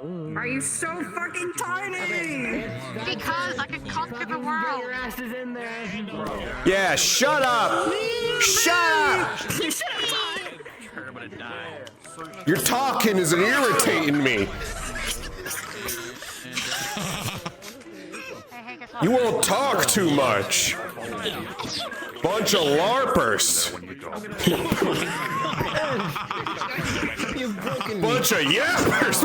Are you so fucking tiny? Because I can conquer the world. Your ass is in there. Yeah, shut up! Shut up! Your talking is irritating me. You won't talk too much. Bunch of LARPers. Bunch of yappers.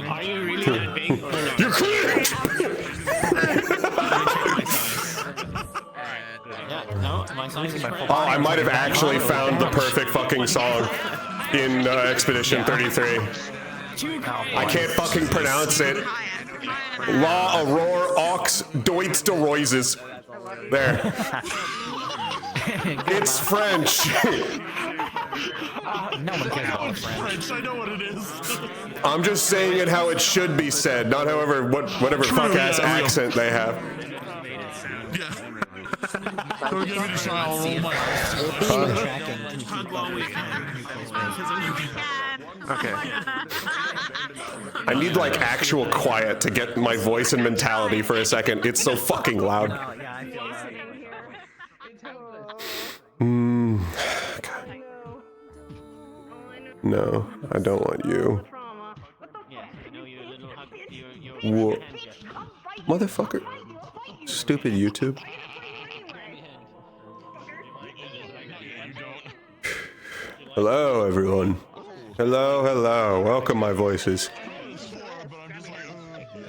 Are you really that big? You're clear. No, my song is correct. Oh, I might have actually found the perfect fucking song in Expedition 33. I can't fucking pronounce it. La Aurore Aux Deutz de Roises. There. It's French. No one cares about French. I know what it is. I'm just saying it how it should be said, not however whatever fuck ass accent they have. Yeah. Don't give me the shot. I'll roll my Okay. I need like actual quiet to get my voice and mentality for a second. It's so fucking loud. Okay. No, I don't want you. Whoa. Motherfucker. Stupid YouTube. Hello, everyone. Hello, hello. Welcome, my voices.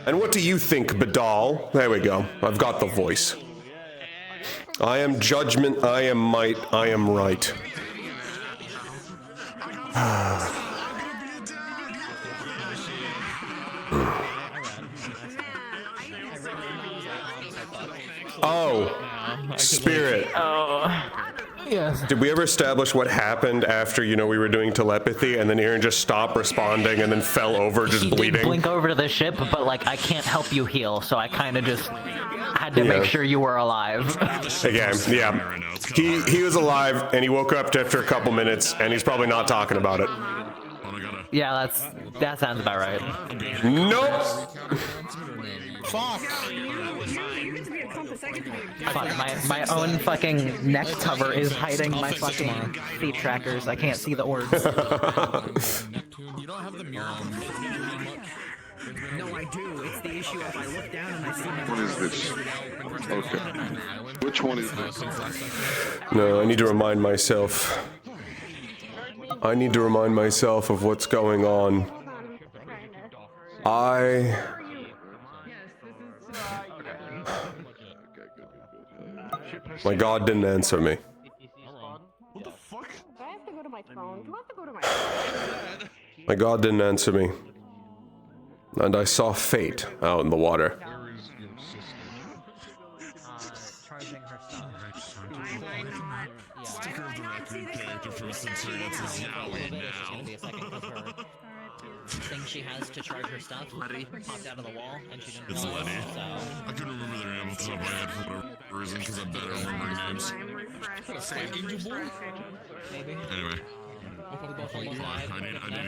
And what do you think, Badal? There we go. I've got the voice. I am judgment, I am might, I am right. Oh, Spirit. Yes. Did we ever establish what happened after, you know, we were doing telepathy and then Aaron just stopped responding and then fell over just bleeding? He did blink over to the ship, but like I can't help you heal, so I kind of just had to make sure you were alive. Again, yeah. He was alive and he woke up after a couple minutes and he's probably not talking about it. Yeah, that sounds about right. Nope. Fuck, my own fucking neck cover is hiding my fucking feet trackers. I can't see the orbs. You don't have the mirror. No, I do. It's the issue if I look down and I see my... What is this? Okay. Which one is this? No, I need to remind myself. I need to remind myself of what's going on. My God didn't answer me. What the fuck? I have to go to my phone. Do I have to go to my phone? My God didn't answer me. And I saw fate out in the water. Charging her stuff. Sticker of the record character from Century. That's his Yowie now. Thing she has to charge her stuff popped out of the wall and she didn't It's know it, Lenny. so... I couldn't remember their name off the top of my head for whatever reason because I'm better at remembering names. Maybe. Anyway. I need to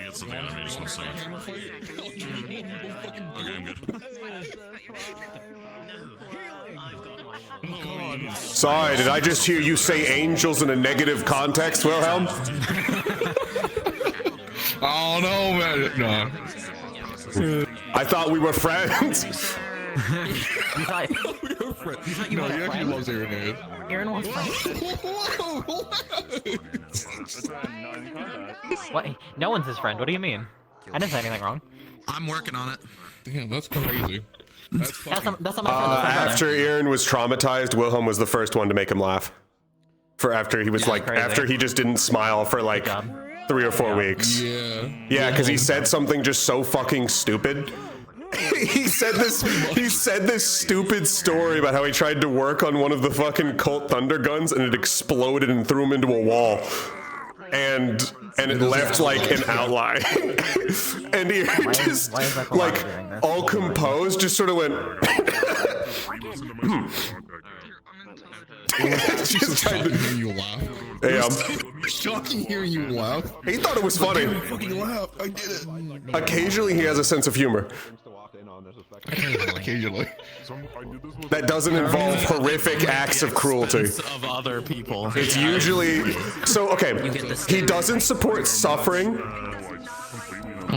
get something out of me just one second. Okay, I'm good. Sorry, did I just hear you say angels in a negative context, Wilhelm? Oh no, man. No. I thought we were friends. You thought you No, were he actually friends? loves Aaron. Aaron was What? No one's his friend. What do you mean? I didn't say anything wrong. I'm working on it. Damn, that's crazy. That's not my friend. After Aaron was traumatized, Wilhelm was the first one to make him laugh. For after he was like, crazy. after he just didn't smile for like 3 or 4 weeks. Yeah, because he said something just so fucking stupid. he said this stupid story about how he tried to work on one of the fucking Colt Thunder guns and it exploded and threw him into a wall. And it left like an outline. And he just like all composed just sort of went Just trying to- hearing you laugh. Hey, Shocking hearing you laugh. he thought it was funny. Fucking laugh. I did it. Occasionally, he has a sense of humor Occasionally. that doesn't involve horrific acts of cruelty. Of other people. It's usually so. Okay, he doesn't support suffering.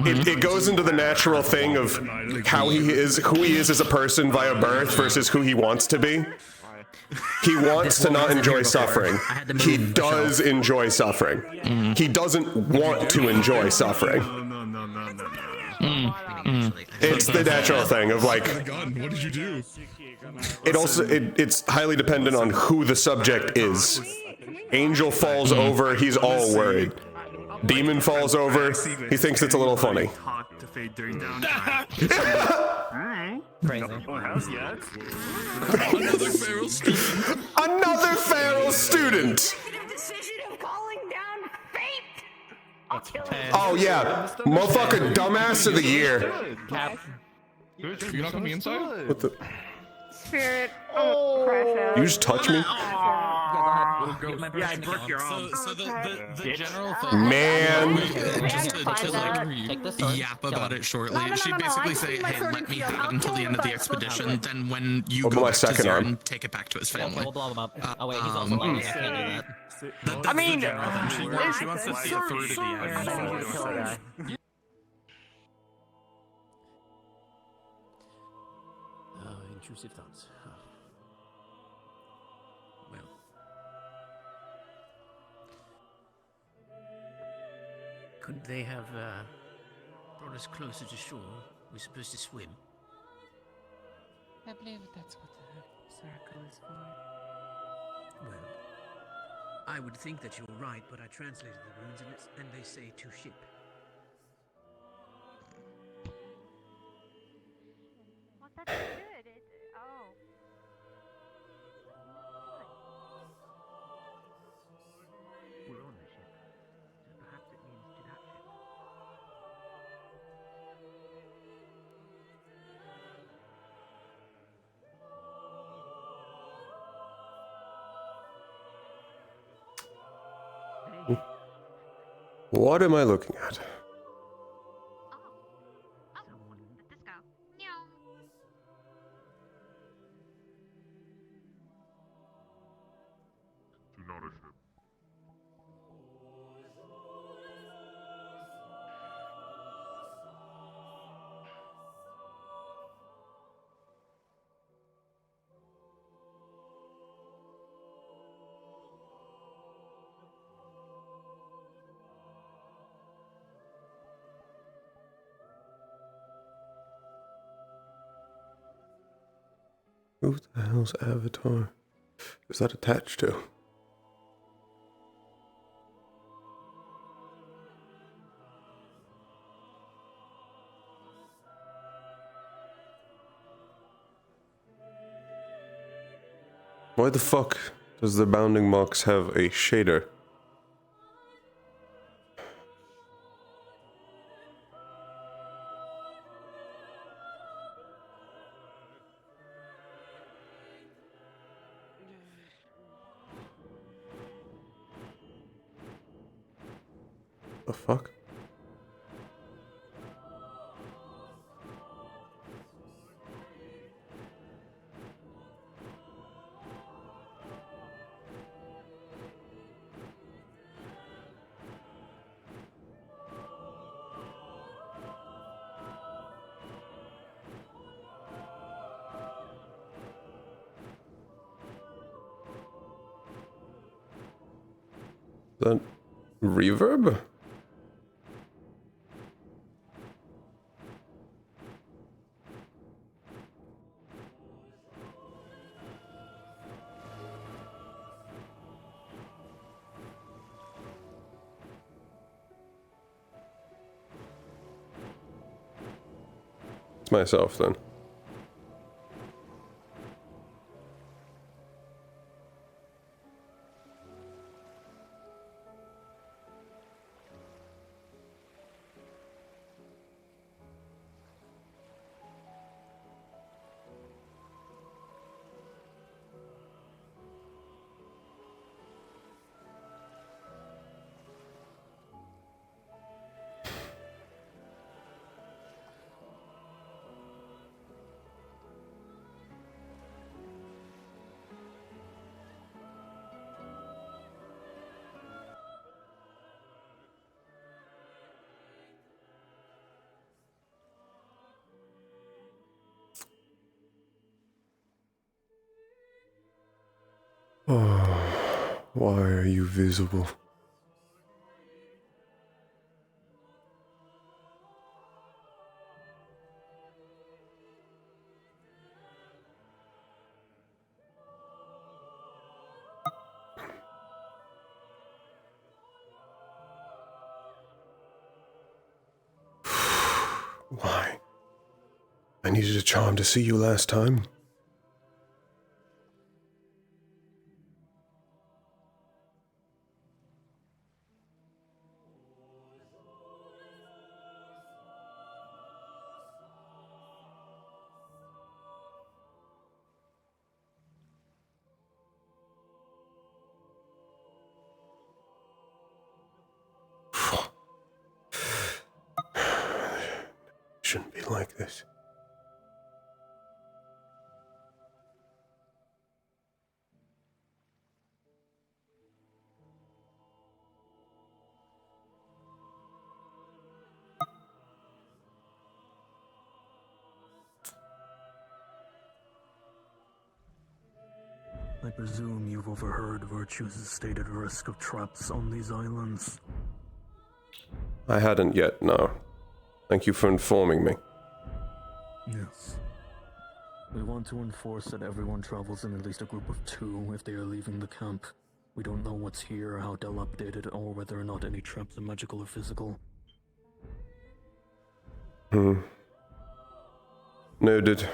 It goes into the natural thing of how he is, who he is as a person via birth versus who he wants to be. He wants to not enjoy suffering. He does enjoy suffering. He doesn't want to enjoy suffering. It's the natural thing of like. God, what did you do? It's highly dependent on who the subject is. Angel falls over, he's all worried. Demon falls over, he thinks it's a little funny. Crazy. Another feral student. Another feral student! Decision of calling down fate. I'll kill him. Oh yeah, motherfucker dumbass of the year. You're not gonna be inside? What the? Spirit. Oh, crash out. You just touch me? Yeah, I broke your arm. So the general thing. Man. Just to like Take this sword. yap Kill about him. it shortly. No, She'd I basically just say, need my hey, sword let me and have it until the end of the expedition. Then when you go my back to second arm. Zern, take it back to his family. We'll blow him up. Oh wait, he's also lying. I can't do that. I mean, she wants to see it through to the I don't end. want to kill a guy. Intrusive thoughts. Well. Couldn't they have brought us closer to shore? We're supposed to swim. I believe that's what the circle is for. Well, I would think that you're right, but I translated the runes and they say to ship. Well, that's good. Oh. We're on the ship, so perhaps it means to that ship. What am I looking at? Someone. Let this go. Meow. Who the hell's Avatar is that attached to? Why the fuck does the bounding box have a shader? The fuck? That reverb? It's myself then. Oh, why are you visible? Why? I needed a charm to see you last time. Shouldn't be like this. I presume you've overheard Virtue's stated risk of traps on these islands. I hadn't yet, no. Thank you for informing me. Yes. We want to enforce that everyone travels in at least a group of 2 if they are leaving the camp. We don't know what's here, how they'll update it, or whether or not any traps are magical or physical. Noted.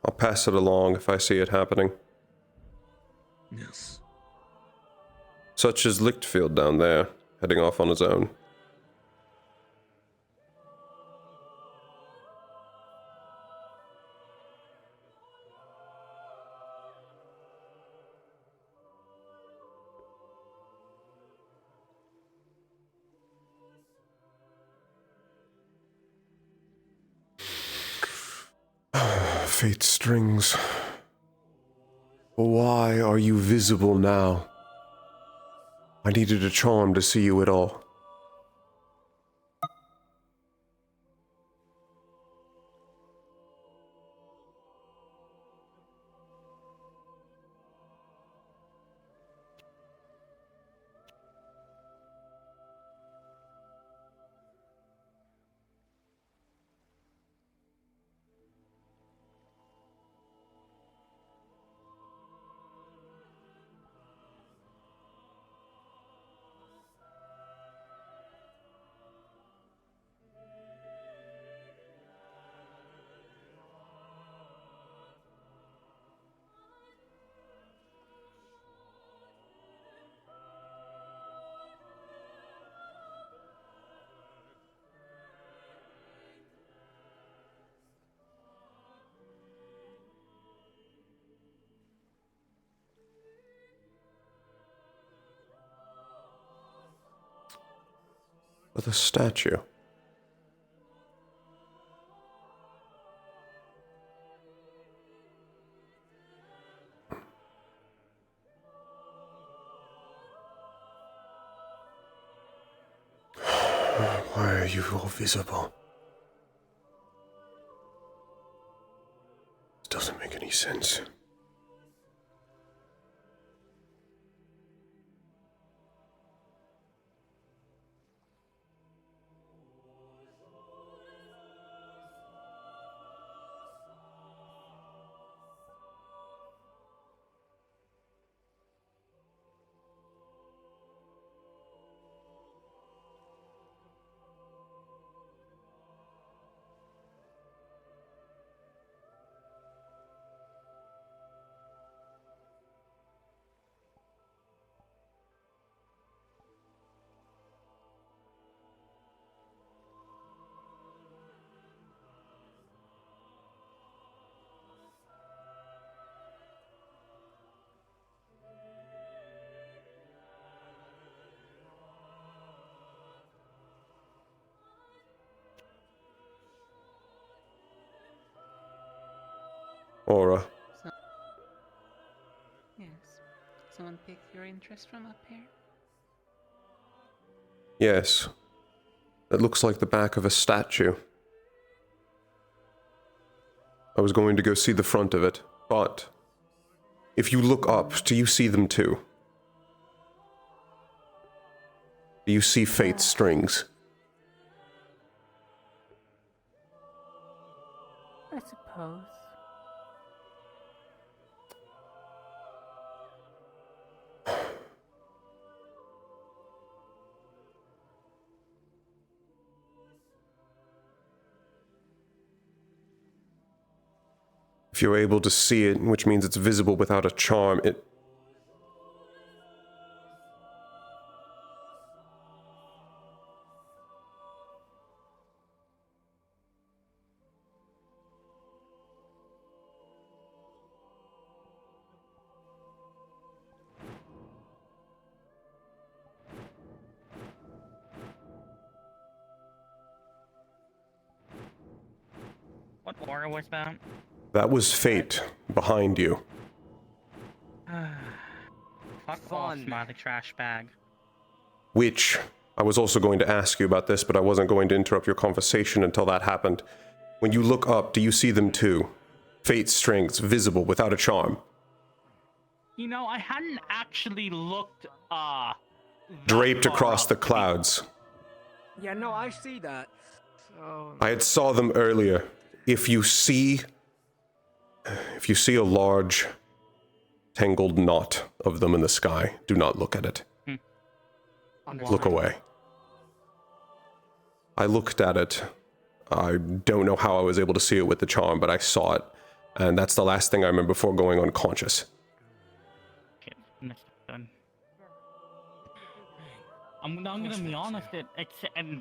I'll pass it along if I see it happening. Yes. Such as Lichtfield down there, heading off on his own. Fate strings. Why are you visible now? I needed a charm to see you at all. With a statue. Why are you all visible? It doesn't make any sense. Aura. So, yes. Someone picked your interest from up here? Yes. It looks like the back of a statue. I was going to go see the front of it, but if you look up, do you see them too? Do you see Fate's strings? I suppose. If you're able to see it, which means it's visible without a charm, it... What aura was that? That was Fate behind you. Fuck off, smiley trash bag. Which, I was also going to ask you about this, but I wasn't going to interrupt your conversation until that happened. When you look up, do you see them too? Fate's strings, visible, without a charm. You know, I hadn't actually looked, Draped across the clouds. Yeah, no, I see that. So... I had saw them earlier. If you see a large, tangled knot of them in the sky, do not look at it. Look away. I looked at it. I don't know how I was able to see it with the charm, but I saw it. And that's the last thing I remember before going unconscious. I'm gonna be honest, it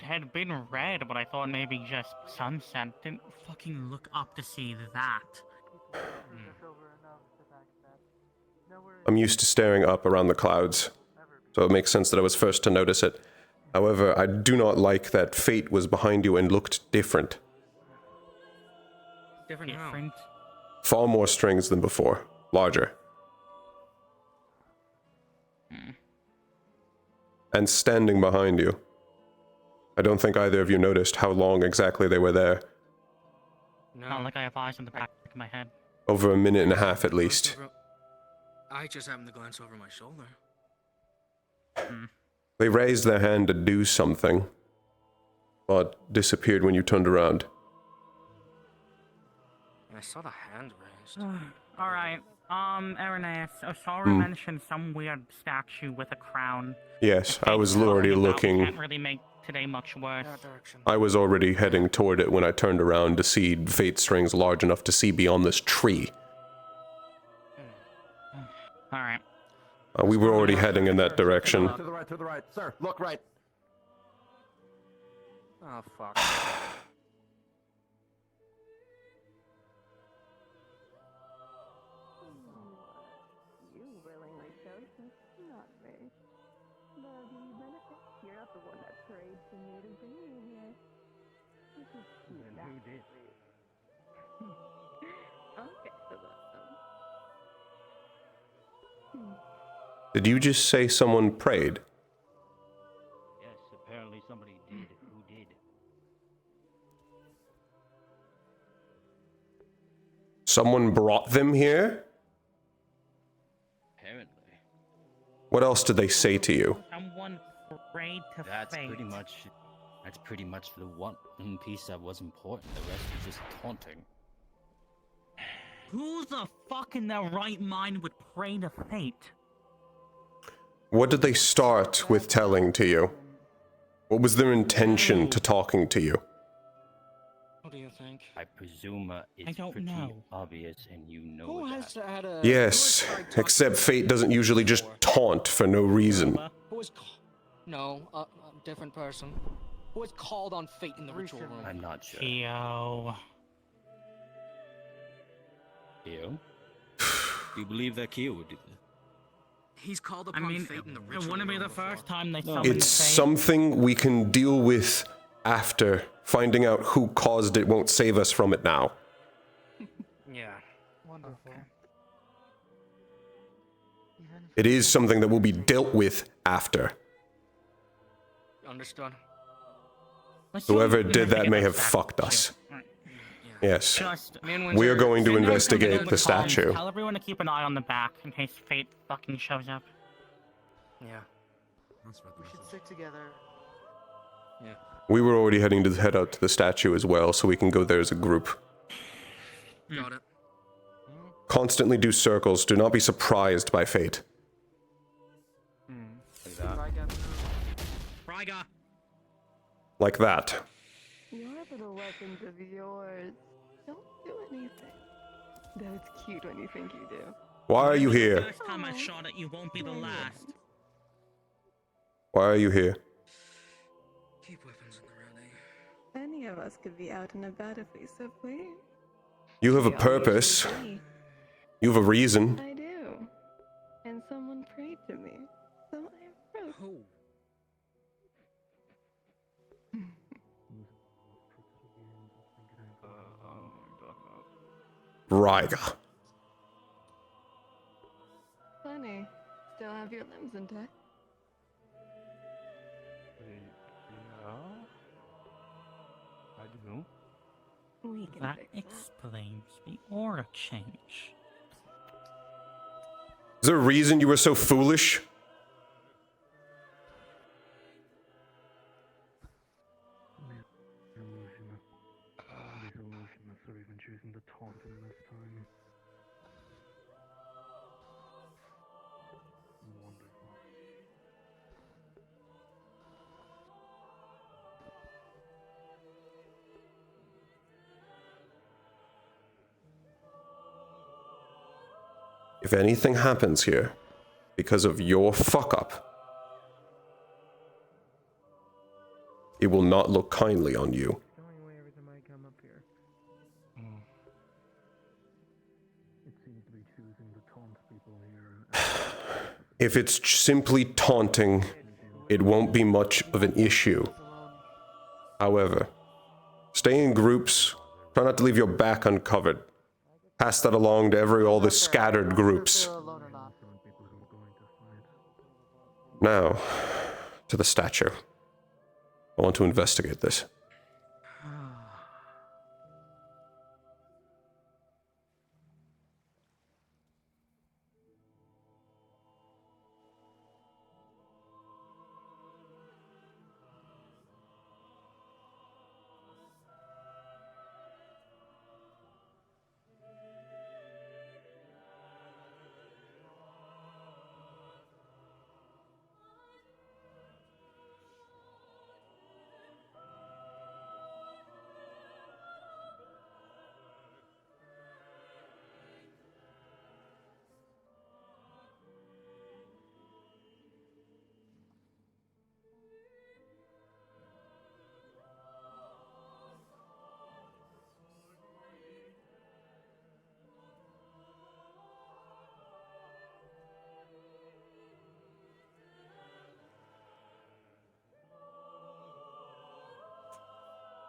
had been red, but I thought maybe just sunset. Didn't fucking look up to see that. I'm used to staring up around the clouds, so it makes sense that I was first to notice it. However, I do not like that Fate was behind you and looked different. Different? Far more strings than before. Larger. And standing behind you. I don't think either of you noticed how long exactly they were there. Not like I have eyes in the back of my head. Over a minute and a half at least. I just happened to glance over my shoulder. They raised their hand to do something, but disappeared when you turned around. I saw the hand raised. Alright, Irenaeus, Osara mentioned some weird statue with a crown. Yes, I was already looking. Can't really make today much worse. I was already heading toward it when I turned around to see Fate strings large enough to see beyond this tree. Alright. We were already heading in that direction. To the right, sir. Look right. Oh, fuck. You willingly chose this? Not very. But do you benefit? You're not the one that prayed to me to bring you here. This is cute. Who did? Okay, so Did you just say someone prayed? Yes, apparently somebody did. Who did? Someone brought them here? Apparently. What else did they say to you? Someone prayed to That's fate. pretty much the one piece that was important. The rest is just taunting. Who the fuck in their right mind would pray to fate? What did they start with telling to you? What was their intention to talking to you? What do you think? I presume it's pretty obvious, and you know Who that. has had a... Yes, except Fate doesn't usually just taunt for no reason. Who was... No, a different person. Who was called on fate in the ritual room? I'm not sure. Yo. Kyo? Do you believe that Kyo would do that? He's called upon fate in the ritual. It wouldn't be the first time they summoned It's fate. something we can deal with after. Finding out who caused it won't save us from it now. Yeah. Wonderful. It is something that will be dealt with after. Understood. Whoever did that may have fucked us. Yeah. Yes. Just We are going to investigate the statue. Tell everyone to keep an eye on the back in case fate fucking shows up. Yeah. We should stick together. Yeah. We were already heading to head out to the statue as well, so we can go there as a group. Got it. Constantly do circles. Do not be surprised by fate. Ryga. Like that. Your little weapons of yours don't do anything. Though it's cute when you think you do. Why are you here? First time I shot it, you won't be the last. Why are you here? Keep weapons in the ready. Any of us could be out and about if we so please. You have a purpose. You have a reason. I do. And someone prayed to me. So I approached. Who? Ryga. Funny. Still have your limbs intact. Yeah. I do. We can That fix that. explains the aura change. Is there a reason you were so foolish? Or even choosing to taunt him this time. Wonderful. If anything happens here, because of your fuck-up, it will not look kindly on you. If it's simply taunting, it won't be much of an issue. However, stay in groups, try not to leave your back uncovered. Pass that along to all the scattered groups. Now, to the statue. I want to investigate this.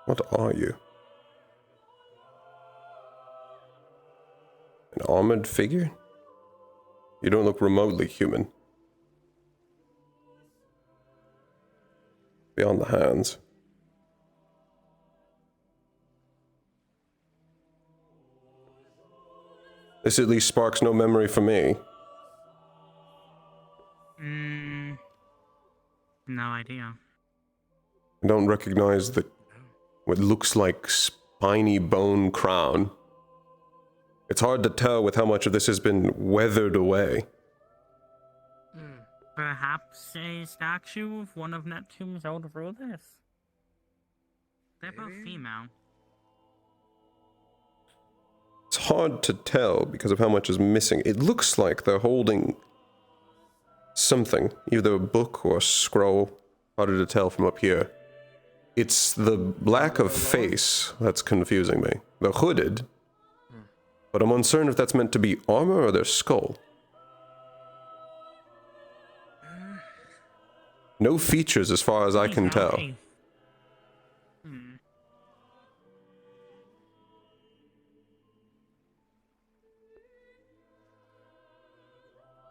What are you? An armored figure? You don't look remotely human. Beyond the hands. This at least sparks no memory for me. No idea. I don't recognize what looks like spiny bone crown. It's hard to tell with how much of this has been weathered away. Perhaps a statue of one of Neptune's old rulers? They're both female. It's hard to tell because of how much is missing. It looks like they're holding something, either a book or a scroll. Harder to tell from up here. It's the lack of face that's confusing me. They're hooded, but I'm uncertain if that's meant to be armor or their skull. No features as far as I can tell.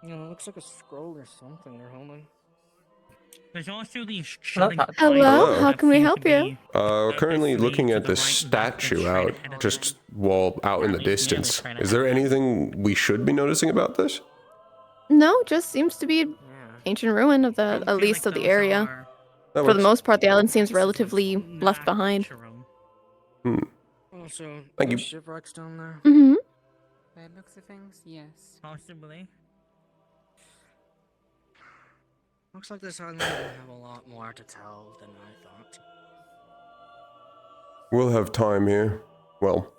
You know, it looks like a scroll or something they're holding. There's also these Hello, chilling Todd. Hello, vibes how that can we seem to help you? be We're currently purposely looking to at the the right back statue straight out, ahead of just us. out in the At least nearly distance. straight Is ahead there of us. anything we should be noticing about this? No, just seems to be an ancient ruin of I the, feel at least like of the those area. are That For the works. most part, the island seems relatively left behind. natural. Also, Thank you. there's shipwrecks down there. Mm-hmm. By the looks of things, yes. Possibly. Looks like this island will have a lot more to tell than I thought. We'll have time here. Well,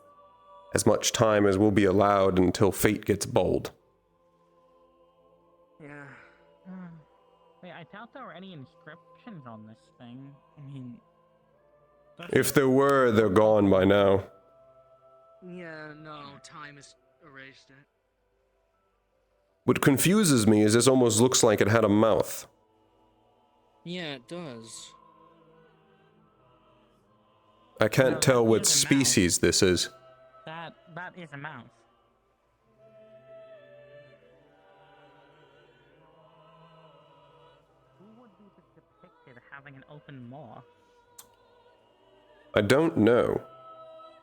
as much time as will be allowed until fate gets bold. Yeah. Wait, I doubt there were any inscriptions on this thing. I mean... If there were, they're gone by now. Yeah, no, time has erased it. What confuses me is this almost looks like it had a mouth. Yeah, it does. I can't No, tell that what is a mouth. species this is. That is a mouth. Who would be depicted having an open maw? I don't know.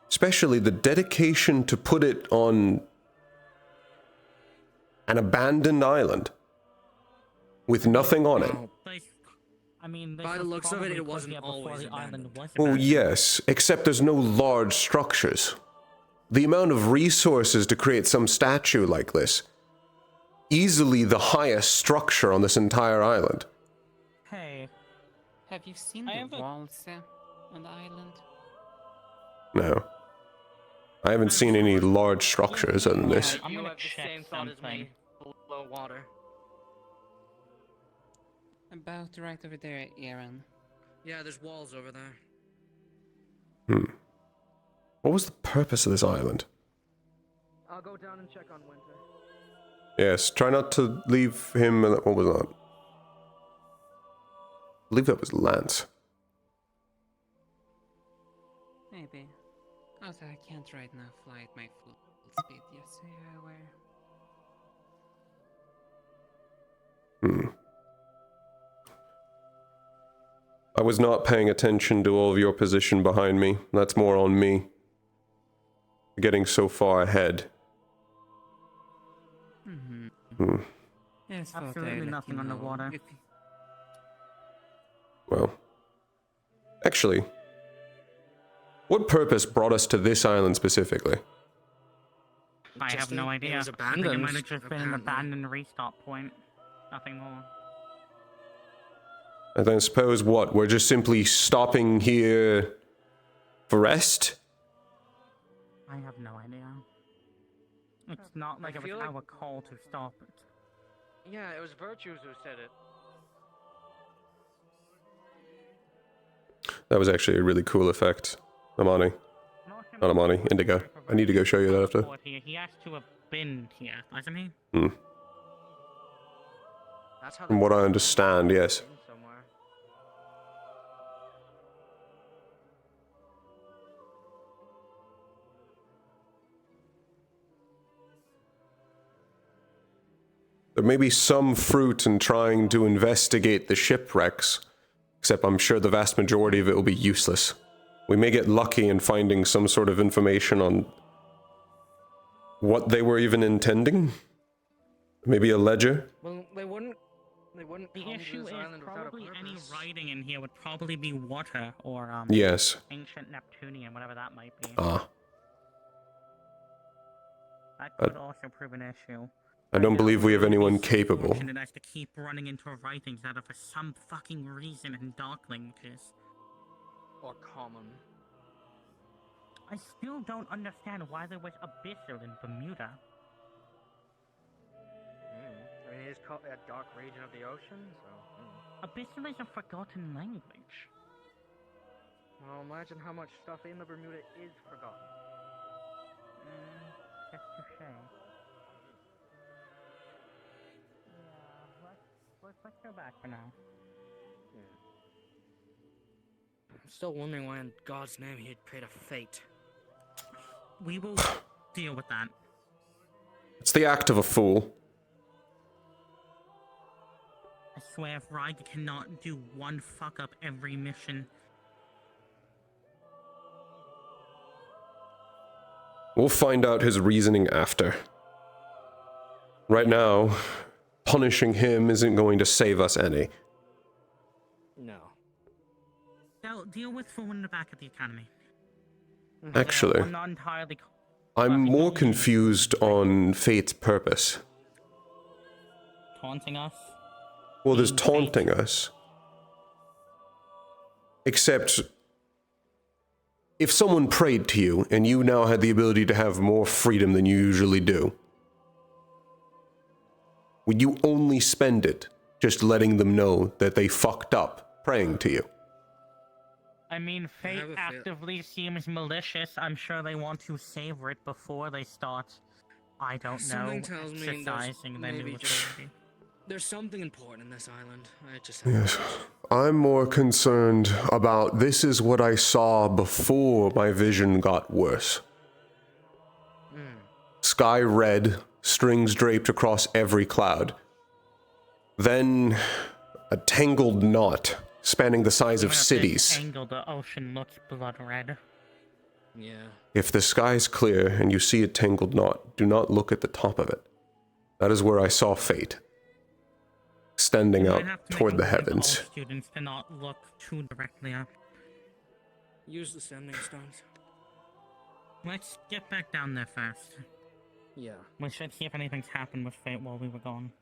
Especially the dedication to put it on an abandoned island with nothing on it. I mean, By the looks of it, it wasn't always abandoned. Well, yes, except there's no large structures. The amount of resources to create some statue like this, easily the highest structure on this entire island. Hey, Have you seen the walls on the island? No. I haven't seen any large structures other than this. I'm You gonna have the check same thought as something. me. Below water. About right over there, Aaron. Yeah, there's walls over there. What was the purpose of this island? I'll go down and check on Winter. Yes, try not to leave him... What was that? I believe that was Lance. Maybe. Also, I can't right now fly at my full speed, yes, so you're aware. I was not paying attention to all of your position behind me. That's more on me. Getting so far ahead. Yes, Absolutely nothing on the water. Well. Actually, what purpose brought us to this island specifically? I have no idea. It was I think abandoned. it might have just been an apparently. abandoned restart point. Nothing more. And I suppose what? We're just simply stopping here for rest? I have no idea. It's not like it was feel like- our call to stop it. Yeah, it was Virtues who said it. That was actually a really cool effect. Amani. Not Amani, Indigo. I need to go show you that after. He has to have been here, hasn't he? That's how From what I understand, yes. somewhere. There may be some fruit in trying to investigate the shipwrecks, except I'm sure the vast majority of it will be useless. We may get lucky in finding some sort of information on what they were even intending. Maybe a ledger? Well, they wouldn't The come to issue this is island without a probably any purpose. writing in here would probably be water or Yes. ancient Neptunian, whatever that might be. Ah. That could also prove an issue. I don't believe we have anyone capable. Fortunate as to keep running into writings that are for some fucking reason in dark languages. Or common. I still don't understand why there was abyssal in Bermuda. I mean, it is called a dark region of the ocean, so... Abyssal is a forgotten language. Well, imagine how much stuff in the Bermuda is forgotten. Just to say. Yeah, let's go back for now. I'm still wondering why in God's name he'd create a fate. We will deal with that. It's the act of a fool. As swear if Ryga cannot do one fuck up every mission. We'll find out his reasoning after. Right now, punishing him isn't going to save us any. No. They'll deal with the one in the back at the academy. Actually, I'm not entirely. I'm more confused on Fate's purpose. Taunting us? Well, there's taunting us. Except, if someone prayed to you, and you now had the ability to have more freedom than you usually do, would you only spend it just letting them know that they fucked up praying to you? I mean, Fate actively seems malicious. I'm sure they want to savor it before they start, I don't know, Something tells me exercising their new maybe just authority. there's something important in this island. I just Yes. I'm more concerned about this is what I saw before my vision got worse. Sky red, strings draped across every cloud. Then a tangled knot spanning the size of cities. Angle, the ocean looks blood red. Yeah. If the sky's clear and you see a tangled knot, do not look at the top of it. That is where I saw Fate. Extending out toward the heavens. All students to not look too directly up. Use the sending stones. Let's get back down there first. Yeah. We should see if anything's happened with Fate while we were gone.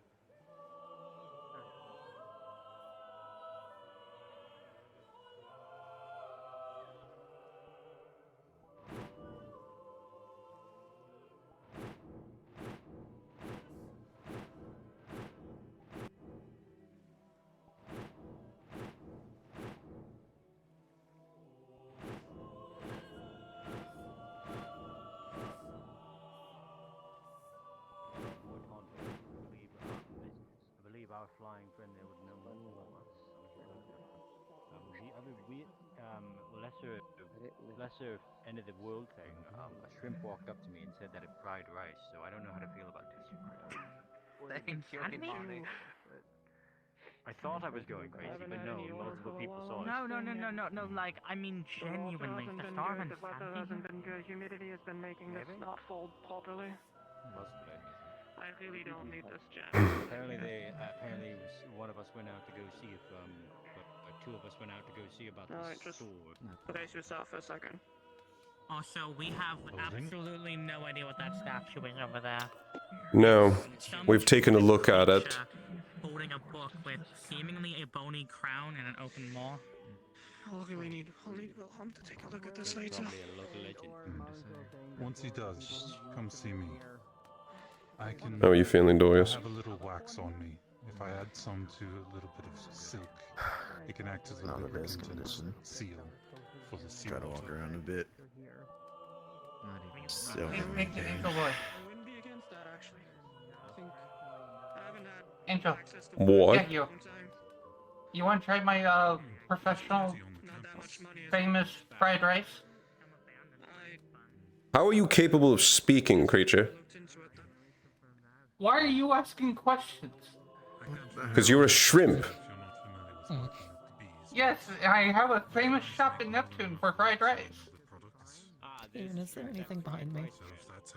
Our flying friend there would know more about us. The other weird, lesser end of the world thing, a shrimp walked up to me and said that it fried rice, so I don't know how to feel about this. Thank you, Johnny. I thought I was going crazy, but no, multiple people saw it. No, like, I mean genuinely, the star hasn't been good. Humidity has been making this not fold properly. Possibly. I really don't need this jam. Apparently one of us went out to go see if, two of us went out to go see about the sword. Brace yourself for a second. Also, we have absolutely no idea what that statue is over there. No, we've taken a look at it. Holding a book with seemingly a bony crown and an open maw. How long do we need? We'll have to take a look at this later. Once he does, come see me. I can. How are you feeling, Dorius? Have a little wax on me. If I add some to a little bit of silk, it can act as a lubricant and seal for the seal. Try to walk around a bit. So. I wouldn't be against that, actually. I think I haven't had Angel. What? Yeah, you want to try my professional, famous fried rice? How are you capable of speaking, creature? Why are you asking questions? Because you're a shrimp. Yes, I have a famous shop in Neptune for fried rice. Ian, is there anything behind me?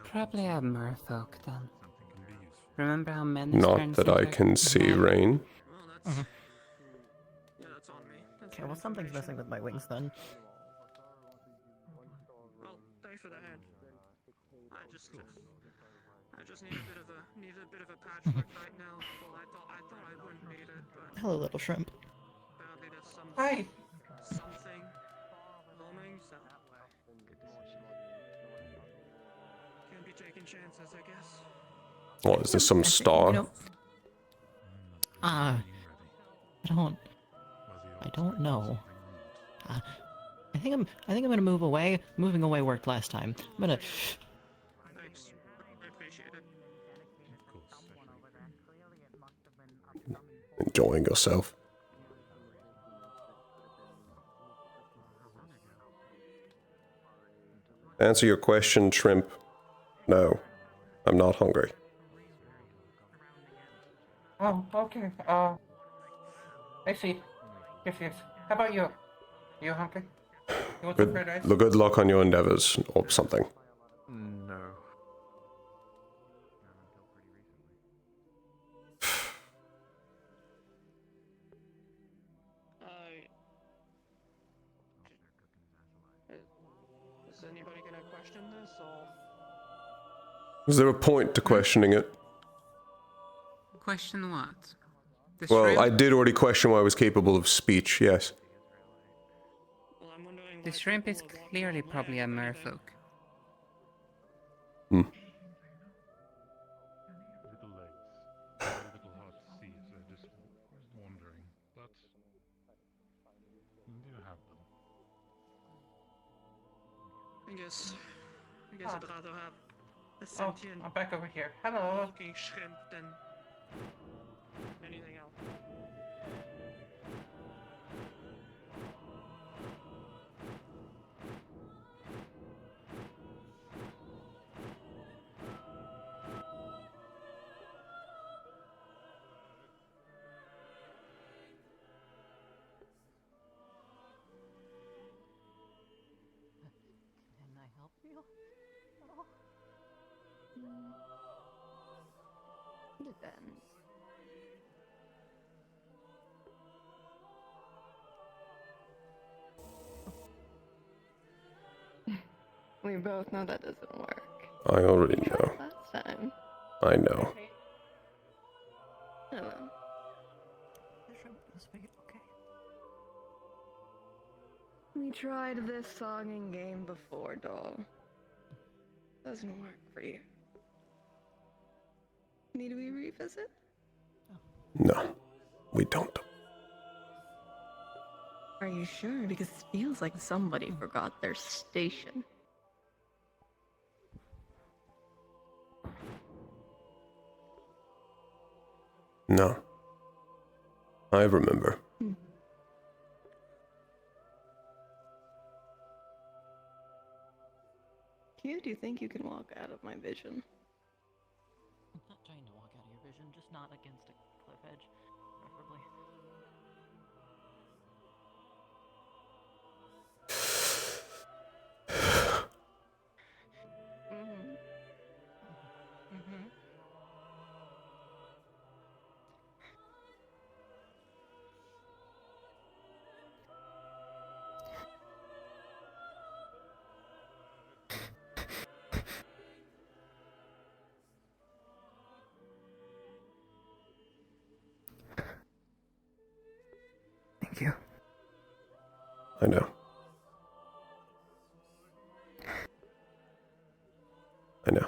Probably a merfolk then. Remember how men Not that I can see, Rain. Okay, well something's messing with my wings then. Well, thanks for the hand. I just need a bit of a patchwork right now. Well, I thought I wouldn't need it, but Hello, little shrimp. apparently there's something looming, so can't be taking chances, I guess. What, is this some star? I don't know. I think I'm gonna move away. Moving away worked last time. I'm gonna. Thanks. I appreciate it. Enjoying yourself. Answer your question, shrimp. No, I'm not hungry. Oh, okay. I see. Yes. How about you? You hungry? You want some fried rice? Good luck on your endeavors, or something. No. Is anybody gonna question this, or? Is there a point to questioning it? Question what? The Well, shrimp? I did already question why I was capable of speech, yes. The shrimp is clearly probably a merfolk. Hmm. Little legs. Very little hard to see, so just wondering. But you do have them. I guess I'd rather have a sentient. I'm back over here. Hello. Walking shrimp than anything else. Can I help you? Depends. We both know that doesn't work. I already know. Last time. I know. Hello. Okay. We tried this song and game before, doll. Doesn't work for you. Need we revisit? No, we don't. Are you sure? Because it feels like somebody forgot their station. No. I remember. Q, do you think you can walk out of my vision? I'm not trying to walk out of your vision, just not against a cliff edge, preferably. Thank you. I know. I know.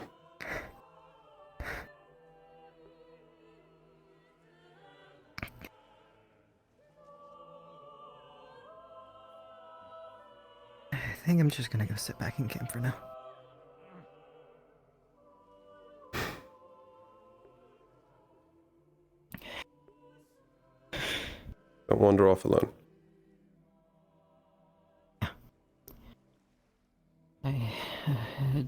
I think I'm just gonna go sit back in camp for now. Don't wander off alone.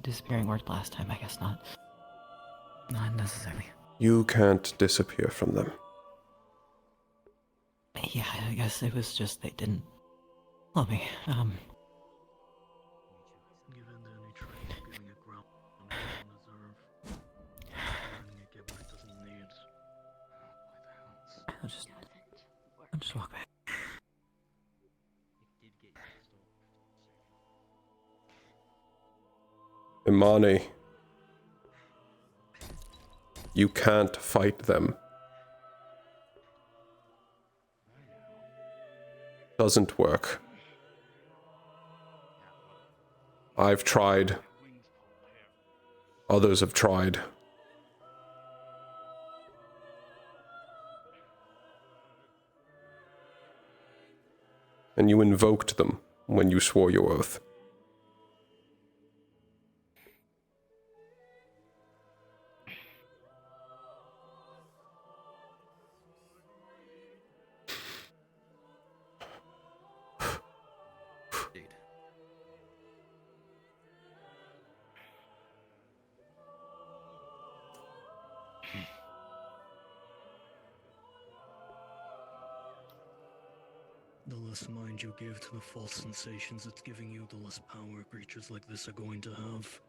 Disappearing worked last time, I guess not. Not necessarily. You can't disappear from them. Yeah, I guess it was just they didn't love me. Given any trait of giving a ground doesn't deserve, letting it get what it doesn't need. I'll just walk back. Imani. You can't fight them. Doesn't work. I've tried. Others have tried. And you invoked them when you swore your oath. less mind you give to the false sensations it's giving you, the less power creatures like this are going to have.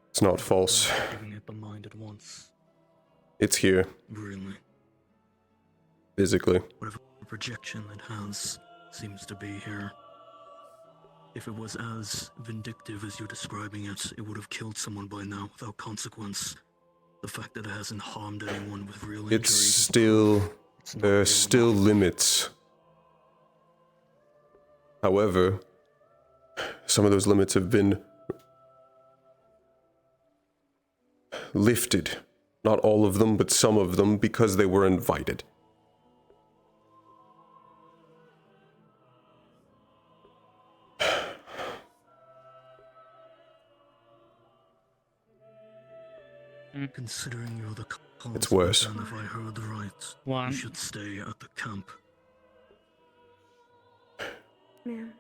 It's not false. Giving it the mind at once. It's here. Really? Physically. Whatever projection it has seems to be here. If it was as vindictive as you're describing it, it would have killed someone by now without consequence. The fact that it hasn't harmed anyone with real injuries. It's still... There are still limits. However, some of those limits have been lifted. Not all of them, but some of them, because they were invited. Considering you're the cause, It's worse. then if I heard right, One. you should stay at the camp. Ma'am.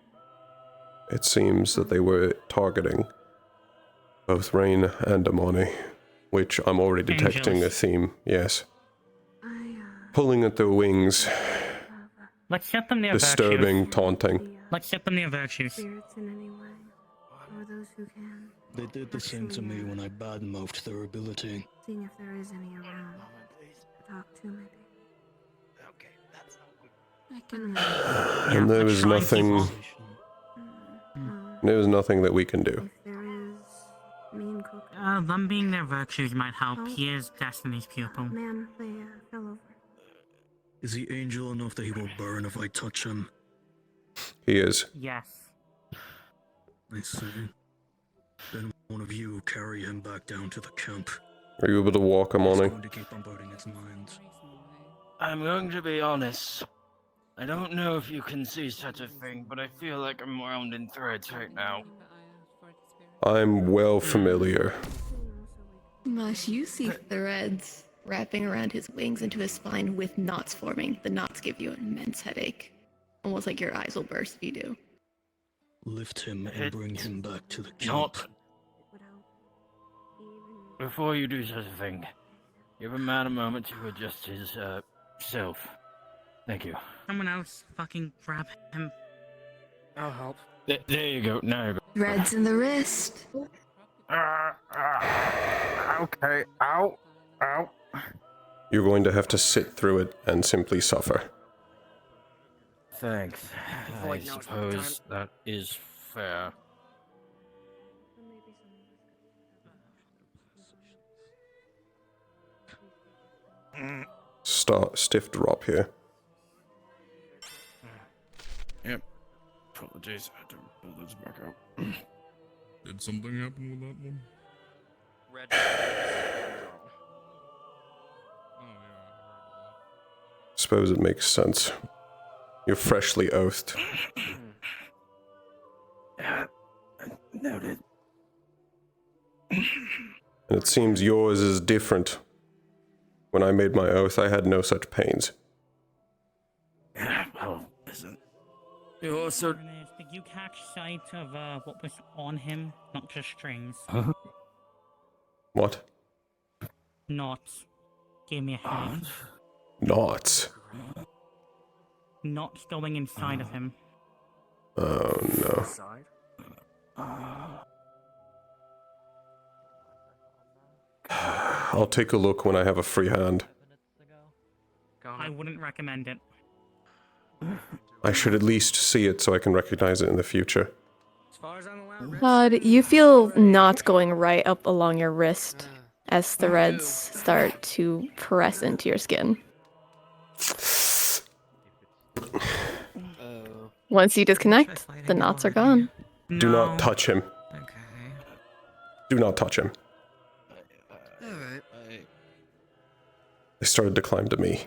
It seems that they were targeting both Rain and Amani, which I'm already detecting a theme, yes. Pulling at their wings, Let's set them near disturbing, virtues. taunting. Let's set them near virtues. Spirits in any way, or those who can. They did the same to me when I badmouthed their ability. Seeing if there is any around. Talk to maybe. I can. And there was nothing... There was nothing that we can do. If there is mean cook. Them being their virtues might help. He is Destiny's pupil. Ma'am, they fell over. Is he angel enough that he will burn if I touch him? He is. Yes. I see. Then one of you carry him back down to the camp. Are you able to walk, Amani? To keep bombarding its mind. I'm going to be honest. I don't know if you can see such a thing, but I feel like I'm wound in threads right now. I'm well familiar. Mush, you see threads wrapping around his wings into his spine with knots forming. The knots give you an immense headache. Almost like your eyes will burst if you do. Lift him and bring him back to the camp. Not. Before you do such a thing, give a man a moment to adjust his, self. Thank you. Someone else fucking grab him. I'll help. There you go. Now you go. Threads in the wrist. Okay. Ow. Ow. You're going to have to sit through it and simply suffer. Thanks. I suppose that is fair. Stiff drop here. Yep. Apologies, I had to pull those back out. Did something happen with that one? Red. Suppose it makes sense. You're freshly oathed. Noted. And it seems yours is different. When I made my oath, I had no such pains. Well, listen. You also... Did you catch sight of what was on him? Not just strings. What? Knots. Gave me a headache. Knots? Knots going inside of him. Oh no. I'll take a look when I have a free hand. I wouldn't recommend it. I should at least see it so I can recognize it in the future. Todd, you feel knots going right up along your wrist as threads start to press into your skin. Once you disconnect, the knots are gone. Do not touch him. Do not touch him. Alright. They started to climb to me.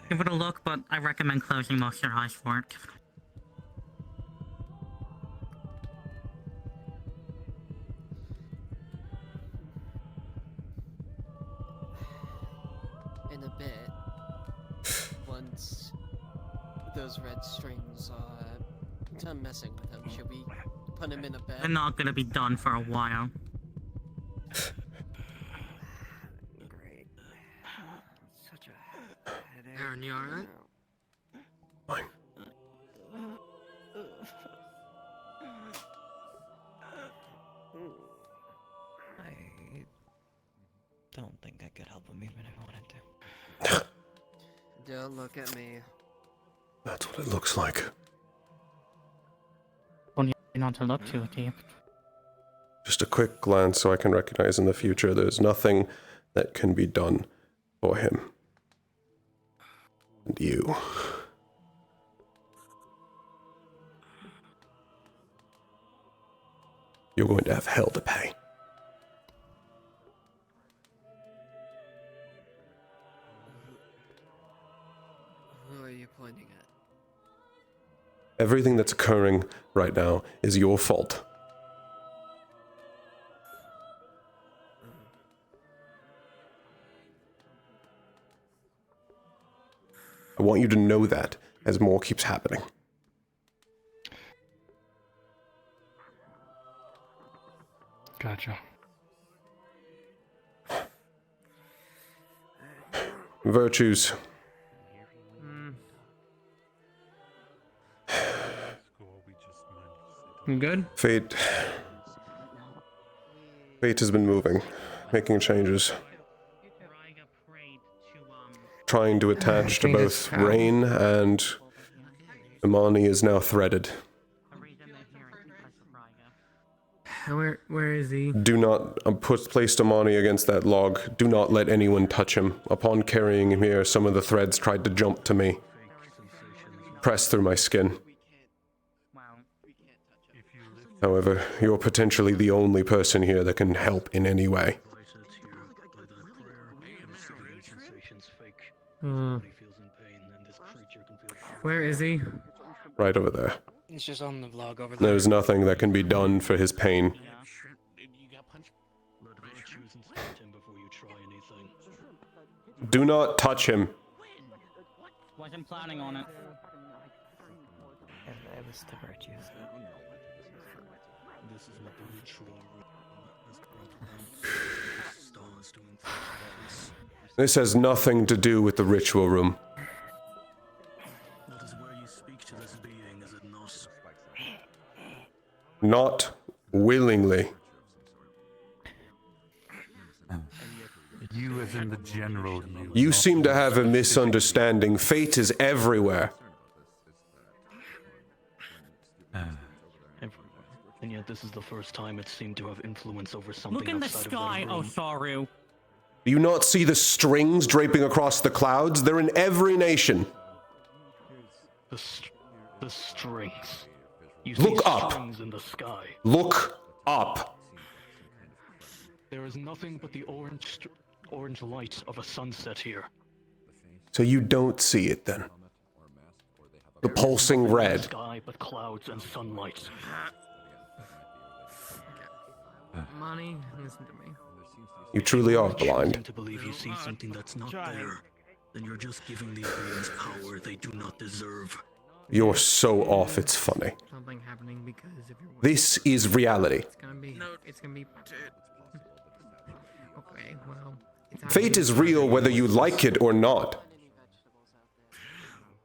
Give it a look, but I recommend closing most of your eyes for it. In a bit, once those red strings are done messing with him, should we put him in a bed? They're not gonna be done for a while. Aaron, you alright? Fine. I don't think I could help him even if I wanted to. Don't look at me. That's what it looks like. Well, you're not to look too deep. Just a quick glance so I can recognize in the future there's nothing that can be done for him. And you. You're going to have hell to pay. Who are you pointing at? Everything that's occurring right now is your fault. I want you to know that as more keeps happening. Gotcha. Virtues. You good? Fate has been moving, making changes. Trying to attach to both Rain and Imani is now threaded. Where is he? Do not place Imani against that log. Do not let anyone touch him. Upon carrying him here, some of the threads tried to jump to me. Press through my skin. However, you're potentially the only person here that can help in any way. Where is he? Right over there. He's just on the vlog over there. There's nothing that can be done for his pain. Do not touch him. Wasn't planning on it. It was the virtues. This has nothing to do with the ritual room. Not willingly. You as in the general you. You seem to have a misunderstanding. Fate is everywhere. And yet this is the first time it seemed to have influence over something Look in the outside sky, of the room. Osaru. Do you not see the strings draping across the clouds? They're in every nation. The strings. You Look see up. strings in the sky. Look up. There is nothing but the orange light of a sunset here. So you don't see it then. The pulsing red. Sky but clouds and sunlight. Money, listen to me. You truly are blind. To believe you see something that's not there, then you're just giving the aliens power they do not deserve. You're so off, it's funny. Something happening because if you're This is reality. It's gonna be. Okay, well. Fate is real whether you like it or not.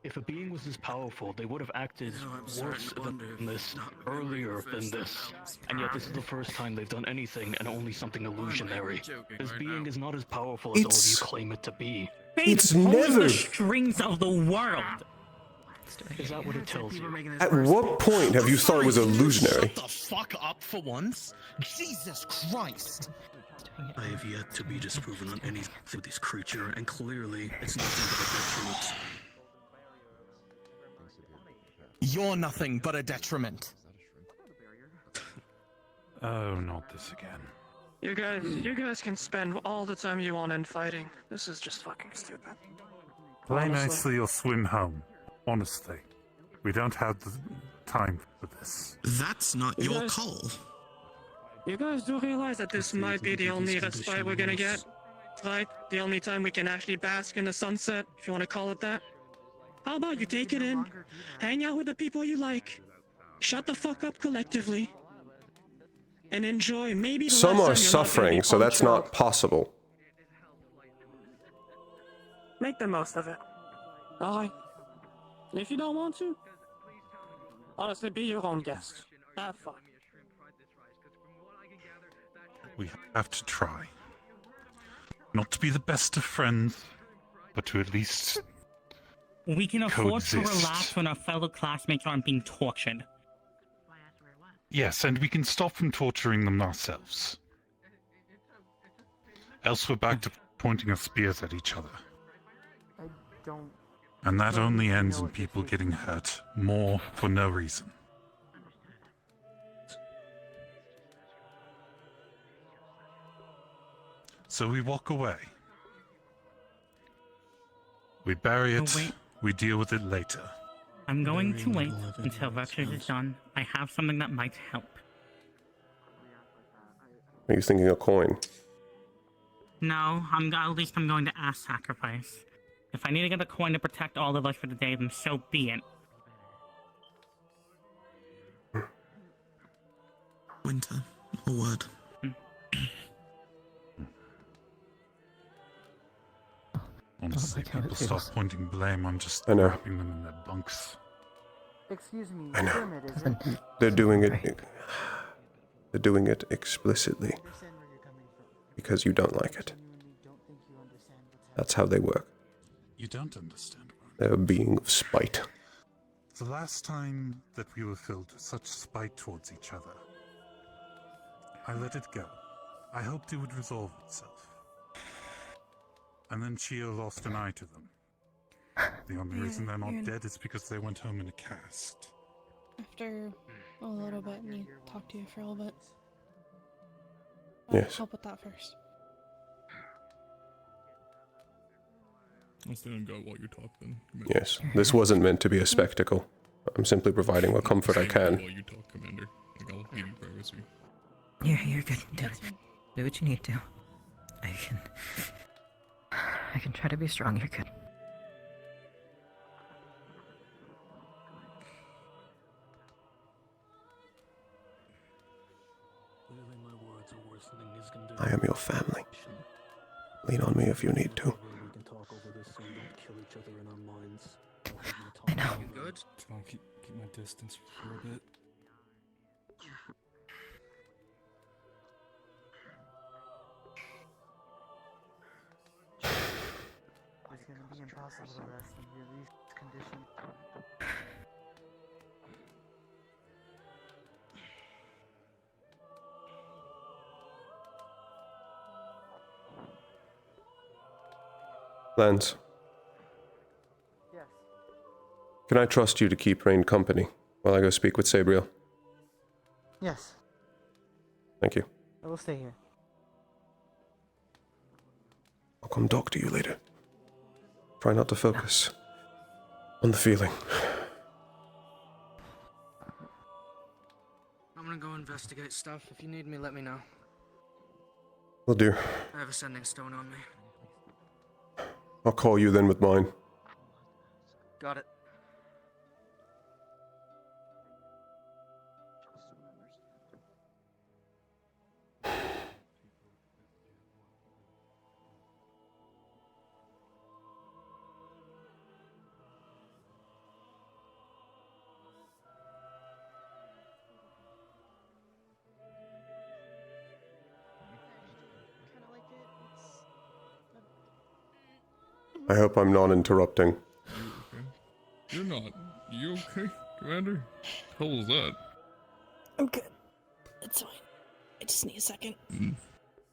If a being was as powerful, they would have acted worse than this, earlier than this. And yet this is the first time they've done anything and only something illusionary. This being is not as powerful as all of you claim it to be. It's Hold never. the strings of the world. Is that what it tells you? At what point have you thought it was illusionary? Shut the fuck up for once. Jesus Christ. I have yet to be disproven on anything with this creature, and clearly it's nothing but a detriment. You're nothing but a detriment. Oh, not this again. You guys can spend all the time you want in fighting. This is just fucking stupid. Play Honestly. nicely or swim home. Honestly. We don't have the time for this. That's not You your guys- call. You guys do realize that this might be the only respite we're gonna get, right? The only time we can actually bask in the sunset, if you want to call it that. How about you take it in, hang out with the people you like, shut the fuck up collectively, and enjoy maybe the Some last are time you're not gonna suffering, be so that's punctual. not possible. make the most of it. Alright. If you don't want to, honestly, be your own guest. Have fun. We have to try. Not to be the best of friends, but to at least We can afford to coexist. relax when our fellow classmates aren't being tortured. Yes, and we can stop from torturing them ourselves. Else we're back to pointing our spears at each other. I don't... And that only ends in people getting hurt, more for no reason. So we walk away. We bury it, wait. we deal with it later. I'm going to wait until Rutgers is done. I have something that might help. Are you thinking a coin? No, at least I'm going to ask sacrifice. If I need to get a coin to protect all of us for the day, then so be it. Winter, a word. Honestly, people stop pointing blame on just I know. wrapping them in their bunks. Excuse me, I know. pyramid, is it? They're doing it. They're doing it explicitly because you don't like it. That's how they work. You don't understand. They're a being of spite. The last time that we were filled with such spite towards each other, I let it go. I hoped it would resolve itself. And then Chio lost an eye to them. The only reason they're not dead is because they went home in a cast. After a little bit, and you talk to you for a little bit. Yes. Help with that first. I'll stand and go while you talk then. Yes, this wasn't meant to be a spectacle. I'm simply providing what comfort I can. While you talk, Commander. Like, I'll give you privacy. You're good. Do what you need to. I can try to be strong. You're good. I am your family. Lean on me if you need to. I know. You good? I'll keep my distance for a bit. It's gonna be impossible to rest in your least condition. Lance, Yes. can I trust you to keep Rain company while I go speak with Sabriel? Yes. Thank you. I will stay here. I'll come talk to you later. Try not to focus on the feeling. I'm gonna go investigate stuff. If you need me, let me know. Will do. I have a sending stone on me. I'll call you then with mine. Got it. I hope I'm not interrupting. You're not. You okay, Commander? How was that? I'm good. It's fine. I just need a second.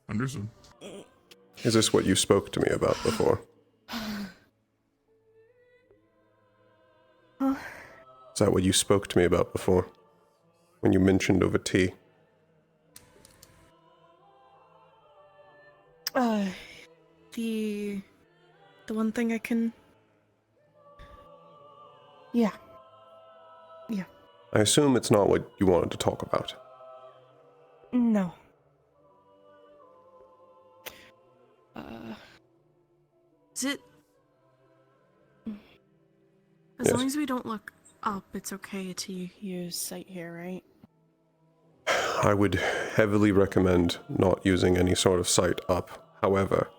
Understood. Is this what you spoke to me about before? Huh? Is that what you spoke to me about before? When you mentioned over tea? The one thing I can... Yeah. Yeah. I assume it's not what you wanted to talk about. No. Is it... As Yes. long as we don't look up, it's okay to use sight here, right? I would heavily recommend not using any sort of sight up. However,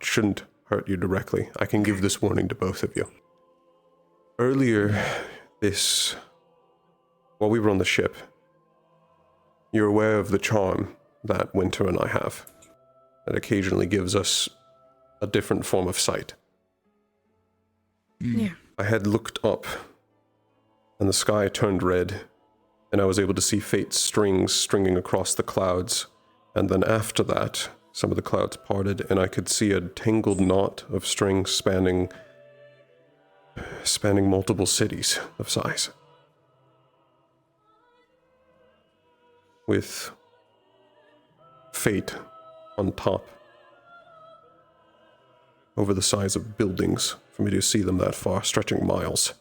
shouldn't hurt you directly. I can give this warning to both of you. Earlier, while we were on the ship, you're aware of the charm that Winter and I have. That occasionally gives us a different form of sight. Yeah. I had looked up, and the sky turned red, and I was able to see Fate's strings stringing across the clouds, and then after that, some of the clouds parted, and I could see a tangled knot of strings spanning multiple cities of size. With Fate on top, over the size of buildings, for me to see them that far, stretching miles.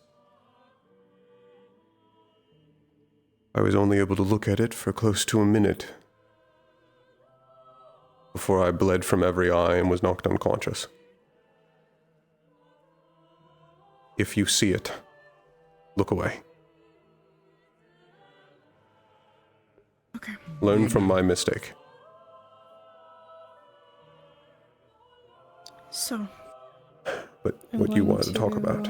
I was only able to look at it for close to a minute before I bled from every eye and was knocked unconscious. If you see it, look away. Okay. Learn from my mistake. So. But I'm what you going wanted to talk about.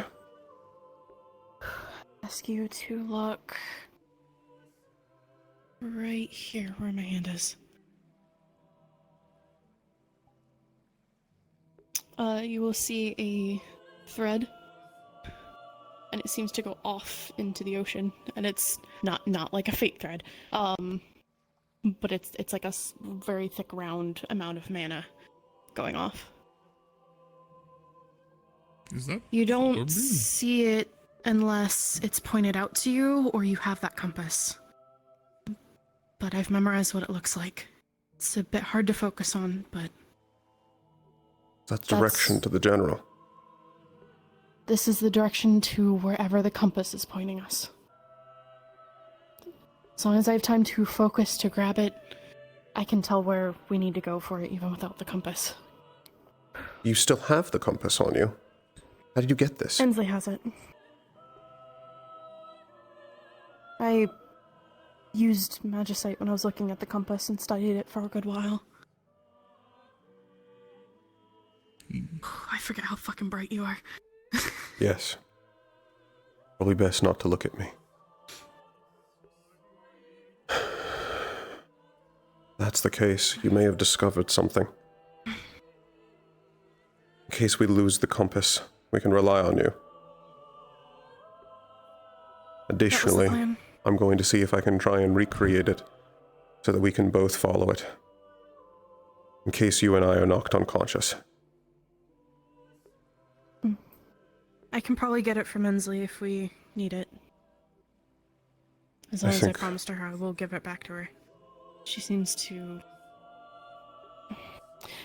Ask you to look right here where my hand is. You will see a thread, and it seems to go off into the ocean, and it's not like a fate thread, but it's like a very thick round amount of mana going off. Is that You don't Orby? see it unless it's pointed out to you or you have that compass. But I've memorized what it looks like. It's a bit hard to focus on, but That's direction to the general. this is the direction to wherever the compass is pointing us. As long as I have time to focus to grab it, I can tell where we need to go for it even without the compass. You still have the compass on you. How did you get this? Ensley has it. I used Magicite when I was looking at the compass and studied it for a good while. I forget how fucking bright you are. Yes. Probably best not to look at me. That's the case. You may have discovered something. In case we lose the compass, we can rely on you. Additionally, I'm going to see if I can try and recreate it so that we can both follow it. In case you and I are knocked unconscious. I can probably get it from Ensley if we need it. As long as I promised her I will give it back to her. She seems to...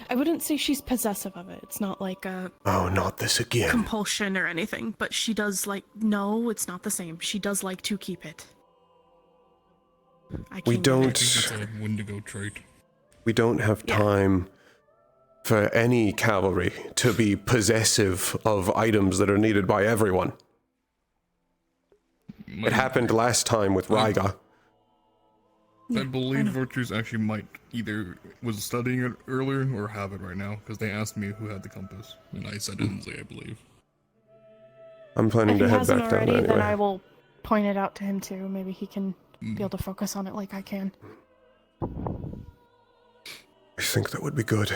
I wouldn't say she's possessive of it. It's not like a... Oh, not this again. Compulsion or anything, but she does like... No, it's not the same. She does like to keep it. We don't... I think it's a Wendigo trait. We don't have time for any cavalry to be possessive of items that are needed by everyone. It happened last time with Ryga. I believe Virtues actually might either was studying it earlier or have it right now, because they asked me who had the compass, and I said Ensley, I believe. I'm planning to head back down already, anyway. then I will point it out to him too. Maybe he can be able to focus on it like I can. I think that would be good.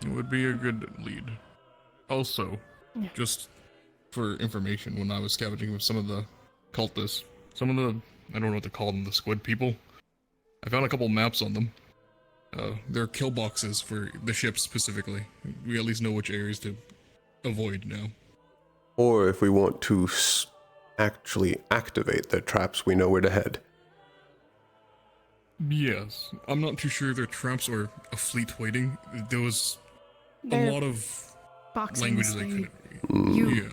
It would be a good lead. Also, just for information, when I was scavenging with some of the cultists, some of the, I don't know what to call them, the squid people, I found a couple maps on them. They're kill boxes for the ships specifically. We at least know which areas to avoid now. Or if we want to actually activate their traps, we know where to head. Yes. I'm not too sure they're traps or a fleet waiting. There was They're a lot of boxings, languages I couldn't You read. Yeah.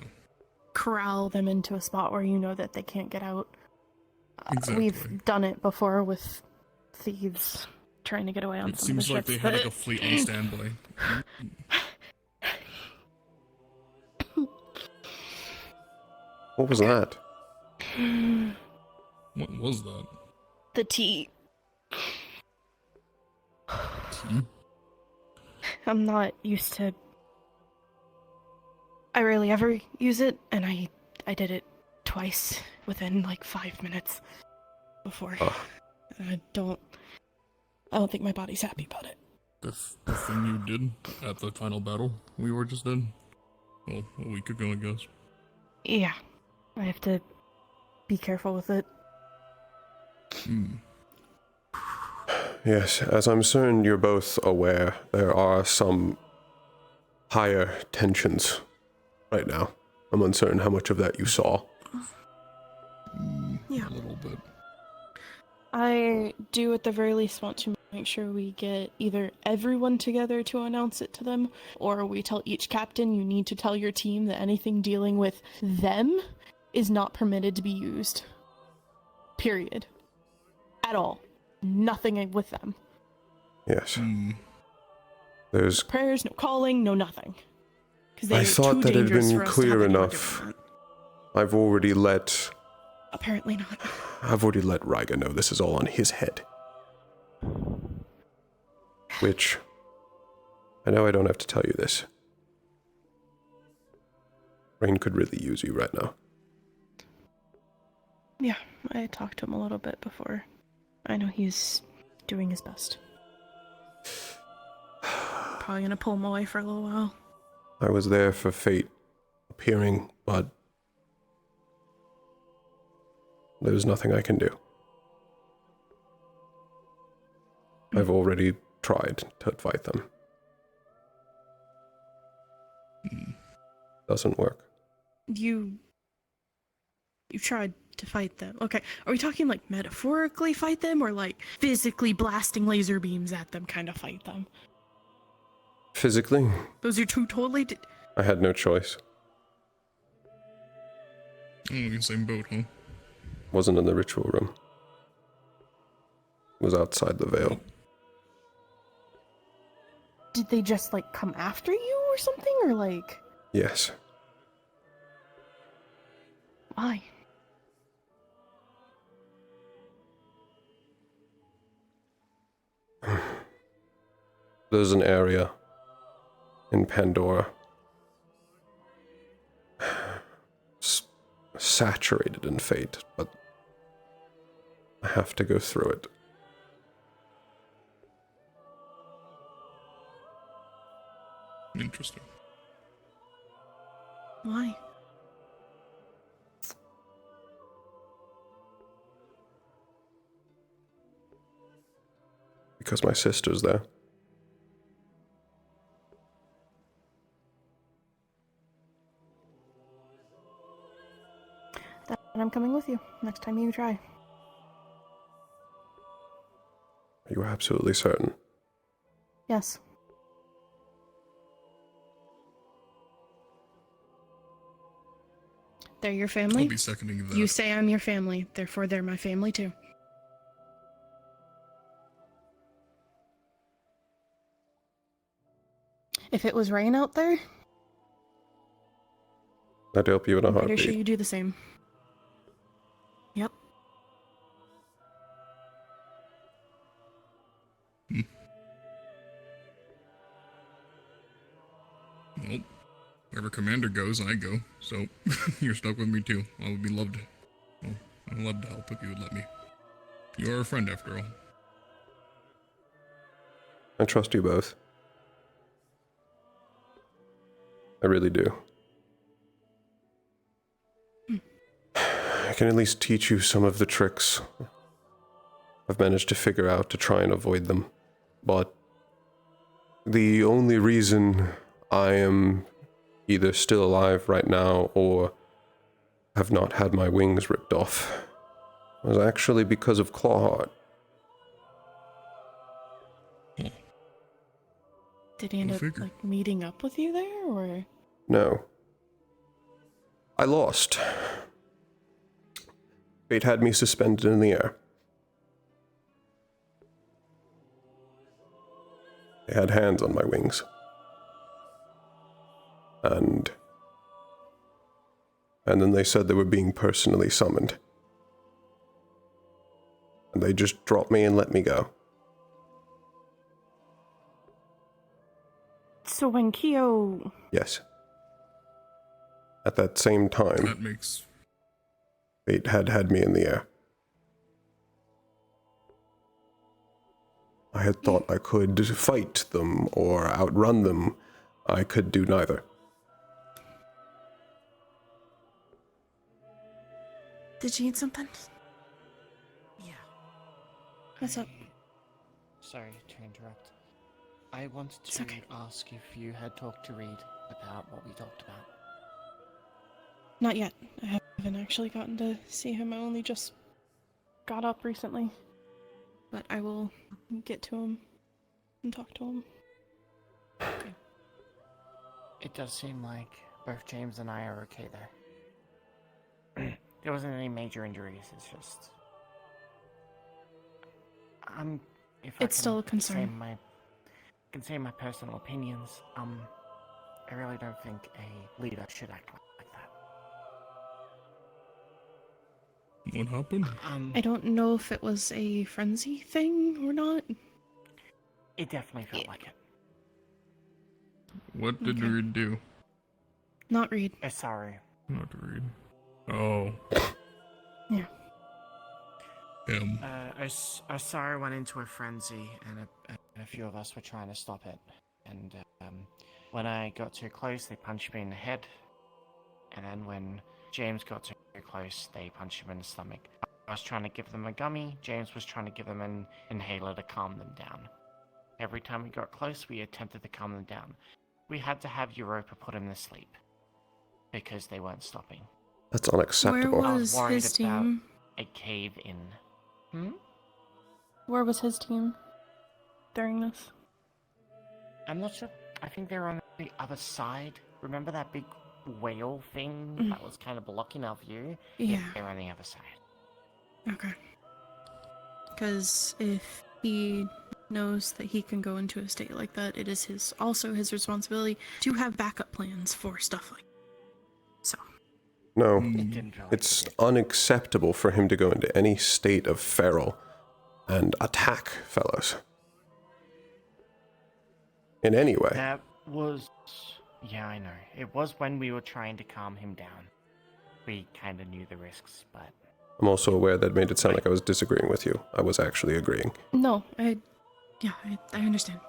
corral them into a spot where you know that they can't get out. Exactly. We've done it before with thieves trying to get away on It some of seems the like ships. they had like a fleet on standby. What was that? What was that? The tea. Tea? I'm not used to... I rarely ever use it, and I did it twice within like 5 minutes before. And I don't think my body's happy about it. The thing you did at the final battle we were just in? Well, a week ago, I guess. Yeah, I have to be careful with it. Yes, as I'm certain you're both aware, there are some higher tensions right now. I'm uncertain how much of that you saw. Yeah. A little bit. I do at the very least want to make sure we get either everyone together to announce it to them, or we tell each captain you need to tell your team that anything dealing with them is not permitted to be used. Period. At all. Nothing with them. Yes. There's... Prayers, no calling, no nothing. I thought that had been clear enough. I've already let... Apparently not. I've already let Ryga know this is all on his head. Which... I know I don't have to tell you this. Rain could really use you right now. Yeah, I talked to him a little bit before. I know he's doing his best. Probably gonna pull him away for a little while. I was there for fate appearing, but there's nothing I can do. I've already tried to fight them. Doesn't work. You tried to fight them. Okay, are we talking like metaphorically fight them, or like physically blasting laser beams at them kind of fight them? Physically? Those are two totally... I had no choice. Oh, in the same boat, huh? Wasn't in the ritual room. Was outside the veil. Did they just like come after you or something, or like... Yes. Why? There's an area in Pandora saturated in fate, but I have to go through it. Interesting. Why? Because my sister's there. Then I'm coming with you next time you try. Are you absolutely certain? Yes. They're your family? I'll be seconding that. You say I'm your family, therefore they're my family too. If it was rain out there, I'd help you in a I'm pretty heartbeat. sure you do the same. Yep. Well, wherever Commander goes, I go. So, you're stuck with me too. I would be loved. Well, I'd love to help if you would let me. You're a friend after all. I trust you both. I really do. I can at least teach you some of the tricks I've managed to figure out to try and avoid them. But the only reason I am either still alive right now or have not had my wings ripped off was actually because of Clawheart. Did he end up like meeting up with you there, or? No. I lost. Fate had me suspended in the air. They had hands on my wings. And then they said they were being personally summoned. And they just dropped me and let me go. So when Kyo... Yes. At that same time, That makes... fate had me in the air. I had thought I could fight them or outrun them. I could do neither. Did you need something? Yeah. What's up? Sorry to interrupt. I wanted to ask if you had talked to Reed about what we talked about. Not yet. I haven't actually gotten to see him. I only just got up recently. But I will get to him and talk to him. Okay. It does seem like both James and I are okay there. There wasn't any major injuries, it's just... It's still a concern. Can say my personal opinions. I really don't think a leader should act like that. What happened? I don't know if it was a frenzy thing or not. It definitely felt like it. What did Reed do? Not Reed. Sorry. Not Reed. Oh. Yeah. Him. Osara went into a frenzy, and a few of us were trying to stop it. And when I got too close, they punched me in the head. And then when James got too close, they punched him in the stomach. I was trying to give them a gummy. James was trying to give them an inhaler to calm them down. Every time we got close, we attempted to calm them down. We had to have Europa put him to sleep because they weren't stopping. That's unacceptable. Where I was was worried his about team? a cave-in. Where was his team during this? I'm not sure. I think they're on the other side. Remember that big whale thing that was kind of blocking our view? Yeah. They're on the other side. Okay. Because if he knows that he can go into a state like that, it is also his responsibility to have backup plans for stuff like that. So. No, it's unacceptable for him to go into any state of feral and attack fellows. In any way. That was... Yeah, I know. It was when we were trying to calm him down. We kind of knew the risks, but... I'm also aware that made it sound like I was disagreeing with you. I was actually agreeing. No, I understand.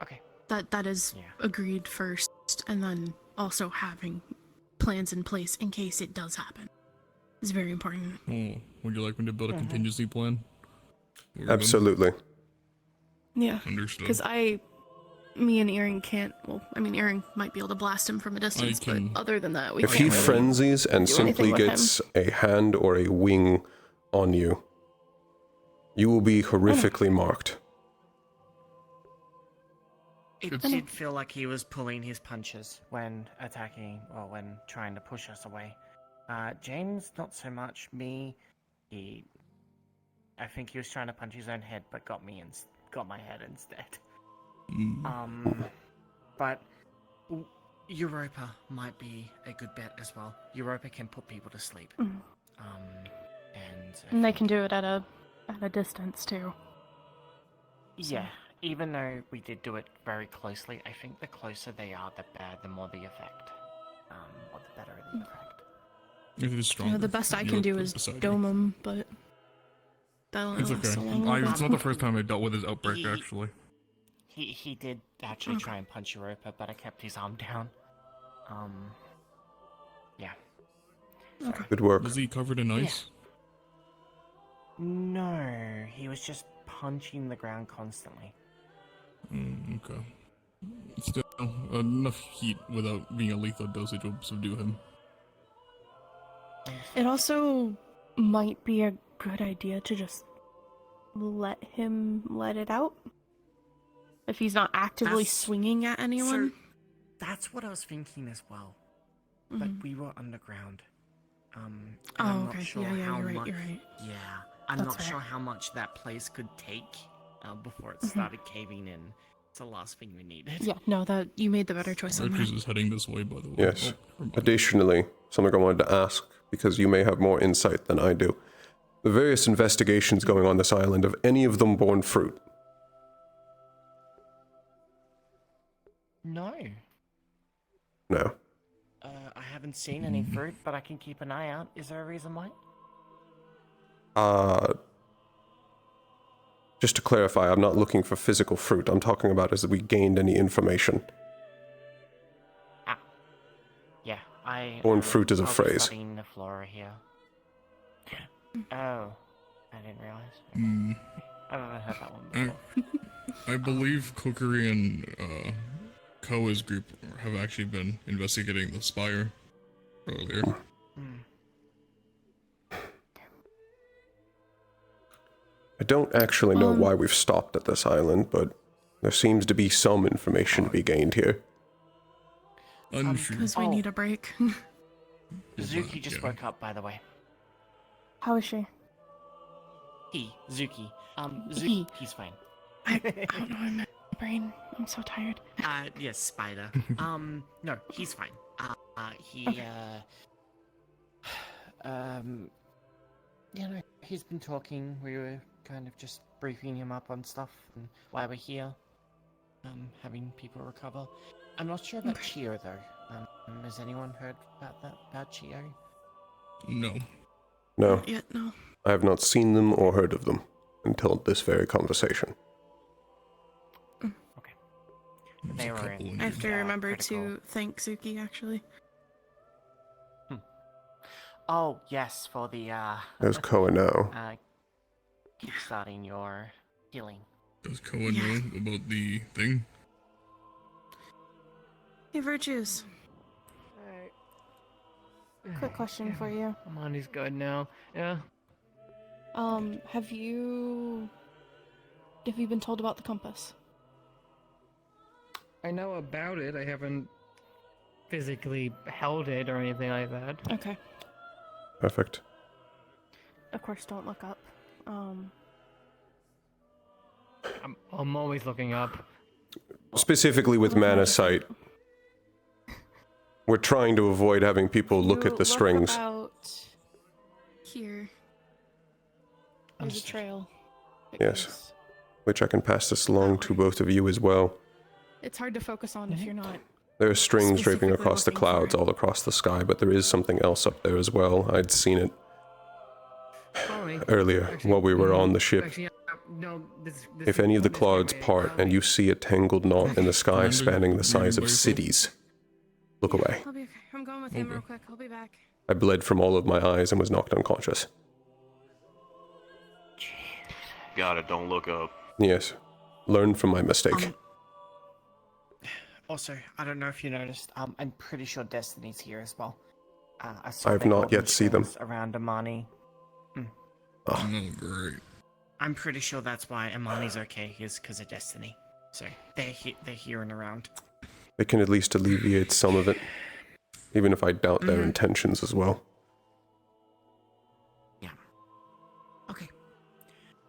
Okay. That is agreed first, and then also having plans in place in case it does happen is very important. Oh, would you like me to build a contingency plan? Absolutely. Yeah. Understood. Because me and Erin can't, well, I mean, Erin might be able to blast him from a distance, but other than that, we If can't he really frenzies and do simply anything with gets a hand or a wing on you, you will be horrifically marked. It did feel like he was pulling his punches when attacking, or when trying to push us away. James, not so much. Me, I think he was trying to punch his own head, but got my head instead. But Europa might be a good bet as well. Europa can put people to sleep. And they can do it at a distance too. Yeah, even though we did do it very closely, I think the closer they are, the more the effect. Or the better the effect. If it is stronger, The best I you can look do is beside dome him, but that'll It's last okay. so long. It's not the first time I dealt with his outbreak, actually. He did actually try and punch Europa, but I kept his arm down. Yeah. Okay. Good work. Was he covered in ice? No, he was just punching the ground constantly. Okay. Still, enough heat without being a lethal dosage will subdue him. It also might be a good idea to just let him let it out. If he's not actively swinging at anyone. So, that's what I was thinking as well. But we were underground. And I'm not sure how you're much. right. Yeah, I'm That's not fair. sure how much that place could take before it started caving in. It's the last thing we needed. Yeah, no, that you made the better choice on Rikers that. is heading this way, by the way. Yes. Oh, Additionally, something I wanted to ask, because you may have more insight than I do. The various investigations going on this island, have any of them borne fruit? No. No. I haven't seen any fruit, but I can keep an eye out. Is there a reason why? Just to clarify, I'm not looking for physical fruit. I'm talking about is that we gained any information. Yeah, Born fruit is a I'll be phrase. studying the flora here. Oh, I didn't realize. Hmm. I've never heard that one before. I believe Kokiri and Koa's group have actually been investigating the spire earlier. I don't actually know why we've stopped at this island, but there seems to be some information to be gained here. Because we need a break. Zuki just woke up, by the way. How is she? Zuki. He. He's fine. I don't know, I'm my brain. I'm so tired. Yes, Spider. No, he's fine. He's been talking. We were kind of just briefing him up on stuff and why we're here. Having people recover. I'm not sure about Chio, though. Has anyone heard about that, about Chio? No. No. Not yet, no. I have not seen them or heard of them until this very conversation. They were in, I have to remember to thank Suki, actually. Oh, yes, for the, There's Koa now. kickstarting your healing. Does Koa know about the thing? Hey, Virtues. Quick question for you. Amani's good now. Yeah. Have you been told about the compass? I know about it. I haven't physically held it or anything like that. Okay. Perfect. Of course, don't look up. I'm always looking up. Specifically with Mana Sight, we're trying to avoid having people look at the strings. About here. There's a trail. Yes. Which I can pass this along to both of you as well. It's hard to focus on if you're not. There are strings draping Specifically across the looking for clouds all across the sky, but there is something else up there as well. I'd seen it earlier while we were on the ship. Actually, no, this If any of the clouds part and you see a tangled knot in the sky spanning the size of cities, look away. I'll be okay. I'm going with him real quick. I'll be back. I bled from all of my eyes and was knocked unconscious. Got it, don't look up. Yes. Learn from my mistake. Also, I don't know if you noticed, I'm pretty sure Destiny's here as well. I have not yet seen them. Around Amani. Oh, great. I'm pretty sure that's why Amani's okay, is because of Destiny. So, they're here and around. They can at least alleviate some of it, even if I doubt their intentions as well. Yeah. Okay.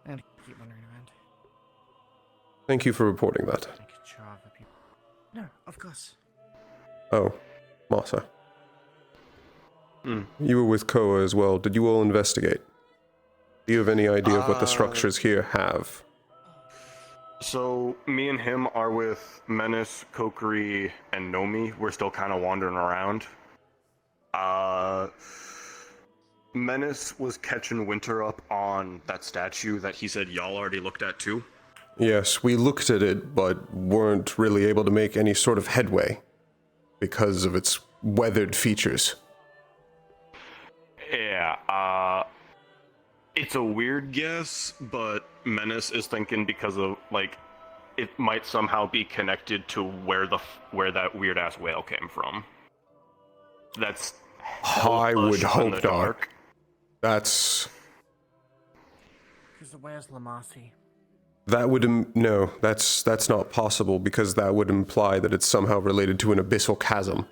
I'm gonna keep wandering around. Thank you for reporting that. No, of course. Oh, Masa. You were with Koa as well. Did you all investigate? Do you have any idea of what the structures here have? So, me and him are with Menace, Kokiri, and Nomi. We're still kind of wandering around. Menace was catching Winter up on that statue that he said y'all already looked at too. Yes, we looked at it, but weren't really able to make any sort of headway because of its weathered features. Yeah, it's a weird guess, but Menace is thinking because of, like, it might somehow be connected to where that weird-ass whale came from. That's I would hope not. Dark. That's... Because where's Lamasi? That would no, that's not possible because that would imply that it's somehow related to an abyssal chasm.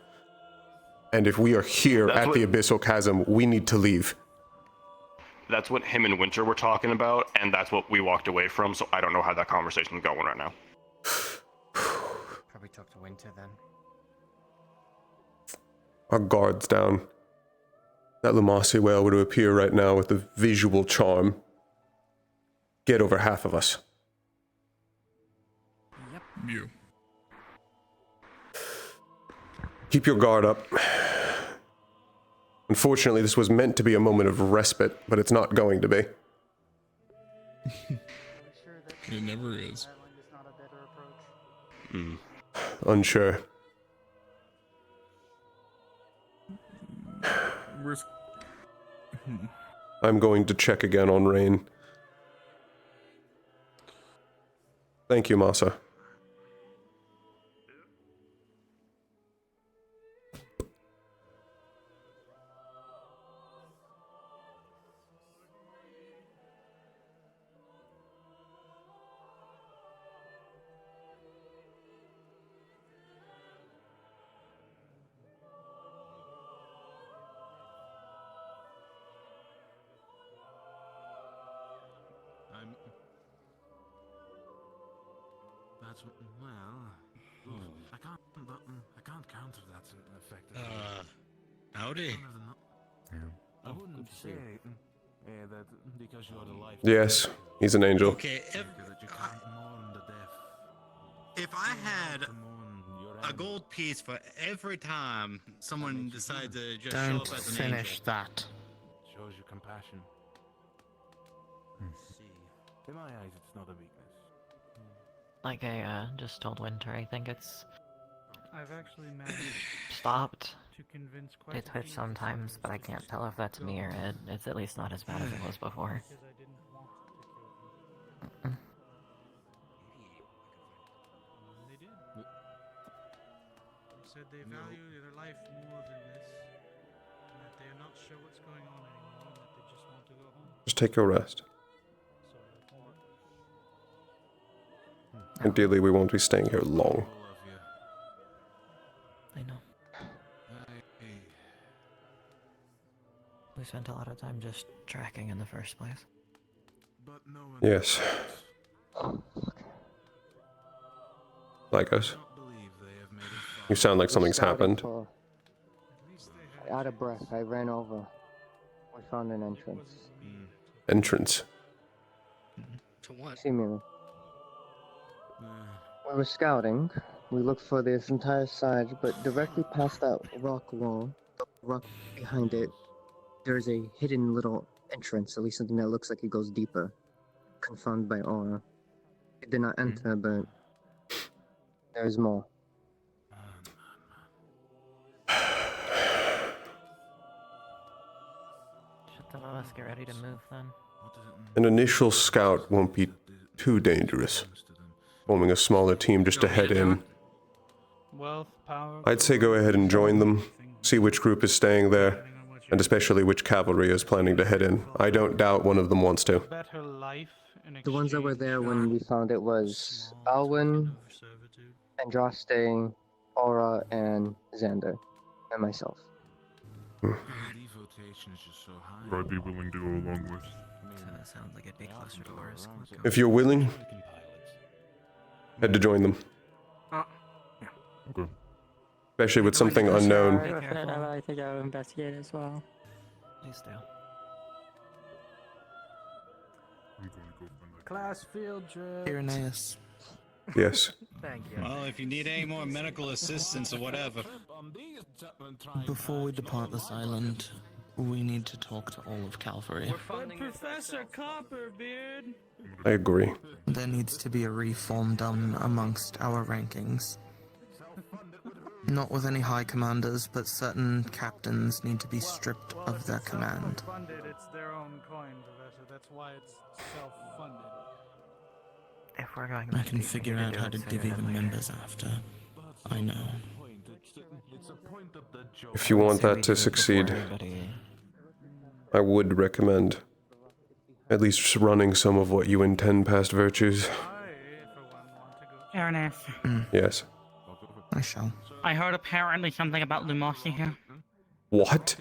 And if we are here the abyssal chasm, we need to leave. That's what him and Winter were talking about, and that's what we walked away from, so I don't know how that conversation is going right now. Probably talk to Winter then. Our guard's down. That Lamasi whale were to appear right now with the visual charm. Get over half of us. You. Keep your guard up. Unfortunately, this was meant to be a moment of respite, but it's not going to be. It never is. Unsure. I'm going to check again on Rain. Thank you, Masa. That's well. I can't counter that effect. Howdy. I wouldn't say that because you're the life. Yes, he's an angel. Okay, if I had a gold piece for every time someone decided to just show Don't up as an finish angel. that. Shows you compassion. In my eyes, it's not a weakness. Like I just told Winter, I think it's I've actually managed stopped. to convince quite It a twitches few sometimes, but I can't tell if that's me or it. It's at least not as bad as it was before. because I didn't want to kill them. They did. They said they value their life more than this, and that they are not sure what's going on anymore, and that they just want to go home. Just take your rest. So I thought, Ideally, we won't be staying here long. I know. We spent a lot of time just tracking in the first place. Yes. Like us. You sound like something's happened. Out of breath, I ran over. We found an entrance. Entrance. To what? Seemingly. We were scouting. We looked for this entire side, but directly past that rock wall, the rock behind it, there's a hidden little entrance, at least something that looks like it goes deeper. Confounded by aura. It did not enter, but there's more. Should some of us get ready to move then? An initial scout won't be too dangerous. Forming a smaller team just to head in. wealth, power. I'd say go ahead and join them, see which group is staying there, and especially which cavalry is planning to head in. I don't doubt one of them wants to. Better life in The ones that were there when we found it was Alwyn, Andraste, Aura, and Xander, and myself. I'd be willing to go along with. That sounds like it'd be closer to ours. If you're willing, head to join them. Okay. Especially with something unknown. I think I'll investigate as well. Please do. Class field trip. Irenaeus. Yes. Thank you. Well, if you need any more medical assistance or whatever. Before we depart this island, we need to talk to all of Calvary. But Professor Copperbeard. I agree. There needs to be a reform done amongst our rankings. Not with any high commanders, but certain captains need to be stripped of their command. Funded, it's their own coin, Professor. That's why it's self-funded. If we're going I can figure out how to give even members after. I know. If you want that to succeed, I would recommend at least running some of what you intend past virtues. Ernest, Yes. I shall. I heard apparently something about Lumossi here. What?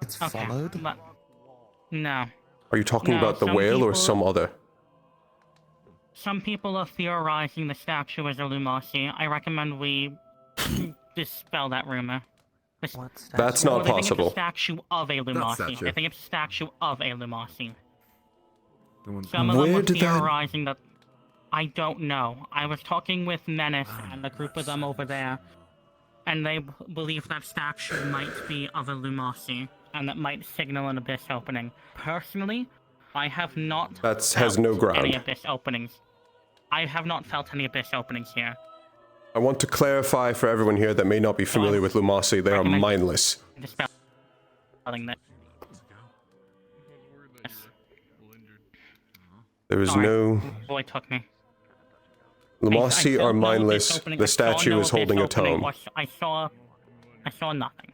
It's Okay, followed? but no. Are you talking No, about the some whale or people- some other? Some people are theorizing the statue is a Lumossi. I recommend we dispel that rumor. That's Well, not they think it's possible. a statue of a Lumossi. statue. They think it's a statue of a Lumossi. Some of them Where were did that... theorizing that. I don't know. I was talking with Menace and a group of them over there, and they believe that statue might be of a Lumasi, and that might signal an abyss opening. Personally, I have not Has felt no any ground. abyss openings. I have not felt any abyss openings here. I want to clarify for everyone here that may not be familiar with Lumasi, they are mindless. Dispelling this. There is Sorry, no... boy took me. Lumasi I are felt no abyss mindless. opening. The I saw statue no is holding a abyss opening. tome. I saw nothing.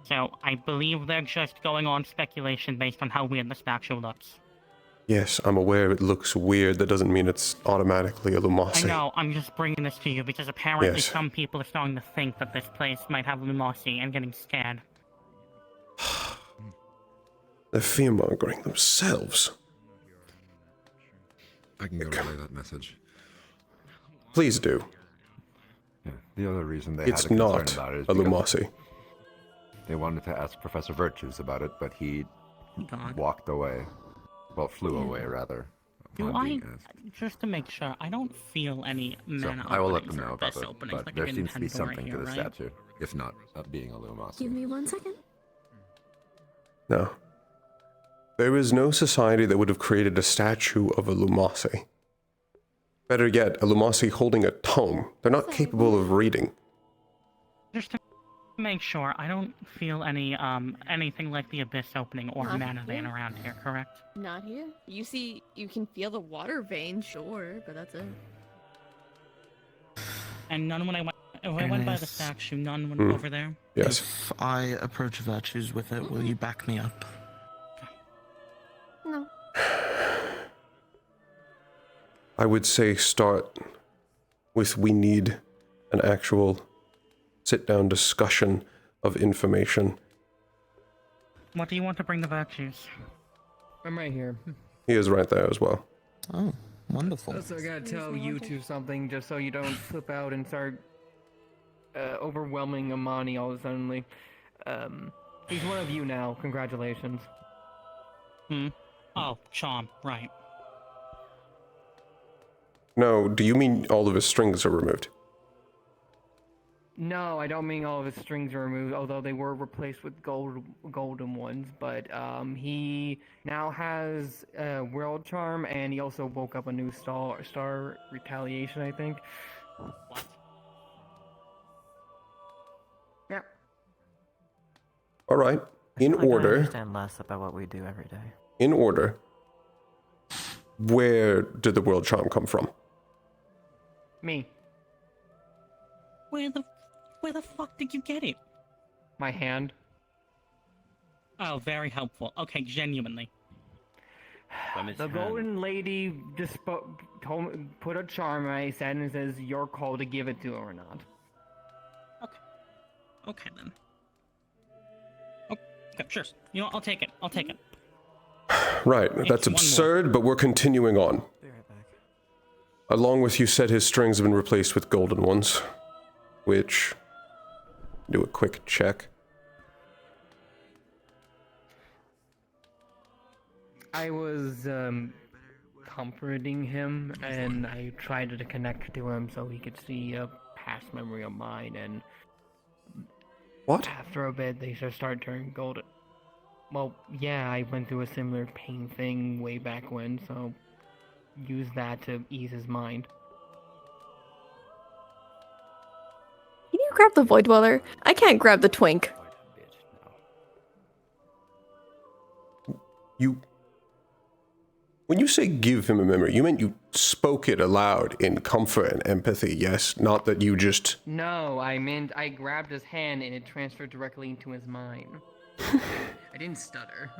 So I believe they're just going on speculation based on how weird the statue looks. Yes, I'm aware it looks weird. That doesn't mean it's automatically a Lumasi. I know, I'm just bringing this to you because apparently Yes. some people are starting to think that this place might have Lumasi and getting scared. They're fear-mongering themselves. I can go relay that message. Please do. Yeah, the other reason they It's had a concern not about it is a because Lumasi. they wanted to ask Professor Virtues about it, but he God. walked away. Well, flew away, rather. Do upon I, being asked. just to make sure, I don't feel any So mana I will let openings them or know about abyss it, openings but like there in seems to be Pandora something here, to the right? statue, if not being a Lumasi. Give me 1 second. No. There is no society that would have created a statue of a Lumasi. Better yet, a Lumasi holding a tome. They're not capable of reading. Just to make sure, I don't feel any anything like the abyss opening or Not mana vein here. around here, correct? Not here. You can feel the water vein, sure, but that's it. And none when I went by the statue, none went over there. Yes. If I approach Virtues with it, will you back me up? No. I would say start with we need an actual sit-down discussion of information. What do you want to bring the virtues? I'm right here. He is right there as well. Oh, wonderful. Also, I gotta tell you two something, just so you don't flip out and start overwhelming Amani all of a sudden. He's one of you now. Congratulations. Oh, Charm, right. No, do you mean all of his strings are removed? No, I don't mean all of his strings are removed, although they were replaced with golden ones. But he now has World Charm, and he also woke up a new star Retaliation, I think. What? Yeah. All right. In I order. understand less about what we do every day. In order. Where did the world charm come from? Me. Where the fuck did you get it? My hand. Oh, very helpful. Okay, genuinely. The golden lady just put a charm in my head and says your call to give it to her or not. Okay then. Okay, sure. You know what, I'll take it. I'll take it. Right, one that's more. absurd, but we're continuing on. Along with you said his strings have been replaced with golden ones, which... do a quick check. I was comforting him, and I tried to connect to him so he could see a past memory of mine, and what? After a bit, they just start turning golden. Well, yeah, I went through a similar pain thing way back when, so use that to ease his mind. Can you grab the Void Dweller? I can't grab the Twink. You... when you say give him a memory, you meant you spoke it aloud in comfort and empathy, yes? Not that you just... No, I meant I grabbed his hand and it transferred directly into his mind. I didn't stutter.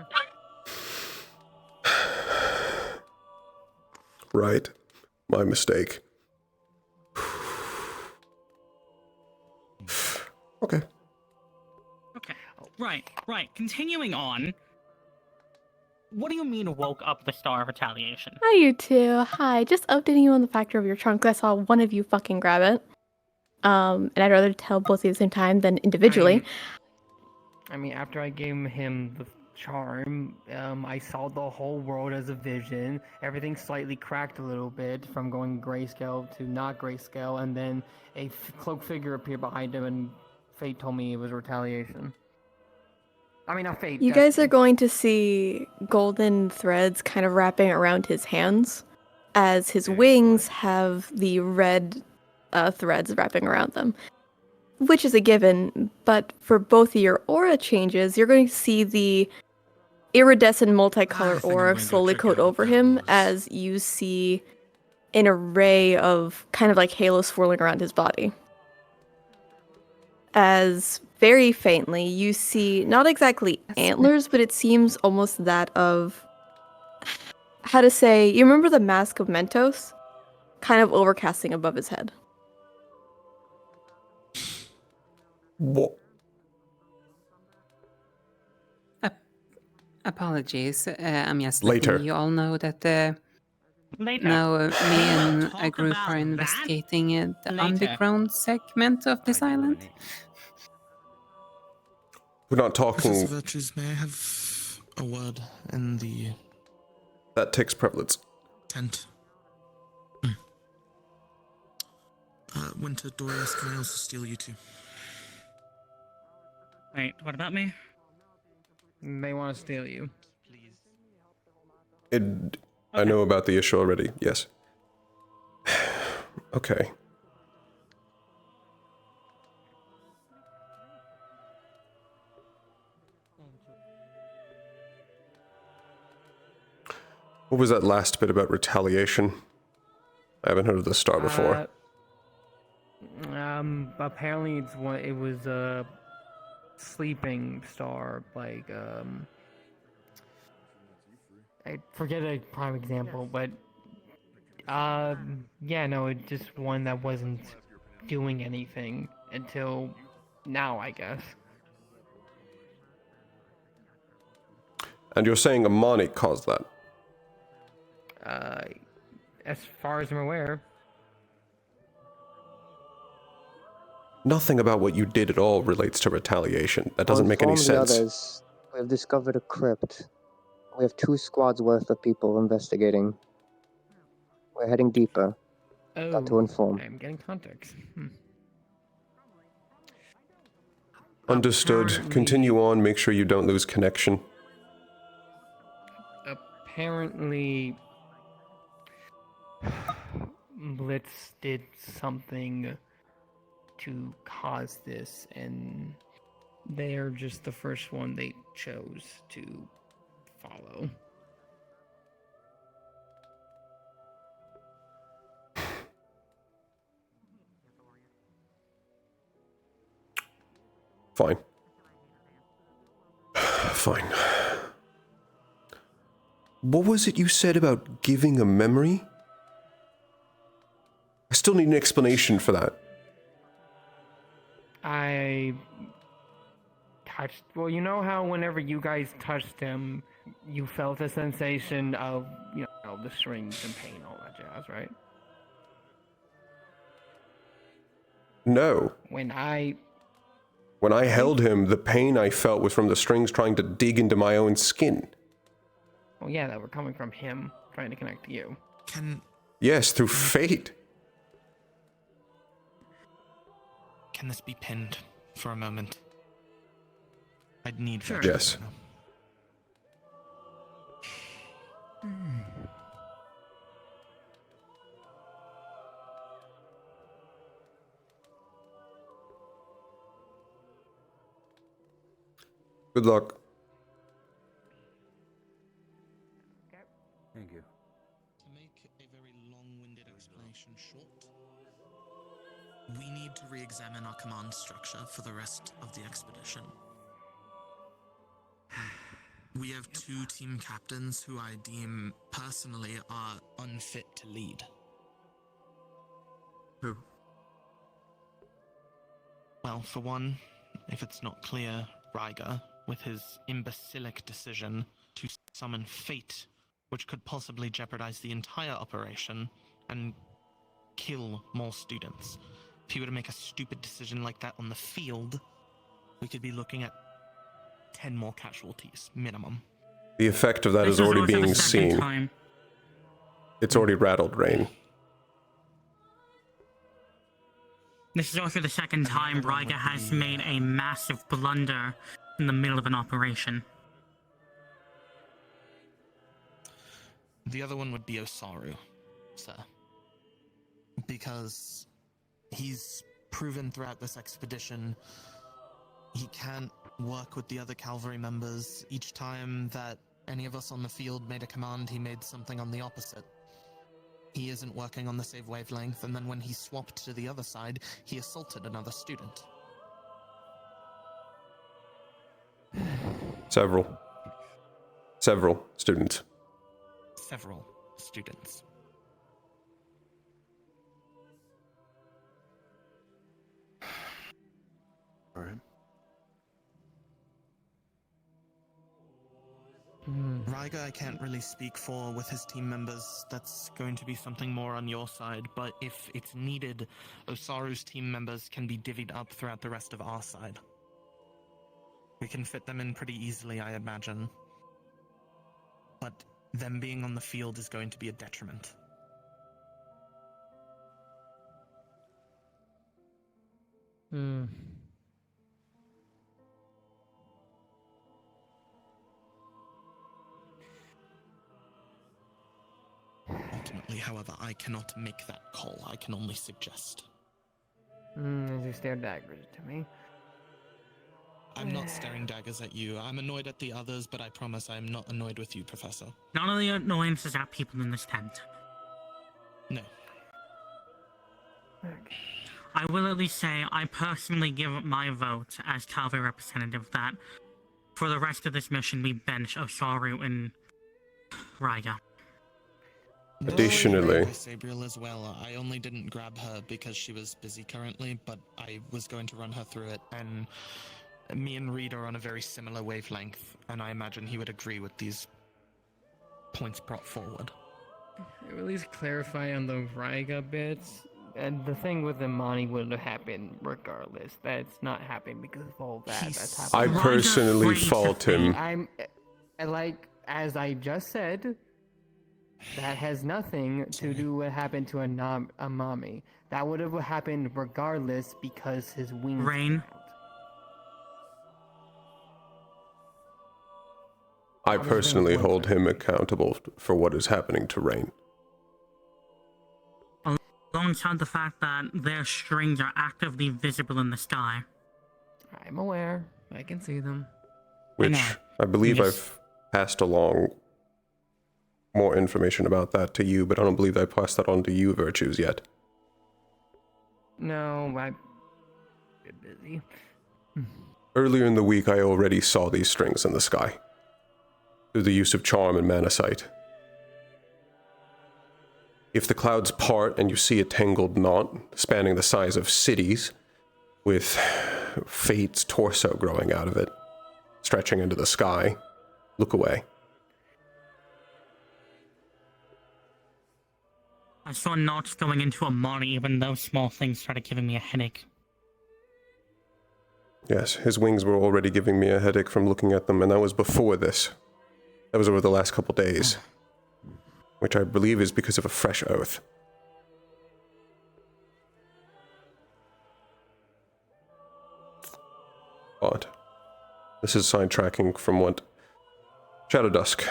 Right. My mistake. Okay. Okay. Right. Continuing on. What do you mean woke up the Star of Retaliation? Hi, you two. Hi. Just updating you on the factor of your trunk 'cause I saw one of you fucking grab it. And I'd rather tell both of you at the same time than individually. I mean, after I gave him the charm. I saw the whole world as a vision. Everything slightly cracked a little bit from going grayscale to not grayscale, and then a cloaked figure appeared behind him, and Fate told me it was retaliation. I mean, not Fate. You guys are going to see golden threads kind of wrapping around his hands, as his wings have the red threads wrapping around them. Which is a given, but for both of your aura changes, you're going to see the iridescent multicolor aura slowly coat over him as you see an array of kind of like halos swirling around his body. As very faintly, you see not exactly antlers, but it seems almost that of, how to say, you remember the mask of Mentos? Kind of overcasting above his head. What? Apologies, I'm just Later. letting you all know that Later. now me and Talk a group about are that investigating the later. underground segment of this island. We're not talking. Professor Virtues, may I have a word in the That takes prevalence. tent? Winter, Dorius, can I also steal you two? Wait, what about me? They want to steal you. I know about the issue already, yes. Okay. What was that last bit about retaliation? I haven't heard of this star before. Apparently it was a sleeping star, like, I forget a prime example, but, yeah, no, it's just one that wasn't doing anything until now, I guess. And you're saying Amani caused that? As far as I'm aware. Nothing about what you did at all relates to retaliation. That doesn't make any Inform the sense. others. We have discovered a crypt. We have 2 squads worth of people investigating. We're heading deeper. Got to inform. I'm getting context. Understood. Continue on. Make sure you don't lose connection. Apparently, Blitz did something to cause this, and they're just the first one they chose to follow. Fine. Fine. What was it you said about giving a memory? I still need an explanation for that. I touched. Well, you know how whenever you guys touched him, you felt a sensation of, you know, the strings and pain, all that jazz, right? No. When I held him, the pain I felt was from the strings trying to dig into my own skin. Oh yeah, that were coming from him trying to connect to you. Yes, through fate. Can this be pinned for a moment? I'd need Sure. Yes. Good luck. Thank you. To make a very long-winded explanation short, we need to re-examine our command structure for the rest of the expedition. We have 2 team captains who I deem personally are unfit to lead. Who? Well, for one, if it's not clear, Ryger, with his imbecilic decision to summon fate, which could possibly jeopardize the entire operation and kill more students. If he were to make a stupid decision like that on the field, we could be looking at 10 more casualties, minimum. The effect of that This is already also the being second seen. time. It's already rattled Rain. This is also the second time Riga has made a massive blunder in the middle of an operation. The other one would be Osaru, sir. Because he's proven throughout this expedition he can't work with the other cavalry members. Each time that any of us on the field made a command, he made something on the opposite. He isn't working on the same wavelength, and then when he swapped to the other side, he assaulted another student. Several students. Several students. All right. Riga, I can't really speak for with his team members. That's going to be something more on your side. But if it's needed, Osaru's team members can be divvied up throughout the rest of our side. We can fit them in pretty easily, I imagine. But them being on the field is going to be a detriment. Ultimately, however, I cannot make that call. I can only suggest. As you stare daggers to me. I'm not staring daggers at you. I'm annoyed at the others, but I promise I am not annoyed with you, Professor. None of the annoyances at people in this tent. No. I will at least say I personally give my vote as cavalry representative that for the rest of this mission we bench Osaru and Riga. Additionally, Sabriel as well. I only didn't grab her because she was busy currently, but I was going to run her through it, and me and Reed are on a very similar wavelength, and I imagine he would agree with these points brought forward. At least clarify on the Riga bits. And the thing with the Imani would have happened regardless. That's not happening because of all that. That's happening. I personally fault him. I'm like, as I just said, that has nothing to do with what happened to Amami. That would have happened regardless because his wings. Rain. I personally hold him accountable for what is happening to Rain. Alongside the fact that their strings are actively visible in the sky. I'm aware. I can see them. Which I believe I've passed along more information about that to you, but I don't believe I passed that on to you, Virtues, yet. No, I'm a bit busy. Earlier in the week, I already saw these strings in the sky through the use of charm and mana sight. If the clouds part and you see a tangled knot spanning the size of cities, with Fate's torso growing out of it, stretching into the sky, look away. I saw knots going into Amani, even those small things started giving me a headache. Yes, his wings were already giving me a headache from looking at them, and that was before this. That was over the last couple days. Which I believe is because of a fresh oath. But this is sidetracking from what Shadow Dusk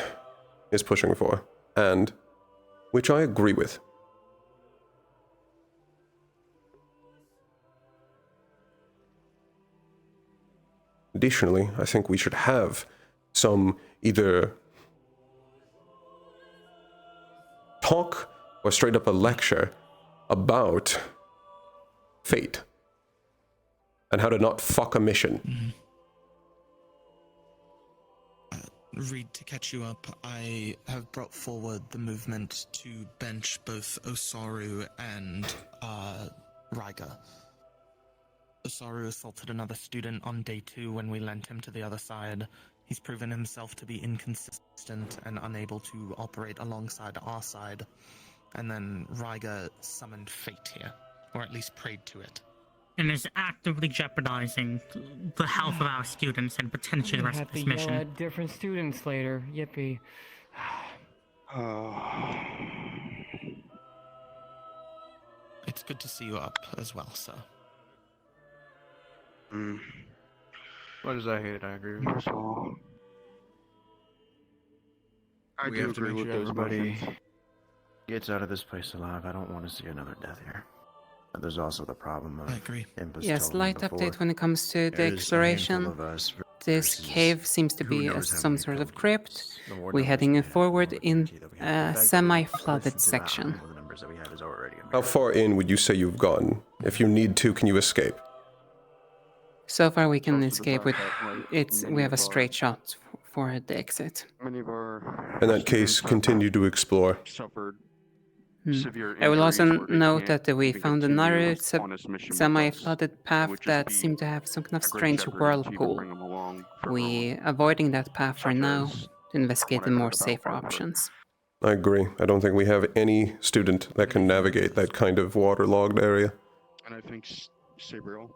is pushing for, and which I agree with. Additionally, I think we should have some either talk or straight up a lecture about fate and how to not fuck a mission. Reed, to catch you up, I have brought forward the movement to bench both Osaru and Riga. Osaru assaulted another student on day 2 when we lent him to the other side. He's proven himself to be inconsistent and unable to operate alongside our side. And then Riga summoned fate here, or at least prayed to it. and is actively jeopardizing the health of our students and potentially the We rest have of to this yell mission. at different students later. Yippee. It's good to see you up as well, sir. What does I hate? I agree with First of all, I We do have to agree make with sure those everybody motions. gets out of this place alive. I don't want to see another death here. But there's also the problem of I agree. Impus Yes, told me light before, update when it comes to the there's a handful exploration. of us This versus cave seems to who be knows how some many sort of Pelicans. crypt. The more We're numbers heading we have, the forward more in guarantee that we have. The a fact that we semi-flooded listen to the section. high the numbers that we have is already a How far in would you say you've gone? If you need to, can you escape? So far we can Also the escape fact with that, like, it's many we have a of our- straight shot for the exit. Many of our In that case, students have continue to explore. suffered Hmm. severe I will injuries also where they note can't that we even found continue another on this mission with us, semi-flooded path which is that be seemed to have some kind of a great strange jeopardy to even whirlpool. bring them along for We avoiding that path for such now as to investigate what the I more heard about safer our work. options. I agree. I don't think we have any student that can navigate that kind of waterlogged area. And I think Sabriel.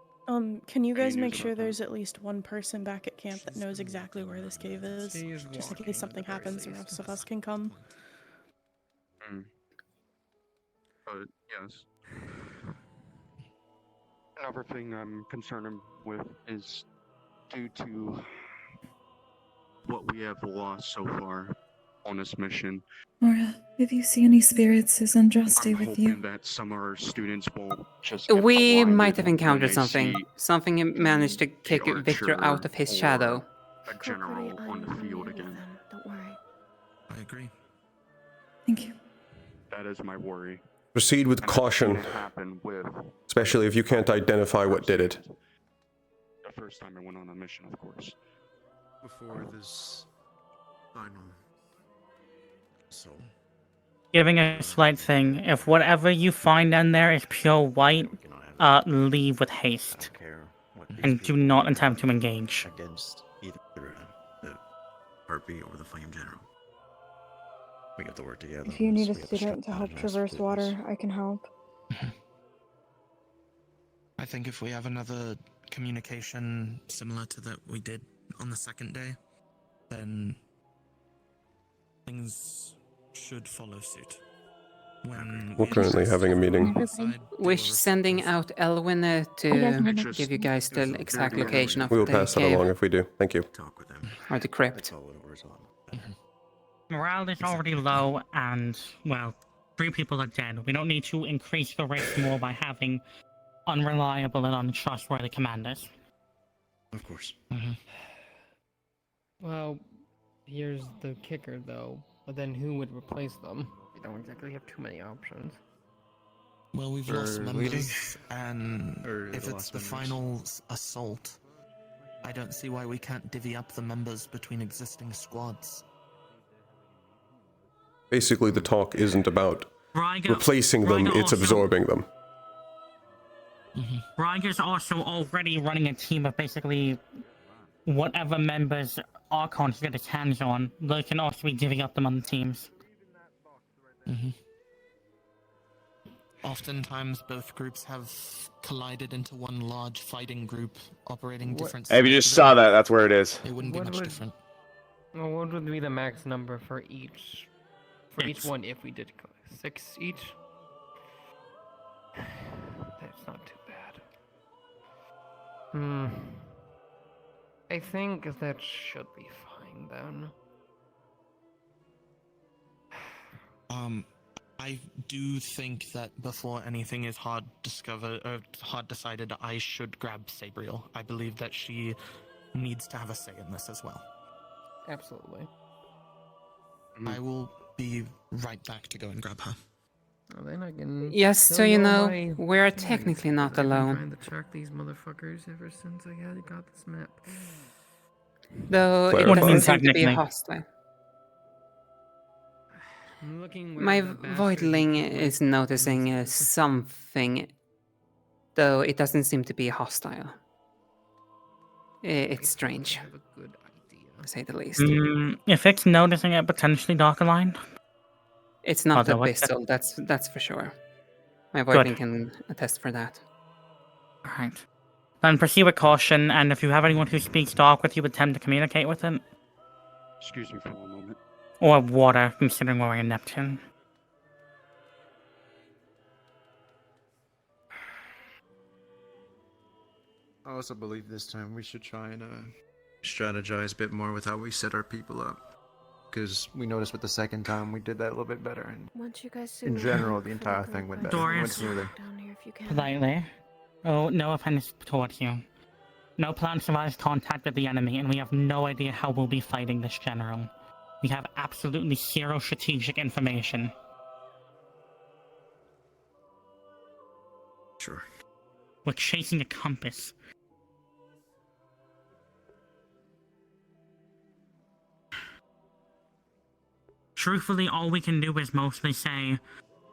Can you guys Any make news sure about that? there's at least one person back at camp that knows exactly where this cave is? Just in case something happens, the rest of us can come. But yes. Another thing I'm concerned with is due to what we have lost so far on this mission. Nora, if you see any spirits, Sandra, stay I'm with hoping you. that some of our students won't just get We blinded might have when encountered they something. see Something managed to kick a Victor out archer of his or shadow. a general on the field again. Don't worry. I agree. Thank you. That is my worry. Proceed with And I've seen caution, it happen with especially if you can't identify what did it. the first time I went on a mission, of course. Before this final. So. Giving a slight thing, if whatever you find in there is pure white, leave with haste. And do not attempt to engage. Against either the Harpy or the Flame General. We have to work together. If you need a We have to student to strap help out a nice traverse business. water, I can help. I think if we have another communication similar to that we did on the second day, then things should follow suit. When We're currently having a meeting. We're sending out Elwin to give you guys the exact location of We will the pass that cave along if we do. Thank you. or the crypt. Morale is already low, and, well, 3 people are dead. We don't need to increase the risk more by having unreliable and untrustworthy commanders. Of course. Well, here's the kicker though. But then who would replace them? We don't exactly have too many options. Well, we've lost members, and if it's the final assault, I don't see why we can't divvy up the members between existing squads. Basically, the talk isn't about Ryger- replacing them, Ryger it's also- absorbing them. Ryger's also already running a team of basically whatever members Archon can get his hands on. They can also be divvying up them on the teams. Oftentimes, both groups have collided into one large fighting group operating different. Hey, if you just saw that, that's where it is. It wouldn't be What much would- different. Well, what would be the max number for each? For each one, if we did 6 each? That's not too bad. I think that should be fine then. I do think that before anything is hard decided, I should grab Sabriel. I believe that she needs to have a say in this as well. Absolutely. I will be right back to go and grab her. Oh, then I can Yes, tell so you all know, my we're theories, technically not 'cause I've been alone. trying to track these motherfuckers ever since I got this map. Though What it do you doesn't mean seem to be technically? hostile. I'm looking where My the bastard voidling went. is noticing something, though it doesn't seem to be hostile. It's strange, to say the least. If it's noticing it, potentially Dark Line. It's not Although the it's- Abyssal, that's for sure. My Good. voidling can attest for that. Alright. Then proceed with caution, and if you have anyone who speaks dark with you, attempt to communicate with it. Excuse me for one moment. Or water, considering we're in Neptune. I also believe this time we should try and strategize a bit more with how we set our people up. Because we noticed with the second time we did that a little bit better. And Want you guys in general, the entire thing went better. It went smoother. Politely. Oh, no offense towards you. No plan survives contact with the enemy, and we have no idea how we'll be fighting this general. We have absolutely zero strategic information. Sure. We're chasing a compass. Truthfully, all we can do is mostly say,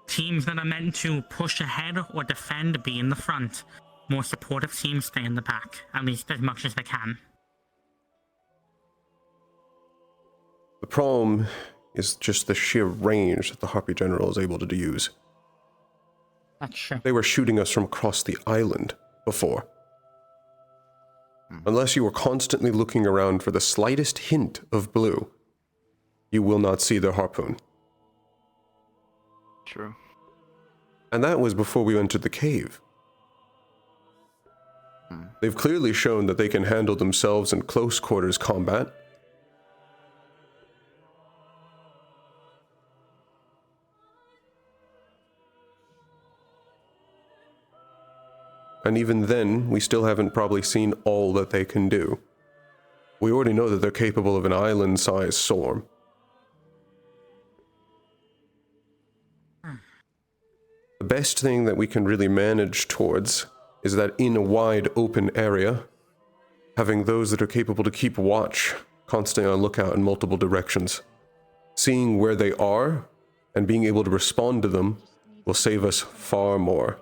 teams that are meant to push ahead or defend be in the front. More supportive teams stay in the back, at least as much as they can. The problem is just the sheer range that the Harpy General is able to use. That's true. They were shooting us from across the island before. Unless you were constantly looking around for the slightest hint of blue, you will not see their harpoon. True. And that was before we entered the cave. They've clearly shown that they can handle themselves in close quarters combat. And even then, we still haven't probably seen all that they can do. We already know that they're capable of an island-sized swarm. The best thing that we can really manage towards is that in a wide open area, having those that are capable to keep watch, constantly on lookout in multiple directions. Seeing where they are and being able to respond to them will save us far more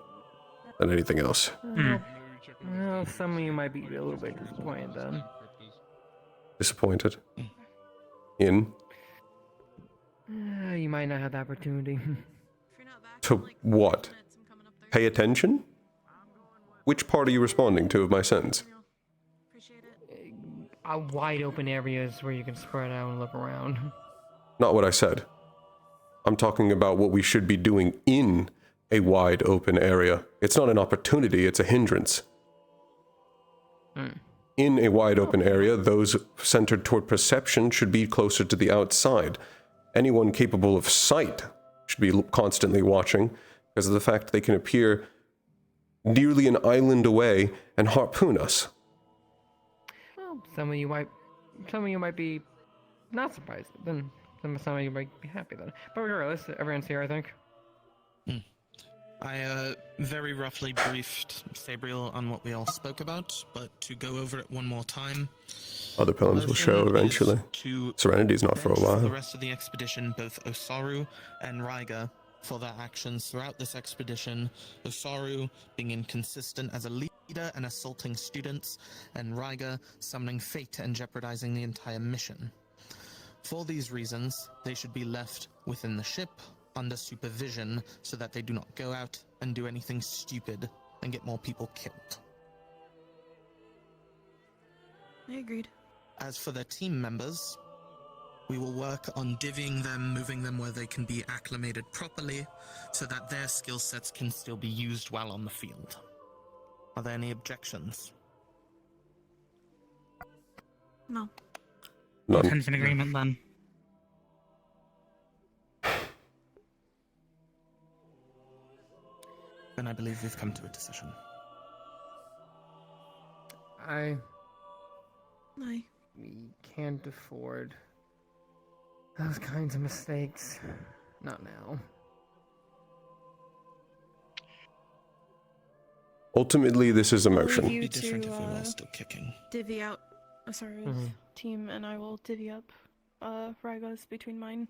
than anything else. Well, some of you might be a little bit disappointed then. Disappointed? In? You might not have the opportunity. To what? Pay attention? Which part are you responding to of my sentence? Wide open areas where you can spread out and look around. Not what I said. I'm talking about what we should be doing in a wide open area. It's not an opportunity, it's a hindrance. In a wide open area, those centered toward perception should be closer to the outside. Anyone capable of sight should be constantly watching because of the fact they can appear nearly an island away and harpoon us. Well, some of you might be not surprised. Then some of you might be happy then. But regardless, everyone's here, I think. I very roughly briefed Sabriel on what we all spoke about, but to go over it one more time. Other poems will show eventually. Serenity's not for a For the while. rest of the expedition, both Osaru and Raiga for their actions throughout this expedition, Osaru being inconsistent as a leader and assaulting students, and Raiga summoning fate and jeopardizing the entire mission. For these reasons, they should be left within the ship, under supervision, so that they do not go out and do anything stupid and get more people killed. I agreed. As for their team members, we will work on divvying them, moving them where they can be acclimated properly, so that their skill sets can still be used while on the field. Are there any objections? No. None. Comes in agreement then. Then I believe we've come to a decision. We can't afford those kinds of mistakes. Not now. Ultimately, this is emotion. You Be different to, if we were all still kicking. divvy out Osaru's team, and I will divvy up Raiga's between mine.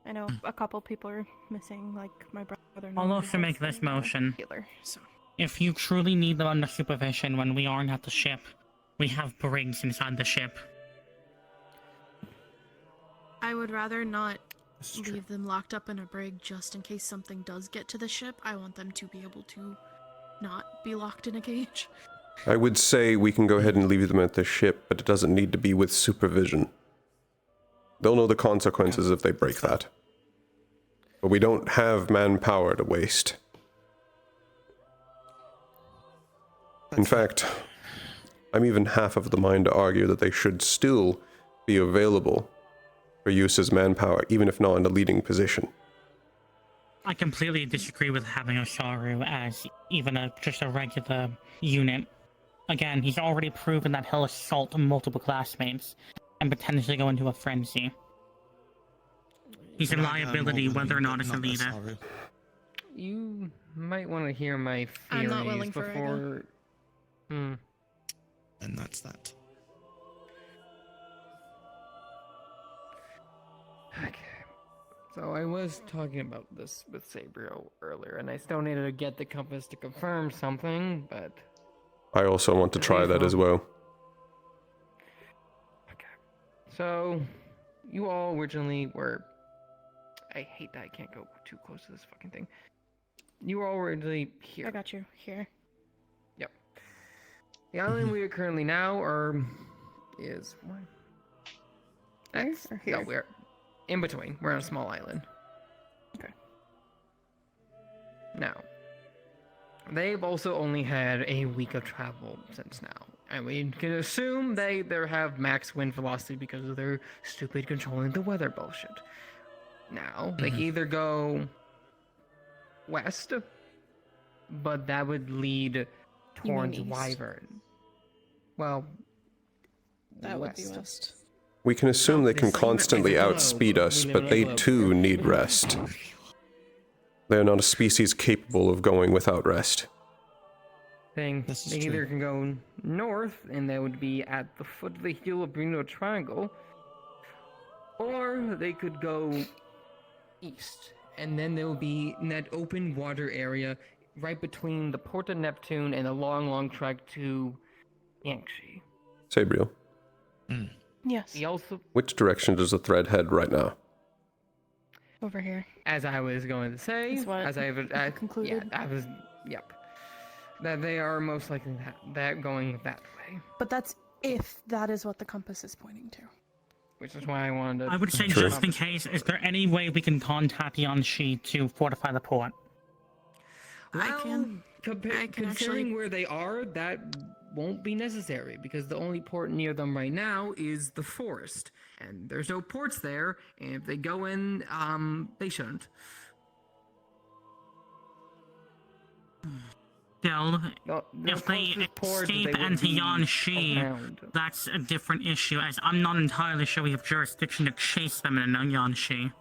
I know a couple people are missing, like my brother. I'll also make this motion. Healer, so. If you truly need them under supervision when we aren't at the ship, we have brigs inside the ship. I would rather not leave them locked up in a brig just in case something does get to the ship. I want them to be able to not be locked in a cage. I would say we can go ahead and leave them at the ship, but it doesn't need to be with supervision. They'll know the consequences if they break that. But we don't have manpower to waste. In fact, I'm even half of the mind to argue that they should still be available for use as manpower, even if not in a leading position. I completely disagree with having Osaru as even just a regular unit. Again, he's already proven that he'll assault multiple classmates and potentially go into a frenzy. He's a liability whether or not as a leader. You might want to hear my theories I'm not willing before. And that's that. Okay. So I was talking about this with Sabrio earlier, and I still needed to get the compass to confirm something, but... I also want to try that as well. So, you all originally were... I hate that I can't go too close to this fucking thing. You were all originally here. I got you. Here. Yep. The island we are currently now is... X. Here? No, we're in between. We're on a small island. Okay. Now, they've also only had a week of travel since now. And we can assume they have max wind velocity because of their stupid controlling the weather bullshit. Now, they can either go west, but that would lead towards east? Wyvern. Well, That would be west. We can assume they can constantly outspeed us, but they too need rest. They are not a species capable of going without rest. They either can go north, and that would be at the foot of the hill of Bruno Triangle, or they could go east, and then there will be in that open water area right between the port of Neptune and the long trek to Yangtze. Sabriel, Yes. He also, which direction does the thread head right now? Over here. as I was going to say, That's what as I concluded. Yep, that they are most likely that going that way, But that's if that is what the compass is pointing to. which is why I wanted to. I would say, just in case, is there any way we can contact Yanshi to fortify the port? Considering where they are, that won't be necessary because the only port near them right now is the forest, and there's no ports there. And if they go in, they shouldn't. Still, their if they closest port, escape they would into be Yanshi, around. that's a different issue, as I'm not entirely sure we have jurisdiction to chase them in Yanshi.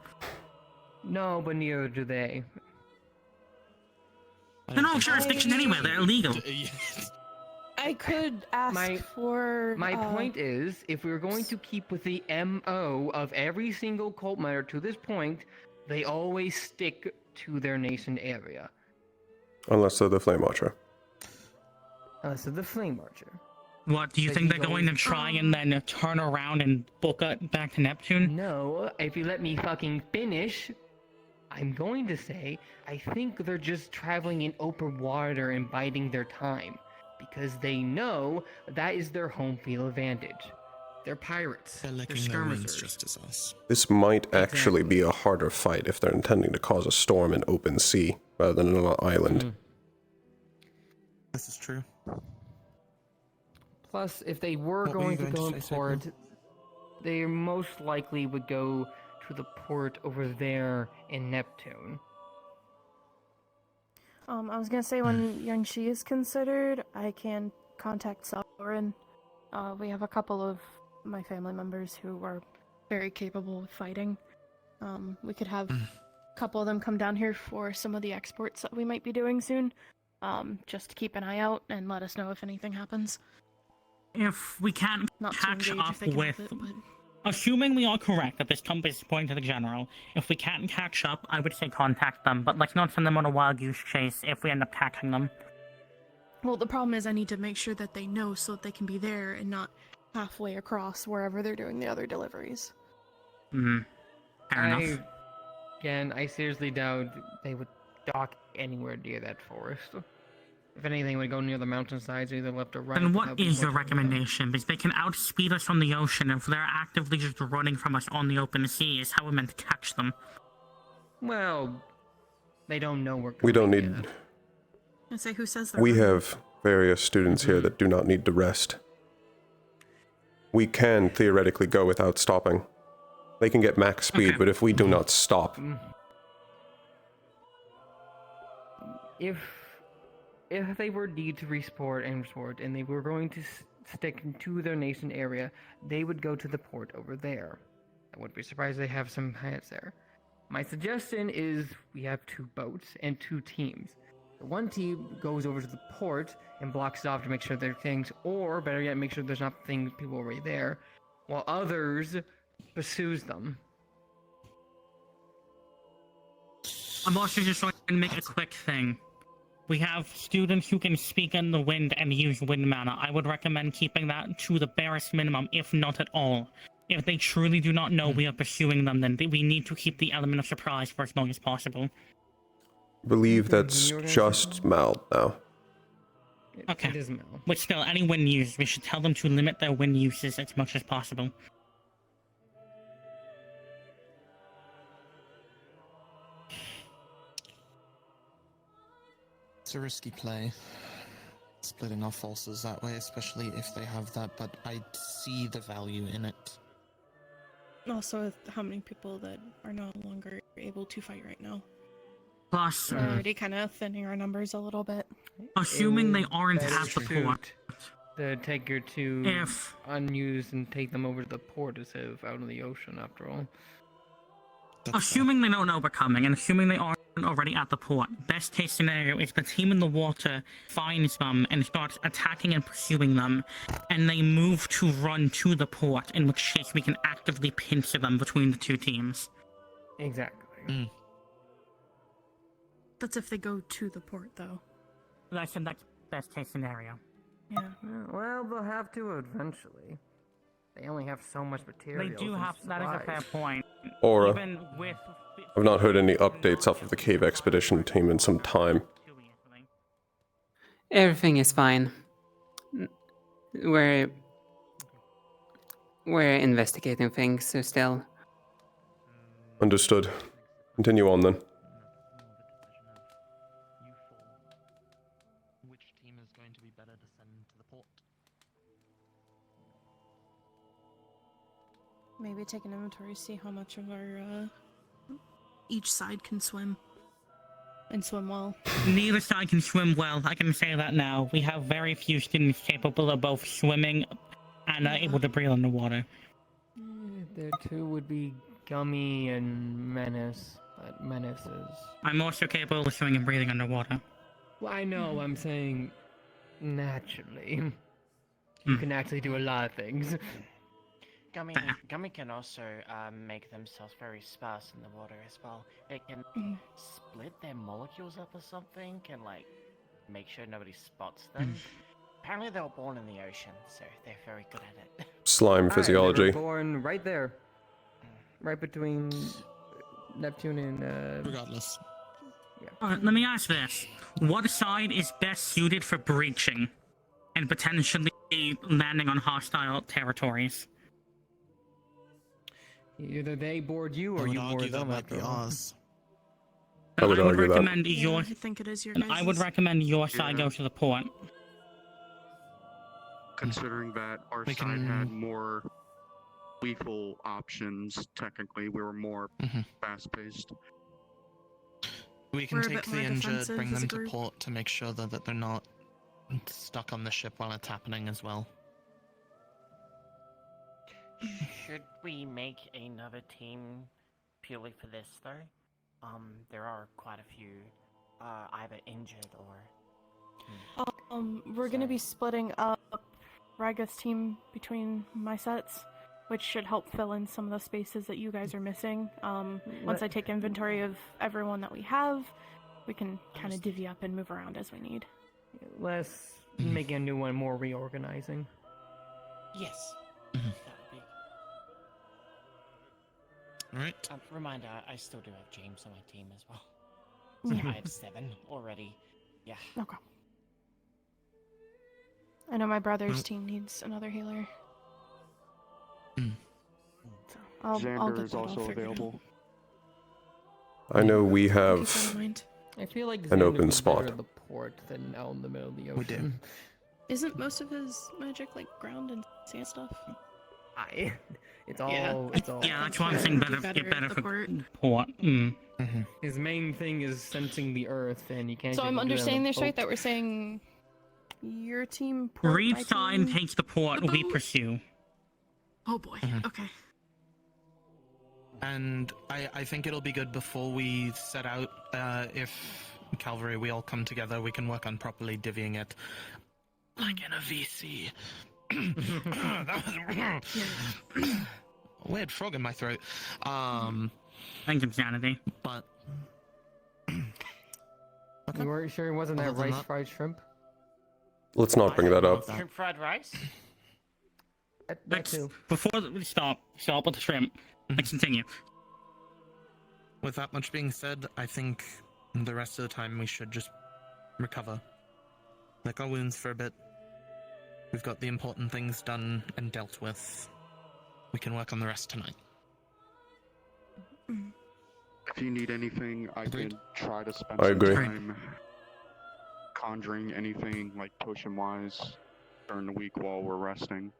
No, but neither do they. They're not jurisdiction anywhere, they're illegal. I could ask for... My point is, if we're going to keep with the MO of every single cult member to this point, they always stick to their nascent area. Unless they're the Flame Archer. Unless they're the Flame Archer. What, do you think they're going to try and then turn around and book it back to Neptune? No, if you let me fucking finish, I'm going to say, I think they're just traveling in open water and biding their time. Because they know that is their home field advantage. They're pirates. They're skirmishers. Just as us. This might actually be a harder fight if they're intending to cause a storm in open sea, rather than on an island. This is true. Plus, if they were going to go in port, they most likely would go to the port over there in Neptune. I was gonna say when Yangshi is considered, I can contact Sovereign. We have a couple of my family members who are very capable of fighting. We could have a couple of them come down here for some of the exports that we might be doing soon. Just to keep an eye out and let us know if anything happens. If we can't Not to catch engage up if they can with... help it, but... Assuming we are correct that this compass is pointing to the general, if we can't catch up, I would say contact them, but let's not send them on a wild goose chase if we end up catching them. Well, the problem is I need to make sure that they know so that they can be there and not halfway across wherever they're doing the other deliveries. Fair enough. Again, I seriously doubt they would dock anywhere near that forest. If anything, would go near the mountainsides, either left or right. Then but what that would be is more your towards them. recommendation? Because they can outspeed us on the ocean. If they're actively just running from us on the open seas, how are we meant to catch them? Well, they don't know we're We don't need. I say, who says they're We running? have various students here that do not need to rest. We can theoretically go without stopping. They can get max speed, but if we do not stop, If they were need to resport and they were going to stick to their nation area, they would go to the port over there. I wouldn't be surprised they have some hands there. My suggestion is we have 2 boats and 2 teams. The one team goes over to the port and blocks it off to make sure there are things, or better yet, make sure there's not things people already there, while others pursues them. I'm also just going to make a quick thing. We have students who can speak in the wind and use wind mana. I would recommend keeping that to the barest minimum, if not at all. If they truly do not know we are pursuing them, then we need to keep the element of surprise for as long as possible. believe that's just Mal now. Okay. It is Mal. But still, any wind use, we should tell them to limit their wind uses as much as possible. It's a risky play, splitting our forces that way, especially if they have that, but I see the value in it. Also, with how many people that are no longer able to fight right now. Plus, We're already kind of thinning our numbers a little bit. assuming they aren't Better at the port. To take your 2 If- unused and take them over to the port instead of out in the ocean, after all. Assuming they don't know we're coming, and assuming they aren't already at the port, best case scenario is the team in the water finds them and starts attacking and pursuing them, and they move to run to the port, in which case we can actively pincer them between the 2 teams. Exactly. That's if they go to the port, though. I said that's best case scenario. Yeah. Well, they'll have to eventually. They only have so much material. They do have, that is a fair point. Aura. Even with... I've not heard any updates off of the cave expedition team in some time. Everything is fine. We're investigating things, so still. Understood. Continue on then. Which team is going to be better to send to the port? Maybe take an inventory, see how much of our, Each side can swim. And swim well. Neither side can swim well, I can say that now. We have very few students capable of both swimming and are able to breathe underwater. The 2 would be Gummy and Menace, but Menace is... I'm also capable of swimming and breathing underwater. Well, I know, I'm saying naturally. You can actually do a lot of things. Gummy can also make themselves very sparse in the water as well. It can split their molecules up or something, and like make sure nobody spots them. Apparently they were born in the ocean, so they're very good at it. Slime They physiology. were born right there. Right between Neptune and... Regardless. Let me ask this. What side is best suited for breaching and potentially landing on hostile territories? Either they board you or you board them after all. I would argue that. recommend your. I think it is your I would guys's. recommend your side go to the port. Considering that our side had more lethal options, technically, we were more fast-paced. We can We're a take bit the more injured, defensive bring as a them to group. port to make sure that they're not stuck on the ship while it's happening as well. Should we make another team purely for this though? There are quite a few either injured or... We're gonna be splitting up Raga's team between my sets, which should help fill in some of the spaces that you guys are missing. Once I take inventory of everyone that we have, we can kind of divvy up and move around as we need. Less making a new one, more reorganizing. Yes. Alright. Reminder, I still do have James on my team as well. So yeah, I have 7 already. Yeah. Okay. I know my brother's team needs another healer. So I'll Xander get is that all also figured out. available. I know we Keep that in have mind. I feel like an Xander open would be better spot. at the port than out in the middle of the ocean. We do. Isn't most of his magic like ground and sand stuff? It's all. It's all. Yeah, that's one thing better, get better for port. Mm. His main thing is sensing the earth, and you can't. So get I'm good on a understanding this right boat. that we're saying your team port, Reed my Stein team... takes the port, we pursue. Oh boy. Okay. And I think it'll be good before we set out, if Cavalry, we all come together, we can work on properly divvying it. Like in a VC. That was a weird frog in my throat. Thank you, Sanity. But You weren't sure it wasn't that Other than rice that- fried shrimp? Let's not bring that up. Shrimp fried rice? Let's, before we stop with the shrimp. Let's continue. with that much being said, I think the rest of the time we should just recover. Lick our wounds for a bit. We've got the important things done and dealt with. We can work on the rest tonight. If you need anything, I can try to spend I some agree. time conjuring anything like potion-wise during the week while we're resting,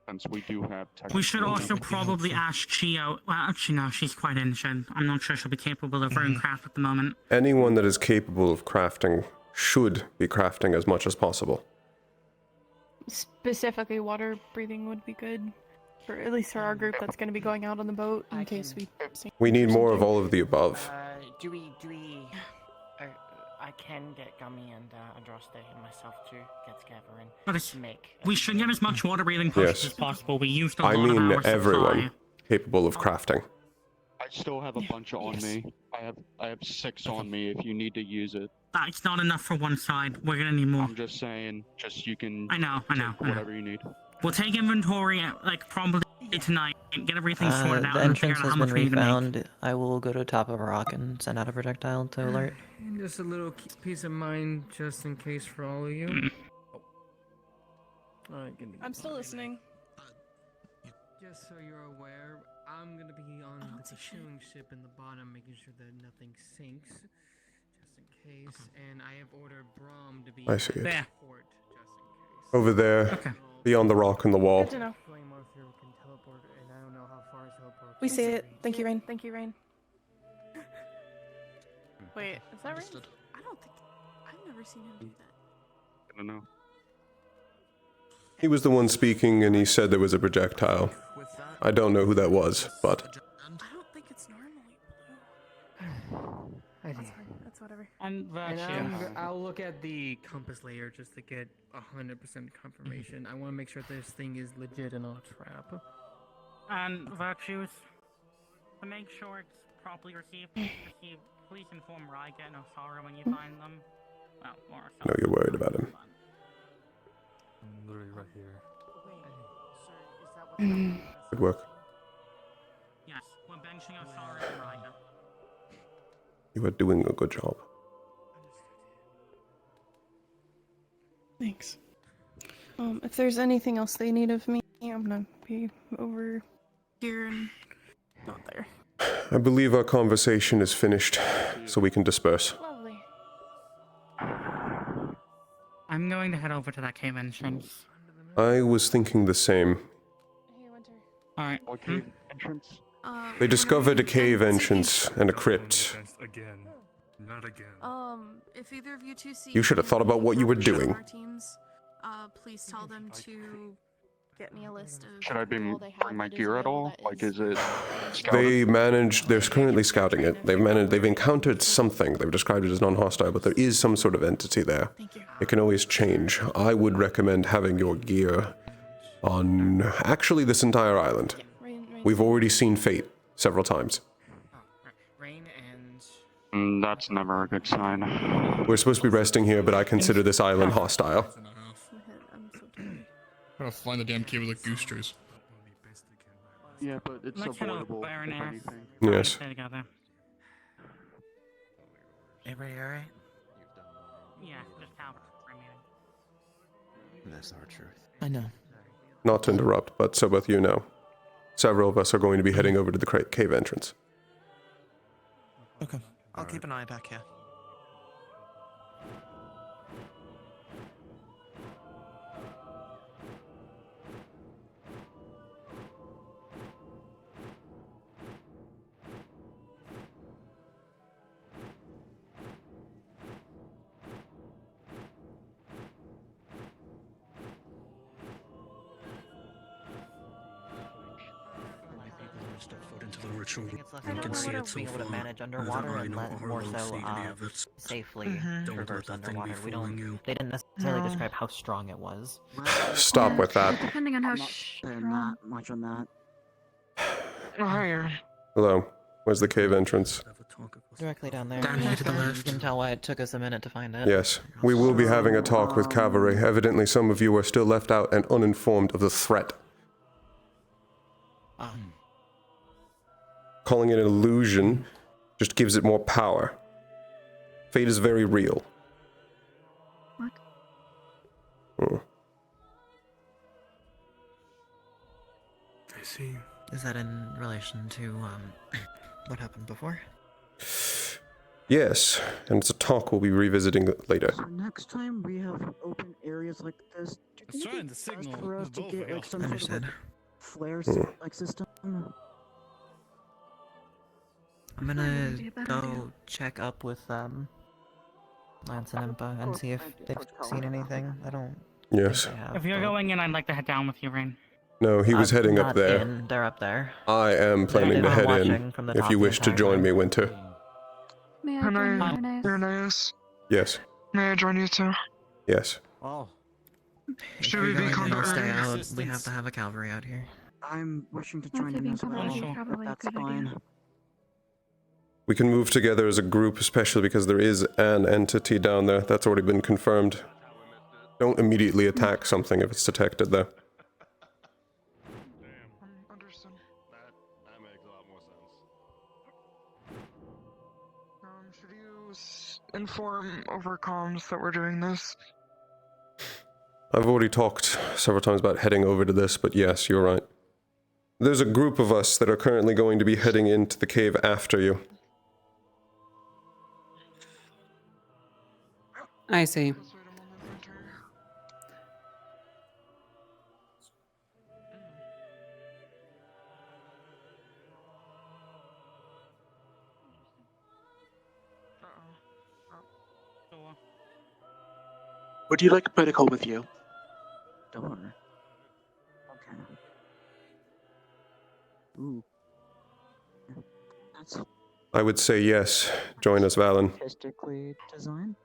since we do have. We should also probably ask Chio. Well, actually, no, she's quite injured. I'm not sure she'll be capable of runecraft at the moment. Anyone that is capable of crafting should be crafting as much as possible. Specifically, water breathing would be good. For at least for our group that's going to be going out on the boat in case we sink We need or more of something. all of the above. Do we, I can get Gummy and Andraste and myself to get together and make. We should get as much water breathing potions Yes. as possible. We used a lot I of mean our everyone supply. capable of crafting. I still have a bunch on me. I have 6 on me if you need to use it. That's not enough for one side. We're gonna need more. I'm just saying, just you can. I know. take whatever you need. We'll take inventory, like, probably tonight, and get everything sorted out The and figure entrance out has how much been we need to make. refound. I will go to the top of a rock and send out a projectile to alert. And just a little peace of mind, just in case for all of you. Alright, give me. I'm still listening. Just so you're aware, I'm gonna be on the pursuing ship in the bottom, making sure that nothing sinks, just in case. And I have ordered Brahm to be I see it. at the port, just in case. Over there, beyond the rock and the wall. Good to know. Flame Arthur can teleport, and I don't know how far his teleport. We see it. Thank you, Rain. Thank you, Rain. Wait, is that Rain? I don't think I've never seen him do that. I don't know. He was the one speaking and he said there was a projectile. I don't know who that was, but I don't think it's normally I blue. That's whatever. And I'll look at the compass layer just to get 100% confirmation. I want to make sure this thing is legit and not a trap. And virtues, to make sure it's properly received, please inform Ryga and Osara when you find them. Well, or I know you're worried about him. I'm literally right here. Good work. Yes, we're benching Osara and Ryga. You are doing a good job. Thanks. If there's anything else they need of me, I'm gonna be over here and not there. I believe our conversation is finished, so we can disperse. Lovely. I'm going to head over to that cave entrance. I was thinking the same. Alright. What cave entrance? They discovered a cave entrance and a crypt. Again. Not again. If either of you two see You should have thought about what you were any of doing. our teams, please tell them to get me a list of. Should I bring my gear at all? Like, is it? They managed. They're currently scouting it. They've encountered something. They've described it as non-hostile, but there is some sort of entity there. It can always change. I would recommend having your gear on actually this entire island. We've already seen Fate several times. Rain and. That's never a good sign. We're supposed to be resting here, but I consider this island hostile. Gotta find the damn cave with the goosters. Yeah, but it's Let's head over avoidable there and if ask. anything. Yes. Stay together. Everybody alright? Yeah, just Calvert for a meeting. That's our truth. I know. Not to interrupt, but so both you know, several of us are going to be heading over to the cave entrance. Okay. I'll keep an eye back here. Into the ritual, you can see it so being able to far. manage Whether underwater I and know let or more don't so see any of it. safely Don't traverse let that thing be underwater. We fooling don't. you. They didn't necessarily describe how strong it was. Stop with that. Depending on how Not much on that. Hello. Where's the cave entrance? Directly down there. Down here to the You left. can tell why it took us a minute to find it. Yes. We will be having a talk with cavalry. Evidently some of you are still left out and uninformed of the threat. Calling it an illusion just gives it more power. Fate is very real. What? I see. Is that in relation to what happened before? Yes, and it's a talk we'll be revisiting later. So next time we have open areas like this, do you think it'd be best for us to get like some sort of like, flare like system? I'm gonna go check up with Lance and Impa and see if they've seen anything. I don't. Yes. Think they have, If you're but- going in, I'd like to head down with you, Rain. No, he was heading up not there. in, they're up there. I am planning to I'm head watching in, from the if top you the wish to entire join time. me, Winter. May I join you, Ernest? Yes. May I join you too? Yes. Oh. Should we be I'll stay combat out. ready? We have to have a cavalry out here. I'm wishing to That's join a in big as well. possibility, probably a That's good fine. idea. We can move together as a group, especially because there is an entity down there. That's already been confirmed. Don't immediately attack something if it's detected there. Understood. That makes a lot more sense. Should you inform over comms that we're doing this? I've already talked several times about heading over to this, but yes, you're right. There's a group of us that are currently going to be heading into the cave after you. I see. Would you like medical with you? Door. Okay. Ooh. That's I would say yes. Join us, Valen. artistically designed.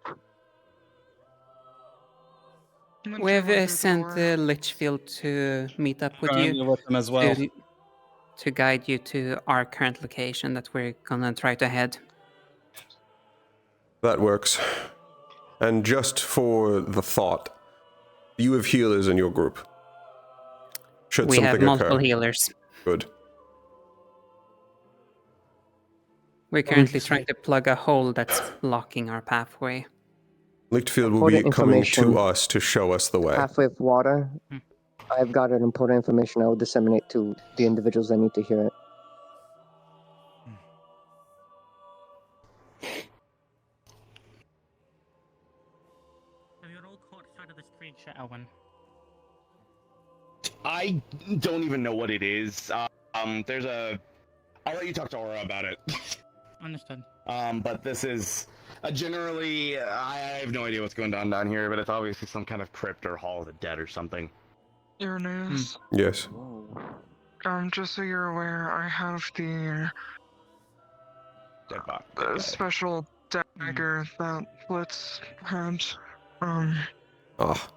We've sent Litchfield to meet up with Currently you. with them as well. To guide you to our current location that we're gonna try to head. That works. And just for the thought, you have healers in your group. Should We something have multiple occur. healers. Good. We're currently trying to plug a hole that's blocking our pathway. Lichtfield will be Important coming information. to us to show us the way. Halfway with water. I've got an important information I will disseminate to the individuals that need to hear it. Have you all caught sight of this creature, Elwin? I don't even know what it is. There's a. I'll let you talk to Aura about it. Understood. But this is generally. I have no idea what's going on down here, but it's obviously some kind of crypt or Hall of the Dead or something. Ernest, Yes. just so you're aware, I have the Dead bot. special dagger that Blitz had. Ah,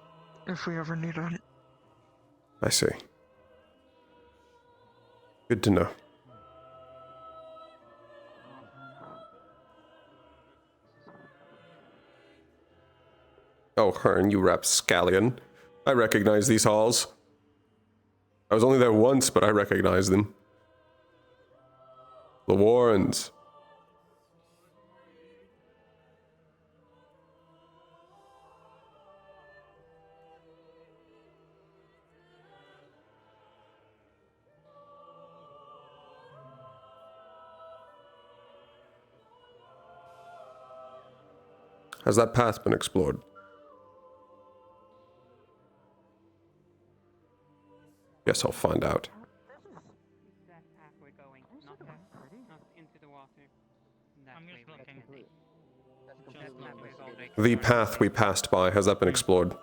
If we ever need it. I see. Good to know. Oh, Hearn, you rapscallion. I recognize these halls. I was only there once, but I recognize them. The Warrens. Has that path been explored? Guess I'll find out. The path we passed by, has that been explored?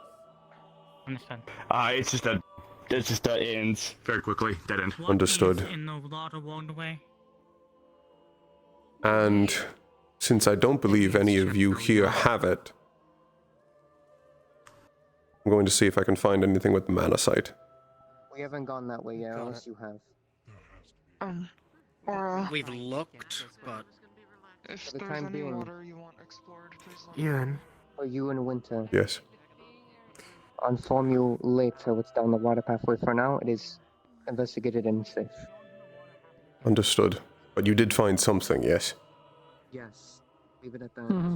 It's just a ends very quickly, dead end. Understood. In the water along the way. And since I don't believe any of you here have it, I'm going to see if I can find anything with the mana site. We haven't gone that way yet, unless you have. We've looked, but if for the time being, water you want explored, please let Ewan. Or you in winter. Yes. I'll inform you later what's down the water pathway. For now, it is investigated and safe. Understood. But you did find something, yes? Yes. Leave it at that.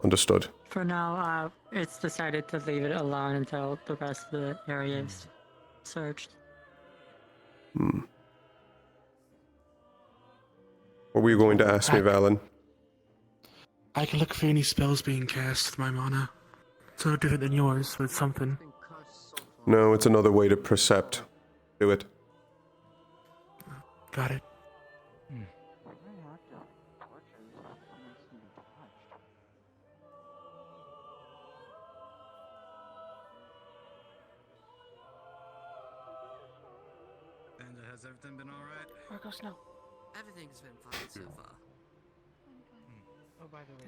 Understood. For now, it's decided to leave it alone until the rest of the area is searched. What were you going to ask me, Valen? I can look for any spells being cast with my mana. It's no different than yours, with something. No, it's another way to percept. Do it. Got it. And has everything been alright? Where goes Snow? Everything's been fine so far. Oh, by the way,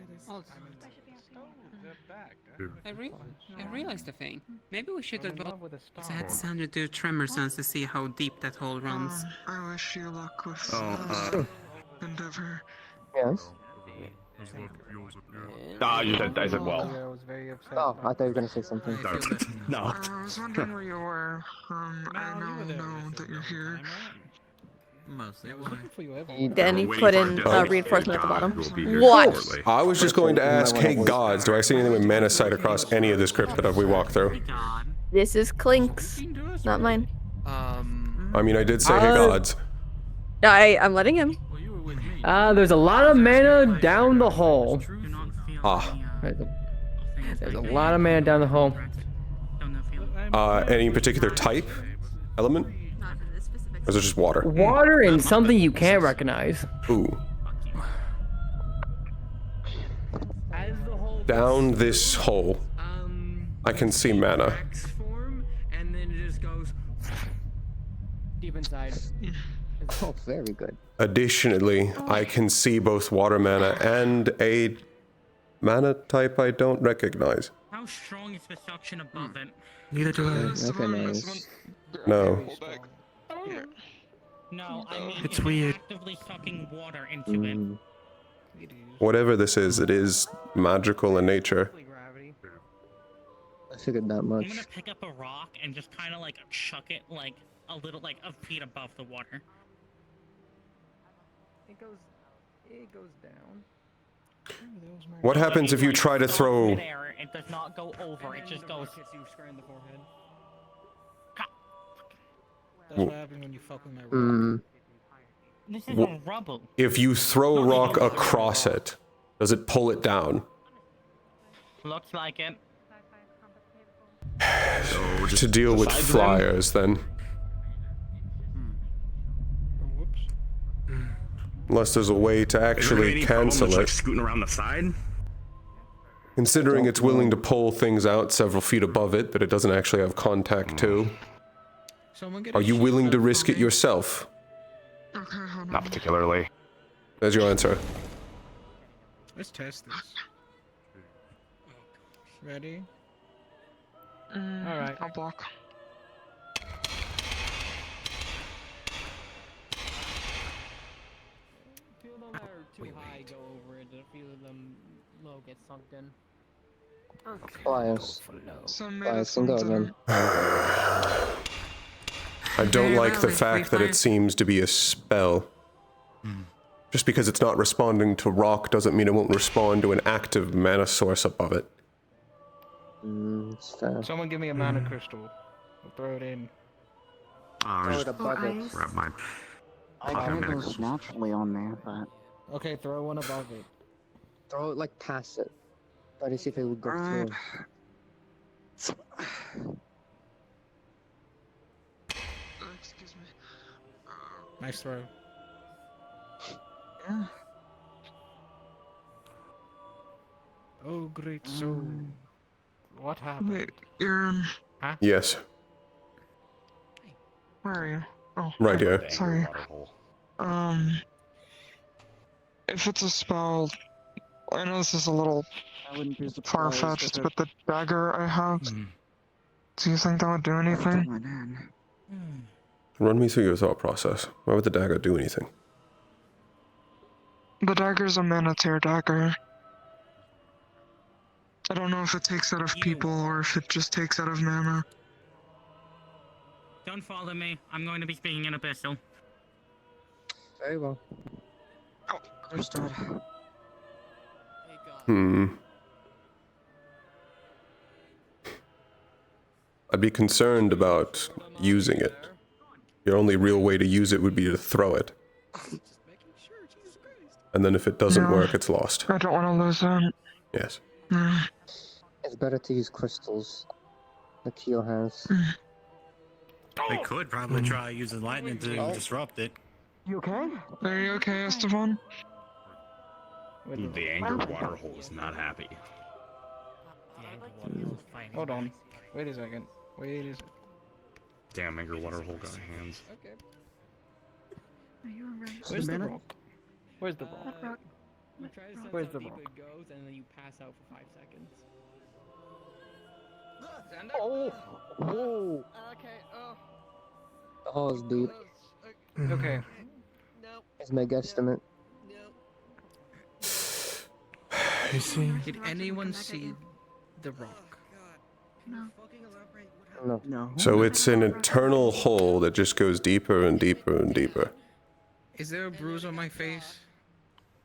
I realized a thing. Maybe we should have had Sandra do tremor sense to see how deep that hole runs. I wish you luck with endeavor. Yes? I said well. Oh, I thought you were going to say something. No. I was wondering where you were. I now know that you're here. Mostly. Then he put in reinforcement at the bottom. What? I was just going to ask, hey gods, do I see anything with mana sight across any of this crypt that we walked through? This is Clink's, not mine. I mean, I did say hey gods. I'm letting him. There's a lot of mana down the hole. Ah. There's a lot of mana down the hole. Any particular type? Element? Or is it just water? Water and something you can't recognize. Ooh. Down this hole, I can see mana. And then it just goes deep inside. Oh, very good. Additionally, I can see both water mana and a mana type I don't recognize. How strong is the suction above it? Neither do I. Recognize. No. No, I mean It's weird. actively sucking water into it. Whatever this is, it is magical in nature. I figured that I'm much. gonna pick up a rock and just kind of like chuck it like a little, like a feet above the water. It goes down. What happens if you try to throw... It does not go over, it just goes... Hits you square in the forehead. That's what happens when you fuck with my rock. This is a rubble. If you throw a rock across it, does it pull it down? Looks like it. To deal with flyers, then. Unless there's a way to actually cancel it. Scooting around the side? Considering it's willing to pull things out several feet above it that it doesn't actually have contact to. Are you willing to risk it yourself? Not particularly. There's your answer. Let's test this. Ready? Alright. I'll block. Few of them that are too high go over it, a few of them low get sunk in. Flyers. Flyers can go again. I don't like the fact that it seems to be a spell. Just because it's not responding to rock doesn't mean it won't respond to an active mana source above it. It's fair. Someone give me a mana crystal. I'll throw it in. Throw it above it. Grab my I pocket think it minute. goes naturally on there, but... Okay, throw one above it. Throw it like past it. Try to see if it would go Alright. through. Excuse me. Nice throw. Yeah. Oh, great soul. What happened? Wait, you're... Yes. Where are you? Oh. Right here. Sorry. If it's a spell, I know this is a little I wouldn't be surprised far-fetched, if but the dagger I have, do you think that would do anything? Run me through your thought process. Why would the dagger do anything? The dagger's a mana tear dagger. I don't know if it takes out of people or if it just takes out of mana. Don't follow me. I'm going to be speaking in Abyssal. Very well. Oh, understood. I'd be concerned about using it. Your only real way to use it would be to throw it. And then if it doesn't work, it's lost. I don't want to lose that. Yes. It's better to use crystals. The Keo has. They could probably try using lightning to disrupt it. You okay? Are you okay, Esteban? The anger water hole is not happy. Hold on. Wait a second. Wait a second. Damn, anger water hole got hands. Okay. Are you alright? Where's the rock? Where's the rock? What rock? Where's the rock? goes and then you pass out for 5 seconds. Oh! Oh! Okay, oh. The hole is deep. Okay. Is my guesstimate. You see? Did anyone see the rock? No. No. No. So it's an eternal hole that just goes deeper and deeper and deeper. Is there a bruise on my face?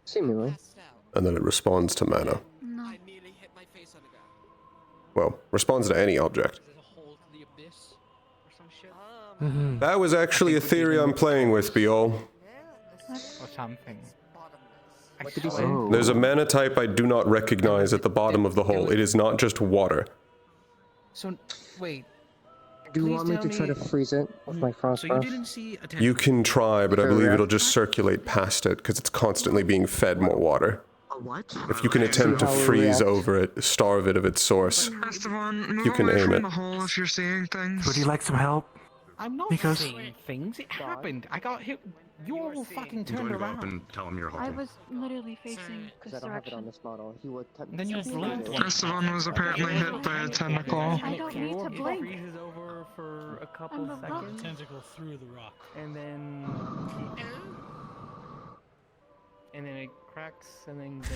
Seemingly. And then it responds to mana. No. Well, responds to any object. That was actually a theory I'm playing with, Biol. Or something. What did he say? There's a mana type I do not recognize at the bottom of the hole. It is not just water. So, wait. Do you want me to try to freeze it with my frost breath? You can try, but I believe it'll just circulate past it because it's constantly being fed more water. A what? If you can attempt to freeze over it, starve it of its source, Esteban, move you can away aim from it. the hole if you're seeing things. Would you like some help? I'm not Nikos? seeing things. It happened. I got hit. You all fucking Go turned to go around. up and tell him you're I halting. was literally facing Because this I don't have it on direction. this model. He would Then you blinked. Esteban was apparently hit by a tentacle. I don't need to It blink. freezes over for a couple I'm a rock. seconds. Tentacle through the rock. And then it cracks and then goes.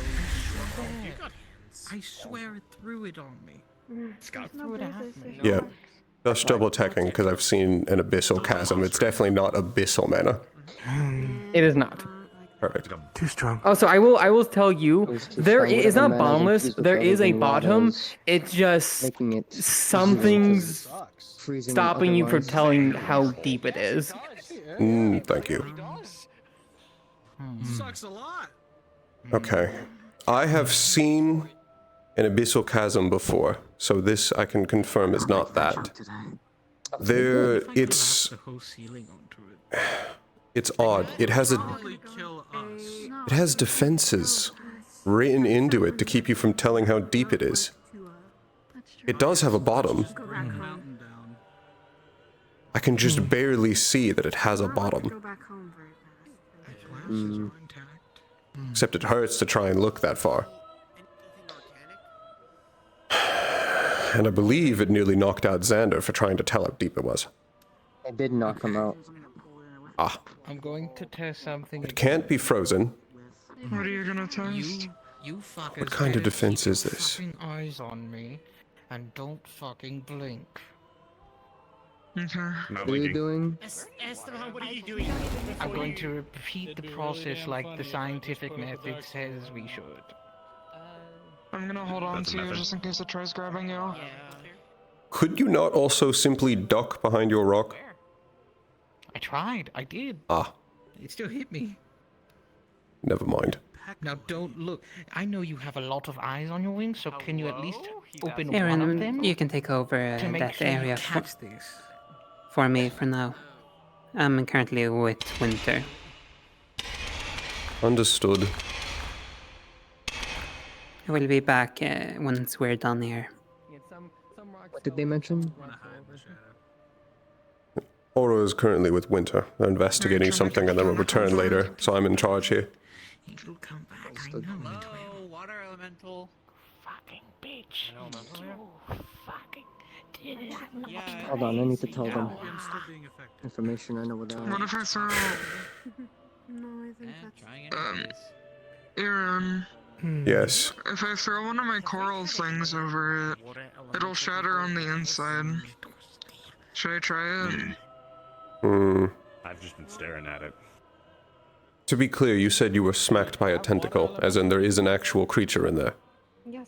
I swear it threw it on me. There's no bruises. Yeah. Just double checking because I've seen an abyssal chasm. It's definitely not abyssal mana. It is not. Perfect. Too strong. Also, I will tell you, there strong, is whatever not mana bottomless. is There is a frozen bottom. waters, It's just making it something's freezing stopping you from otherwise. telling how deep it is. Thank you. Sucks a lot. Okay. I have seen an abyssal chasm before, so this I can confirm is not that. There, it's The whole ceiling onto it. it's odd. It has defenses written into it to keep you from telling how deep it is. It does have a bottom. I can just barely see that it has a bottom. Except it hurts to try and look that far. And I believe it nearly knocked out Xander for trying to tell how deep it was. I did knock him out. Ah, I'm going to test something. it can't be frozen. What are you gonna test? You fuckers. What kind of better defense keep is your this? fucking eyes on me, and don't fucking blink. Okay. Not What are you blinking. doing? Esteban, what are you doing? I'm going to repeat the process like the scientific method says we should. I'm gonna hold on That's a to you method. just in case it tries grabbing you. Could you not also simply duck behind your rock? I tried. I did. Ah, It still hit me. never mind. Now don't look. I know you have a lot of eyes on your wings, so can you at least open one of Aaron, them? you can take over to make that sure you area catch this. for me for now. I'm currently with Winter. Understood. I will be back once we're done here. What did they mention? Oro is currently with Winter. They're investigating something and then will return later, so I'm in charge here. It'll come back. Understood. I know. Hello, water elemental. Fucking bitch. You fucking did it. Hold on, I need to tell them I'm still being affected. information I know without. What if I throw... No, I think that's... Aaron, Yes. if I throw one of my coral things over it, it'll shatter on the inside. Should I try it? I've just been staring at it. To be clear, you said you were smacked by a tentacle, as in there is an actual creature in there. Yes,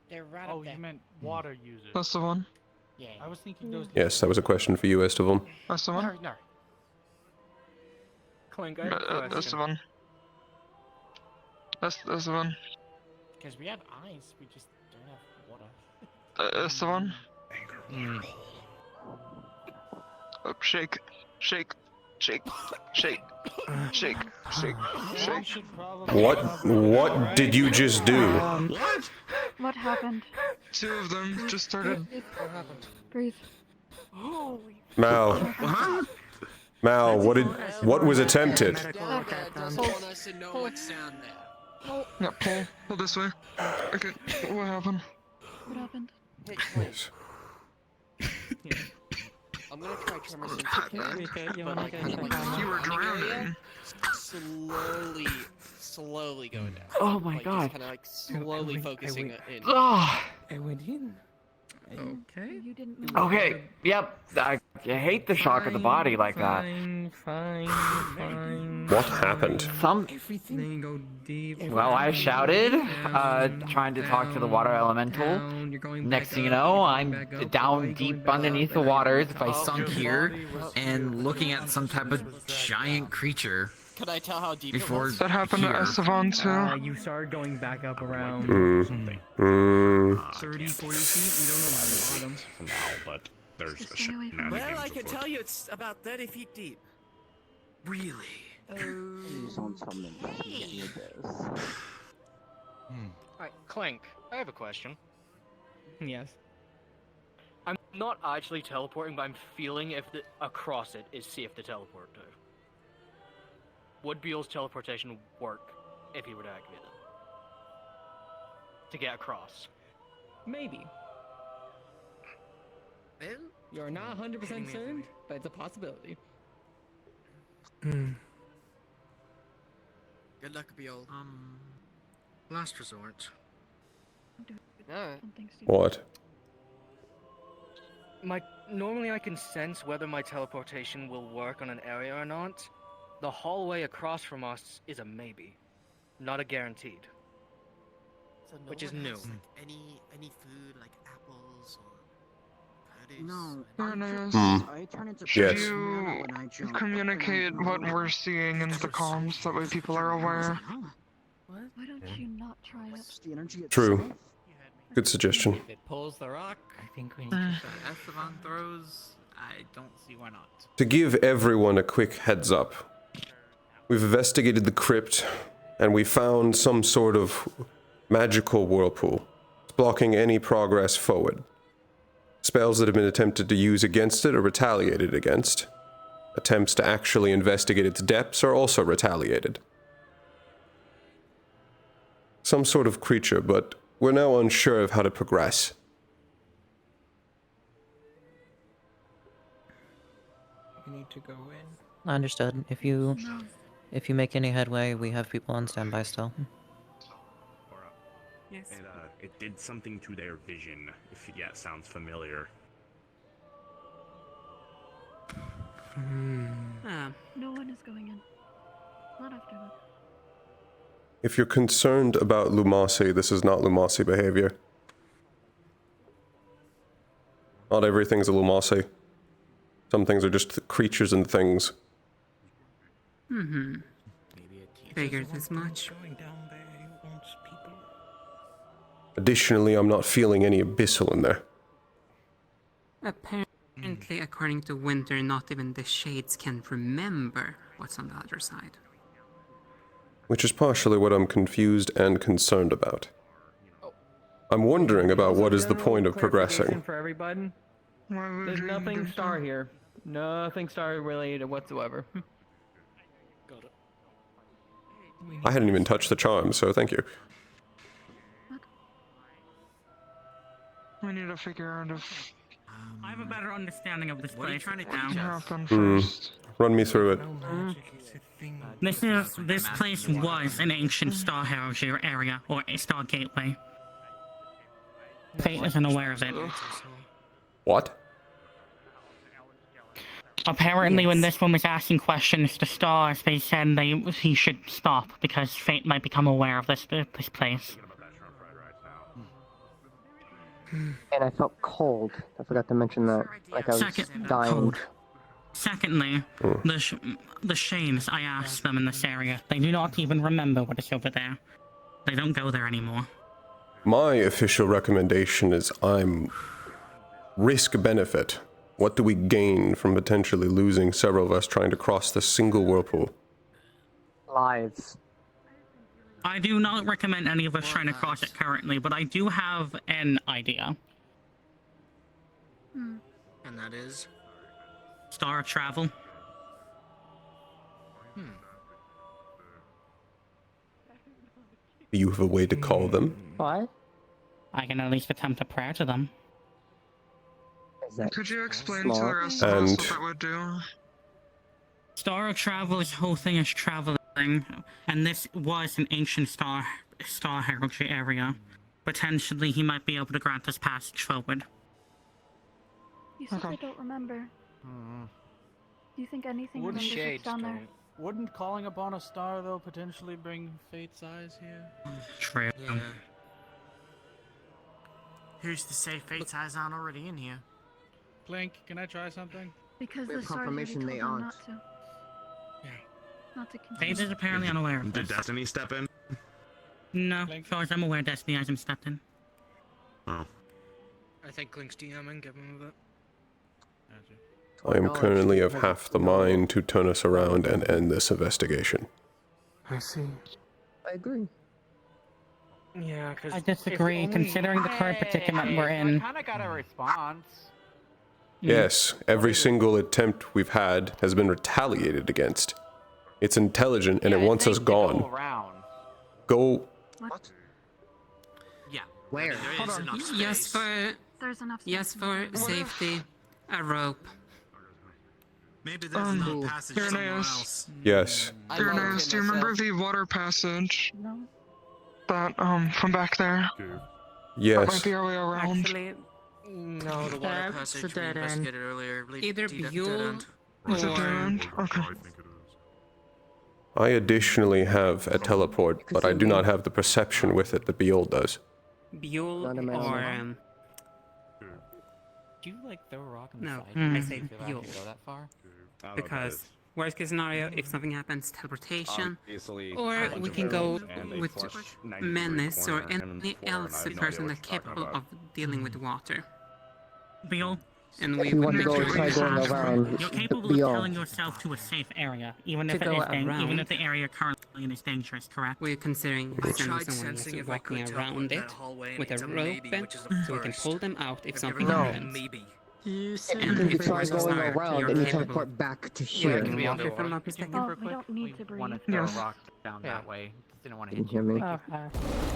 They're right up there. You meant water users. That's the one. Yeah. I was thinking those. Yes, that was a question for you, Esteban. That's the one. No. Clink, I have a That's the question. one. That's the one. Because we have ice, we just don't have water. That's the one. Oh, shake, shake, shake, shake, shake, shake, shake. What did you just do? What happened? Two of them just started. Breathe. Mal. Mal, what was attempted? Want us to know what's down there. Yeah, pull this way. Okay, what happened? What happened? Yes. I'm gonna try tremor sensitivity. You were drowning. Slowly going down. Oh my god. Just kind of like slowly focusing in. I went in. Okay. You didn't. Okay. Yep. I hate the shock of the body like that. Fine. What happened? Everything go deep. Well, I shouted, trying to talk to the water elemental. Next thing you know, I'm down deep underneath the waters. If I sunk here and looking at some type of giant creature. Could I tell how deep Before it was? That happened to here. Esteban too. You started going back up around 30, 40 feet. You don't know the bottom. For now, but there's a shenanigans Well, I can afoot. tell you it's about 30 feet deep. Really? Please don't tell me you did this. Alright, Clank, I have a question. Yes. I'm not actually teleporting, but I'm feeling if across it is safe to teleport to. Would Beale's teleportation work if he were to activate it? To get across? Maybe. You're not 100% certain, but it's a possibility. Good luck, Beale. Last resort. What? Normally I can sense whether my teleportation will work on an area or not. The hallway across from us is a maybe, not a guaranteed. So no Which is one new. has, like, any food like apples or produce? No. I turn into Should Yes. you communicate what we're seeing into the comms? That way people are aware. Why don't you not try it? True. Good suggestion. If it pulls the rock, I think we need to Esteban throws, I don't see why not. To give everyone a quick heads up, we've investigated the crypt, and we found some sort of magical whirlpool. It's blocking any progress forward. Spells that have been attempted to use against it are retaliated against. Attempts to actually investigate its depths are also retaliated. Some sort of creature, but we're now unsure of how to progress. We need to go in. Understood. If you make any headway, we have people on standby still. Yes. It did something to their vision, if yeah, it sounds familiar. No one is going in. Not after that. If you're concerned about Lumasi, this is not Lumasi behavior. Not everything's a Lumasi. Some things are just creatures and things. Mm-hmm. Figured as much. Additionally, I'm not feeling any abyssal in there. Apparently, according to Winter, not even the Shades can remember what's on the other side. Which is partially what I'm confused and concerned about. I'm wondering about what is the point of progressing. For everybody, there's nothing star here. Nothing star related whatsoever. Got it. I hadn't even touched the charm, so thank you. We need to figure out if I have a better understanding of this place now. happen first. Run me through it. This place was an ancient Star Heraldry area, or a Star Gateway. Fate isn't aware of it. What? Apparently, when this one was asking questions to Stars, they said he should stop because Fate might become aware of this place. And I felt cold. I forgot to mention that. Like I was dying. Cold. Secondly, the Shanes, I asked them in this area. They do not even remember what is over there. They don't go there anymore. My official recommendation is I'm risk-benefit. What do we gain from potentially losing several of us trying to cross this single whirlpool? Lives. I do not recommend any of us trying to cross it currently, but I do have an idea. And that is? Star of Travel. Do you have a way to call them? What? I can at least attempt a prayer to them. Could you explain to the rest of us what that would do? Star of Travel's whole thing is traveling, and this was an ancient Star Heraldry area. Potentially, he might be able to grant us passage forward. You said they don't remember. Do you think anything Wouldn't remembers what's down there? Wouldn't calling upon a star, though, potentially bring Fate's eyes here? True. Yeah. Who's to say Fate's eyes aren't already in here? Clink, can I try something? Because We the have stars already confirmation told they them aren't. not to. Not to continue. Fate is apparently unaware of Did this. Destiny step in? No, as far as I'm aware, Destiny hasn't stepped in. Oh. I think Clink's DMing, give him a bit. I am currently of half the mind to turn us around and end this investigation. I see. I agree. Yeah, because I disagree, considering the current predicament we're in. I kind of got a response. Yes, every single attempt we've had has been retaliated against. It's intelligent and it wants us gone. Go. What? Yeah. Where? There is enough space. There's enough Yes, for safety, a rope. Maybe there's enough passage somewhere Irenaeus. else. Yes. Irenaeus, do you remember the water passage? No. That, from back there? That Yes. might be our way around. Actually, no, the water passage we dead end. investigated earlier. Either Buell Is it or... dead end? Okay. I additionally have a teleport, but I do not have the perception with it that Beol does. Buell Not in my or... own. Do you like throw a rock on the No, side? I say Feel like I Buell. can go that far? Because worst case scenario, if something happens, teleportation, Obviously, or a bunch we of can go arrows and a with flush 90-degree Menace or corner and any four, and I else have no idea person what that's you're talking capable about. of dealing with water. Beol, And If we you would want to make go sure try we going have around, you're capable be of on. telling yourself to a safe area, even To if it go is even around. if the area currently is dangerous, correct? We're considering I sending tried someone sensing who's if I walking could around teleport it that hallway, and with a it's a rope, maybe, which is a so we can first. pull them out if I've something never heard happens. a maybe. You said And You if try worst going scenario, around you're and you capable. teleport back to Yeah, here. can we walk walk from through? our perspective Oh, real we quick? don't need to breathe. Want to throw Yes. a rock down that way. Didn't want to hit You hear me?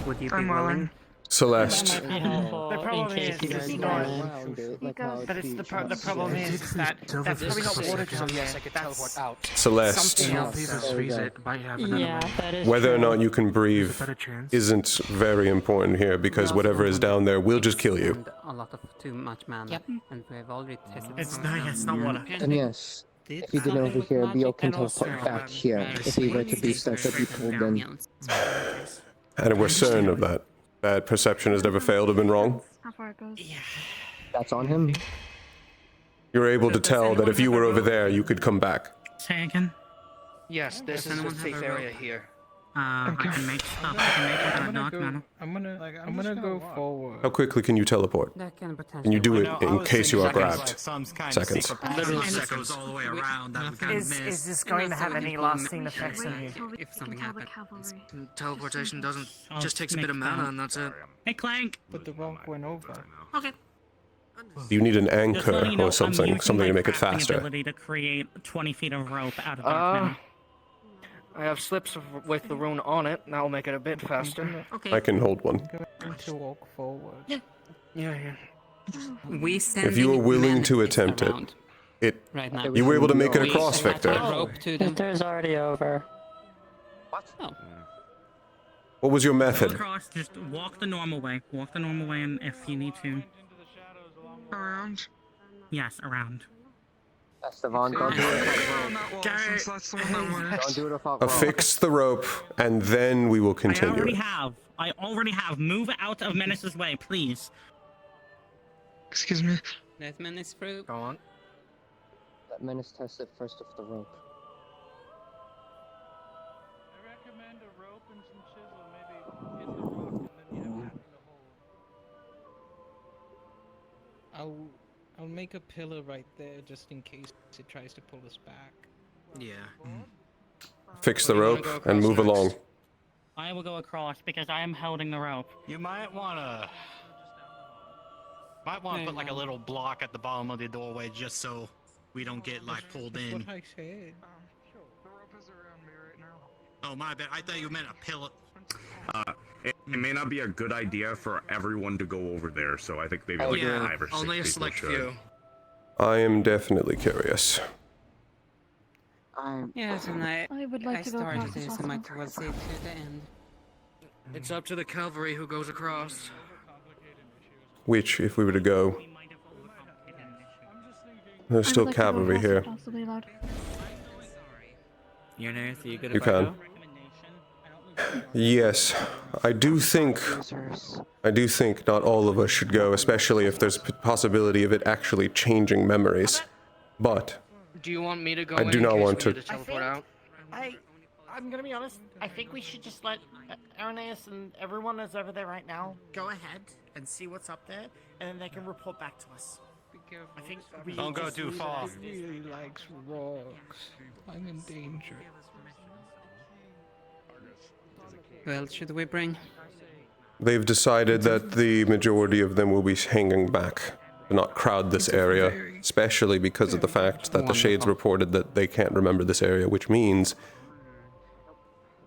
Would you be I'm willing? willing. Celeste. That might be helpful The problem in case is you the guys storm. die. Around it, like how But it's the beach the was. problem Yeah. is that that's probably not water down there. Yes, I could teleport out. Celeste. Something else. Please There you freeze go. it. Might have another Yeah, way. that is Whether or true. not you can breathe There's a better chance. isn't very important here because whatever is down there will just kill you. And a lot of too much mana. Yep. And we've already tested It's some not- of them. it's not water. And yes, If you didn't over here, Leo can teleport back here. If he were to be stuck, if he pulled in. And we're certain of that. That perception has never failed or been wrong. How far it goes? Yeah. That's on him. You're able to tell that if you were over there, you could come back. Say again. Yes, this is a safe area here. I can make stuff. I can make it a dark matter. I'm gonna go forward. How quickly can you teleport? That can Can you do it in case you are grabbed? Seconds. Literally That seconds. goes all the way around. That would kind of miss. Is this going to have any lasting effects on you? If something happens, teleportation doesn't. Just takes a bit of mana and that's it. Hey, Clank. But the rock went over. Okay. You need an Just anchor letting you know, or something, I'm using something my to make it crafting faster. ability to create 20 feet of rope out of dark matter. I have slips with the rune on it. That'll make it a bit faster. I can hold one. I'm going to walk forward. Yeah. We If you are willing to attempt it, right now. you were able to make it across, We Victor. attach a rope to them. Victor's already over. What? Oh. What was your Go method? across, just walk the normal way. Walk the normal way, and if you need to. Around. Yes, around. Estevan, don't do it. Since that's the one that works. Don't do it without rope. Affix the rope, and then we will I continue already it. have. I already have. Move out of Menace's way, please. Excuse me. That man is through. Go on. Let Menace test it first with the rope. I recommend a rope and some chisel, maybe hit the rock, and then you have nothing to hold. I'll make a pillar right there just in case it tries to pull us back. Yeah. Fix the rope and move along. I will go across because I am holding the rope. You might wanna put like a little block at the bottom of the doorway just so we don't get like pulled That's in. what I said. The rope is around me right now. Oh my bad. I thought you meant a pillar. It may not be a good idea for everyone to go over there, so I think maybe like Yeah, 5 or 6 only a people select should. few. I am definitely curious. Yes, and I would like to go started across this, as I might possible. well see it to the end. It's up to the cavalry who goes across. Which, if we were to go, there's still cavalry here. Possibly allowed. You're nice. Are you good You if I can. go? Yes, I do think not all of us should go, especially if there's a possibility of it actually changing memories. But Do you want me to go I in do in not case want we to- need to teleport out? I'm gonna be honest. I think we should just let Irenaeus and everyone that's over there right now go ahead and see what's up there, and then they can report back to us. I think we Don't go just too leave it far. as it is. Really likes rocks. I'm in danger. Well, should we bring? they've decided that the majority of them will be hanging back to not crowd this area, especially because of the fact that the Shades reported that they can't remember this area, which means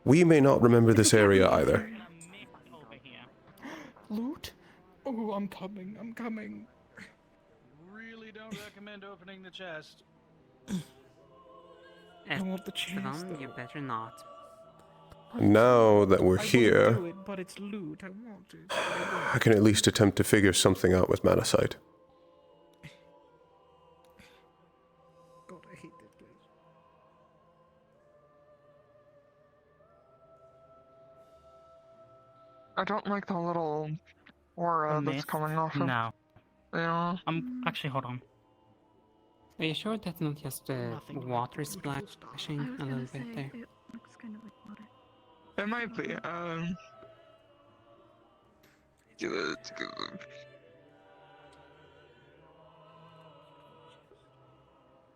we may not remember this area either. Loot? Oh, I'm coming. I'm coming. Really don't recommend opening the chest. I want the chest. Esteban, you better not. Now that we're I here, won't do it, but it's loot. I want it. I can at least attempt to figure something out with Manasite. God, I hate that place. I don't like the little aura that's Myth? coming off him. No. Yeah. Actually, hold on. Are you sure that's not just water splashing a little bit there? It looks kind of like water. It might be.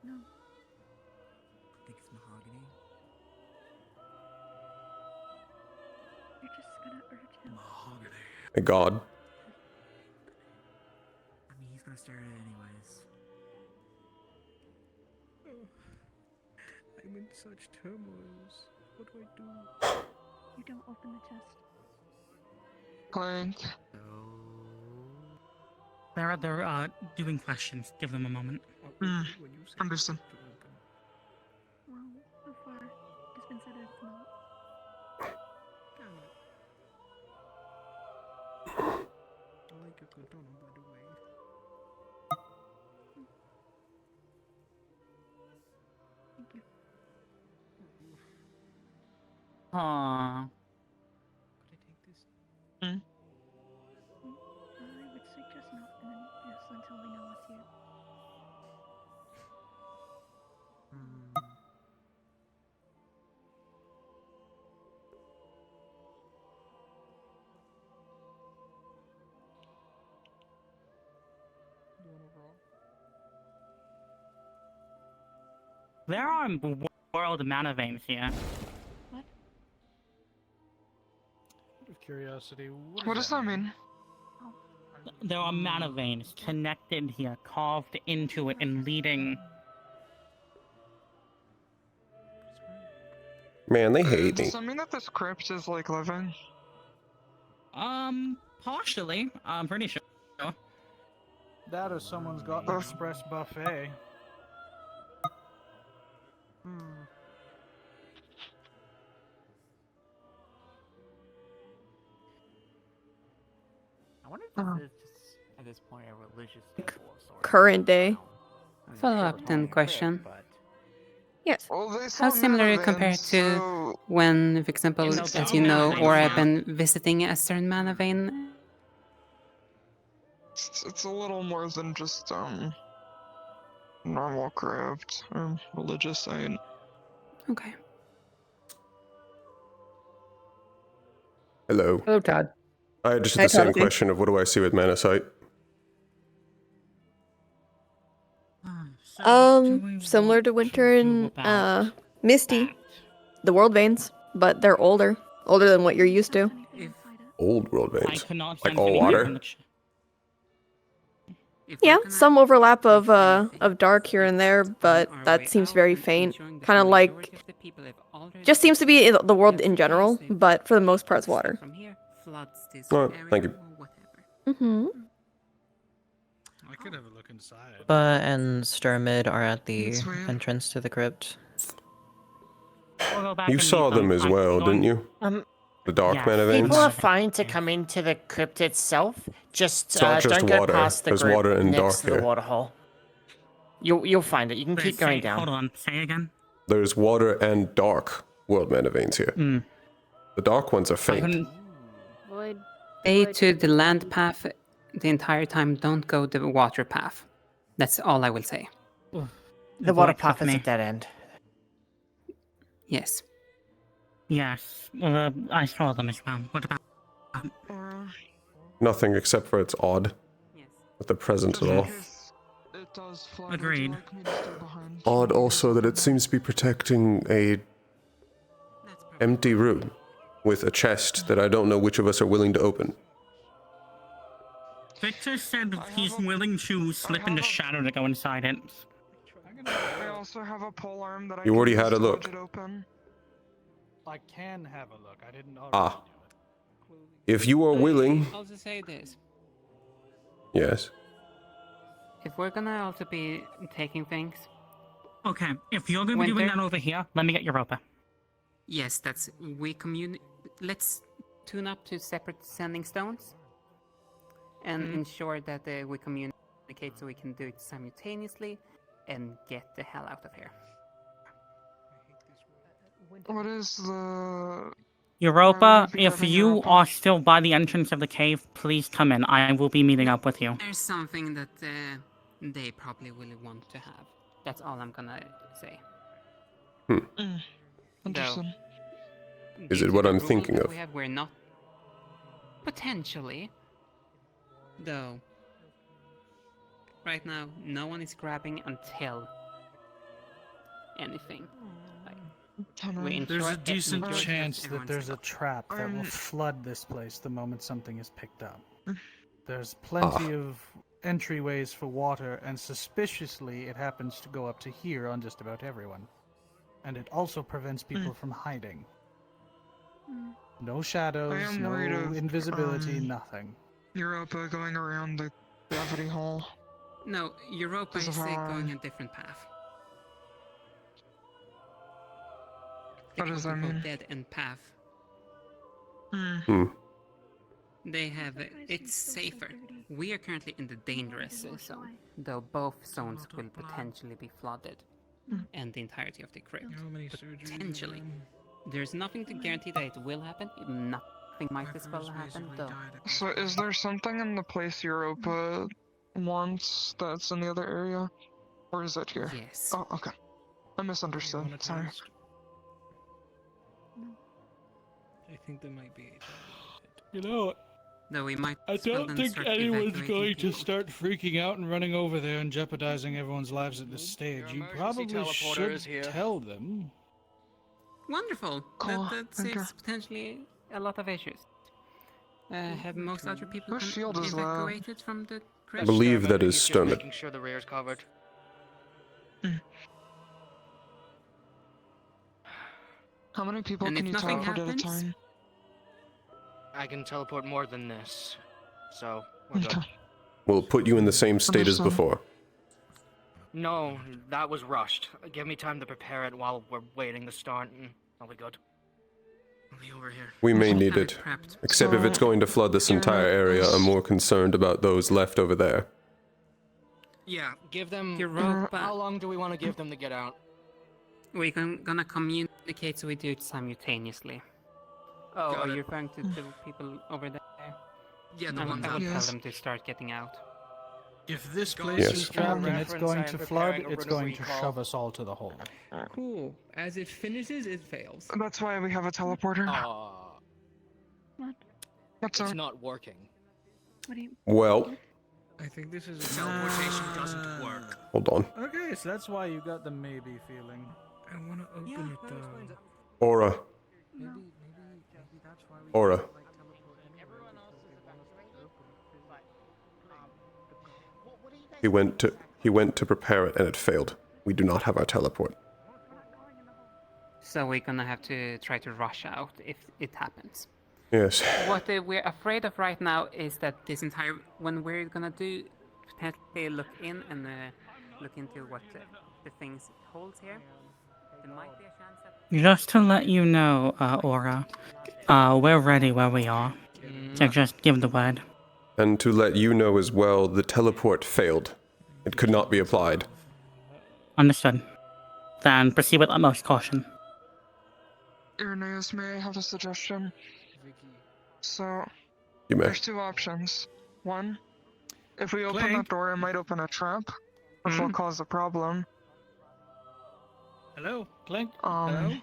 No. I think it's mahogany. You're just gonna urge him. Mahogany. Hey, God. I mean, he's gonna start it anyways. I'm in such turmoils. What do I do? You don't open the chest. Clank. They're doing questions. Give them a moment. Understood. Well, so far, it's been said it's not. I like your katana, by the way. Aww. Hmm? I would suggest not just until we know what's here. There are world mana veins here. What? Out of curiosity, What does that mean? There are mana veins connected here, carved into it and leading. Man, they hate me. Does that mean that this crypt is like living? Partially. I'm pretty sure. That or someone's got an express buffet. I wonder if this is just at this point a religious temple of sorts. Current day. Follow-up then question. Yes. How similar compared to when, for example, as you know, or I've been visiting a certain mana vein? It's a little more than just normal crypt or religious site. Okay. Hello. Hello, Todd. I just Hi, had the same Todd. question of what do I see with mana sight? Similar to Winter and Misty, the world veins, but they're older than what you're used to. Old world veins. cannot Like sense all anything water? from the Yeah, some overlap of dark here and there, but that seems very faint. Kind of like, just seems to be the world in general, but for the most part, it's water. Alright, thank you. Mm-hmm. I could have a look inside. And Stermid are at the entrance to the crypt. We'll go back You and saw meet them as well, didn't you? The dark mana veins? People are fine to come into the crypt itself. Just, It's not just don't go water. past the There's group water and next dark to the here. waterhole. You'll find it. You can keep going down. Hold on, say again. There's water and dark world mana veins here. The dark ones are faint. Stay to the land path the entire time. Don't go the water path. That's all I will say. The water path is a dead end. Yes. Yes, I saw them as well. What about? Nothing except for it's odd. With the presence at all. Agreed. Odd also that it seems to be protecting a empty room with a chest that I don't know which of us are willing to open. Victor said he's willing to slip into shadow to go inside it. I also have a pole arm that I You can already use had a to look. wedge it open. I can have a look. I didn't already. Ah. If you are willing... I'll just say this. Yes. If we're gonna also be taking things... Okay, if you're gonna be doing that over here, let me get Europa. Yes, that's let's tune up to separate sending stones and ensure that we communicate so we can do it simultaneously and get the hell out of here. What is the... Europa, if you are still by the entrance of the cave, please come in. I will be meeting up with you. There's something that they probably will want to have. That's all I'm gonna say. Interesting. Is it what I'm thinking of? We're not potentially, though. Right now, no one is grabbing until anything. There's a decent chance that there's a trap that will flood this place the moment something is picked up. There's plenty of entryways for water, and suspiciously it happens to go up to here on just about everyone. And it also prevents people from hiding. No shadows, no invisibility, nothing. Europa going around the gravity hole. No, Europa is going a different path. What does that mean? Dead end path. They have it's safer. We are currently in the dangerous zone, though both zones will potentially be flooded, and the entirety of the crypt potentially. There's nothing to guarantee that it will happen. Nothing might as well happen, though. So is there something in the place Europa wants that's in the other area? Or is it here? Yes. Oh, okay. I misunderstood. Sorry. I think there might be. You know, No, we might. I as well don't then think start anyone's evacuating going to people. start freaking out and running over there and jeopardizing everyone's lives at this stage. You probably should tell them. Wonderful. Cool. That saves potentially a lot of issues. Have most other people Whose shield is that? evacuated from the I crash? believe that is He's just Sturmid. making sure the rear's covered. How many people And can if you nothing teleport at a happens- time? I can teleport more than this, so we're good. We'll put you in the same state as Understood. before. No, that was rushed. Give me time to prepare it while we're waiting to start, and I'll be good. I'll be over here. We may Have need it it. prepped. Except if it's going to flood this entire area, I'm more concerned about those left over there. Yeah, give them. Europa. How long do we want to give them to get out? We're gonna communicate so we do it simultaneously. Oh, Got are it. you referring to the people over there? Yeah, the I ones would out. tell Yes. them to start getting out. If this Go place Yes. is trapped and it's Reference, going I to am flood, preparing a it's rune of going to recall. shove us all to the hole. Cool. As it finishes, it fails. That's why we have a teleporter. What's It's up? not working. What do you? Well, I think this is a Teleportation doesn't work. hold on. Okay, so that's why you got the maybe feeling. I want to open it though. Aura. Aura. He went to prepare it and it failed. We do not have our teleport. So we're gonna have to try to rush out if it happens. Yes. What we're afraid of right now is that this entire when we're gonna do potentially look in and look into what the things holds here. There might be a chance that. Just to let you know, Aura, we're ready where we are. So just give the word. And to let you know as well, the teleport failed. It could not be applied. Understood. Then proceed with utmost caution. Irenaeus, may I have a suggestion? So, You may. there's two options. One, if we open that door, it might open a trap, which will cause a problem. Hello, Clink. Hello.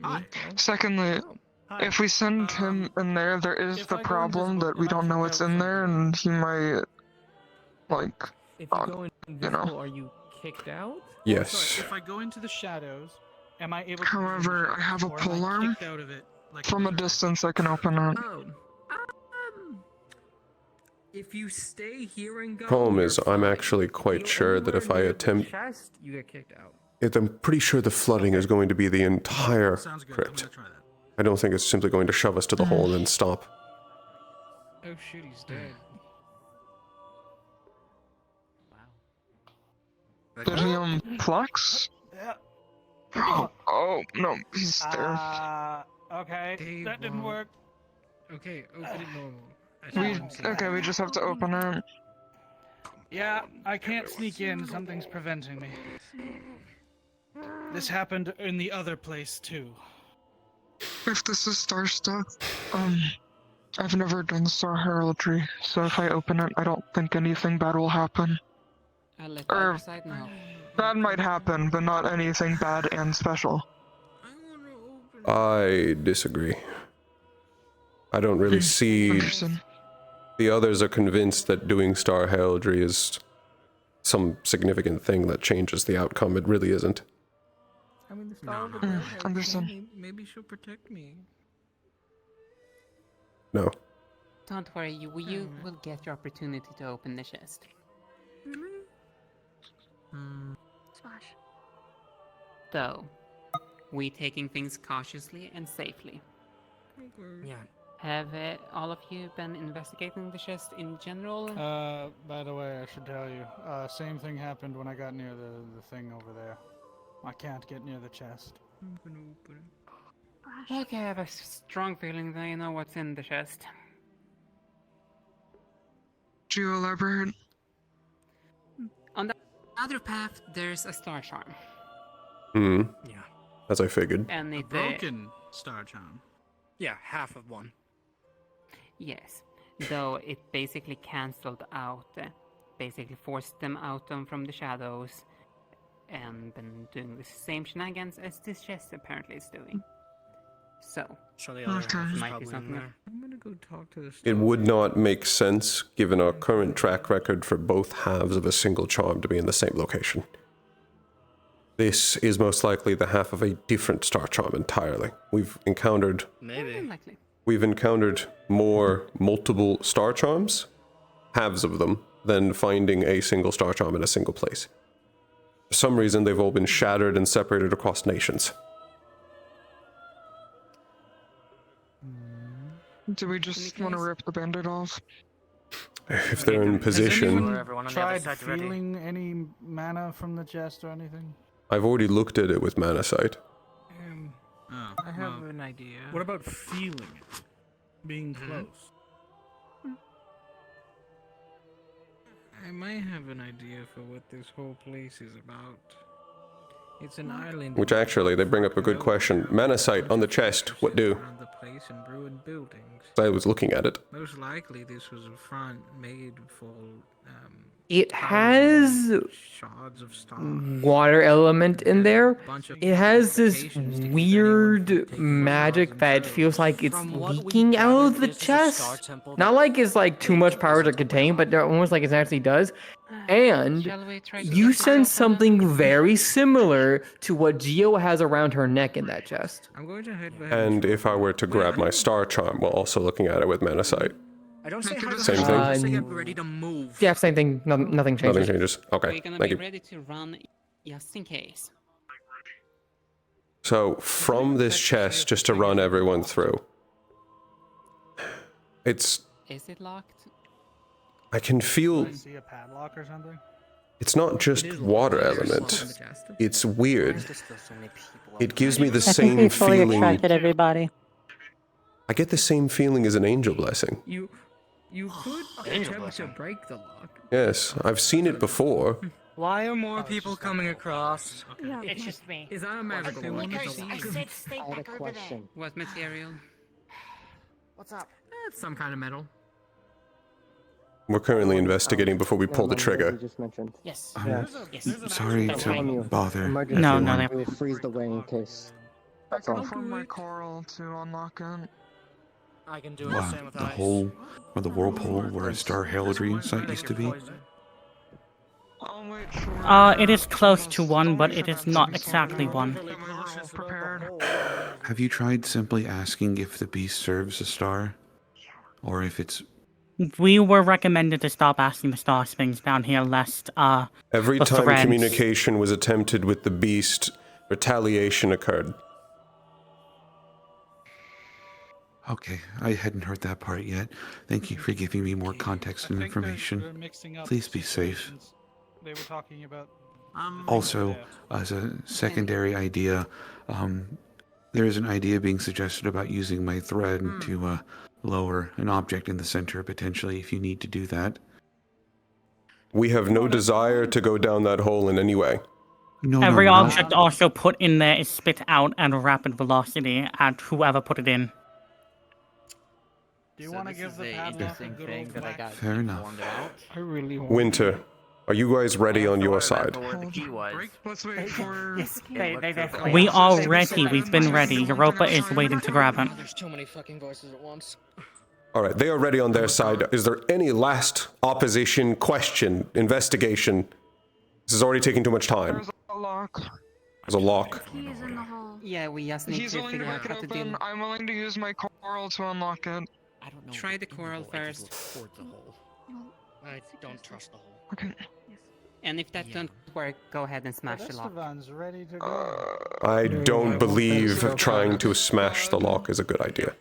Hi. Secondly, if we send him in there, there is the problem that we don't know what's in there, and he might, like, If you go invisible, are you kicked out? Yes. Sorry, if I go into the shadows, am I able to... However, I have a or am I polearm. kicked out of it? Like, From a distance, I can open it. Oh. If you stay here and go. Problem you're is, I'm fine. actually quite You sure that if I over near the attempt... chest, you get kicked out. I'm pretty sure the flooding is going to be the entire Sounds good. I'm crypt. gonna try that. I don't think it's simply going to shove us to the hole and then stop. Oh shit, he's dead. Did he flex? Yeah. Oh, no, he's there. Okay, Dave, that didn't well, work. Okay, open it normal. Okay, we just have to open it. Yeah, I can't sneak in. Something's preventing me. This happened in the other place, too. If this is star stuff, I've never done star heraldry, so if I open it, I don't think anything bad will happen. I'll let Or, either side know. that might happen, but not anything bad and special. I disagree. I don't really see... Understood. The others are convinced that doing star heraldry is some significant thing that changes the outcome. It really isn't. I mean, the star over there. Understood. Maybe she'll protect me. No. Don't worry, you will get your opportunity to open the chest. Smash. So, we taking things cautiously and safely. Yeah. Have all of you been investigating the chest in general? By the way, I should tell you, same thing happened when I got near the thing over there. I can't get near the chest. I'm gonna open it. Okay, I have a strong feeling that you know what's in the chest. Do you elaborate? On the other path, there's a star charm. Hmm. Yeah. as I figured. And A it broken star charm. Yeah, half of one. yes, though it basically cancelled out, basically forced them out from the shadows, and been doing the same shenanigans as this chest apparently is doing. So the other half is might be probably in something. there. I'm gonna go talk to the It would not make sense, given our current track record, for both halves of a single charm to be in the same location. This is most likely the half of a different star charm entirely. We've encountered more multiple star charms, halves of them, than finding a single star charm in a single place. For some reason, they've all been shattered and separated across nations. Do we just want to rip the band-aid off? If they're in Has position. anyone tried feeling any mana from the chest or anything? I've already looked at it with mana sight. I have an idea. What about feeling it? Being close? I might have an idea for what this whole place is about. It's an island. Which actually, they bring up a good question. Mana sight on the chest, what do? Around the place and ruined buildings. I was looking at it. Most likely, this was a front made for. It has shards of stars. water element in there. It has this weird magic that feels like it's leaking out of the chest. Not like it's like too much power to contain, but almost like it actually does. And you sense something very similar to what Geo has around her neck in that chest. I'm going to head back. And if I were to grab my star charm while also looking at it with mana sight. I don't say Same thing? I say get ready to move. Yeah, same thing. Nothing changes. Nothing changes. Okay, We're gonna thank be you. ready to run just in case. So, from this chest, just to run everyone through. It's... Is it locked? I can feel... See a padlock or something? It's not just water element. It's weird. It gives me the same feeling... everybody. I get the same feeling as an angel blessing. You could attempt to break the lock. Yes, I've seen it before. Why are more people coming across? Yeah, It's just me. Is that a magical one? Lickers, I said stay I had a back over there. question. What material? What's up? It's some kind of metal. We're currently investigating before we pull the You trigger. just mentioned. Yes. Yes. Sorry to bother Emergency No, one. no, We'll freeze the way in case. That's all. From my coral to unlock it. I can do the same with The ice. hole, or the whirlpool where a star heraldry site used to be? I'll wait for It is close to one, but it is not exactly one. prepared. Have you tried simply asking if the beast serves a star? Or if it's... We were recommended to stop asking the star things down here, lest Every the time threads- communication was attempted with the beast, retaliation occurred. Okay, I hadn't heard that part yet. Thank you for giving me more context and information. Please be safe. They were talking about... Also, as a secondary idea, there is an idea being suggested about using my thread to lower an object in the center, potentially, if you need to do that. We have no desire to go down that hole in any way. No, Every no, no. object also put in there is spit out at a rapid velocity at whoever put it in. Do you want to give the padlock a good old whack? Fair enough. I really want Winter, are you guys ready on your side? Let's wait for. Yes, they definitely We are. are ready. We've been ready. Europa is waiting to grab it. There's too many fucking voices at once. Alright, they are ready on their side. Is there any last opposition, question, investigation? This is already taking too much time. There's a lock. There's a lock. He's in the hall. Yeah, we just need He's to willing to figure out break it how to deal. open. I'm willing to use my coral to unlock it. I don't know. Try the coral first. Towards the hole. I don't trust the hole. Okay. And if that don't work, go ahead and smash the lock. Estevan's ready to go. I don't believe trying to smash the lock is a good idea.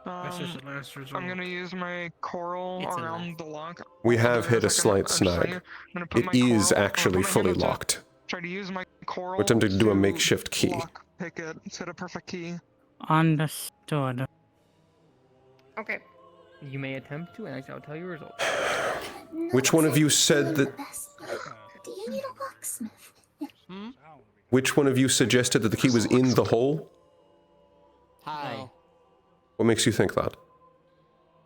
I'm gonna use my coral It's a around the lock. We have hit a slight I'm just saying, snag. I'm gonna put It my is coral- actually I'm gonna fully put my hand up locked. to Try to use my coral. We're attempting to do a to makeshift key. lock pick it. Set a perfect key. Understood. Okay. You may attempt to, and I shall tell you results. Which one of you said that... Do you need a locksmith? Which one of you suggested that the key was in the hole? Hi. What makes you think that?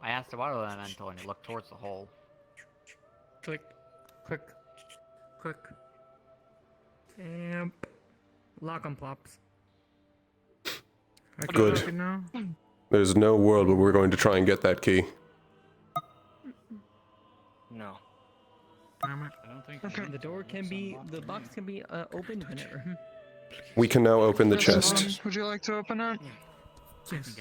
I asked the water elemental and it looked towards the hole. Click. Click. Click. And lock and plops. Good. There's no world where we're going to try and get that key. No. I don't think the door can be, the box can be opened whenever. We can now open the chest. Would you like to open it? Yes.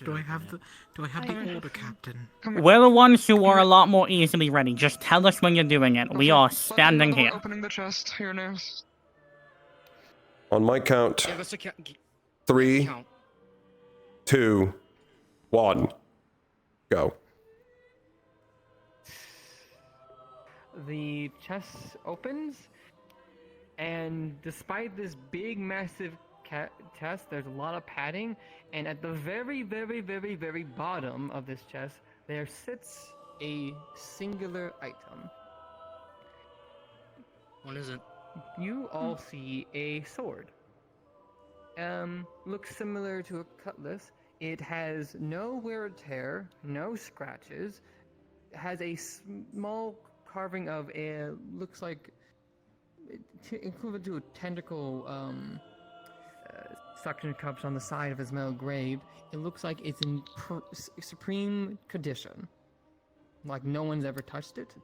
Do I have the order, Captain? We're the ones who are a lot more easily ready. Just tell us when you're doing it. We are standing here. Opening the chest here now. On my count, 3, 2, 1, go. The chest opens, and despite this big, massive chest, there's a lot of padding, and at the very, very, very, very bottom of this chest, there sits a singular item. What is it? You all see a sword. Looks similar to a cutlass. It has no wear or tear, no scratches. It has a small carving of a, looks like equivalent to a tentacle suction cups on the side of his metal grave. It looks like it's in supreme condition, like no one's ever touched it.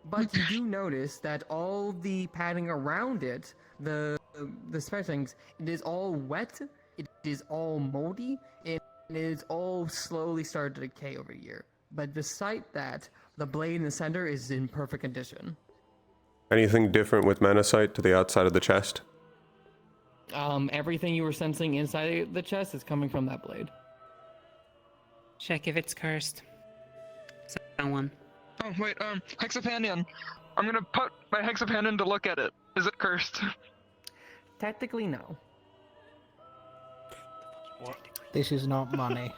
But you do notice that all the padding around it, the things, it is all wet, it is all moldy, and it is all slowly started to decay over here. But despite that, the blade in the center is in perfect condition. Anything different with Manasite to the outside of the chest? Everything you were sensing inside the chest is coming from that blade. Check if it's cursed. Someone. Oh, wait, Hexapanion. I'm gonna put my Hexapanion to look at it. Is it cursed? Technically, no. This is not money.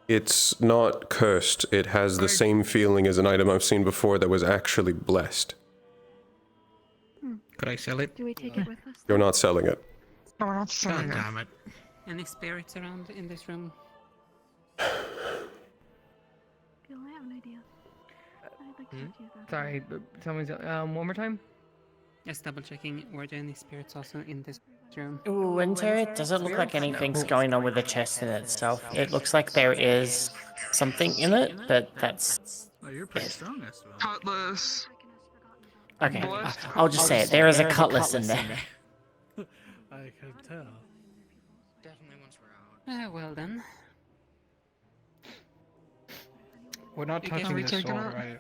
It's not cursed. It has the same feeling as an item I've seen before that was actually blessed. Could I sell it? Do we take it with us? You're not selling it. No, we're not selling it. Damn it. Any spirits around in this room? Bill, I have an idea. I'd like to talk to you about Sorry, someone's one more time? Just double checking, were there any spirits also in this room? Ooh, Winter, it doesn't look like anything's going on with the chest in itself. It looks like there is something in it, but that's... Oh, you're pretty strong, Esteban. Cutlass. Okay, I'll just say it. There is a cutlass in there. I can tell. Definitely once we're out. Well then. We're not touching the sword, right?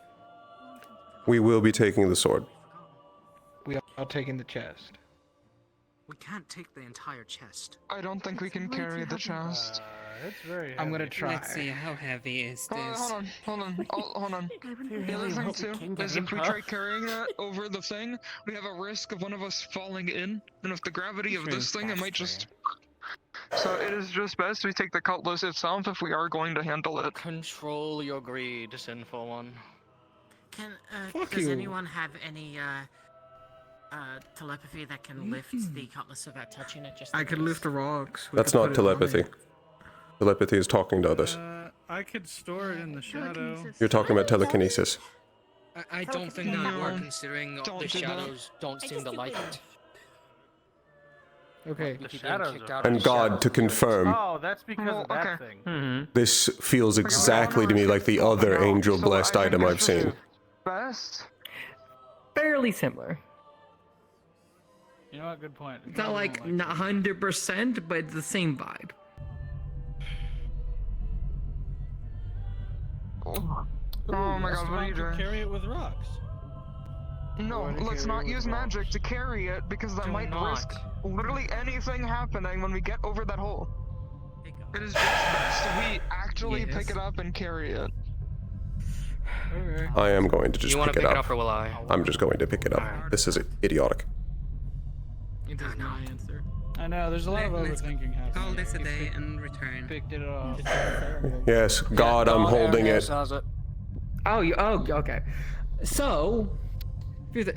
We will be taking the sword. We are taking the chest. We can't take the entire chest. I don't think we can carry the chest. It's very heavy. I'm gonna try. Let's see, how heavy is this? Hold on. The other thing too is if we try carrying that over the thing, we have a risk of one of us falling in, and with the gravity of this thing, it might just... So it is just best we take the cutlass itself if we are going to handle it. Control your greed, sinful one. Does anyone have any telepathy that can lift the cutlass without touching it? Just I could lift the rocks. That's not telepathy. Telepathy is talking to others. I could store it in the shadow. You're talking about telekinesis. I don't think that would work considering the shadows don't seem to like it. Okay. The shadows And God, to confirm, Oh, that's because of that thing. this feels exactly to me like the other angel-blessed item I've seen. Best? Fairly similar. You know what? Good point. It's not like 100%, but it's the same vibe. Oh my god, what are you doing? Carry it with rocks. No, let's not use magic to carry it because that might risk literally anything happening when we get over that hole. It is just best if we actually pick it up and carry it. I am going to just You want pick to it pick up. it up or will I? I'm just going to pick it up. This is idiotic. It is my answer. I know, there's a lot of Let's overthinking happening. call this a day and return. Picked it up. Yes, God, I'm holding it. Oh, okay. So,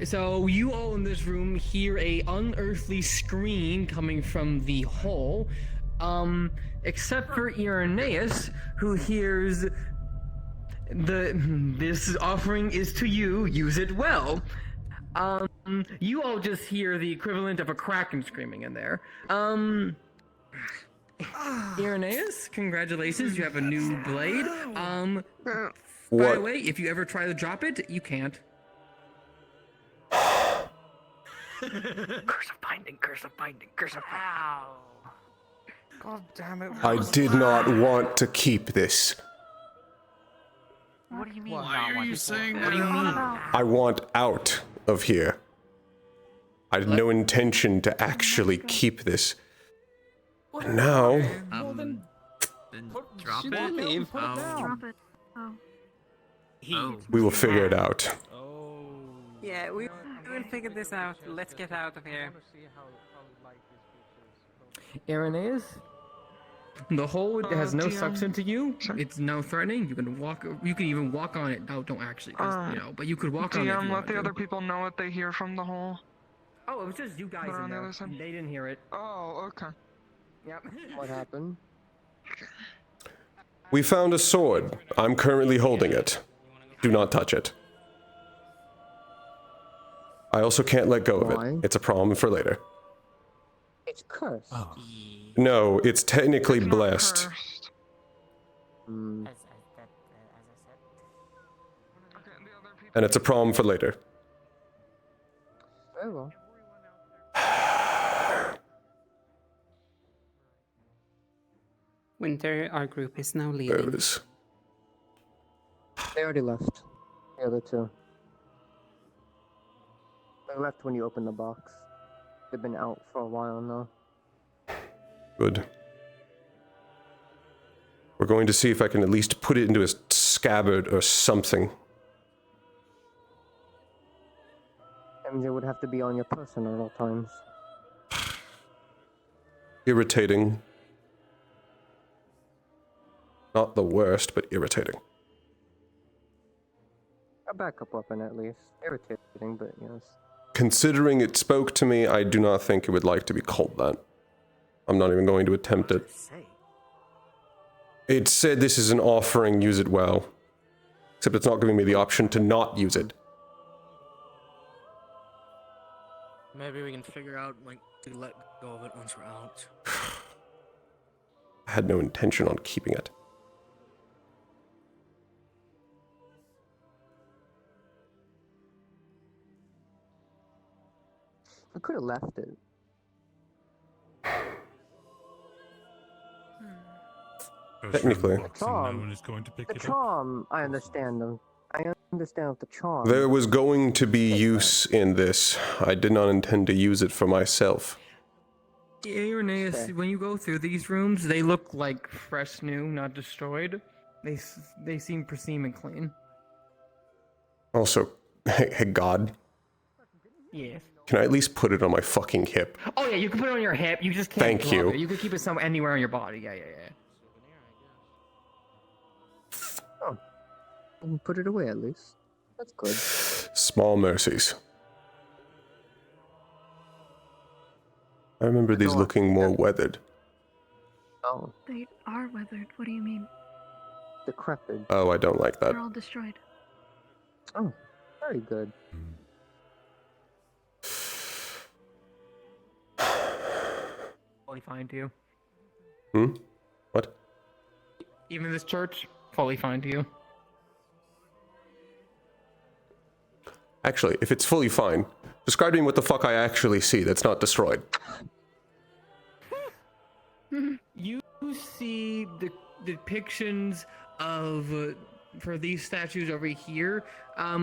So you all in this room hear a unearthly scream coming from the hall, except for Irenaeus, who hears this offering is to you, use it well. You all just hear the equivalent of a kraken screaming in there. Irenaeus, congratulations, you have a new blade. By the way, if you ever try to drop it, you can't. Curse of binding, curse of binding, curse of binding. God damn it. I did not want to keep this. What do you mean? Why are you saying that? What do you mean? I want out of here. I had no intention to actually keep this. And now... Then drop it. Drop it. Oh. we will figure it out. Yeah, we will figure this out. Let's get out of here. Irenaeus, the hole has no suction to you. It's no threatening. You can walk. You can even walk on it. No, don't actually, 'cause, but you could walk on it. If you let want the to. other people know what they hear from the hole. Oh, it was just you guys in there. They didn't hear it. Oh, okay. Yep. What happened? We found a sword. I'm currently holding it. Do not touch it. I also can't let go of it. It's a problem for later. It's cursed. No, it's technically blessed. Hmm. And it's a problem for later. Very well. Winter, our group is now There leaving. it is. They already left. The other two. They left when you opened the box. They've been out for a while now. Good. We're going to see if I can at least put it into a scabbard or something. That means it would have to be on your person at all times. Irritating. Not the worst, but irritating. A backup weapon at least. Irritating, but yes. Considering it spoke to me, I do not think it would like to be called that. I'm not even going to attempt it. It said this is an offering, use it well. Except it's not giving me the option to not use it. Maybe we can figure out, like, to let go of it once we're out. I had no intention on keeping it. I could have left it. Technically. The charm. The charm, I understand them. I understand with the charm. There was going to be use in this. I did not intend to use it for myself. Irenaeus, when you go through these rooms, they look like fresh, new, not destroyed. They seem pristine and clean. Also, hey God, Yes. can I at least put it on my fucking hip? Oh yeah, you can put it on your hip. You just can't. Thank glove you. It. You can keep it anywhere on your body. Yeah. Oh. You can put it away at least. That's good. Small mercies. I remember these looking more weathered. Oh. They are weathered. What do you mean? Decrepit. Oh, I don't like that. They're all destroyed. Oh, very good. Fully fine to you. Hmm? What? Even this church, fully fine to you. Actually, if it's fully fine, describe to me what the fuck I actually see that's not destroyed. You see the depictions of, for these statues over here,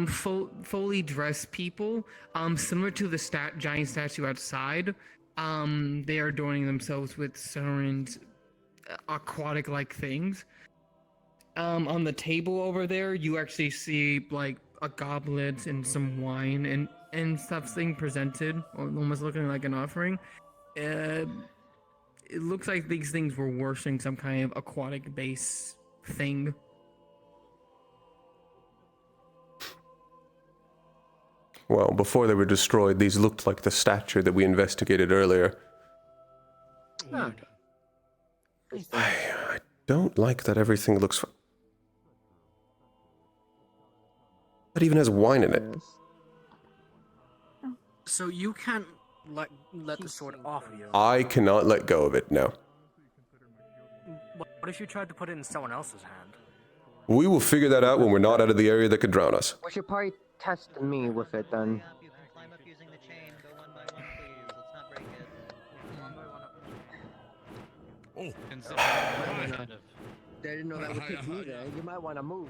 fully dressed people, similar to the giant statue outside. They are adorning themselves with certain aquatic-like things. On the table over there, you actually see, like, a goblet and some wine and stuff being presented, almost looking like an offering. It looks like these things were worshiping some kind of aquatic base thing. well, before they were destroyed, these looked like the statue that we investigated earlier. I don't like that everything looks... That even has wine in it. So you can't let the sword off of you. I cannot let go of it now. What if you tried to put it in someone else's hand? We will figure that out when we're not out of the area that could drown us. We should probably test me with it then. Oh. They didn't know that would take me there. You might want to move.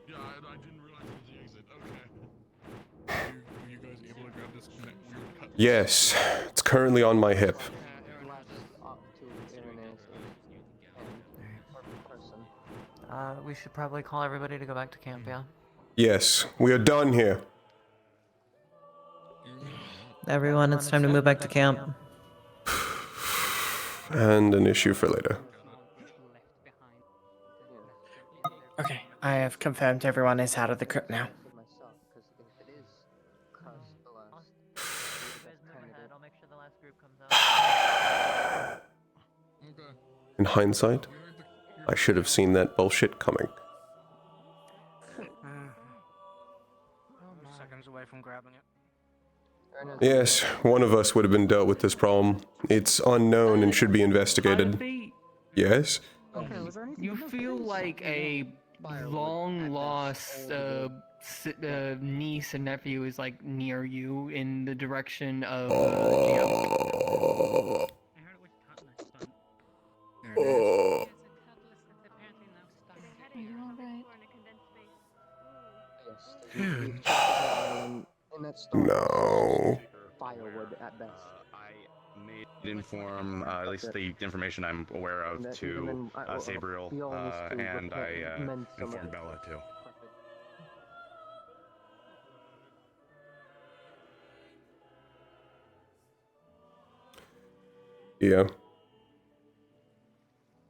Yeah, I didn't realize it was the exit. Okay. Were you guys able to grab this weird cut? Yes, it's currently on my hip. We should probably call everybody to go back to camp, yeah? Yes, we are done here. Everyone, it's time to move back to camp. And an issue for later. Okay, I have confirmed everyone is out of the crypt now. In hindsight, I should have seen that bullshit coming. Seconds away from grabbing it. Yes, one of us would have been dealt with this problem. It's unknown and should be investigated. Yes? You feel like a long lost niece and nephew is like near you in the direction of Oh. No. Firewood at best. Inform at least the information I'm aware of to Sabriel, and I informed Bella too. Yeah.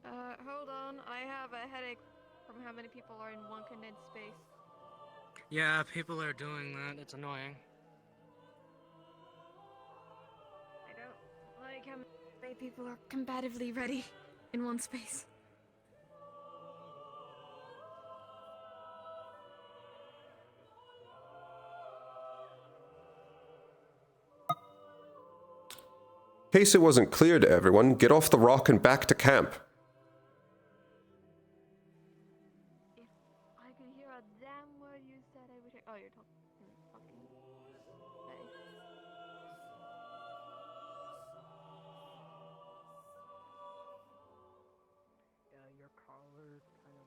Hold on. I have a headache from how many people are in one condensed space. Yeah, people are doing that. It's annoying. I don't like how many people are combatively ready in one space. In case it wasn't clear to everyone, get off the rock and back to camp. I could hear a damn word you said. I would hear. Oh, you're talking fucking. your collar kind of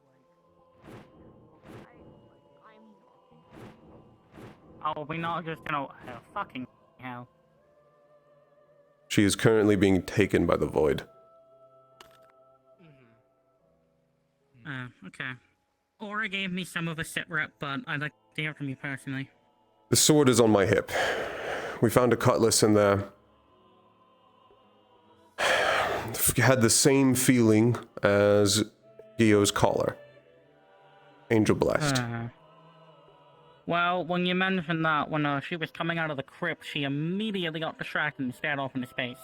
like. Oh, we're not just gonna. Fucking hell. She is currently being taken by the void. Okay. Aura gave me some of a sit rep, but I'd like to hear from you personally. The sword is on my hip. We found a cutlass in there. Had the same feeling as Gio's collar. Angel blessed. Well, when you mentioned that, when she was coming out of the crypt, she immediately got distracted and stared off into space.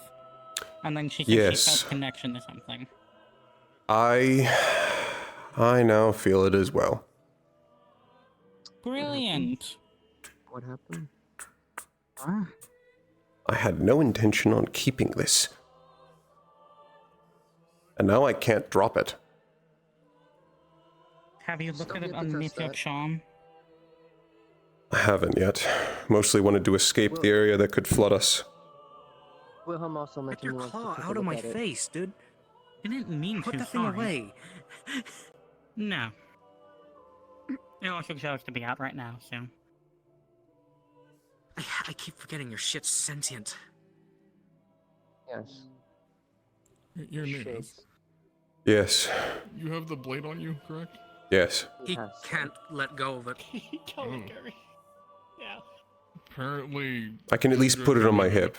And then she said she felt connection to something. I now feel it as well. Brilliant. What happened? I had no intention on keeping this. And now I can't drop it. Have you looked at it underneath your charm? I haven't yet. Mostly wanted to escape the area that could flood us. Wilhelm also mentioned Get your claw out of my face, dude. I didn't mean Put to, that thing sorry. away. No. It also chose to be out right now, so... I keep forgetting your shit's sentient. Yes. You're Minos. Yes. You have the blade on you, correct? Yes. He can't let go of it. Yeah. Apparently... I can at least put it on my hip.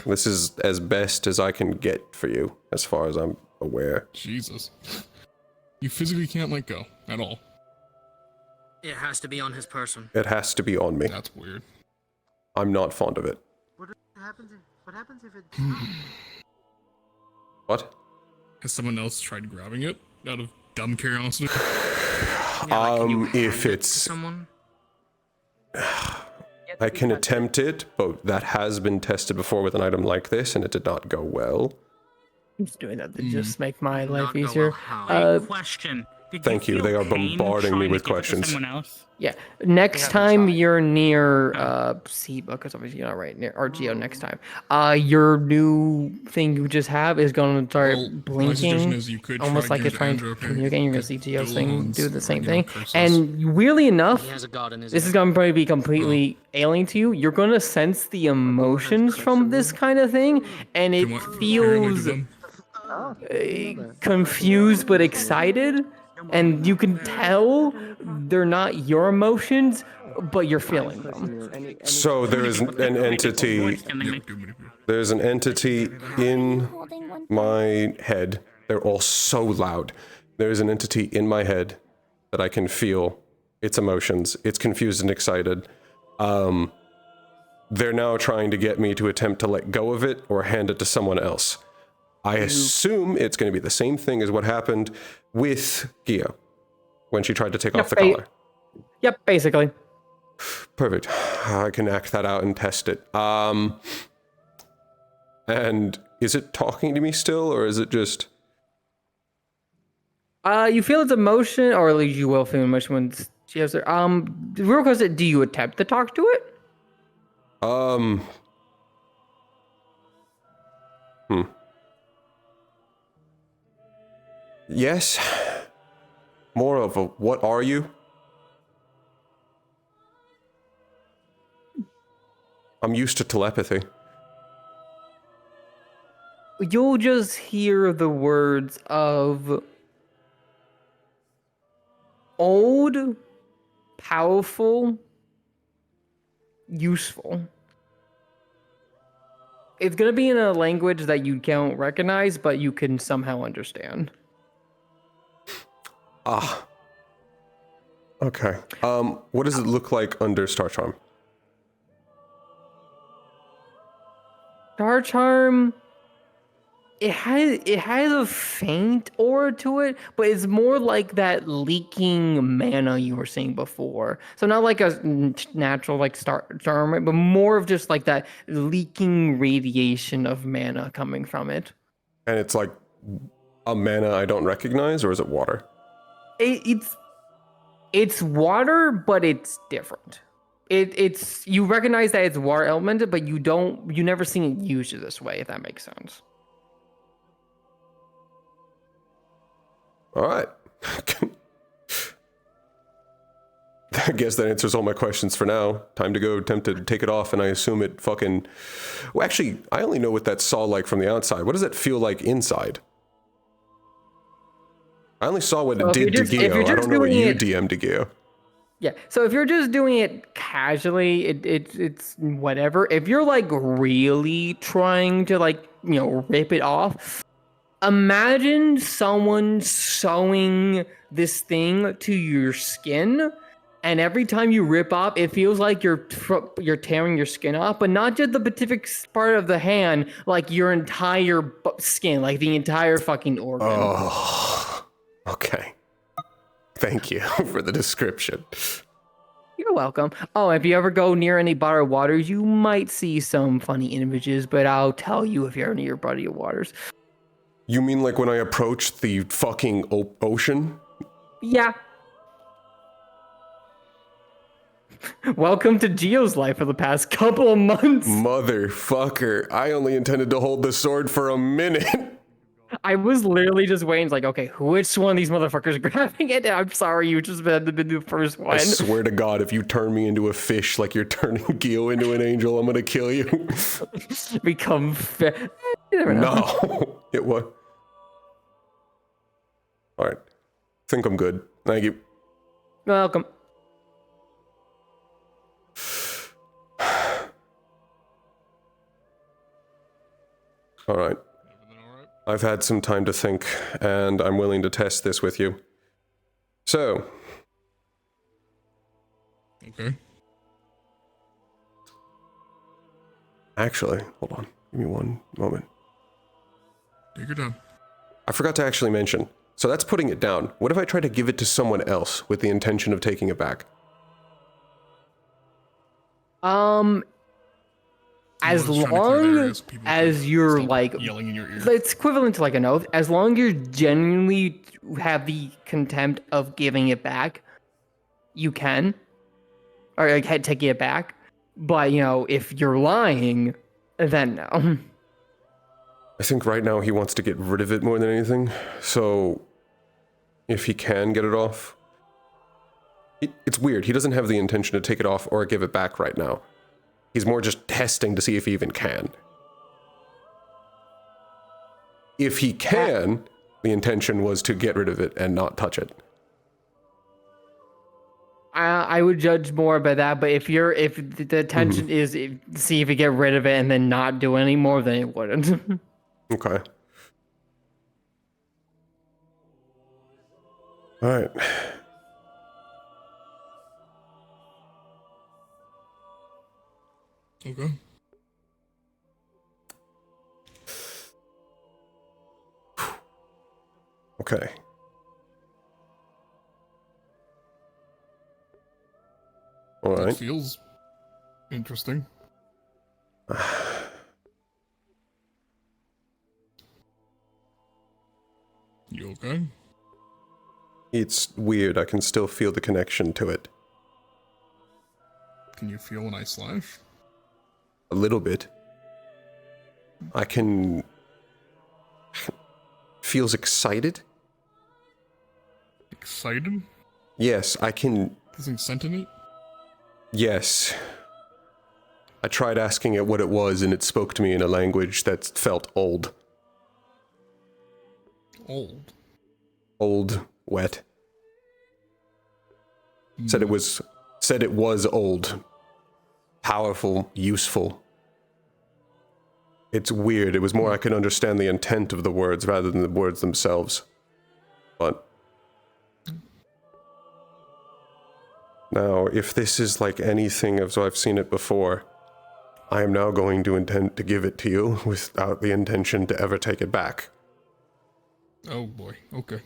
This is as best as I can get for you, as far as I'm aware. Jesus. You physically can't let go, at all. It has to be on his person. It has to be on me. That's weird. I'm not fond of it. What happens if it? What? Has someone else tried grabbing it out of dumb curiosity? If it's someone. I can attempt it, but that has been tested before with an item like this, and it did not go well. I'm just doing that to just make my life Not go easier. Question. Did Thank you. feel They are pain bombarding me trying with to give it to questions. someone else? Yeah. Next time you're near Seba, because obviously you're not right near RGO next time. Your new thing you just have is going to start my suggestion blinking, is you could almost try like it's trying to Andrew communicate. You're going to see Geo's thing do the same thing. curses. And weirdly enough, He has a god in his this ear. is going to probably be completely alien to you. You're going to sense the emotions from this kind of thing, and it feels confused but excited. And you can tell they're not your emotions, but you're feeling them. So there is an entity. There's an entity in my head. They're all so loud. There's an entity in my head that I can feel its emotions. It's confused and excited. They're now trying to get me to attempt to let go of it or hand it to someone else. I assume it's going to be the same thing as what happened with Gia when she tried to take off the collar. Yep, basically. Perfect. I can act that out and test it. And is it talking to me still, or is it just... You feel its emotion, or at least you will feel emotion when she has her. The real question: do you attempt to talk to it? Yes. More of a, what are you? I'm used to telepathy. You'll just hear the words of old, powerful, useful. It's gonna be in a language that you can't recognize, but you can somehow understand. Ah. Okay. What does it look like under Star Charm? Star Charm, it has a faint aura to it, but it's more like that leaking mana you were seeing before. So not like a natural like Star Charm, but more of just like that leaking radiation of mana coming from it. And it's like a mana I don't recognize, or is it water? It's water, but it's different. It's you recognize that it's water elemented, but you never seen it used this way, if that makes sense. All right. I guess that answers all my questions for now. Time to go attempt to take it off, and I assume it fucking... Well, actually, I only know what that saw like from the outside. What does it feel like inside? I only saw what it did to Gio. I don't know what you DM'd to Gio. Yeah, so if you're just doing it casually, it's whatever. If you're like really trying to like, rip it off, imagine someone sewing this thing to your skin, and every time you rip off, it feels like you're tearing your skin off, but not just the specific part of the hand, like your entire skin, like the entire fucking organ. Oh, okay. Thank you for the description. You're welcome. Oh, if you ever go near any body of waters, you might see some funny images, but I'll tell you if you're near body of waters. You mean like when I approached the fucking ocean? Yeah. Welcome to Geo's life for the past couple of months. Motherfucker, I only intended to hold the sword for a minute. I was literally just waiting, like, okay, which one of these motherfuckers grabbing it? I'm sorry, you just had to be the first one. I swear to God, if you turn me into a fish like you're turning Gio into an angel, I'm gonna kill you. Become you never know. No, it was. All right, think I'm good. Thank you. Welcome. All right. I've had some time to think, and I'm willing to test this with you. So, Okay. Actually, hold on. Give me one moment. Take your time. I forgot to actually mention. So that's putting it down. What if I try to give it to someone else with the intention of taking it back? As Well, I was trying to clear the long areas, people as you're stop like, yelling in your ear. it's equivalent to like an oath. As long as you genuinely have the contempt of giving it back, you can, or like taking it back. But you know, if you're lying, then no. I think right now he wants to get rid of it more than anything. So if he can get it off, it's weird. He doesn't have the intention to take it off or give it back right now. He's more just testing to see if he even can. If he can, the intention was to get rid of it and not touch it. I would judge more by that. But if the intention is see if you get rid of it and then not do any more, then it wouldn't. Okay. All right. Okay. Okay. All right. That feels interesting. You okay? It's weird. I can still feel the connection to it. Can you feel when I slash? A little bit. I can... Feels excited? Excited? Yes, I can... Isn't sentient? Yes. I tried asking it what it was, and it spoke to me in a language that felt old. Old? Old, wet. Said it was old. Powerful, useful. It's weird. It was more I could understand the intent of the words rather than the words themselves. But... Now, if this is like anything as I've seen it before, I am now going to intend to give it to you without the intention to ever take it back. Oh boy, okay.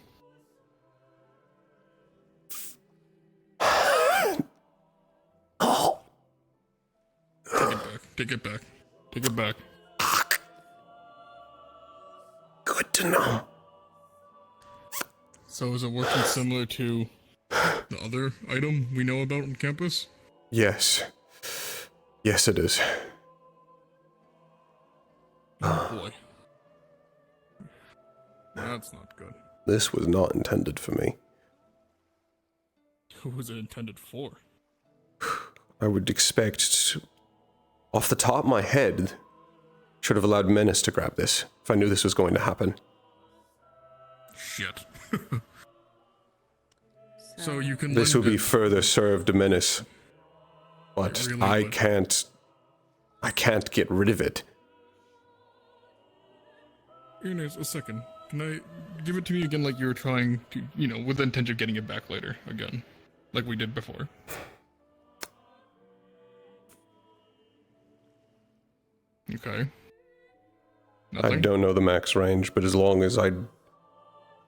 Oh. Take it back. Take it back. Good to know. So is it working similar to the other item we know about on campus? Yes. Yes, it is. Oh boy. That's not good. This was not intended for me. Who was it intended for? I would expect, off the top of my head, should have allowed Menace to grab this, if I knew this was going to happen. Shit. So you can This would be further served Menace. But really I would. can't get rid of it. Ernest, a second. Can I give it to me again like you were trying to, with the intention of getting it back later, again? Like we did before. Okay. Nothing? I don't know the max range, but as long as I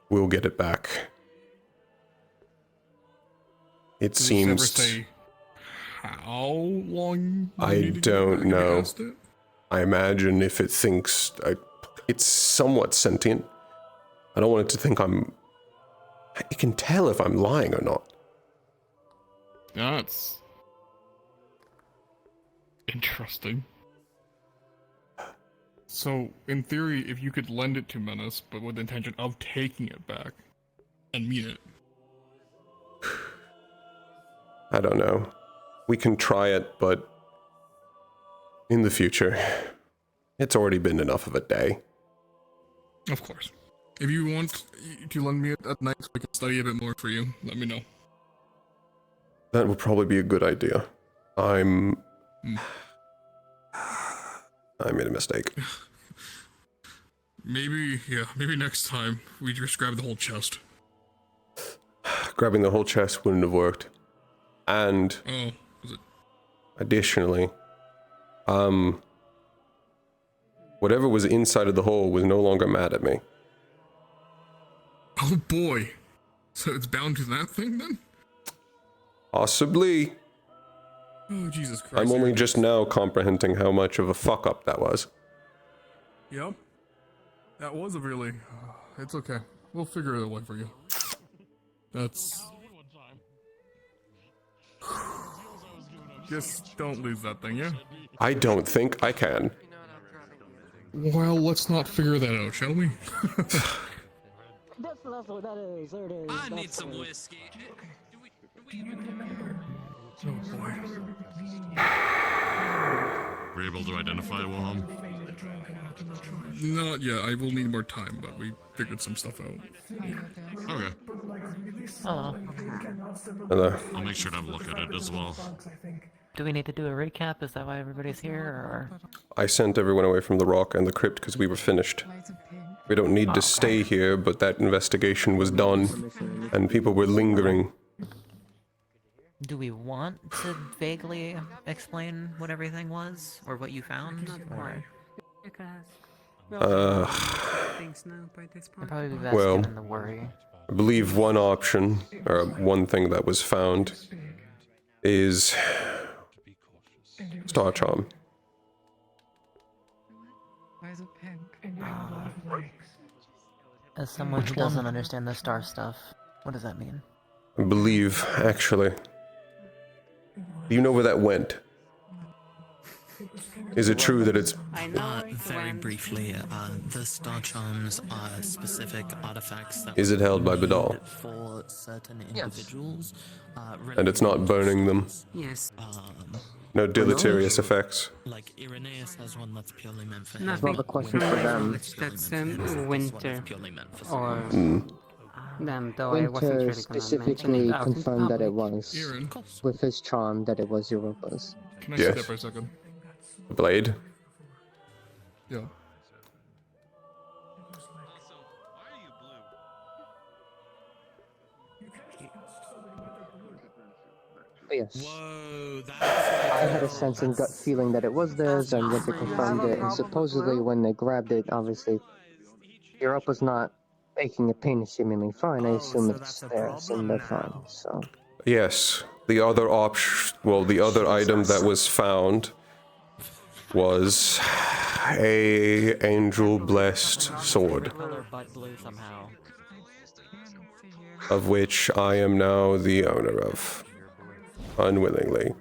will get it back. It Does seems... It ever say how long you I need to get it don't back? Have you know. asked it? I imagine if it thinks... it's somewhat sentient. I don't want it to think I'm... It can tell if I'm lying or not. That's... interesting. So, in theory, if you could lend it to Menace, but with the intention of taking it back, and mean it. I don't know. We can try it, but... in the future... It's already been enough of a day. Of course. If you want to lend me it at night so I can study a bit more for you, let me know. That would probably be a good idea. I made a mistake. Maybe next time we just grab the whole chest. Grabbing the whole chest wouldn't have worked. And additionally, whatever was inside of the hole was no longer mad at me. Oh boy. So it's bound to that thing then? Possibly. Oh, Jesus Christ. I'm only just now comprehending how much of a fuck up that was. Yep. That was a really... It's okay. We'll figure it out for you. That's... Just don't lose that thing, yeah? I don't think I can. Well, let's not figure that out, shall we? That's what that is. There it is. I need some whiskey. Oh boy. Were you able to identify Wilhelm? Not yet. I will need more time, but we figured some stuff out. Okay. Oh. Hello. I'll make sure to have a look at it as well. Do we need to do a recap? Is that why everybody's here, or...? I sent everyone away from the rock and the crypt because we were finished. We don't need to stay here, but that investigation was done, and people were lingering. Do we want to vaguely explain what everything was, or what you found, or...? It'd probably be best Well, given the worry. I believe one option, or one thing that was found, is Star Charm. As someone who doesn't understand the star stuff, what does that mean? I believe, actually. Do you know where that went? Is it true that it's... Very briefly, the star charms are specific artifacts that... Is it held by Badal? ...for certain individuals. And it's not burning them? Yes. No deleterious effects? Like Irenaeus has one that's purely meant for Nothing. him. Not a question for them. That's winter. Or them, though I wasn't Winter really gonna specifically mention it out in confirmed that it public. was, with his charm, that it was Europa's. Can I see that for a second? The blade? Yeah. Yes. I had a sense and gut feeling that it was theirs, and Winter confirmed it, and supposedly when they grabbed it, obviously, Europa's not making a pain seemingly fine. I assume it's theirs, and they're fine, so... Yes. The other the other item that was found was a angel-blessed sword, of which I am now the owner of, unwillingly.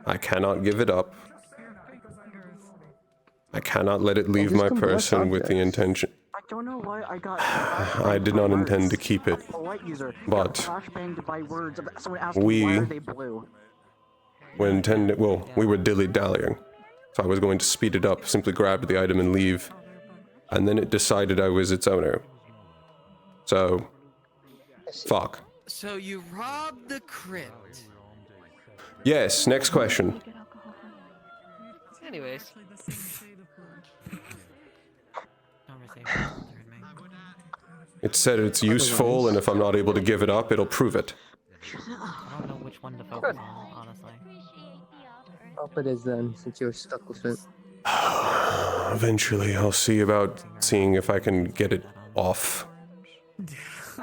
I cannot give it up. I cannot let it leave my person with the intention. I don't know why I got. I did not intend to keep it, but we were dilly-dallying, so I was going to speed it up, simply grabbed the item and leave, and then it decided I was its owner. So, fuck. So you robbed the crypt. Yes, next question. Anyways. It said it's useful, and if I'm not able to give it up, it'll prove it. I don't know which one to focus on, honestly. Hope it is then, since you're stuck with it. Eventually, I'll see about seeing if I can get it off.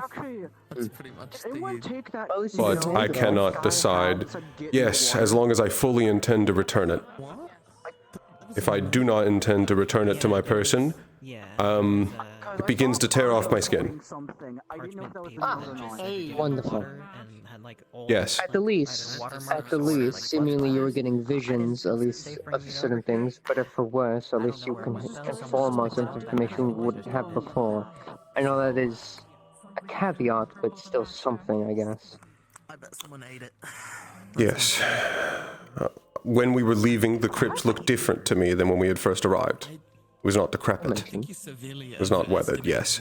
Okay. That's pretty much It would take that. But I cannot decide. Yes, as long as I fully intend to return it. If I do not intend to return it to my person, it begins to tear off my skin. Wonderful. Yes. At the least, seemingly you were getting visions, at least, of certain things, but if for worse, at least you can inform us of information we wouldn't have before. I know that is a caveat, but still something, I guess. I bet someone ate it. Yes. When we were leaving, the crypt looked different to me than when we had first arrived. It was not decrepit. It was not weathered, yes.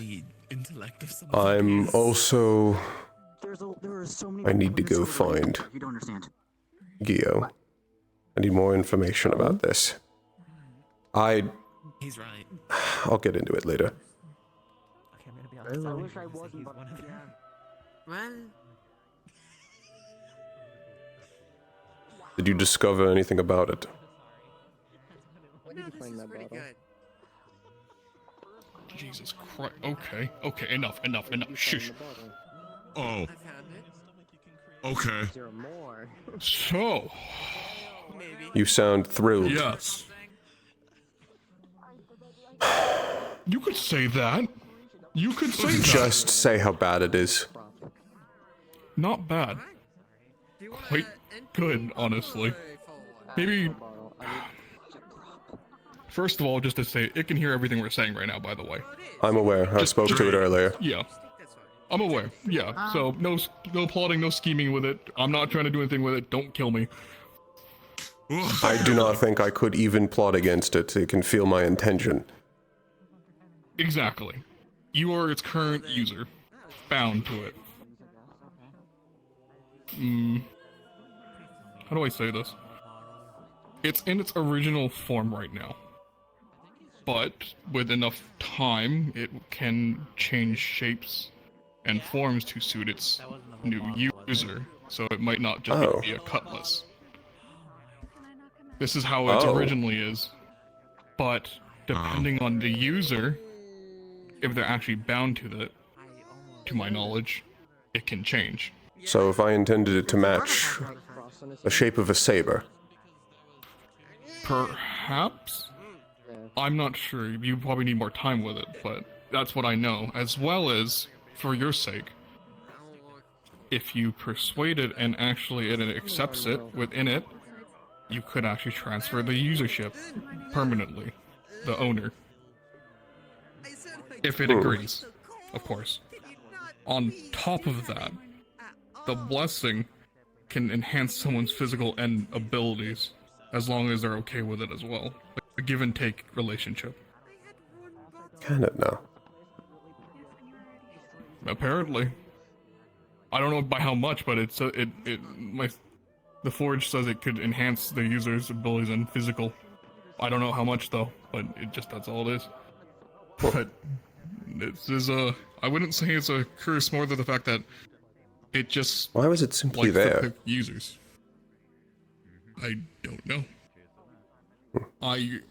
I'm also... I need to go find Gio. I need more information about this. He's right. I'll get into it later. I wish I wasn't, but Well, Did you discover anything about it? Where did you find that bottle? Jesus Christ. Okay. Okay, enough. Shush. Oh. Okay. Is there more? So. You sound thrilled. Yes. You could say that. You could say that. Just say how bad it is. Not bad. Quite good, honestly. Maybe... First of all, just to say, it can hear everything we're saying right now, by the way. I'm aware. I spoke to it earlier. Yeah. I'm aware. Yeah. So, no plotting, no scheming with it. I'm not trying to do anything with it. Don't kill me. I do not think I could even plot against it. It can feel my intention. Exactly. You are its current user. Bound to it. How do I say this? It's in its original form right now. But with enough time, it can change shapes and forms to suit its new user. So it might not just be a cutlass. This is how it originally is. But depending on the user, if they're actually bound to it, to my knowledge, it can change. So if I intended it to match the shape of a saber. Perhaps? I'm not sure. You probably need more time with it, but that's what I know. As well as, for your sake, if you persuade it and actually it accepts it within it, you could actually transfer the usership permanently, the owner. If it agrees, of course. On top of that, the blessing can enhance someone's physical and abilities, as long as they're okay with it as well. Like a give and take relationship. Can it now? Apparently. I don't know by how much, but the forge says it could enhance the user's abilities and physical. I don't know how much though, but that's all it is. But this is I wouldn't say it's a curse more than the fact that it just... Why was it simply there? To pick users. I don't know.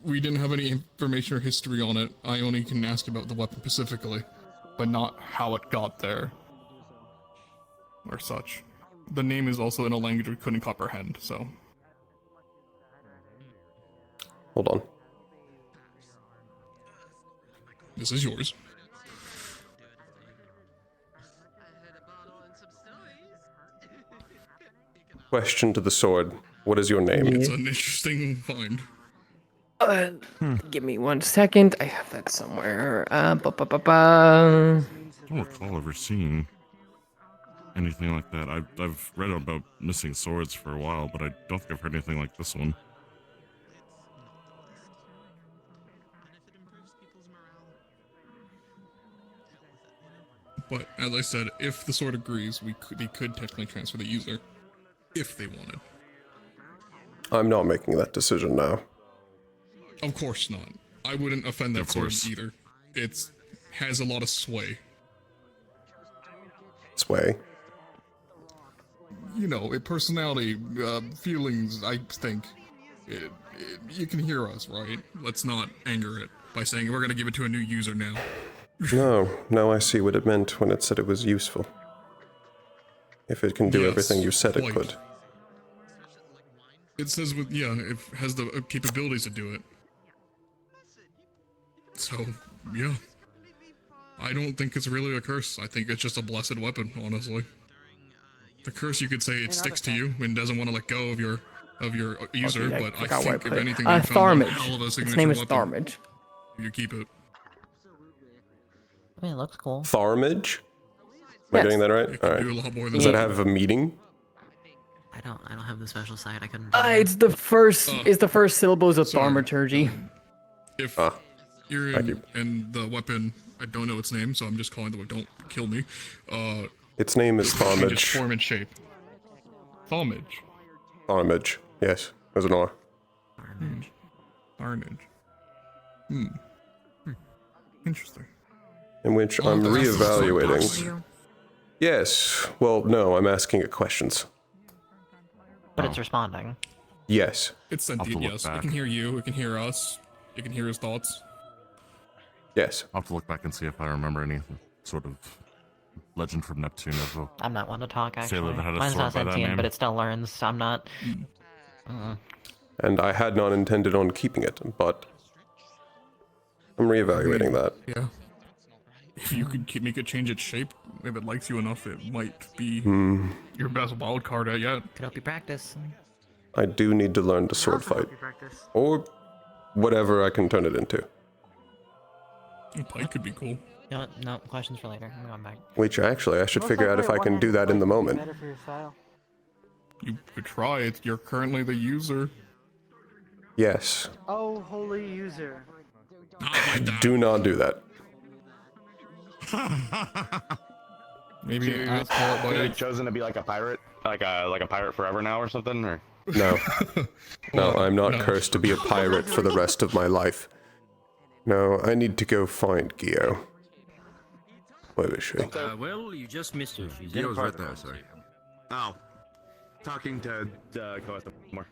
We didn't have any information or history on it. I only can ask about the weapon specifically, but not how it got there. Or such. The name is also in a language we couldn't comprehend, so... Hold on. This is yours. Question to the sword. What is your name? It's an interesting find. Give me 1 second. I have that somewhere. I don't recall ever seeing anything like that. I've read about missing swords for a while, but I don't think I've heard anything like this one. But, as I said, if the sword agrees, they could technically transfer the user. If they wanted. I'm not making that decision now. Of course not. I wouldn't offend that sword either. It has a lot of sway. Sway? You know, personality, feelings, I think. You can hear us, right? Let's not anger it by saying we're gonna give it to a new user now. No, now I see what it meant when it said it was useful. If it can do everything you said it could. It says it has the capabilities to do it. So, yeah. I don't think it's really a curse. I think it's just a blessed weapon, honestly. The curse, you could say it sticks to you and doesn't want to let go of your user, but I think if anything, you found a hell of a signature Its name is weapon. Tharmage. You keep it. I mean, it looks cool. Tharmage? Am I getting that right? Alright. Do a lot more than Does that have a meeting? I don't have the special side. I couldn't. It's the first. It's the first syllables of thaumaturgy. If you're in the weapon, I don't know its name, so I'm just calling the weapon. Don't kill me. Its name is Change its Tharmage. form and shape. Tharmage. Tharmage. Yes, there's an R. Tharmage. Interesting. In which I'm reevaluating. Yes. Well, no, I'm asking it questions. But it's responding. Yes. It's I'll have to sentient, look yes. It back. can hear you, it can hear us, it can hear his thoughts. Yes. I'll have to look back and see if I remember any sort of legend from Neptune of a I'm not one to talk, sailor actually. that had a Mine's sword not by that sentient, name. but it still learns. I'm not... And I had not intended on keeping it, but I'm reevaluating that. Yeah. If you could make it change its shape, if it likes you enough, it might be your best wild card yet. Could help you practice. I do need to learn to sword fight. Or whatever I can turn it into. A pike could be cool. No, no, questions for later. I'm going back. Which actually, I should figure out if I can do that in the moment. Better for your style. You could try it. You're currently the user. Yes. Oh, holy user. Do not do that. Maybe So ask how it you're bites. chosen to be like a pirate, like a pirate forever now or something, or No. No, I'm not cursed to be a pirate for the rest of my life. No, I need to go find Gio. Where is she? Well, you just missed her. She's Gio's in a part right of the there, conversation. oh, talking to Costa more.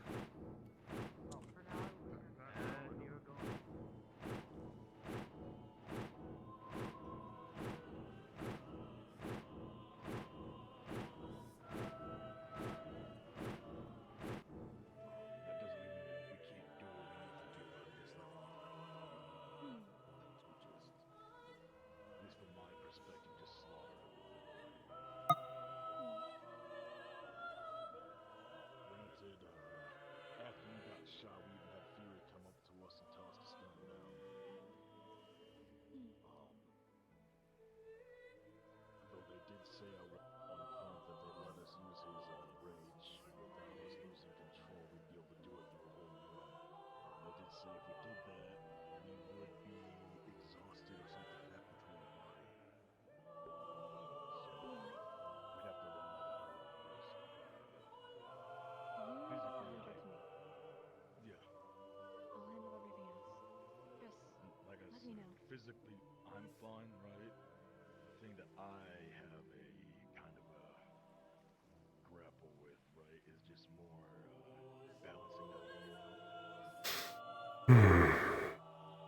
Physically, I'm fine, right? The thing that I have a kind of a grapple with, right, is just more balancing that thing out.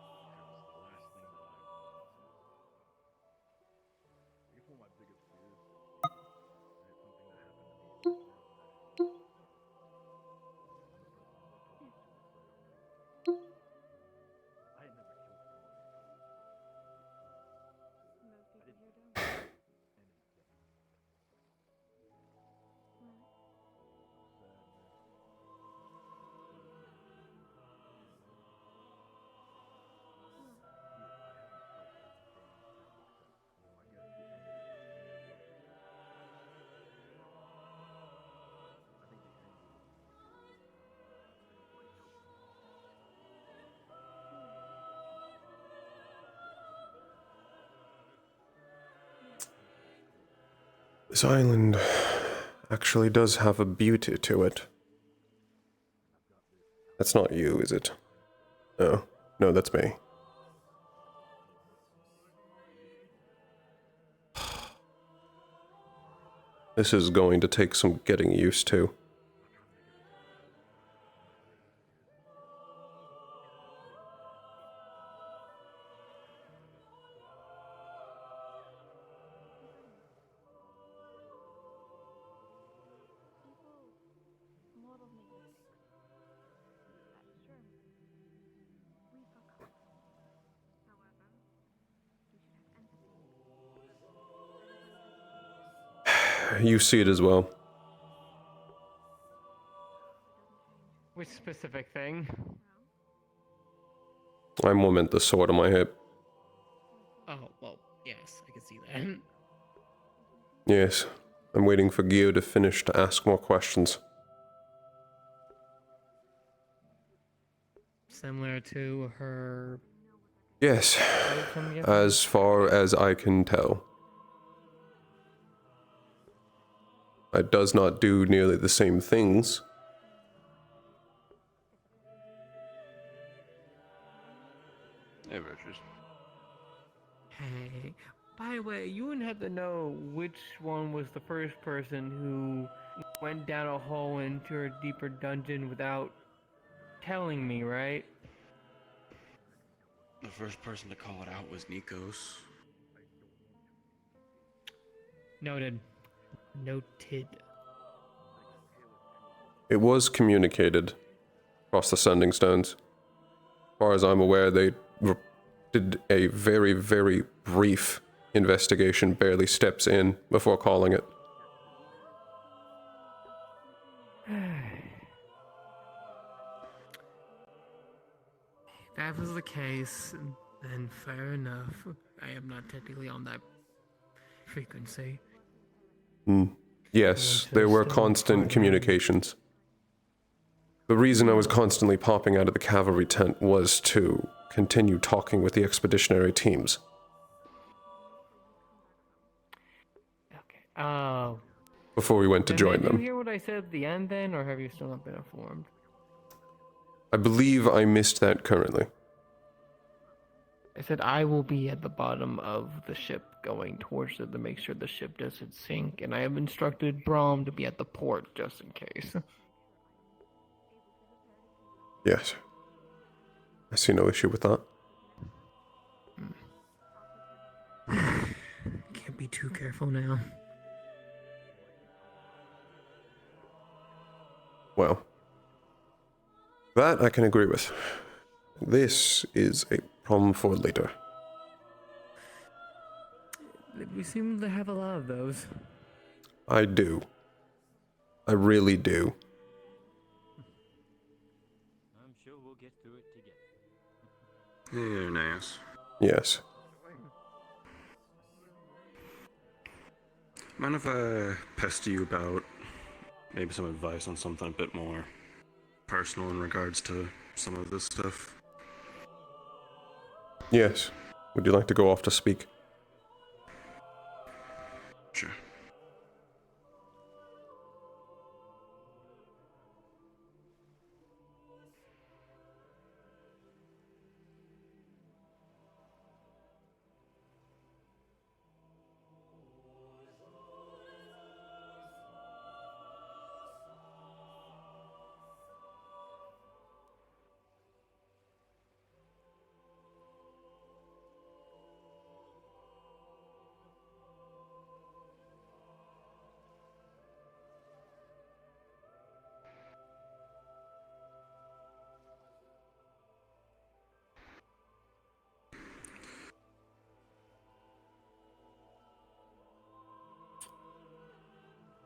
Because the last thing that I want is, I guess one of my biggest fears, and it's something that happened to me before, that I'm the person I'm going to talk to say, I had never killed someone. I didn't. This island actually does have a beauty to it. That's not you, is it? No. No, that's me. This is going to take some getting used to. You see it as well. Which specific thing? I more meant the sword on my hip. Oh, well, yes, I can see that. Yes. I'm waiting for Gio to finish to ask more questions. Similar to her... Yes. As far as I can tell. It does not do nearly the same things. Hey, Virtues. Hey, By the way, you wouldn't have to know which one was the first person who went down a hole into a deeper dungeon without telling me, right? The first person to call it out was Nikos. Noted. Noted. It was communicated across the Sending Stones. As far as I'm aware, they did a very, very brief investigation, barely steps in before calling it. If that was the case, then fair enough. I am not technically on that frequency. Yes, there were constant communications. The reason I was constantly popping out of the cavalry tent was to continue talking with the expeditionary teams. Oh. Before we went to join Did you them. hear what I said at the end then, or have you still not been informed? I believe I missed that currently. I said I will be at the bottom of the ship going towards it to make sure the ship doesn't sink, and I have instructed Brahm to be at the port just in case. Yes. I see no issue with that. Can't be too careful now. Well, that I can agree with. This is a problem for later. We seem to have a lot of those. I do. I really do. I'm sure we'll get through it together. Yeah, nice. Yes. Mind if I pester you about maybe some advice on something a bit more personal in regards to some of this stuff? Yes. Would you like to go off to speak? Sure.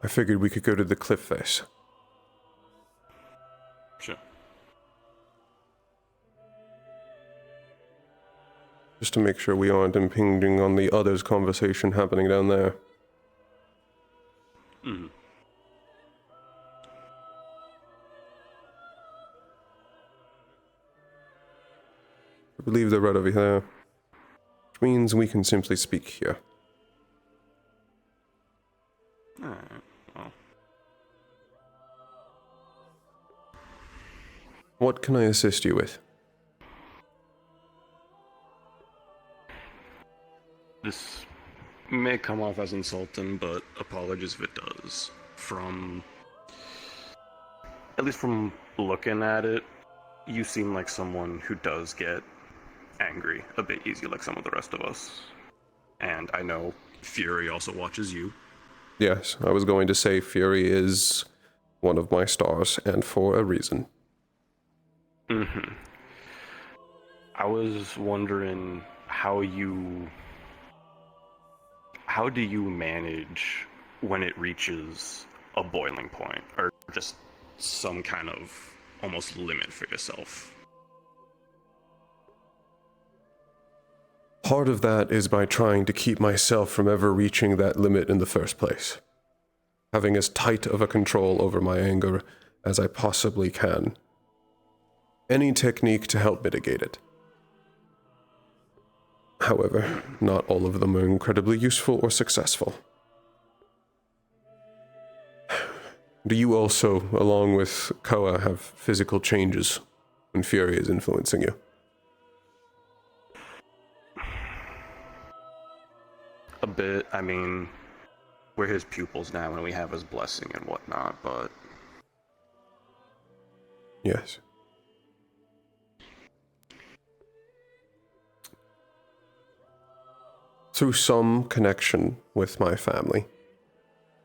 I figured we could go to the cliff face. Sure. Just to make sure we aren't impinging on the others' conversation happening down there. Mm-hmm. I believe they're right over here. Which means we can simply speak here. Alright, well. What can I assist you with? This may come off as insulting, but apologies if it does. At least from looking at it, you seem like someone who does get angry a bit easy like some of the rest of us. And I know Fury also watches you. Yes, I was going to say Fury is one of my stars, and for a reason. Mm-hmm. I was wondering how do you manage when it reaches a boiling point, or just some kind of almost limit for yourself? Part of that is by trying to keep myself from ever reaching that limit in the first place. Having as tight of a control over my anger as I possibly can. Any technique to help mitigate it. However, not all of them are incredibly useful or successful. Do you also, along with Koa, have physical changes when Fury is influencing you? bit. I mean, we're his pupils now and we have his blessing and whatnot, but... Yes. Through some connection with my family,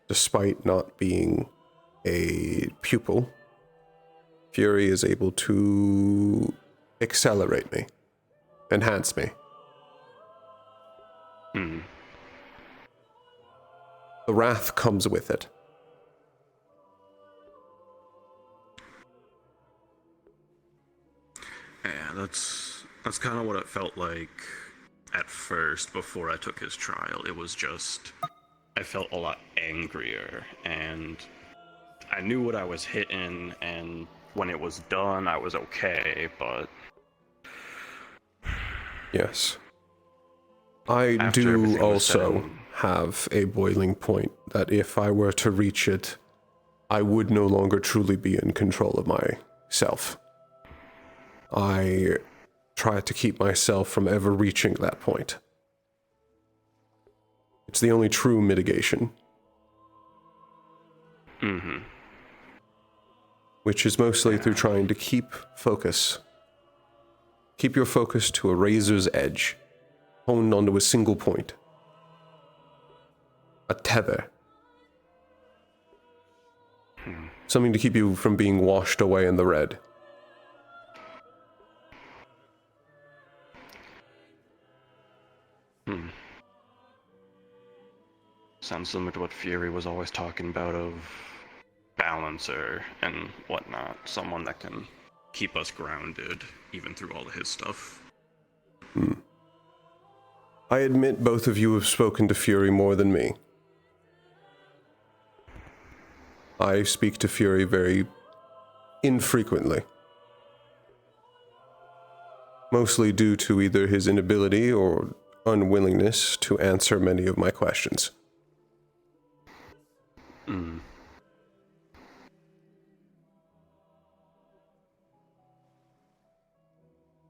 despite not being a pupil, Fury is able to accelerate me, enhance me. Hmm. The wrath comes with it. Yeah, that's kind of what it felt like at first before I took his trial. It was just, I felt a lot angrier, and I knew what I was hitting, and when it was done, I was okay, but... Yes. I After do everything was said also and- have a boiling point that if I were to reach it, I would no longer truly be in control of myself. I try to keep myself from ever reaching that point. It's the only true mitigation. Mm-hmm. Which is mostly through trying to keep focus. Keep your focus to a razor's edge, honed onto a single point. A tether. Something to keep you from being washed away in the red. Hmm. Sounds similar to what Fury was always talking about of balancer and whatnot. Someone that can keep us grounded, even through all of his stuff. Hmm. I admit both of you have spoken to Fury more than me. I speak to Fury very infrequently. Mostly due to either his inability or unwillingness to answer many of my questions. Mm.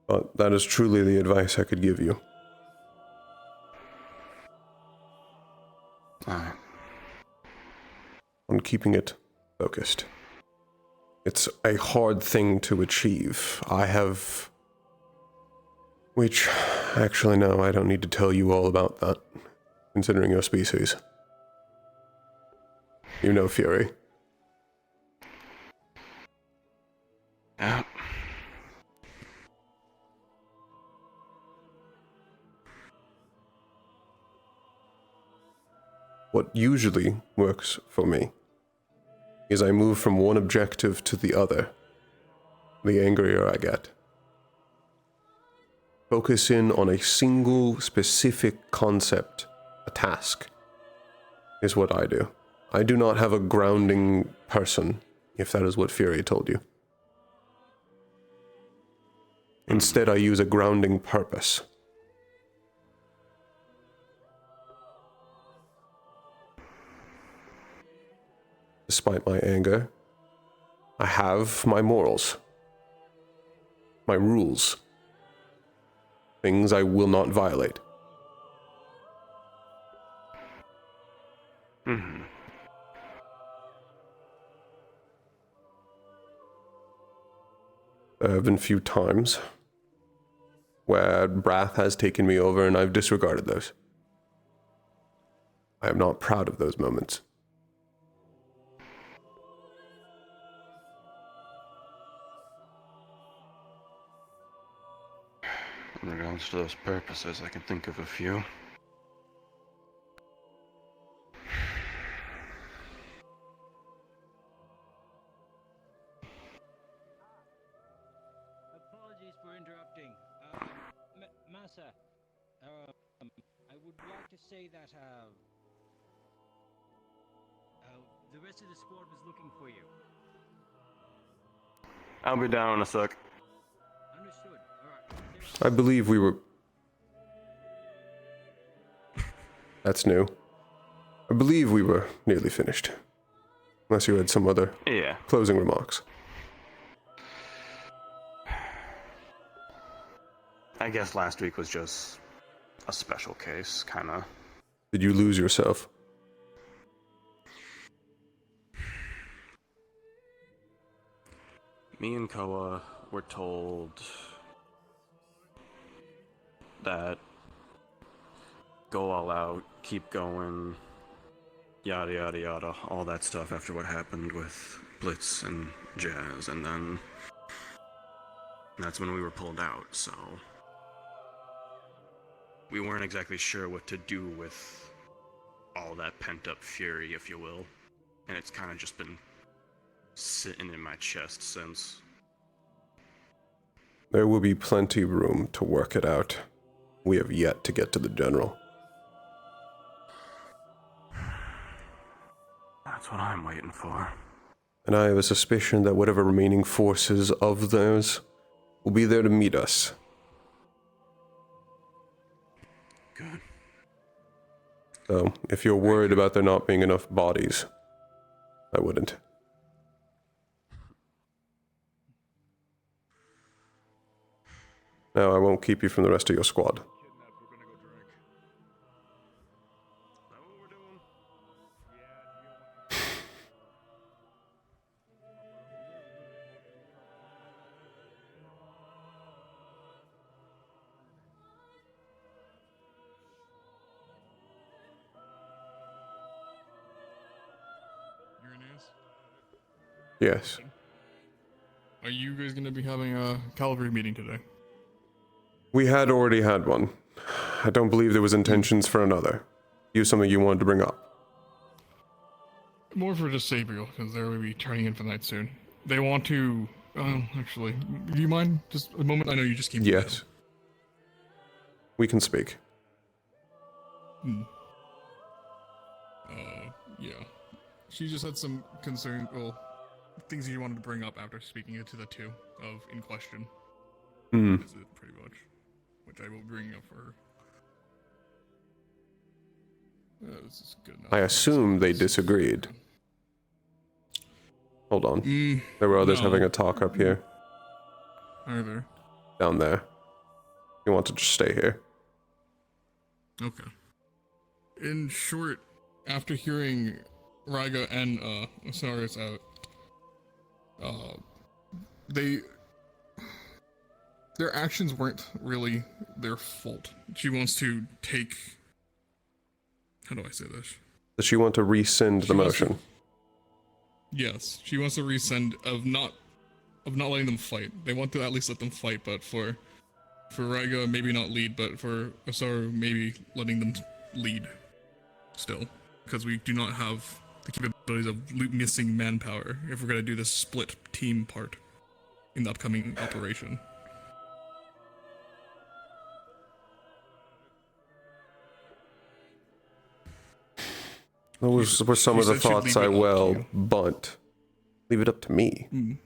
But that is truly the advice I could give you. Alright. On keeping it focused. It's a hard thing to achieve. Which, actually, no, I don't need to tell you all about that, considering your species. You know Fury. Yeah. What usually works for me is I move from one objective to the other, the angrier I get. Focus in on a single specific concept, a task, is what I do. I do not have a grounding person, if that is what Fury told you. Instead, I use a grounding purpose. Despite my anger, I have my morals, my rules, things I will not violate. Mm-hmm. There have been few times where wrath has taken me over and I've disregarded those. I am not proud of those moments. In regards to those purposes, I can think of a few. Apologies for interrupting. Massa, I would like to say that the rest of the squad was looking for you. I'll be down in a sec. Understood. All right. I believe we were... That's new. I believe we were nearly finished. Unless you had some other closing remarks. I guess last week was just a special case, kinda. Did you lose yourself? Me and Koa were told that go all out, keep going, yada yada yada, all that stuff after what happened with Blitz and Jazz, and then that's when we were pulled out, so we weren't exactly sure what to do with all that pent-up fury, if you will, and it's kind of just been sitting in my chest since. There will be plenty room to work it out. We have yet to get to the general. That's what I'm waiting for. And I have a suspicion that whatever remaining forces of theirs will be there to meet us. Good. So, if you're worried about there not being enough bodies, I wouldn't. Now, I won't keep you from the rest of your squad. Yes. Are you guys going to be having a cavalry meeting today? We had already had one. I don't believe there was intentions for another. You something you wanted to bring up? More for just Sabriel, because they're going to be turning in for the night soon. They want to... actually, do you mind just a moment? I know you just came. Yes. We can speak. Yeah. She just had some concern, well, things you wanted to bring up after speaking it to the two of in question. That's it, pretty much. Which I will bring up for her. This is good enough. I assume they disagreed. Hold on. There were others having a talk up here. Are there? Down there. You want to just stay here? Okay. In short, after hearing Ryga and Osiris out, their actions weren't really their fault. She wants to take... How do I say this? Does she want to rescind the motion? Yes, she wants to rescind of not letting them fight. They want to at least let them fight, but for Ryga, maybe not lead, but for Osaru, maybe letting them lead still. Because we do not have the capabilities of missing manpower if we're going to do this split team part in the upcoming operation. Those were some of the thoughts I well, but leave it up to me.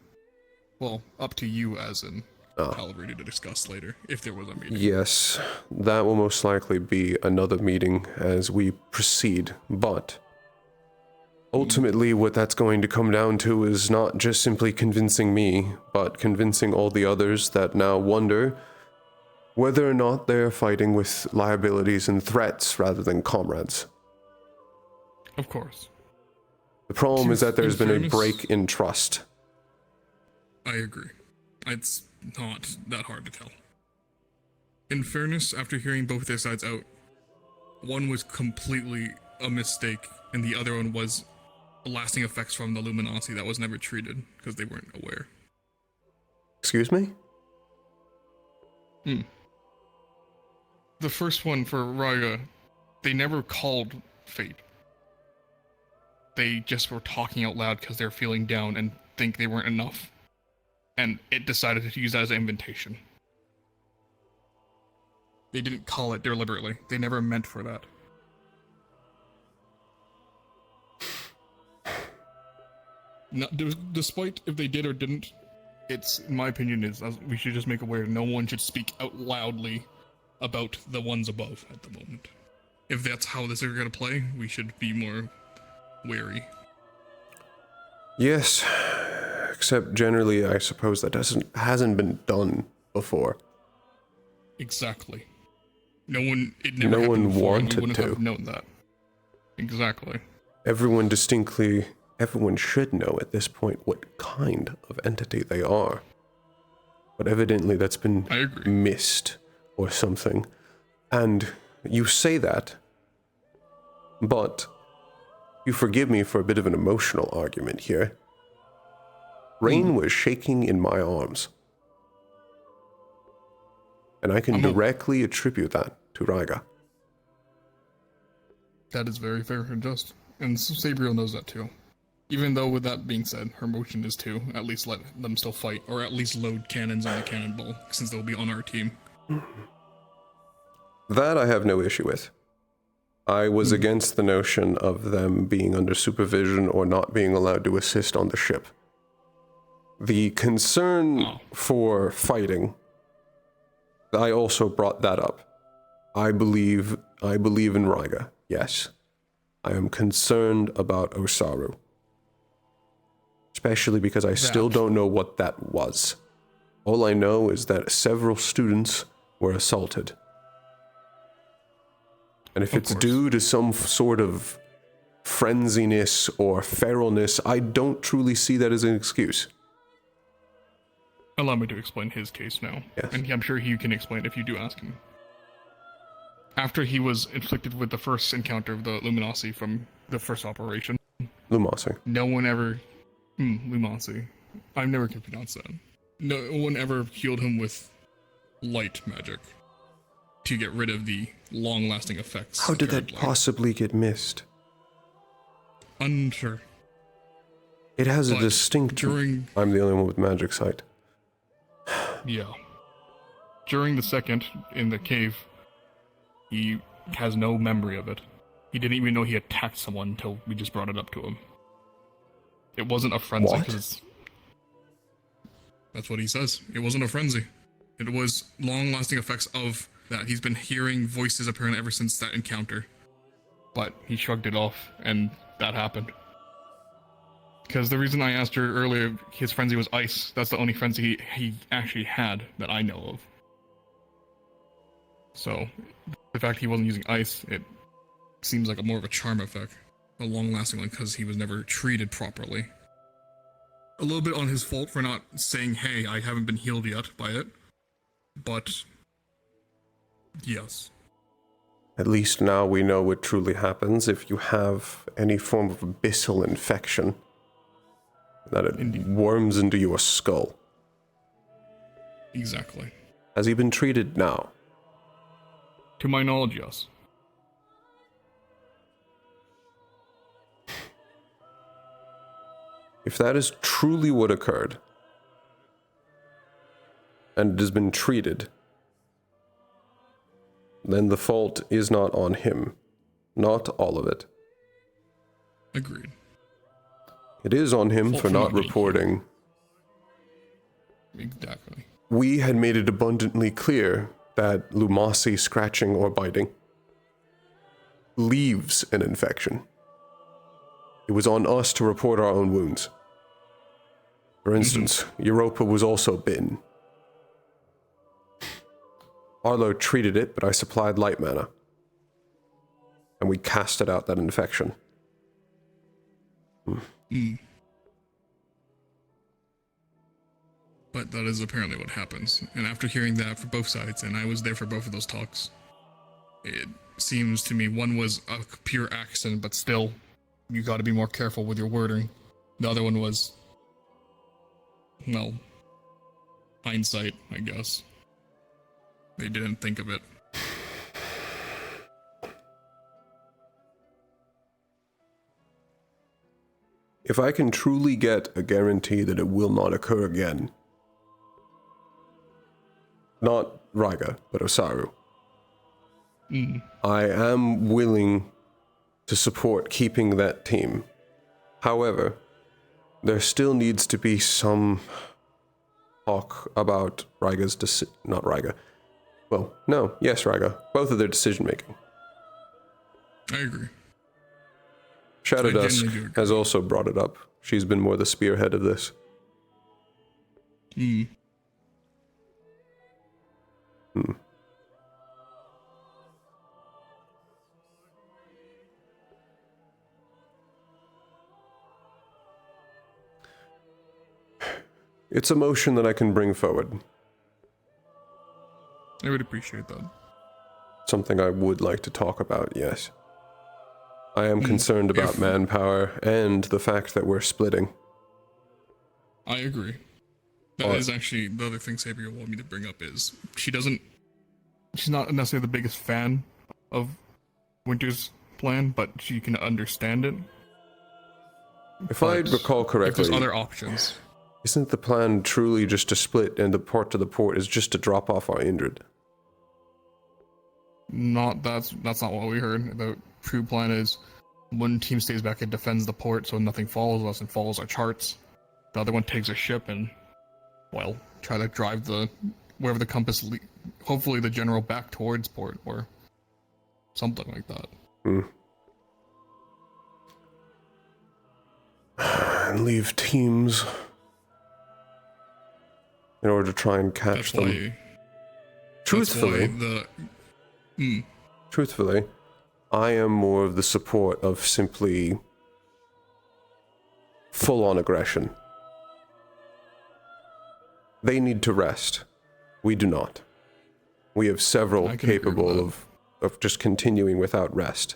Well, up to you as in Calvary to discuss later, if there was a meeting. Yes, that will most likely be another meeting as we proceed, but ultimately what that's going to come down to is not just simply convincing me, but convincing all the others that now wonder whether or not they're fighting with liabilities and threats rather than comrades. Of course. The problem is that there's been a break in trust. I agree. It's not that hard to tell. In fairness, after hearing both their sides out, one was completely a mistake, and the other one was lasting effects from the luminosity that was never treated, because they weren't aware. Excuse me? The first one for Ryga, they never called fate. They just were talking out loud because they're feeling down and think they weren't enough. And it decided to use that as an invitation. They didn't call it deliberately. They never meant for that. Despite if they did or didn't, it's, in my opinion, is we should just make aware no one should speak out loudly about the ones above at the moment. If that's how this is going to play, we should be more wary. Yes, except generally I suppose that hasn't been done before. Exactly. No one wanted to. Have known that. Exactly. Everyone should know at this point what kind of entity they are. But evidently that's been missed or something. And you say that, but you forgive me for a bit of an emotional argument here. Rain was shaking in my arms. And I can directly attribute that to Raiga. That is very fair and just. And Sabriel knows that too. Even though, with that being said, her motion is to at least let them still fight, or at least load cannons on the cannonball, since they'll be on our team. That I have no issue with. I was against the notion of them being under supervision or not being allowed to assist on the ship. The concern for fighting, I also brought that up. I believe in Raiga, yes. I am concerned about Osaru. Especially because I still don't know what that was. All I know is that several students were assaulted. And if it's due to some sort of frenziness or feralness, I don't truly see that as an excuse. Allow me to explain his case now. Yes. And I'm sure he can explain if you do ask him. After he was inflicted with the first encounter of the Luminosity from the first operation. Lumosity. No one ever... Luminosity. I've never can pronounce that. No one ever healed him with light magic to get rid of the long-lasting effects. How did that possibly get missed? Unsure. It has a distinct... I'm the only one with magic sight. Yeah. During the second, in the cave, he has no memory of it. He didn't even know he attacked someone until we just brought it up to him. It wasn't a frenzy. What? That's what he says. It wasn't a frenzy. It was long-lasting effects of that. He's been hearing voices apparently ever since that encounter. But he shrugged it off, and that happened. Because the reason I asked her earlier, his frenzy was ice. That's the only frenzy he actually had that I know of. So, the fact he wasn't using ice, it seems like more of a charm effect. A long-lasting one, because he was never treated properly. A little bit on his fault for not saying, hey, I haven't been healed yet by it. But, yes. At least now we know what truly happens if you have any form of abyssal infection. That it worms into your skull. Exactly. Has he been treated now? To my knowledge, yes. If that is truly what occurred, and it has been treated, then the fault is not on him. Not all of it. Agreed. It is on him for not reporting. Exactly. We had made it abundantly clear that Lumasi scratching or biting leaves an infection. It was on us to report our own wounds. For instance, Europa was also bitten. Arlo treated it, but I supplied light mana. And we casted out that infection. But that is apparently what happens. And after hearing that for both sides, and I was there for both of those talks, it seems to me one was a pure accident, but still, you gotta be more careful with your wording. The other one was, well, hindsight, I guess. They didn't think of it. If I can truly get a guarantee that it will not occur again, not Raiga, but Osaru, I am willing to support keeping that team. However, there still needs to be some talk about Raiga's not Raiga. Well, no, yes, Raiga. Both of their decision making. I agree. Shadow Dusk has also brought it up. She's been more the spearhead of this. It's a motion that I can bring forward. I would appreciate that. Something I would like to talk about, yes. I am concerned about manpower and the fact that we're splitting. I agree. That is actually the other thing Sabriel wanted me to bring up is she's not necessarily the biggest fan of Winter's plan, but she can understand it. If I recall correctly, if there's other options. Isn't the plan truly just to split and the port to the port is just to drop off our injured? That's not what we heard. The true plan is one team stays back and defends the port so nothing follows us and follows our charts. The other one takes a ship and, well, try to drive wherever the compass hopefully the general back towards port or something like that. And leave teams in order to try and catch them. Truthfully, I am more of the support of simply full-on aggression. They need to rest. We do not. We have several capable of just continuing without rest.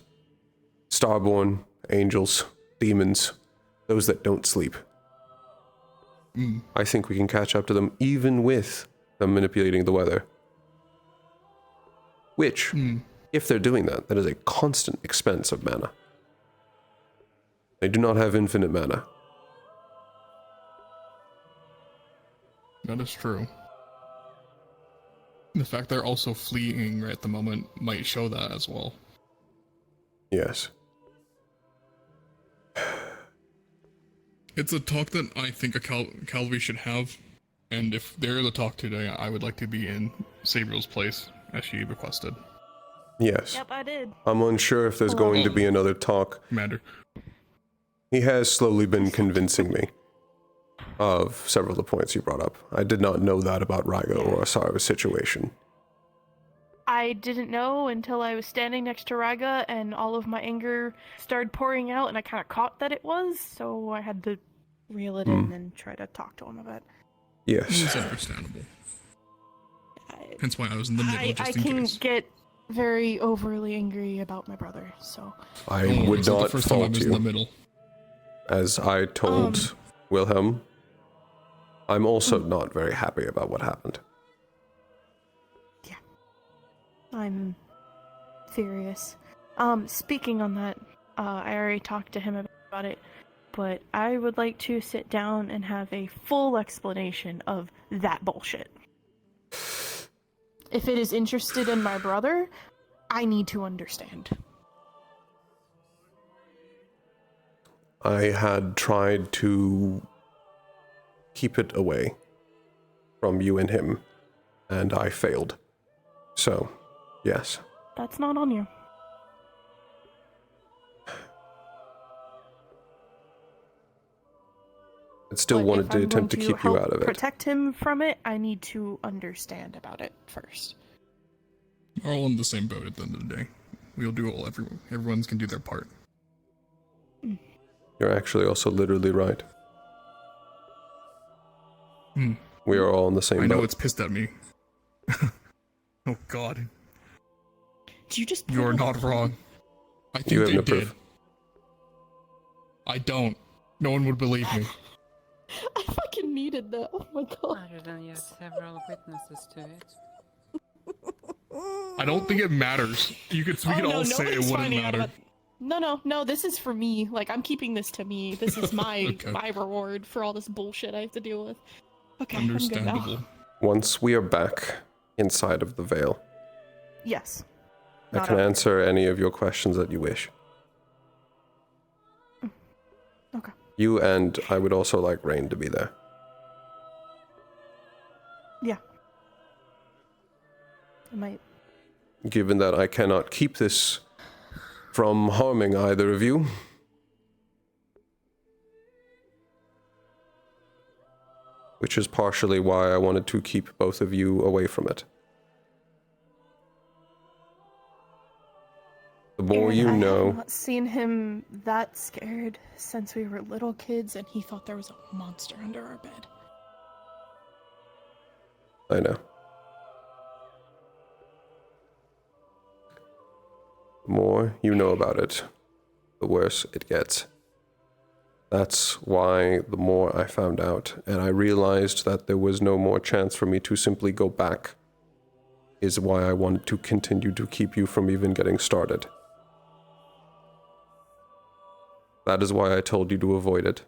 Starborn, angels, demons, those that don't sleep. I think we can catch up to them even with them manipulating the weather. Which, if they're doing that, that is a constant expense of mana. They do not have infinite mana. That is true. The fact they're also fleeing right at the moment might show that as well. Yes. It's a talk that I think a cavalry should have, and if there is a talk today, I would like to be in Sabriel's place, as she requested. Yes. Yep, I did. I'm unsure if there's going to be another talk. Commander. He has slowly been convincing me of several of the points you brought up. I did not know that about Raigo or Asara's situation. I didn't know until I was standing next to Raga and all of my anger started pouring out and I kind of caught that it was, so I had to reel it in and try to talk to him about it. Yes. It's understandable. Hence why I was in the middle, just in can case. get very overly angry about my brother, so... I would not fault you. In the middle. As I told Wilhelm, I'm also not very happy about what happened. I'm furious. Speaking on that, I already talked to him about it, but I would like to sit down and have a full explanation of that bullshit. If it is interested in my brother, I need to understand. I had tried to keep it away from you and him, and I failed. So, yes. That's not on you. I still wanted to attempt to keep you out of it. Protect him from it, I need to understand about it first. We're all in the same boat at the end of the day. We'll do all everyone's can do their part. You're actually also literally right. We are all in the same boat. I know it's pissed at me. Oh god. Do you just... You're not wrong. I think you have they no did. proof. I don't. No one would believe me. I fucking needed that. Oh my god. Other than you have several witnesses to it. I don't think it matters. We could all say it wouldn't matter. No, this is for me. Like, I'm keeping this to me. This is my my reward for all this bullshit I have to deal with. Okay, understandable. I'm good now. Once we are back inside of the veil, yes. I can answer any of your questions that you wish. Okay. You and I would also like Rain to be there. Yeah. I might. Given that I cannot keep this from harming either of you, which is partially why I wanted to keep both of you away from it. The more you know... I've not seen him that scared since we were little kids and he thought there was a monster under our bed. I know. The more you know about it, the worse it gets. That's why the more I found out, and I realized that there was no more chance for me to simply go back, is why I wanted to continue to keep you from even getting started. That is why I told you to avoid it.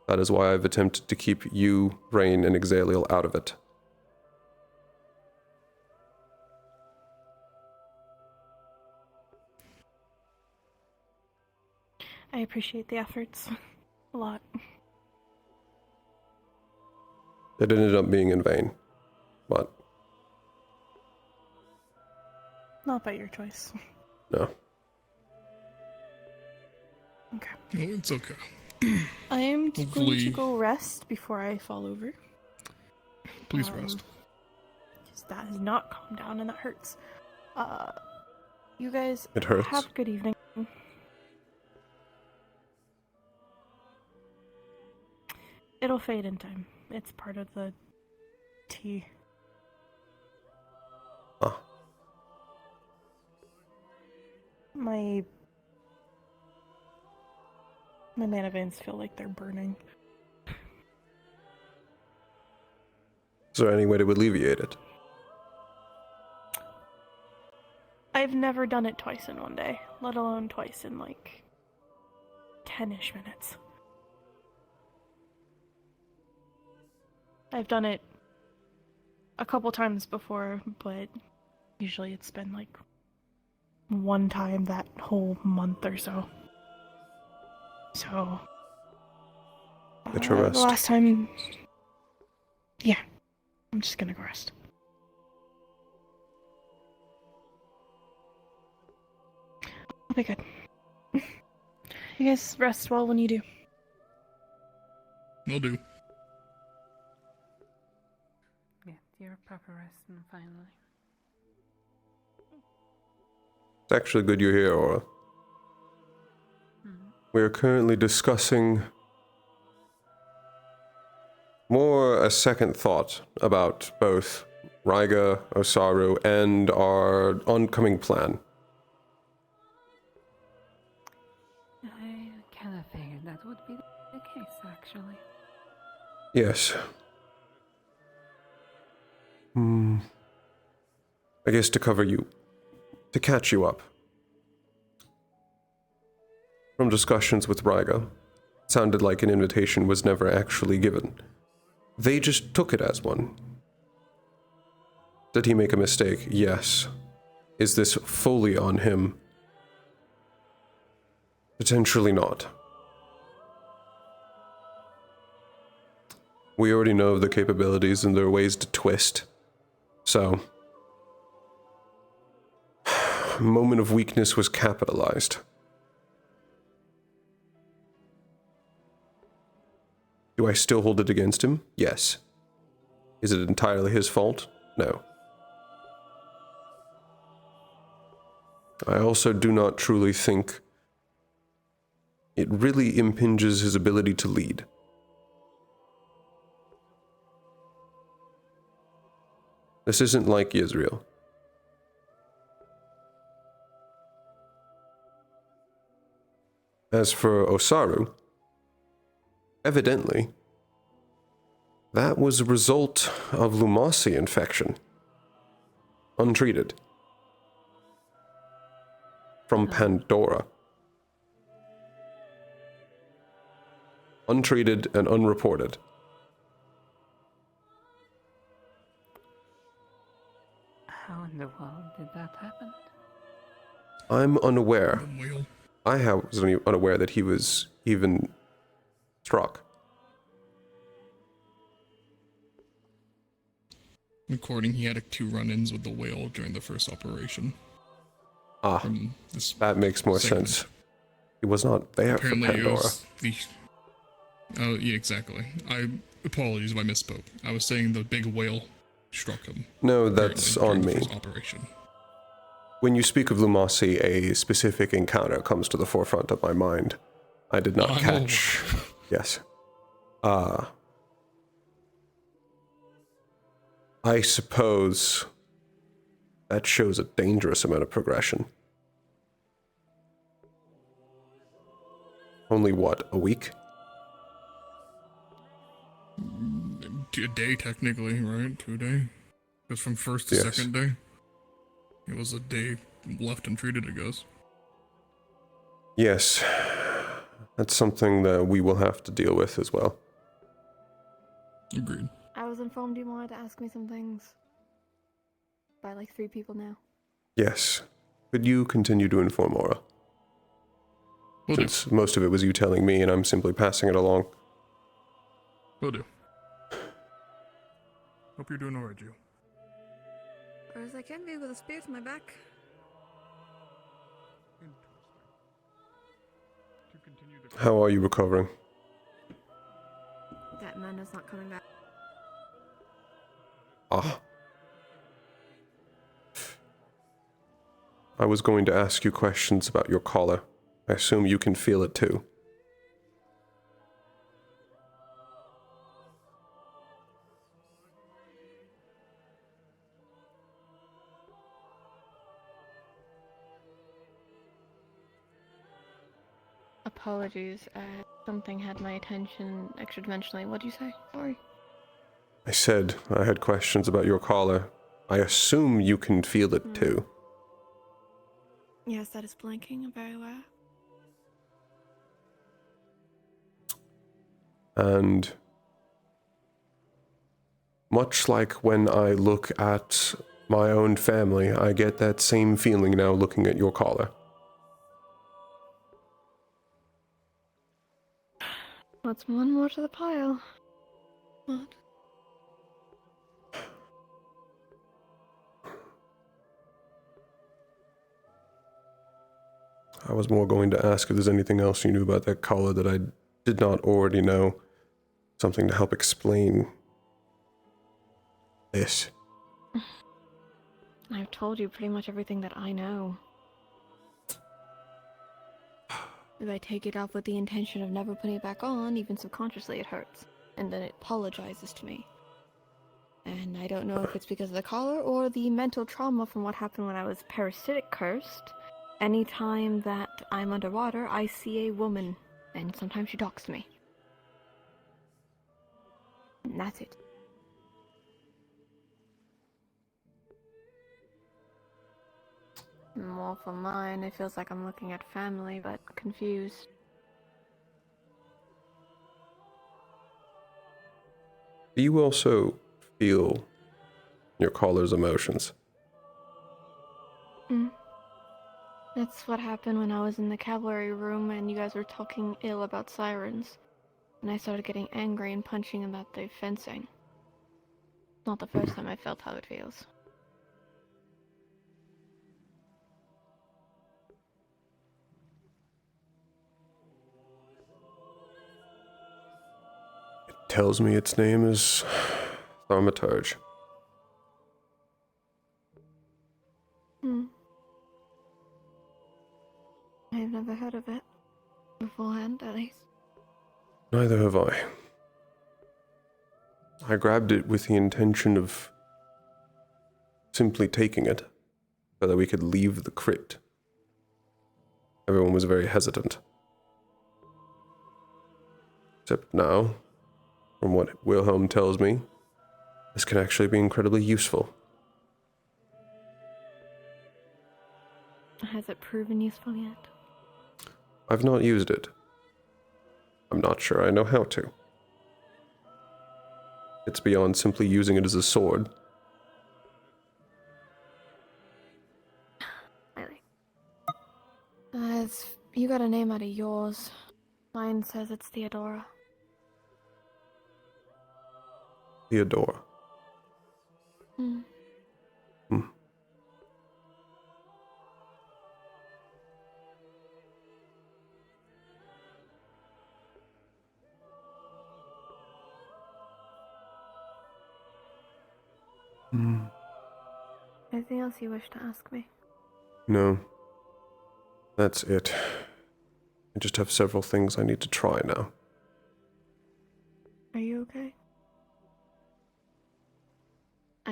That is why I've attempted to keep you, Rain, and Exaliel out of it. I appreciate the efforts a lot. It ended up being in vain, but Not by your choice. no. Okay. No, it's okay. I am going Hopefully- to go rest before I fall over. Please rest. Because that has not calmed down and that hurts. You guys It hurts. have a good evening. It'll fade in time. It's part of the tea. Ah. My mana veins feel like they're burning. Is there any way to alleviate it? I've never done it twice in one day, let alone twice in like 10-ish minutes. I've done it a couple times before, but usually it's been like one time that whole month or so. So, Get your rest. the last time, yeah, I'm just gonna go rest. I'll be good. You guys rest well when you do. Will do. Yeah, your proper rest and finally. It's actually good you're here, Aura. We are currently discussing more a second thought about both Raiga, Osaru, and our oncoming plan. I kind of figured that would be the case, actually. Yes. I guess to catch you up. From discussions with Raiga, it sounded like an invitation was never actually given. They just took it as one. Did he make a mistake? Yes. Is this fully on him? Potentially not. We already know of the capabilities and there are ways to twist. So, moment of weakness was capitalized. Do I still hold it against him? Yes. Is it entirely his fault? No. I also do not truly think it really impinges his ability to lead. This isn't like Israel. As for Osaru, evidently, that was a result of Lumasi infection. Untreated. From Pandora. Untreated and unreported. How in the world did that happen? I'm unaware. I was unaware that he was even struck. According, he had 2 run-ins with the whale during the first operation. Ah, that makes more segment. sense. He was not there Apparently for it Pandora. was the... Oh, yeah, exactly. Apologies if I misspoke. I was saying the big whale struck him. No, that's on during the me. first operation. When you speak of Lumasi, a specific encounter comes to the forefront of my mind. I did not I'm catch... Yes. I suppose that shows a dangerous amount of progression. Only what, a week? A day, technically, right? 2 day? Because from first to Yes. second day, it was a day left untreated, I guess. Yes. That's something that we will have to deal with as well. Agreed. I was informed you wanted to ask me some things. By like 3 people now. Yes. Could you continue to inform Aura? Will do. Since most of it was you telling me and I'm simply passing it along. Will do. Hope you're doing alright, Gio. Or as I can be with a spear to my back. How are you recovering? That man is not coming back. Ah. I was going to ask you questions about your collar. I assume you can feel it too. Apologies, something had my attention extra-dimensionally. What'd you say? Sorry. I said I had questions about your collar. I assume you can feel it too. Yes, that is blinking. I'm very aware. And much like when I look at my own family, I get that same feeling now looking at your collar. What's one more to the pile? What? I was more going to ask if there's anything else you knew about that collar that I did not already know. Something to help explain this. I've told you pretty much everything that I know. If I take it off with the intention of never putting it back on, even subconsciously it hurts. And then it apologizes to me. And I don't know if it's because of the collar or the mental trauma from what happened when I was parasitic cursed. Anytime that I'm underwater, I see a woman, and sometimes she talks to me. And that's it. More for mine, it feels like I'm looking at family, but confused. Do you also feel your collar's emotions? That's what happened when I was in the cavalry room and you guys were talking ill about sirens. And I started getting angry and punching about the fencing. It's not the first time I felt how it feels. It tells me its name is Thaumaturge. I've never heard of it. Beforehand, at least. Neither have I. I grabbed it with the intention of simply taking it so that we could leave the crypt. Everyone was very hesitant. Except now, from what Wilhelm tells me, this can actually be incredibly useful. Has it proven useful yet? I've not used it. I'm not sure I know how to. It's beyond simply using it as a sword. You got a name out of yours. Mine says it's Theodora. Theodora. Anything else you wish to ask me? No. That's it. I just have several things I need to try now.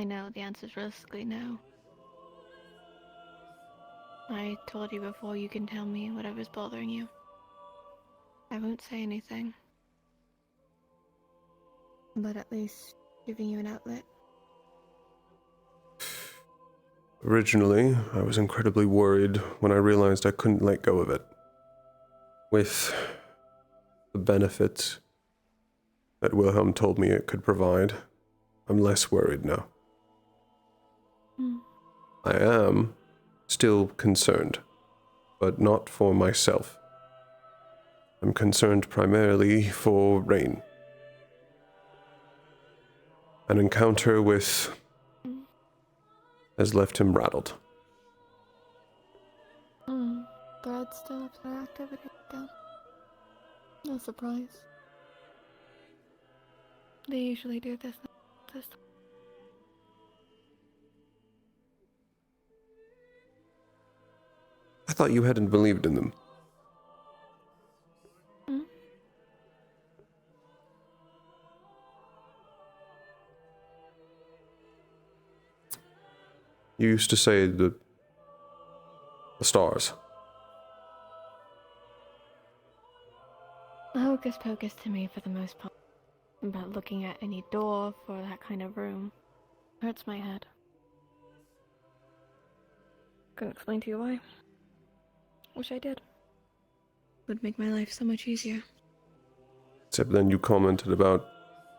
I know the answer's realistically no. I told you before, you can tell me whatever's bothering you. I won't say anything. But at least giving you an outlet. Originally, I was incredibly worried when I realized I couldn't let go of it. With the benefits that Wilhelm told me it could provide, I'm less worried now. I am still concerned, but not for myself. I'm concerned primarily for Rain. An encounter with has left him rattled. Brad's still up to their activity again. No surprise. They usually do this time. I thought you hadn't believed in them. You used to say the stars. Hocus pocus to me for the most part. But looking at any door for that kind of room hurts my head. Couldn't explain to you why. Wish I did. Would make my life so much easier. Except then you commented about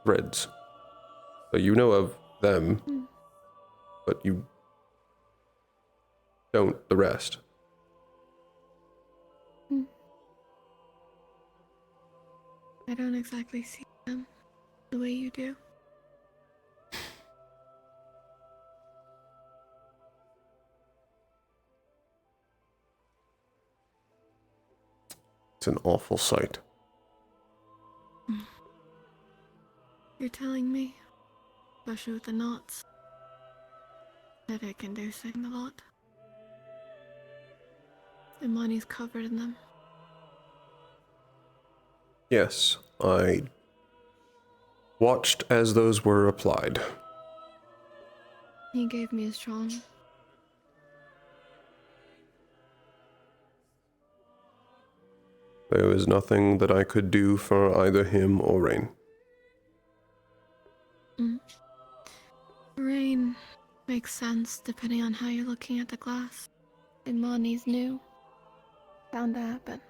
threads. So you know of them, but you don't the rest. I don't exactly see them the way you do. It's an awful sight. You're telling me, especially with the knots, that it can do something a lot. And money's covered in them. Yes, I watched as those were applied. He gave me a strong. There was nothing that I could do for either him or Rain. Rain makes sense depending on how you're looking at the glass. And Monty's new. Bound to happen.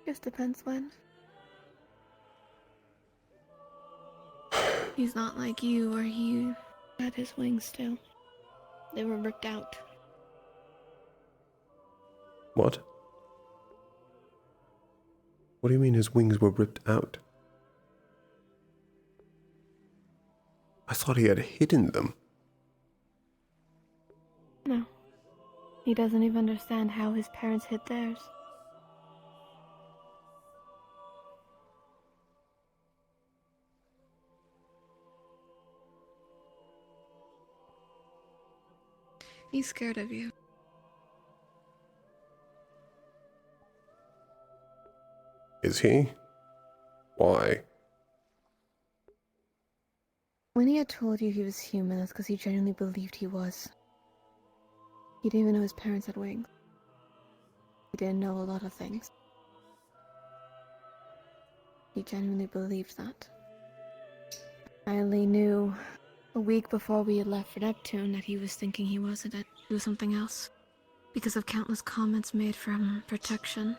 Just depends when. He's not like you where he had his wings still. They were ripped out. What? What do you mean his wings were ripped out? I thought he had hidden them. No. He doesn't even understand how his parents hid theirs. He's scared of you. Is he? Why? When he had told you he was human, that's because he genuinely believed he was. He didn't even know his parents had wings. He didn't know a lot of things. He genuinely believed that. I only knew a week before we had left for Neptune that he was thinking he wasn't it. He was something else. Because of countless comments made from protection.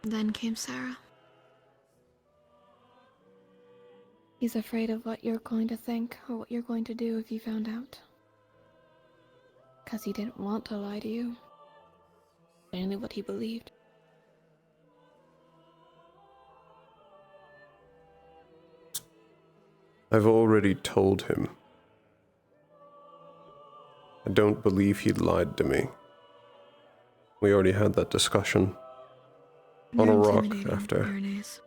Then came Sarah. He's afraid of what you're going to think or what you're going to do if you found out. Because he didn't want to lie to you. Only what he believed. I've already told him. I don't believe he lied to me. We already had that discussion. On a rock after. Mayonnaise.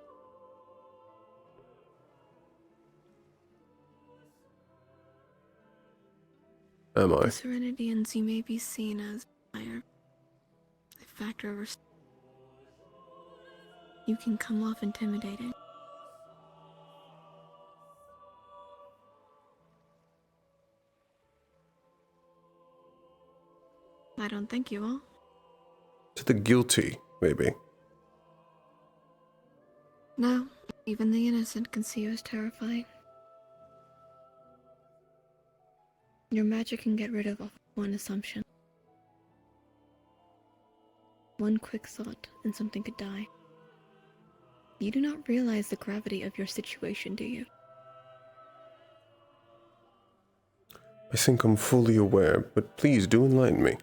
Am I? The Serenidians you may be seen as a factor over. You can come off intimidating. I don't think you will. To the guilty, maybe. No, even the innocent can see you as terrifying. Your magic can get rid of one assumption. One quick thought, and something could die. You do not realize the gravity of your situation, do you? I think I'm fully aware, but please do enlighten me.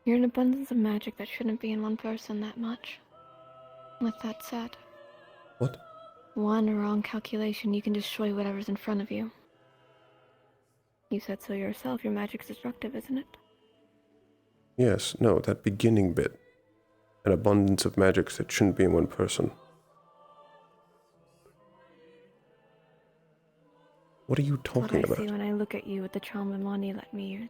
You're an abundance of magic that shouldn't be in one person that much. With that said... What? One wrong calculation, you can destroy whatever's in front of you. You said so yourself, your magic's destructive, isn't it? Yes, no, that beginning bit. An abundance of magics that shouldn't be in one person. What are you talking What I about? see when I look at you with the charm Imani let me use.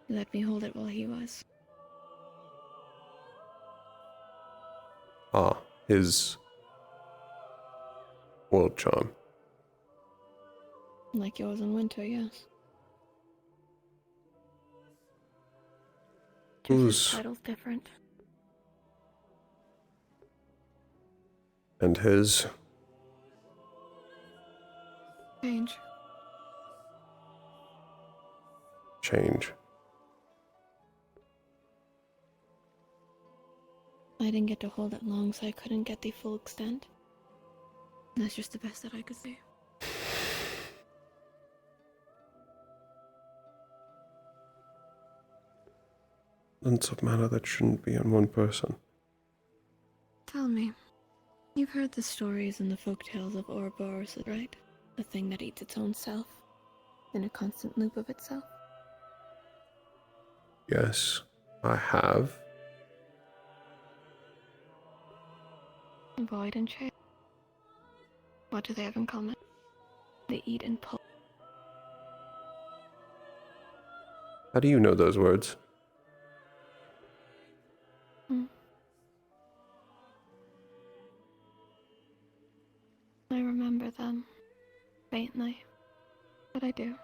You let me hold it while he was. Ah, his world charm. Like yours in winter, yes. Just his title's different. And his? Change. Change. I didn't get to hold it long, so I couldn't get the full extent. That's just the best that I could do. Abundance of mana that shouldn't be in one person. Tell me, you've heard the stories and the folktales of Ouroboros, right? The thing that eats its own self, in a constant loop of itself. Yes, I have. Void and change. What do they have in common? They eat and pull. How do you know those words? I remember them, faintly, but I do.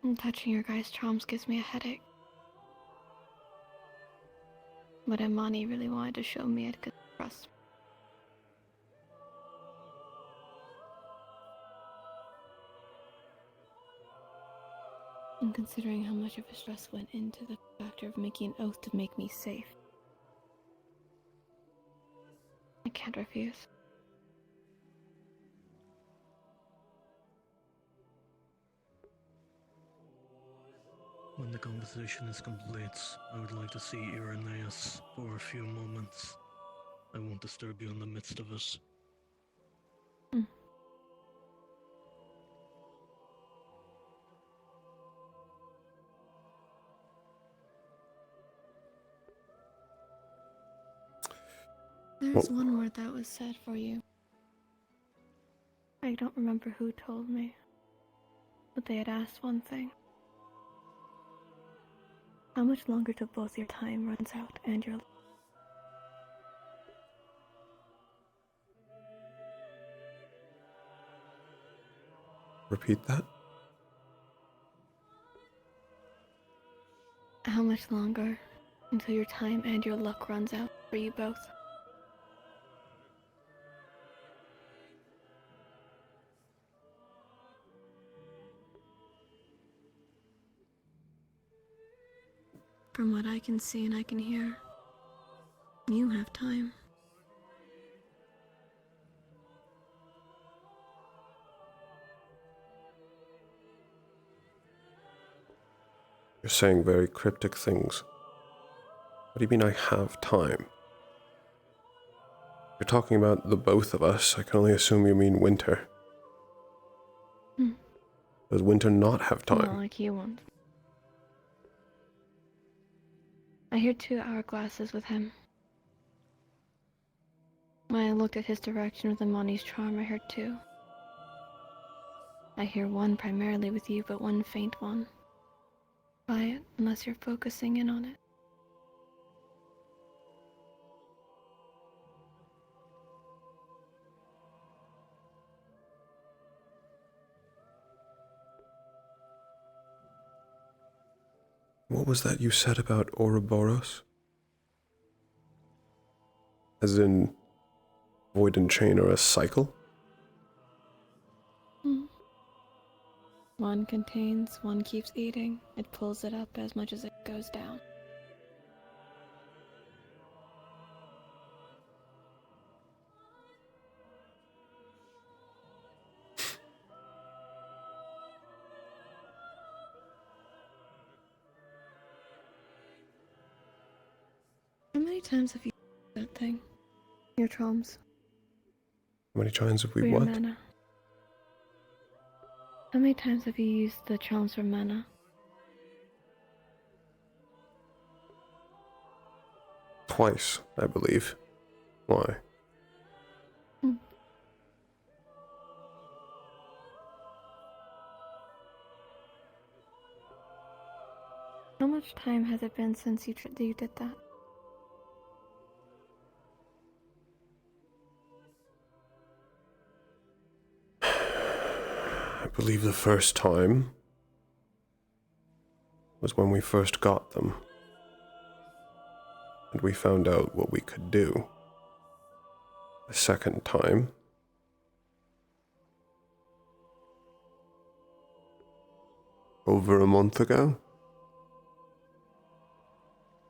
And touching your guys' charms gives me a headache. But Imani really wanted to show me it could trust me. And considering how much of his stress went into the factor of making an oath to make me safe, I can't refuse. When the composition is complete, I would like to see Irenaeus for a few moments. I won't disturb you in the midst of us. There's one word that was said for you. I don't remember who told me, but they had asked one thing. How much longer till both your time runs out and your... Repeat that? How much longer until your time and your luck runs out for you both? From what I can see and I can hear, you have time. You're saying very cryptic things. What do you mean I have time? You're talking about the both of us. I can only assume you mean Winter. Does Winter not have time? Not like you want. I hear 2 hourglasses with him. When I looked at his direction with Imani's charm, I heard 2. I hear one primarily with you, but one faint one. Quiet, unless you're focusing in on it. What was that you said about Ouroboros? As in, void and chain are a cycle? One contains, one keeps eating. It pulls it up as much as it goes down. How many times have you used that thing? Your charms? How many times have we For your what? mana. How many times have you used the charms for mana? Twice, I believe. Why? How much time has it been since you did that? I believe the first time was when we first got them. And we found out what we could do. The second time over a month ago?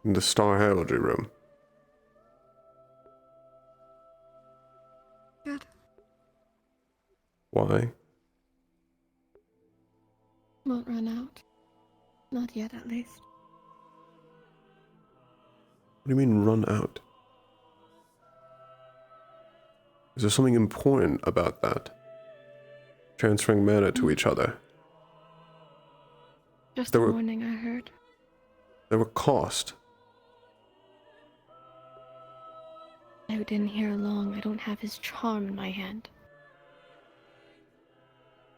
In the Star Heraldry room. Good. Why? Won't run out. Not yet, at least. What do you mean, run out? Is there something important about that? Transferring mana to each other? Just a warning, I heard. There were cost. I didn't hear long. I don't have his charm in my hand.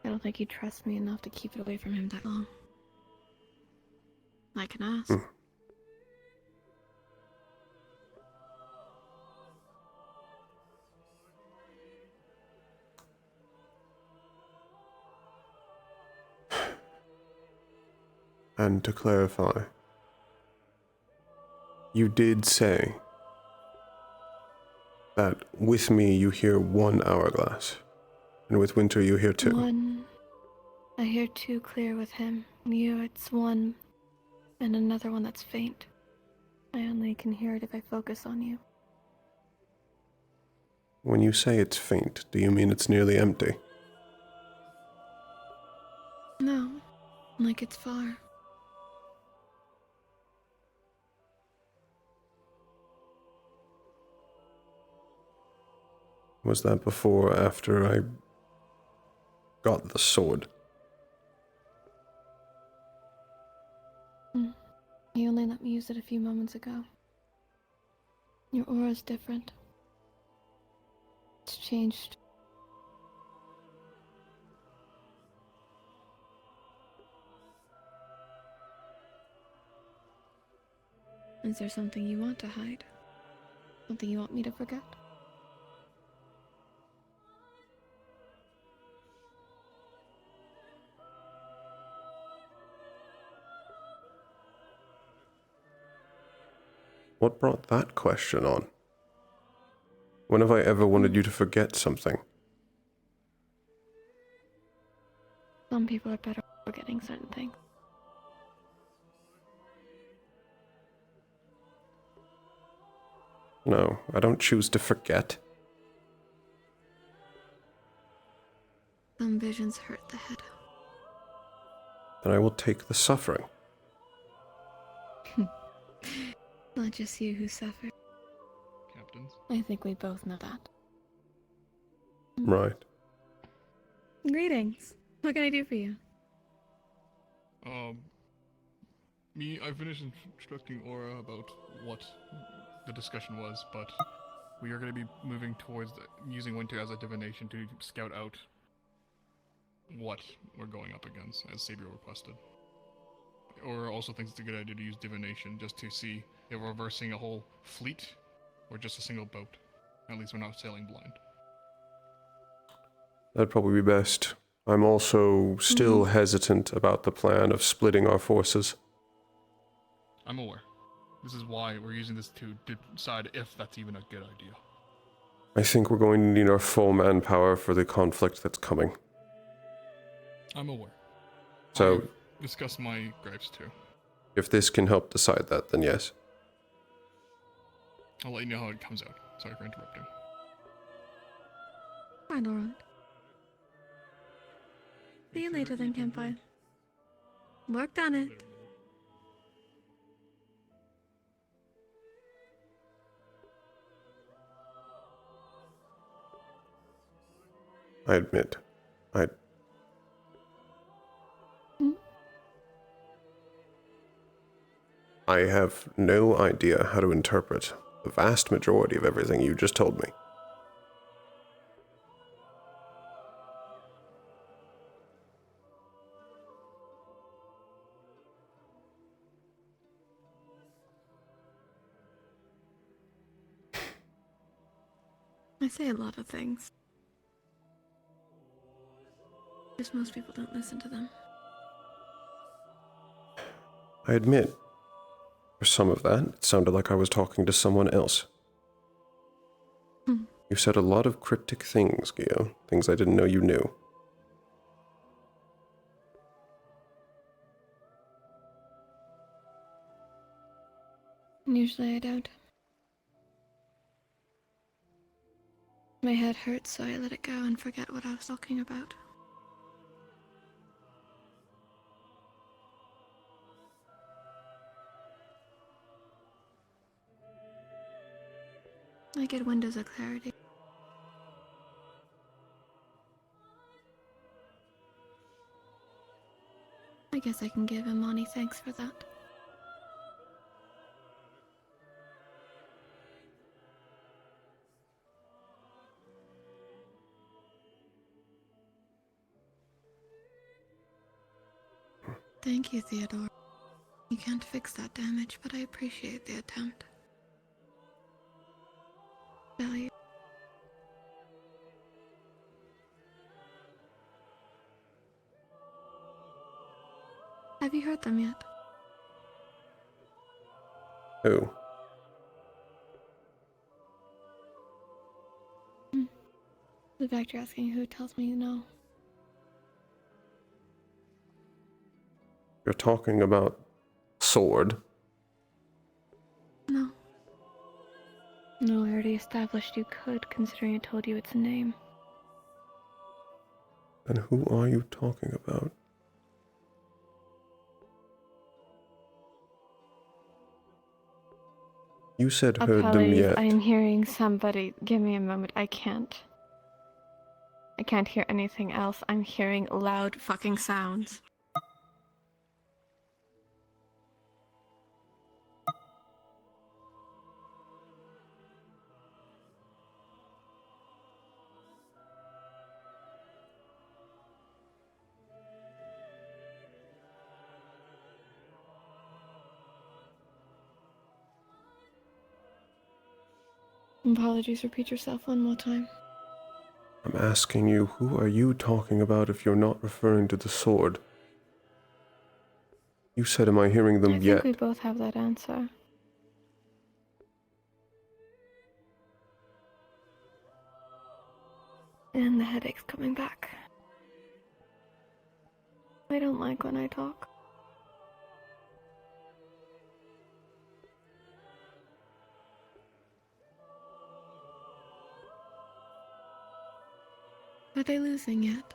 I don't think he'd trust me enough to keep it away from him that long. I can ask. And to clarify, you did say that with me you hear 1 hourglass, and with Winter you hear 2. One. I hear 2 clear with him. You, it's 1, and another one that's faint. I only can hear it if I focus on you. When you say it's faint, do you mean it's nearly empty? No, like it's far. Was that before or after I got the sword? You only let me use it a few moments ago. Your aura's different. It's changed. Is there something you want to hide? Something you want me to forget? What brought that question on? When have I ever wanted you to forget something? Some people are better at forgetting certain things. No, I don't choose to forget. Some visions hurt the head. Then I will take the suffering. Not just you who suffered. Captains? I think we both know that. Right. Greetings. What can I do for you? I finished instructing Aura about what the discussion was, but we are going to be moving towards using Winter as a divination to scout out what we're going up against, as Sabier requested. Aura also thinks it's a good idea to use divination just to see if we're reversing a whole fleet or just a single boat. At least we're not sailing blind. That'd probably be best. I'm also still hesitant about the plan of splitting our forces. I'm aware. This is why we're using this to decide if that's even a good idea. I think we're going to need our full manpower for the conflict that's coming. I'm aware. So, Discuss my gripes too. if this can help decide that, then yes. I'll let you know how it comes out. Sorry for interrupting. Fine, alright. See you later then, Campfire. Worked on it. I admit, I have no idea how to interpret the vast majority of everything you just told me. I say a lot of things. Just most people don't listen to them. I admit, for some of that, it sounded like I was talking to someone else. You said a lot of cryptic things, Gio. Things I didn't know you knew. Usually I don't. My head hurts, so I let it go and forget what I was talking about. I get windows of clarity. I guess I can give Imani thanks for that. Thank you, Theodore. You can't fix that damage, but I appreciate the attempt. Value. Have you heard them yet? Who? The fact you're asking who tells me you know. You're talking about sword. No. No, I already established you could, considering I told you its name. And who are you talking about? You said heard them yet. I'm hearing somebody. Give me a moment. I can't hear anything else. I'm hearing loud fucking sounds. Apologies, repeat yourself one more time. I'm asking you, who are you talking about if you're not referring to the sword? You said, am I hearing them I yet? think we both have that answer. And the headache's coming back. I don't like when I talk. Are they losing yet?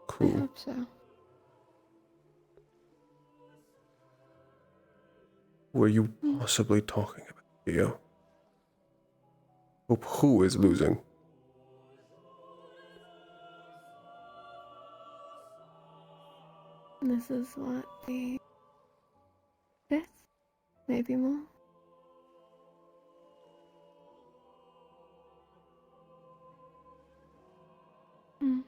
Cool. I hope so. Who are you possibly talking about, Gio? Hope who is losing? This is what, the 5th? Maybe more? Hmm.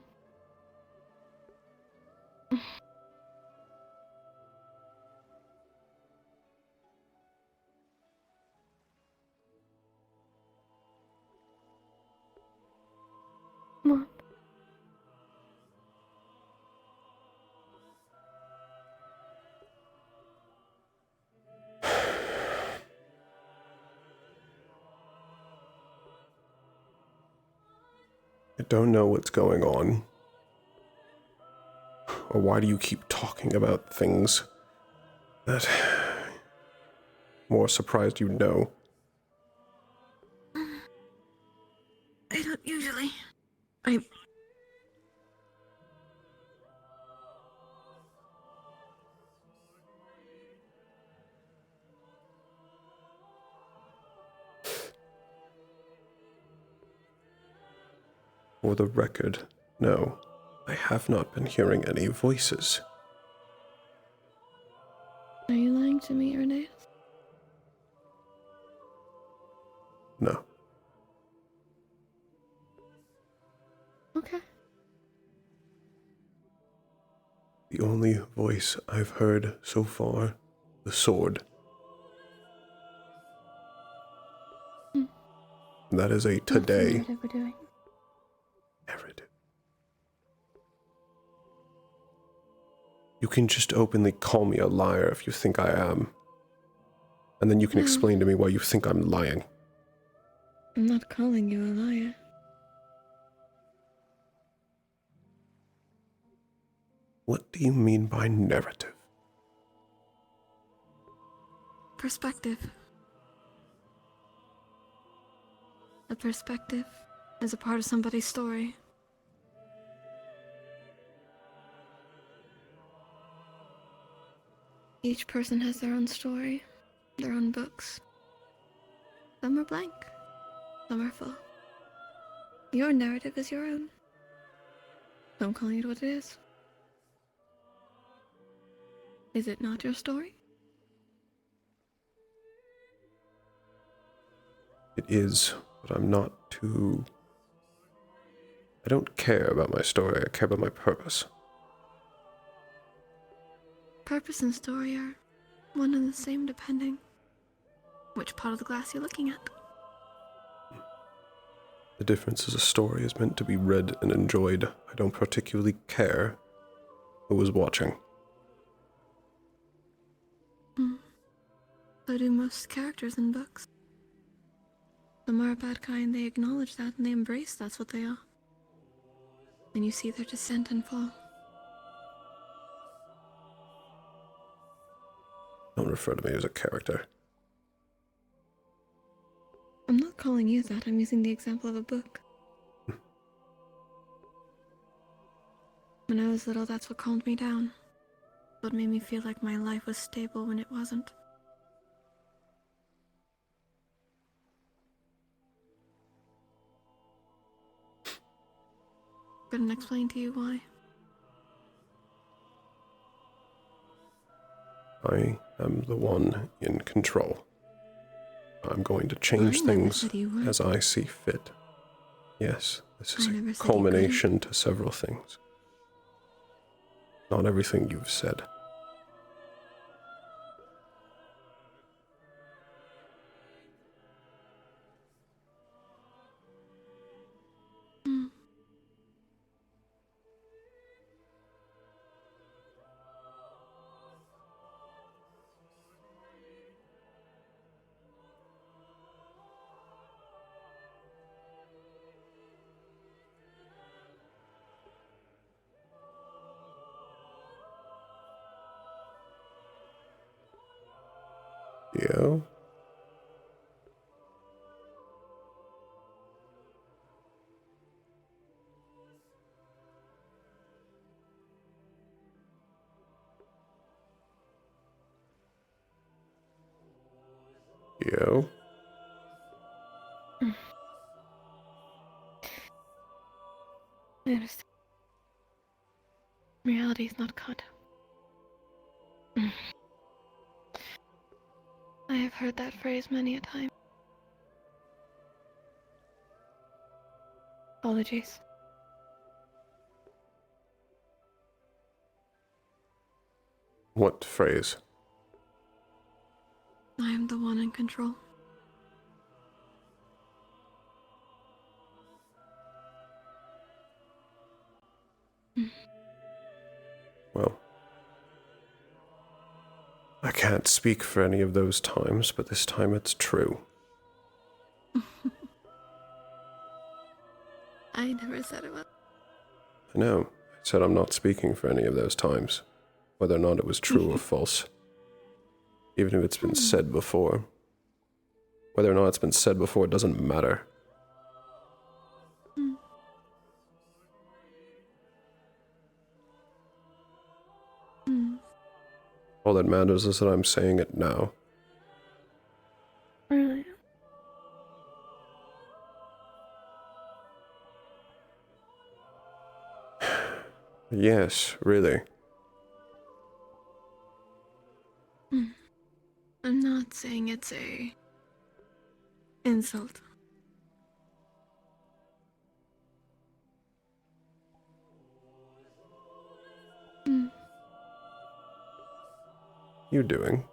What? I don't know what's going on. Or why do you keep talking about things that I'm more surprised you know? I don't usually. For the record, no. I have not been hearing any voices. Are you lying to me, Renee? No. Okay. The only voice I've heard so far, the sword. That is a What's the today. narrative we're doing? Narrative. You can just openly call me a liar if you think I am. And then you can No. explain to me why you think I'm lying. I'm not calling you a liar. What do you mean by narrative? Perspective. A perspective is a part of somebody's story. Each person has their own story, their own books. Some are blank, some are full. Your narrative is your own. So I'm calling it what it is. Is it not your story? It is, but I'm not too... I don't care about my story, I care about my purpose. Purpose and story are one and the same depending which part of the glass you're looking at. The difference is a story is meant to be read and enjoyed. I don't particularly care who is watching. So do most characters in books. Some are a bad kind, they acknowledge that and they embrace that's what they are. And you see their descent and fall. Don't refer to me as a character. I'm not calling you that, I'm using the example of a book. When I was little, that's what calmed me down. What made me feel like my life was stable when it wasn't. Couldn't explain to you why. I am the one in control. I'm going to change I never things said you were. as I see fit. Yes, this is I never a said you culmination to several things. Not everything you've said. Yeah? Yo? I understand. Reality is not God. I have heard that phrase many a time. Apologies. What phrase? I am the one in control. Well, I can't speak for any of those times, but this time it's true. I I never said it was. I know. I said I'm not speaking for any of those times, whether or not it was true or false. Even if it's been said before. Whether or not it's been said before doesn't matter. All that matters is that I'm saying it now. Really? Yes, really. I'm not saying it's a insult. You doing?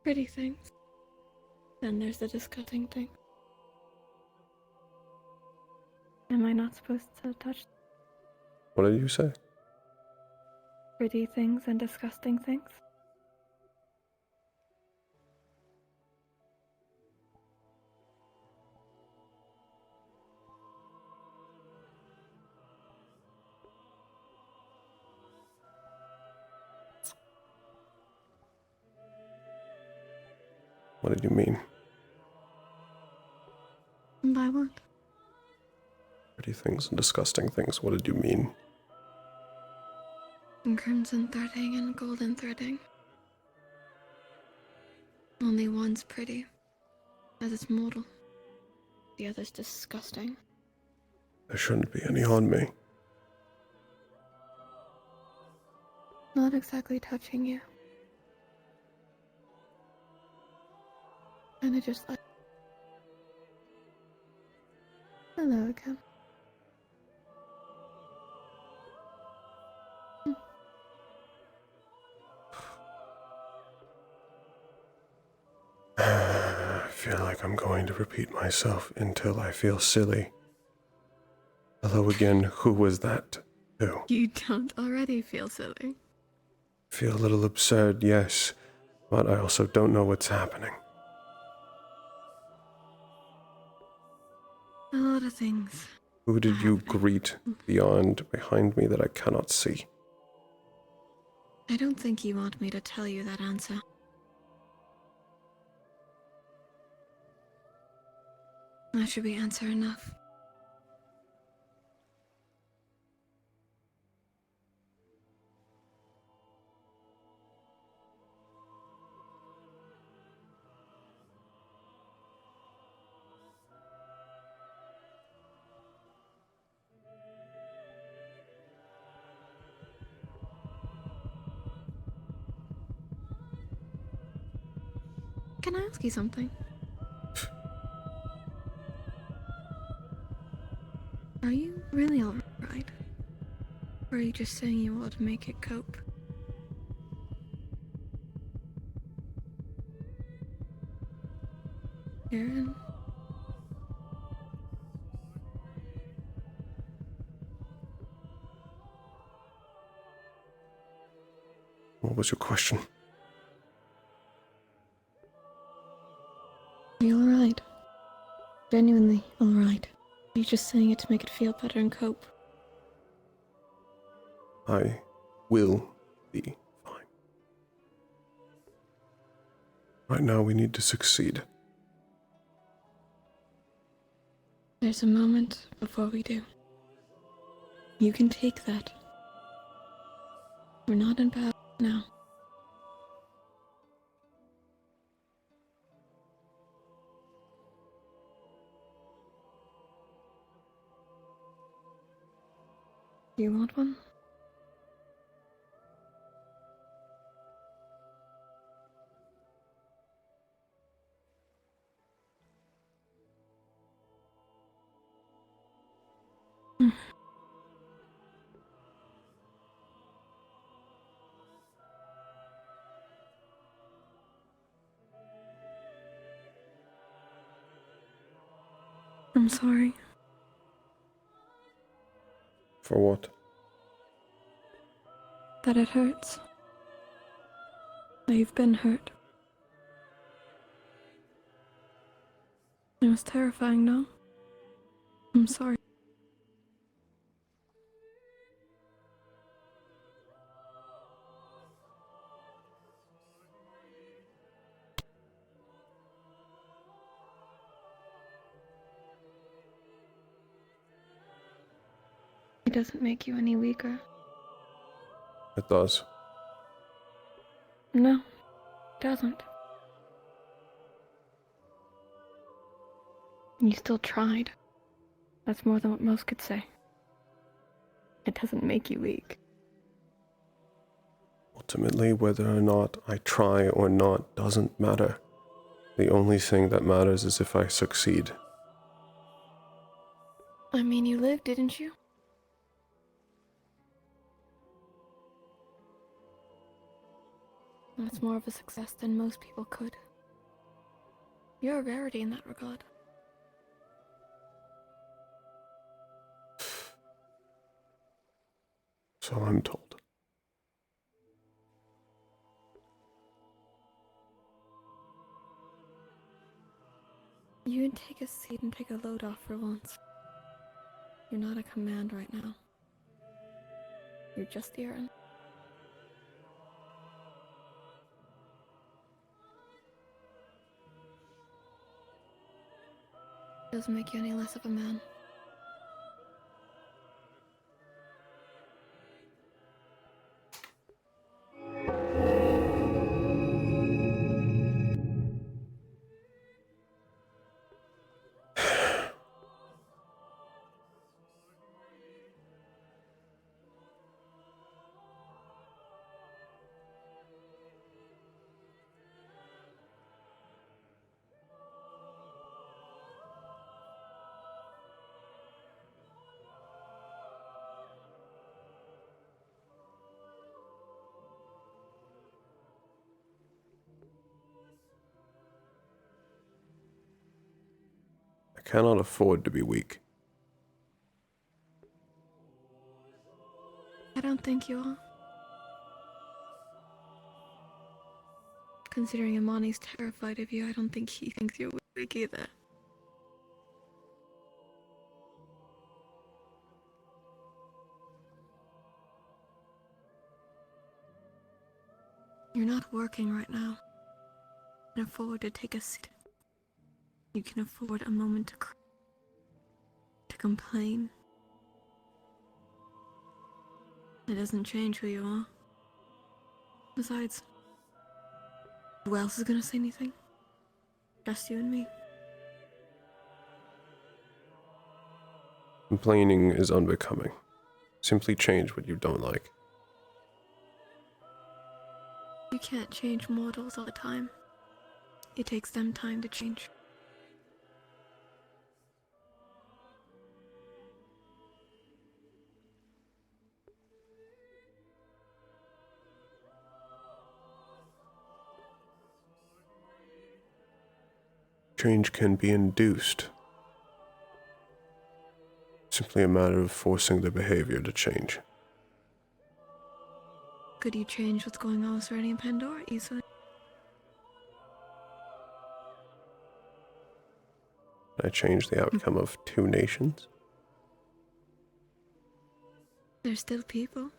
Pretty things. Then there's the disgusting thing. Am I not supposed to touch What did you say? pretty things and disgusting things? What did you mean? By what? Pretty things and disgusting things. What did you mean? Crimson threading and golden threading. Only one's pretty, as it's mortal. The other's disgusting. There shouldn't be any on me. Not exactly touching you. Kinda just like... Hello again. I feel like I'm going to repeat myself until I feel silly. Hello again, who was that? Who? You don't already feel silly. Feel a little absurd, yes, but I also don't know what's happening. A lot of things. Who did you greet behind me that I cannot see? I don't think you want me to tell you that answer. That should be answer enough. Can I ask you something? Are you really alright? Or are you just saying you want to make it cope? Aaron? What was your question? Are you alright? Genuinely alright. Are you just saying it to make it feel better and cope? I will be fine. Right now we need to succeed. There's a moment before we do. You can take that. We're not in battle now. Do you want one? I'm sorry. For what? That it hurts. That you've been hurt. I'm That's terrifying, no? I'm sorry. It doesn't make you any weaker. It does. No, it doesn't. You still tried. That's more than what most could say. It doesn't make you weak. Ultimately, whether or not I try or not doesn't matter. The only thing that matters is if I succeed. I mean, you lived, didn't you? That's more of a success than most people could. You're a rarity in that regard. So I'm told. You can take a seat and take a load off for once. You're not a command right now. You're just the Aaron. Doesn't make you any less of a man. I cannot afford to be weak. I don't think you are. Considering Imani's terrified of you, I don't think he thinks you're weak either. You're not working right now. You can afford to take a seat. You can afford a moment to cry, to complain. It doesn't change who you are. Besides, who else is gonna say anything? Just you and me. Complaining is unbecoming. Simply change what you don't like. You can't change mortals all the time. It takes them time to change. Change can be induced. Simply a matter of forcing the behavior to change. Could you change what's going on with Serenity and Pandora easily? Can I change the outcome of 2 nations? They're still people.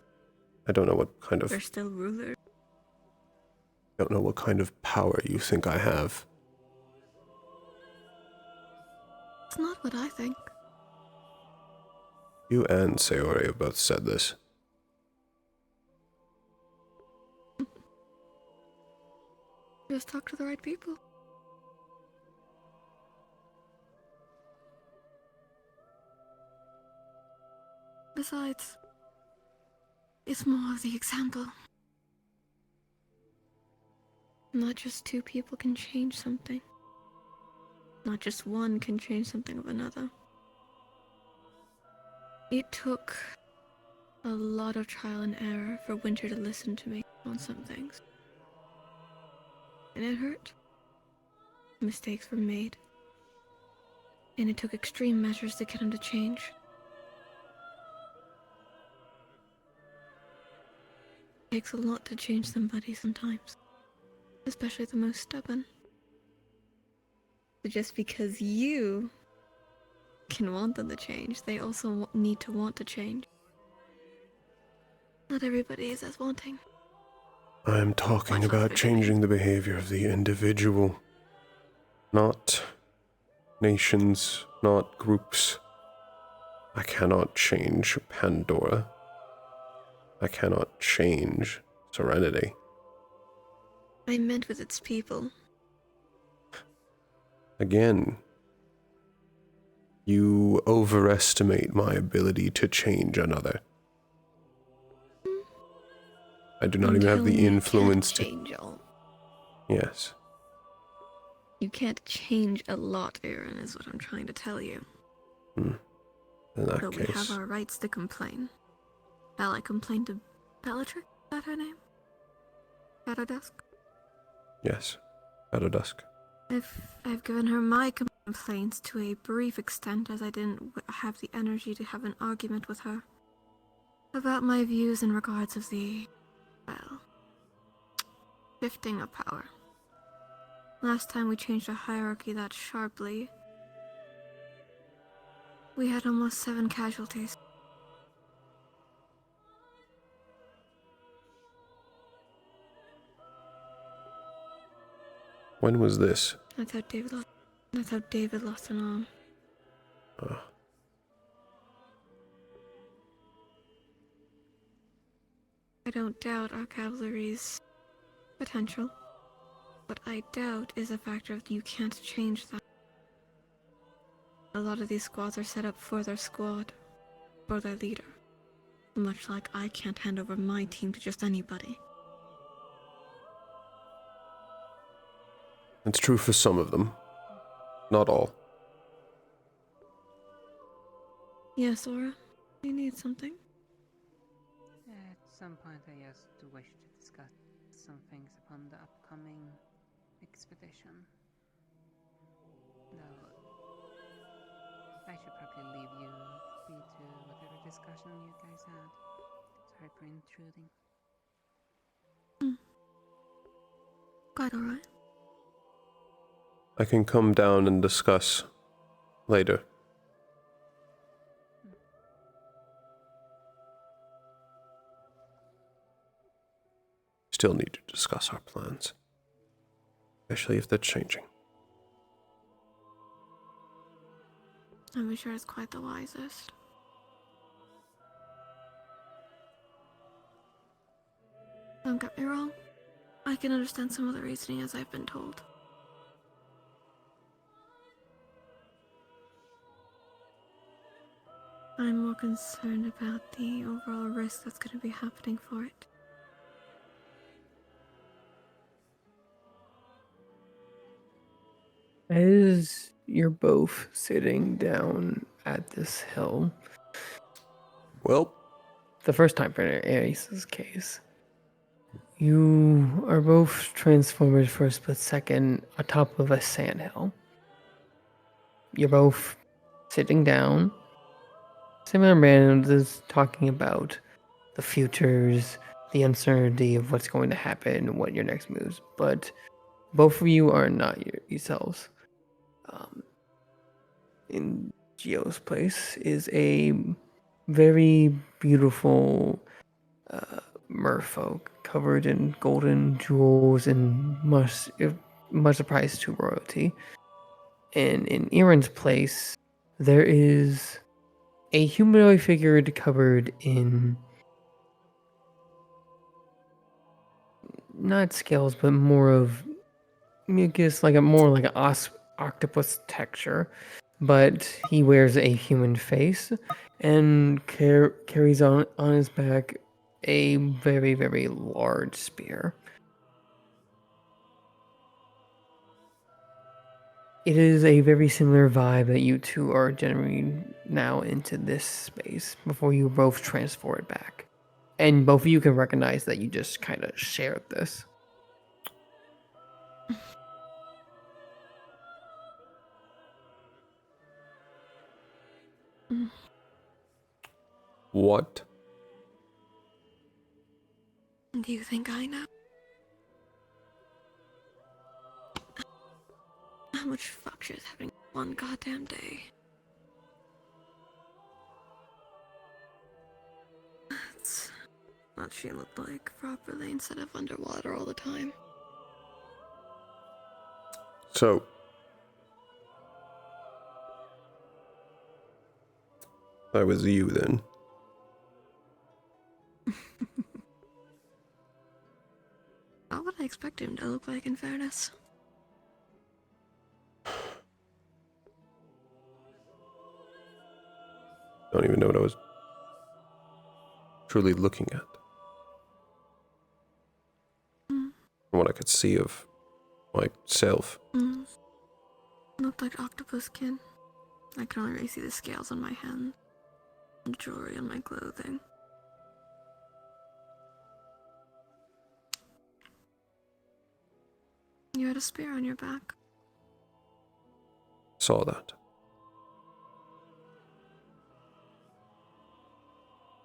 I don't know what kind of... They're still rulers. I don't know what kind of power you think I have. It's not what I think. You and Sayori have both said this. Just talk to the right people. Besides, it's more of the example. Not just 2 people can change something. Not just one can change something of another. It took a lot of trial and error for Winter to listen to me on some things. And it hurt. Mistakes were made. And it took extreme measures to get him to change. It takes a lot to change somebody sometimes. Especially the most stubborn. But just because you can want them to change, they also need to want to change. Not everybody is as wanting. I'm talking about changing the behavior of the individual, not nations, not groups. I cannot change Pandora. I cannot change Serenity. I meant with its people. Again, you overestimate my ability to change another. I do not even have the influence to change all. Yes. You can't change a lot, Aaron, is what I'm trying to tell you. In that But we have case, our rights to complain. Shall I complain to Bellatrix? Is that her name? Shadow Dusk? yes. Shadow Dusk. I've given her my complaints to a brief extent, as I didn't have the energy to have an argument with her about my views in regards of the, well, shifting of power. Last time we changed the hierarchy that sharply, we had almost 7 casualties. When was this? That's how David lost an arm. I don't doubt our cavalry's potential. What I doubt is the factor of you can't change that. A lot of these squads are set up for their squad, for their leader. Much like I can't hand over my team to just anybody. It's true for some of them. Not all. Yes, Aura? You need something? At some point I just wish to discuss some things upon the upcoming expedition. Though, I should probably leave you be to whatever discussion you guys had. Sorry for intruding. Quite alright. I can come down and discuss later. Still need to discuss our plans. Especially if they're changing. I'm sure it's quite the wisest. Don't get me wrong. I can understand some of the reasoning as I've been told. I'm more concerned about the overall risk that's going to be happening for it. As you're both sitting down at this hill, well, the first time for Aris's case, you are both transformed for a split second atop of a sandhill. You're both sitting down. Similar man is talking about the futures, the uncertainty of what's going to happen, what your next moves. But both of you are not yourselves. In Geo's place is a very beautiful merfolk covered in golden jewels and much surprise to royalty. And in Aaron's place, there is a humanoid figure covered in not scales, but more of mucus, like an octopus texture. But he wears a human face and carries on his back a very, very large spear. It is a very similar vibe that you two are generating now into this space before you both transfer it back. And both of you can recognize that you just kind of shared this. What? Do you think I know? How much fuck shit is happening one goddamn day? That's what she looked like properly instead of underwater all the time. So, that was you then. What would I expect him to look like, in fairness? Don't even know what I was truly looking at. From what I could see of myself. Looked like octopus skin. I can only really see the scales on my hand. And jewelry on my clothing. You had a spear on your back. Saw that.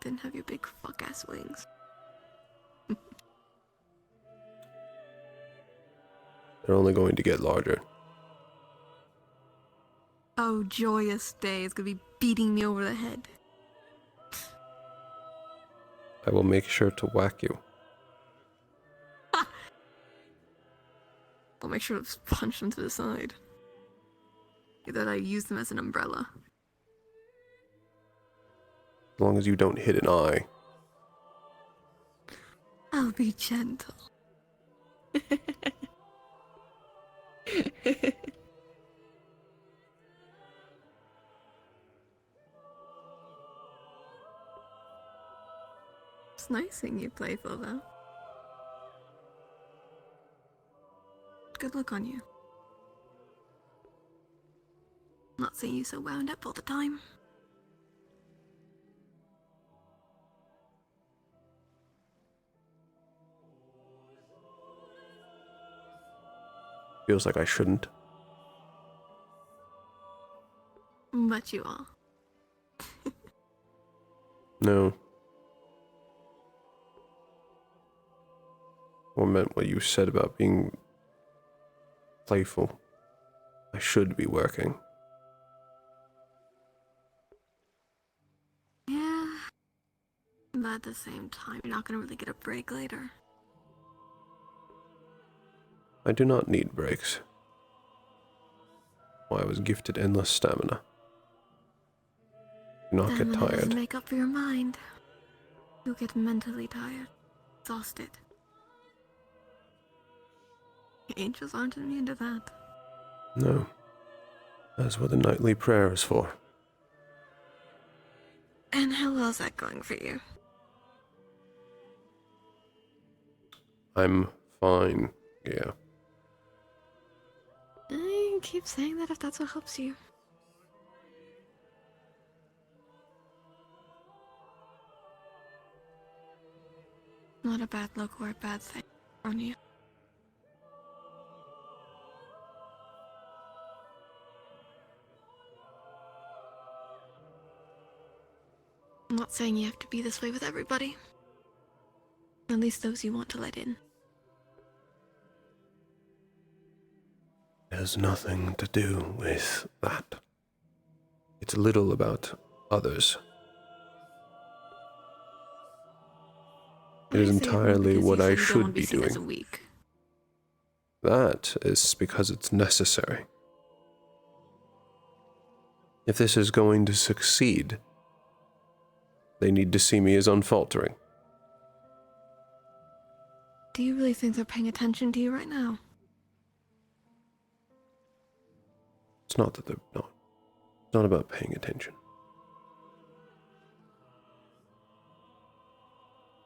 Didn't have your big fuck-ass wings. They're only going to get larger. Oh, joyous day. It's gonna be beating me over the head. I will make sure to whack you. I'll make sure to punch them to the side. Either I use them as an umbrella. As long as you don't hit an eye. I'll be gentle. It's nice seeing you playful, though. Good look on you. Not seeing you so wound up all the time. Feels like I shouldn't. But you are. No. Or meant what you said about being playful. I should be working. Yeah. But at the same time, you're not gonna really get a break later. I do not need breaks. Why, I was gifted endless stamina. Do not get Stamina doesn't tired. make up for your mind. You'll get mentally tired. Exhausted. Angels aren't immune to that. No. That's what the nightly prayer is for. And how well's that going for you? I'm fine. Yeah. I keep saying that if that's what helps you. Not a bad look or a bad thing on you. I'm not saying you have to be this way with everybody. At least those you want to let in. It has nothing to do with that. It's little about others. It is entirely what I should be doing. That is because it's necessary. If this is going to succeed, they need to see me as unfaltering. Do you really think they're paying attention to you right now? It's not that they're not. It's not about paying attention.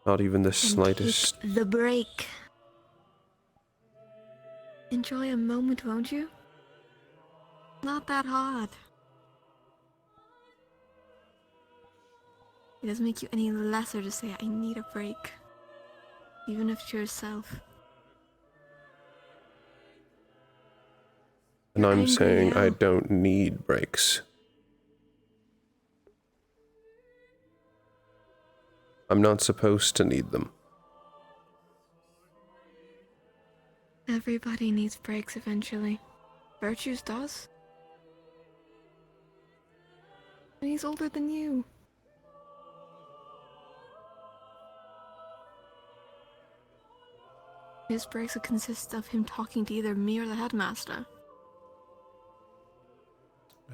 Not even the slightest. Take the break. Enjoy a moment, won't you? Not that hard. It doesn't make you any lesser to say, I need a break. Even if it's yourself. And I'm saying I don't need breaks. I'm not supposed to need them. Everybody needs breaks eventually. Virtues does? And he's older than you. His breaks would consist of him talking to either me or the headmaster.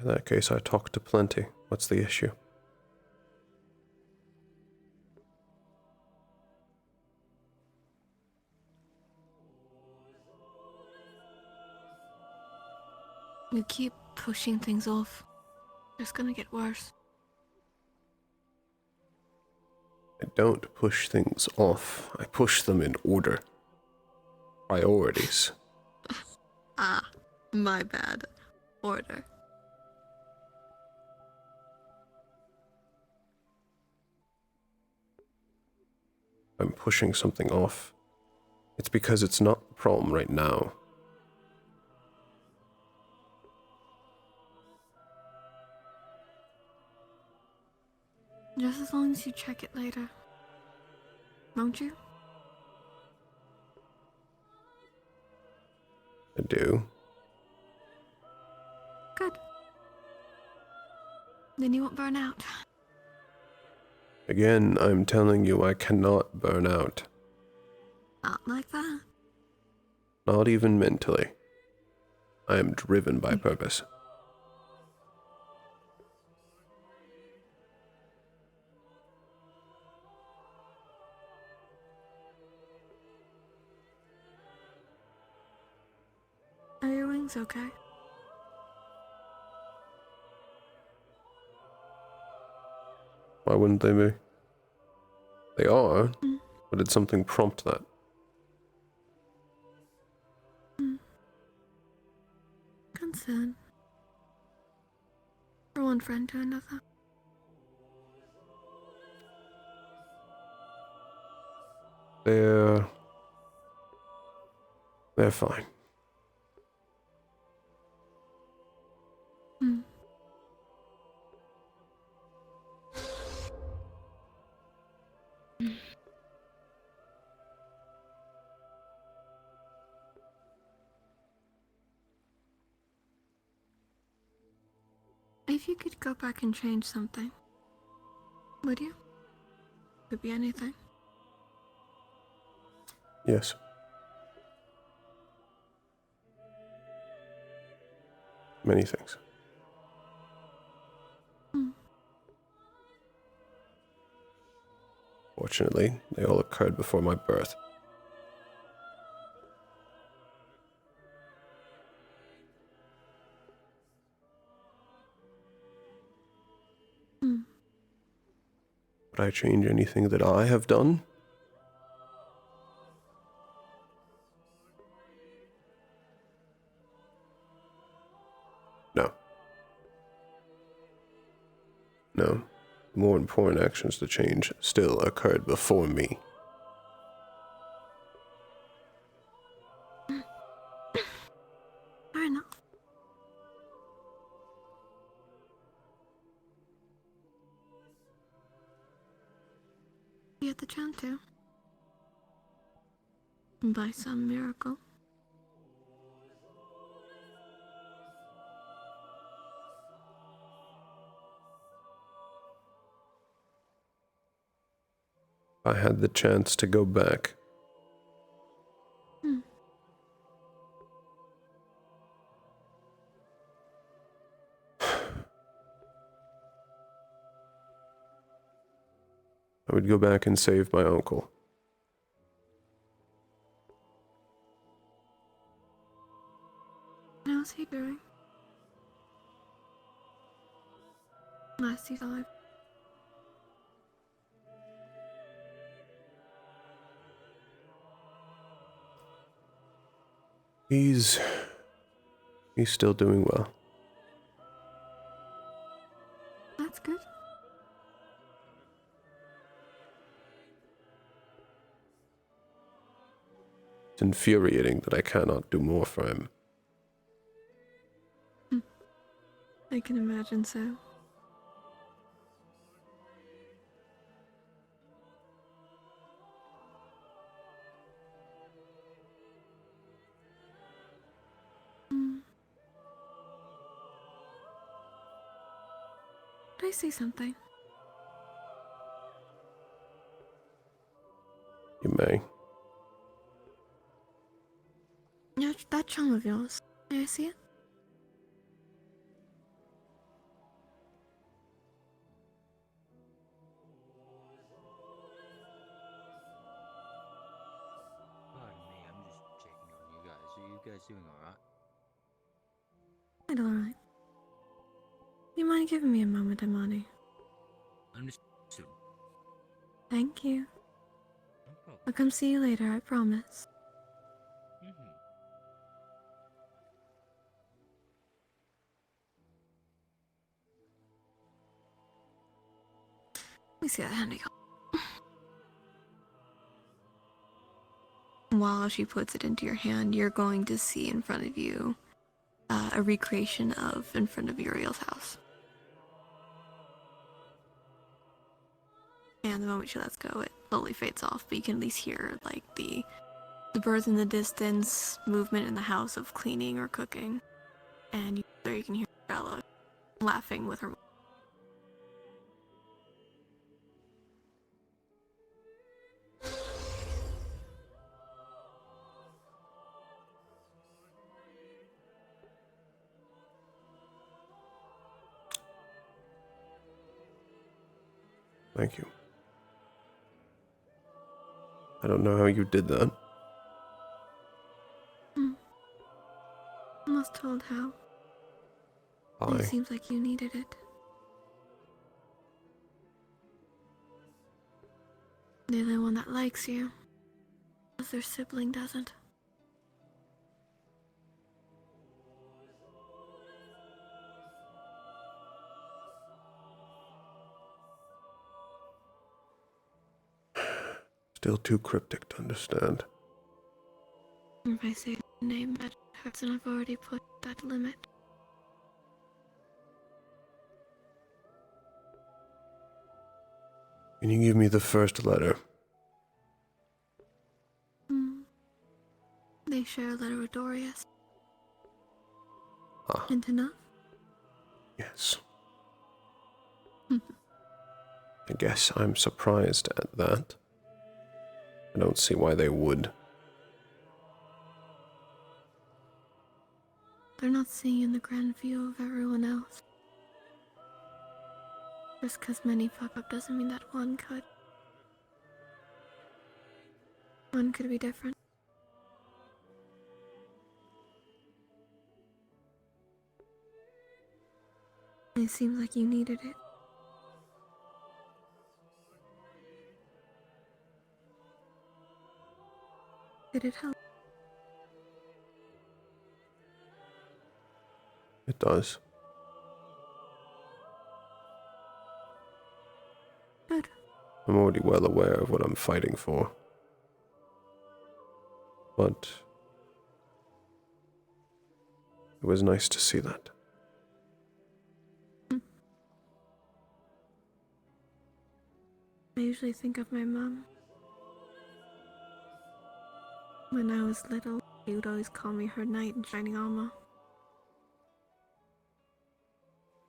In that case, I talk to plenty. What's the issue? You keep pushing things off. It's gonna get worse. I don't push things off. I push them in order. Priorities. Ah, my bad. Order. I'm pushing something off. It's because it's not the problem right now. Just as long as you check it later. Won't you? I do. Good. Then you won't burn out. Again, I'm telling you I cannot burn out. Not like that. Not even mentally. I am driven by purpose. Are your wings okay? Why wouldn't they be? They are, but did something prompt that? Concern. From one friend to another. They're fine. If you could go back and change something, would you? Could be anything. Yes. Many things. Fortunately, they all occurred before my birth. Would I change anything that I have done? No. No. More important actions to change still occurred before me. Fair enough. You had the chance to. By some miracle. I had the chance to go back. I would go back and save my uncle. How's he doing? Last he's alive. He's still doing well. That's good. It's infuriating that I cannot do more for him. I can imagine so. Did I say something? You may. Yeah, that charm of yours. May I see it? Pardon me, I'm just checking on you guys. Are you guys doing alright? Quite alright. You mind giving me a moment, Imani? Understood. Thank you. No problem. I'll come see you later, I promise. Mm-hmm. Let me see that handy. While she puts it into your hand, you're going to see in front of you a recreation of in front of Uriel's house. And the moment she lets go, it slowly fades off, but you can at least hear like the birds in the distance, movement in the house of cleaning or cooking, and you can hear Bella laughing with her. Thank you. I don't know how you did that. Almost told how. I. It seems like you needed it. The only one that likes you, because their sibling doesn't. Still too cryptic to understand. If I say the name, it hurts, and I've already put that limit. Can you give me the first letter? They share a letter with Dorius. Ah. Hint enough? Yes. I guess I'm surprised at that. I don't see why they would. They're not seeing the grand view of everyone else. Just because many fuck up doesn't mean that one could. One could be different. It seems like you needed it. Did it help? It does. Good. I'm already well aware of what I'm fighting for. But it was nice to see that. I usually think of my mom. When I was little, she would always call me her knight in shining armor.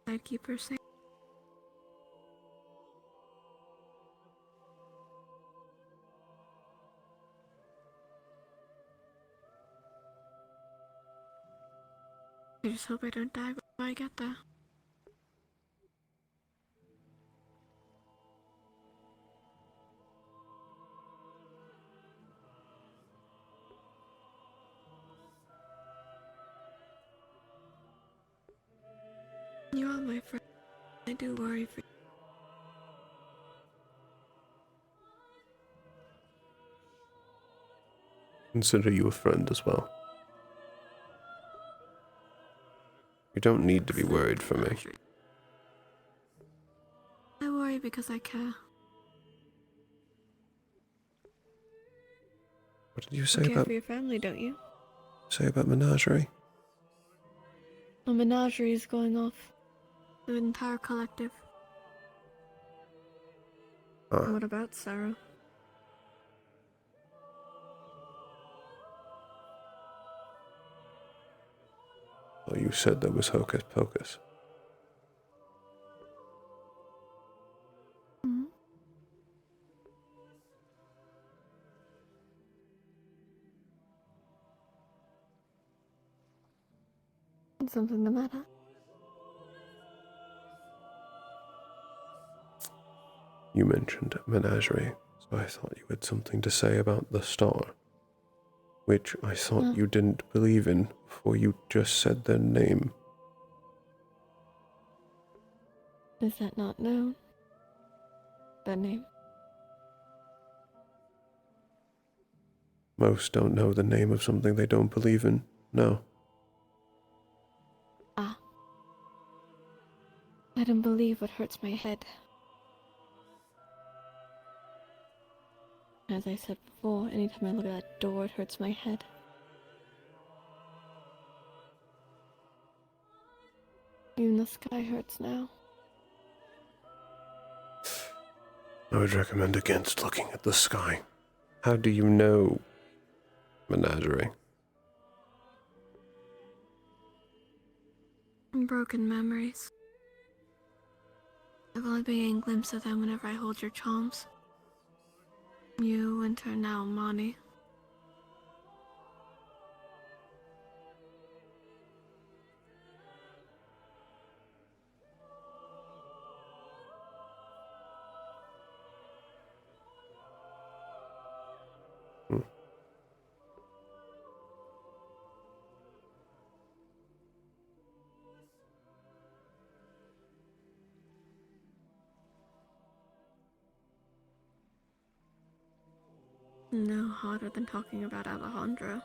I'd keep her safe. I just hope I don't die before I get there. You are my friend. I do worry for you. Consider you a friend as well. You don't need to be worried for me. I worry because I care. What did you You say care about for your family, don't you? menagerie? A menagerie is going off. The entire collective. Ah. What about Sarah? Well, you said there was hocus pocus. Mhm. Something the matter? You mentioned menagerie, so I thought you had something to say about the star, which I thought No. you didn't believe in before you just said their name. Is that not known? That name? Most don't know the name of something they don't believe in. No. Ah. I don't believe what hurts my head. As I said before, anytime I look at that door, it hurts my head. Even the sky hurts now. I would recommend against looking at the sky. How do you know menagerie? Broken memories. I've only been getting glimpses of them whenever I hold your charms. You, Winter, now Mani. No harder than talking about Alejandro.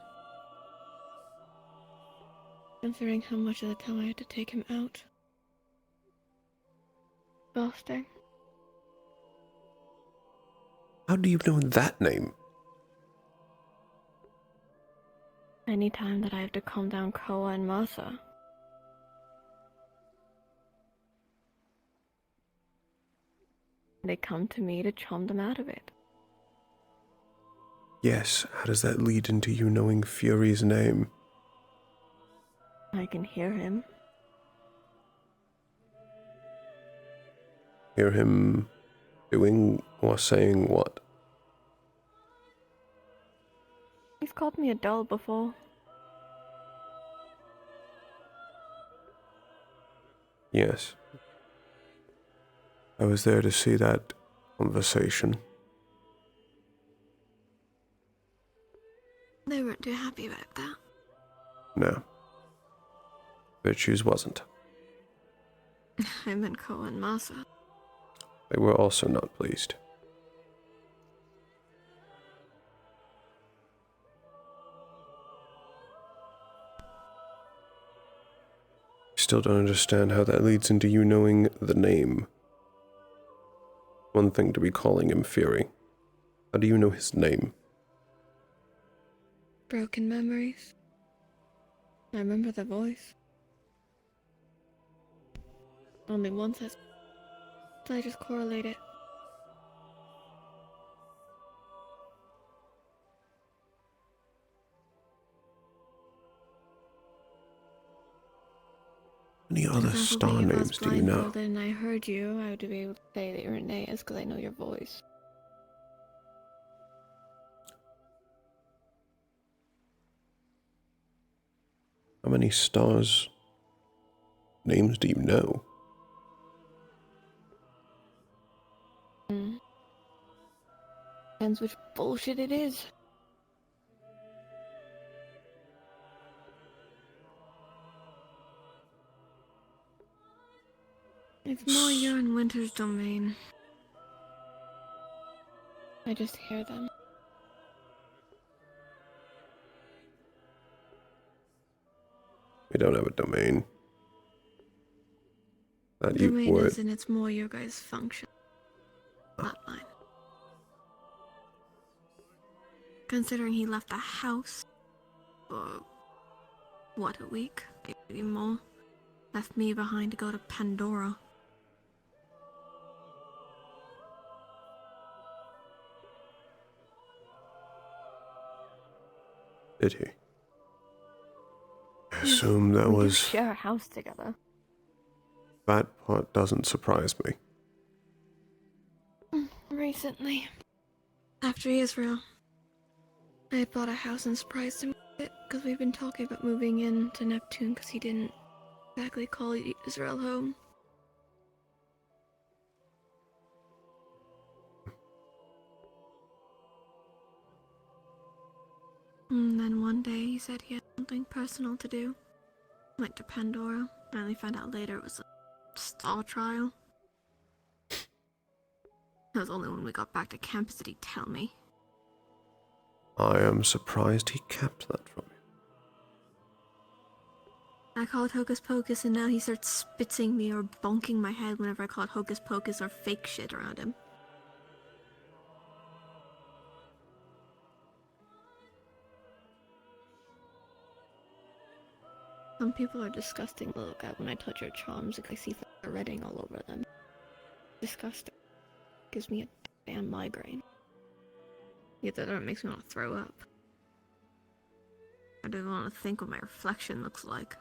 Considering how much of the time I had to take him out. Exhausting. How do you know that name? Anytime that I have to calm down Koa and Masa. They come to me to charm them out of it. Yes, how does that lead into you knowing Fury's name? I can hear him. Hear him doing or saying what? He's called me a doll before. Yes. I was there to see that conversation. They weren't too happy about that. No. Virtues wasn't. I meant Koa and Masa. They were also not pleased. Still don't understand how that leads into you knowing the name. One thing to be calling him Fury. How do you know his name? Broken memories. I remember the voice. Only once I just correlate it. Any other star names do you know? Blindfolded and I heard you, I would be able to say that you're Aeneas because I know your voice. How many stars names do you know? Depends which bullshit it is. It's more you're in Winter's domain. I just hear them. We don't have a domain. That you Domain would. is in it's more your guys' function. Not mine. Considering he left the house for, what, a week? Maybe more. Left me behind to go to Pandora. Did he? I assume that We do was... share a house together. That part doesn't surprise me. recently. After Israel. I bought a house and surprised him with it, because we've been talking about moving in to Neptune, because he didn't exactly call Israel home. And then one day he said he had something personal to do. Went to Pandora. I only found out later it was a stall trial. It was only when we got back to campus did he tell me. I am surprised he kept that from you. I called Hocus Pocus and now he starts spitzing me or bonking my head whenever I call it Hocus Pocus or fake shit around him. Some people are disgusting to look at when I touch your charms because I see the redding all over them. Disgusting. Gives me a damn migraine. Either that or it makes me want to throw up. I don't want to think what my reflection looks like.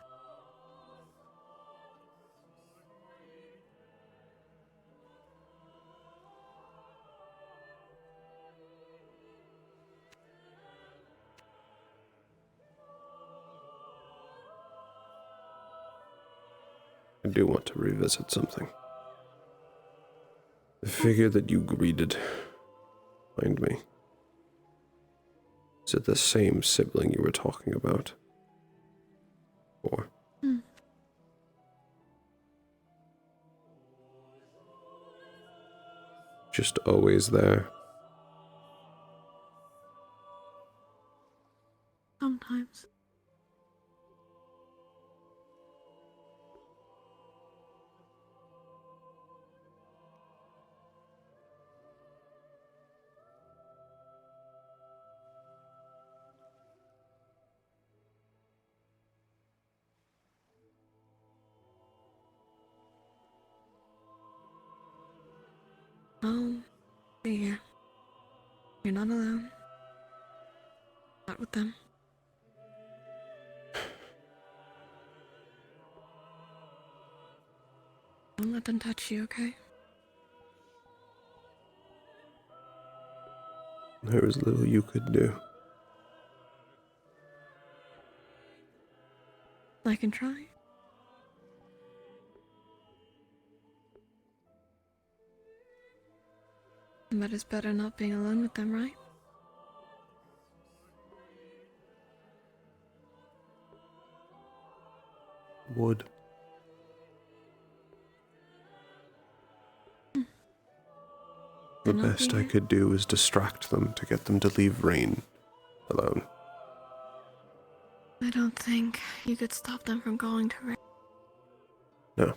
I do want to revisit something. The figure that you greeted behind me. Is it the same sibling you were talking about? Or? Just always there? Sometimes. Oh, dear. You're not alone. Not with them. Don't let them touch you, okay? There was little you could do. I can try. But it's better not being alone with them, right? Would. The best I could do is distract them to get them to leave Rain alone. I don't think you could stop them from going to Rain. No.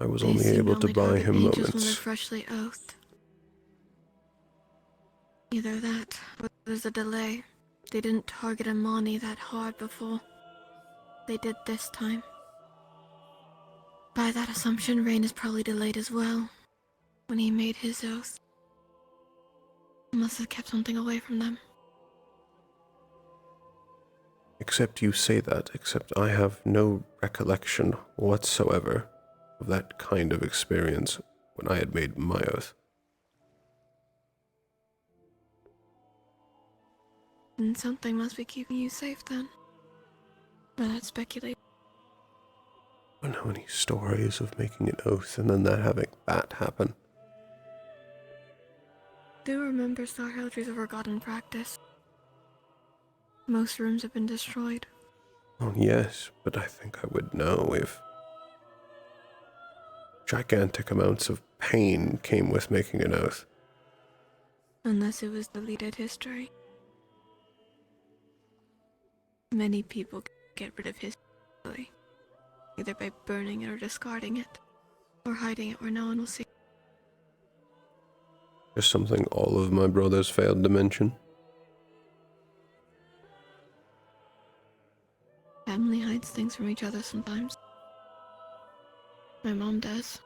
I was They only seem able to only buy target him angels when they're moments. freshly oathed. Either that, or there's a delay. They didn't target Imani that hard before. They did this time. By that assumption, Rain is probably delayed as well. When he made his oath. He must have kept something away from them. Except you say that, except I have no recollection whatsoever of that kind of experience when I had made my oath. And something must be keeping you safe then. But that's speculation. I don't know any stories of making an oath and then that having that happen. Do remember Star Heraldry is a forgotten practice. Most rooms have been destroyed. Oh, yes, but I think I would know if gigantic amounts of pain came with making an oath. Unless it was deleted history. Many people get rid of history. Either by burning it or discarding it. Or hiding it where no one will see. Just something all of my brothers failed to mention. Family hides things from each other sometimes. My mom does.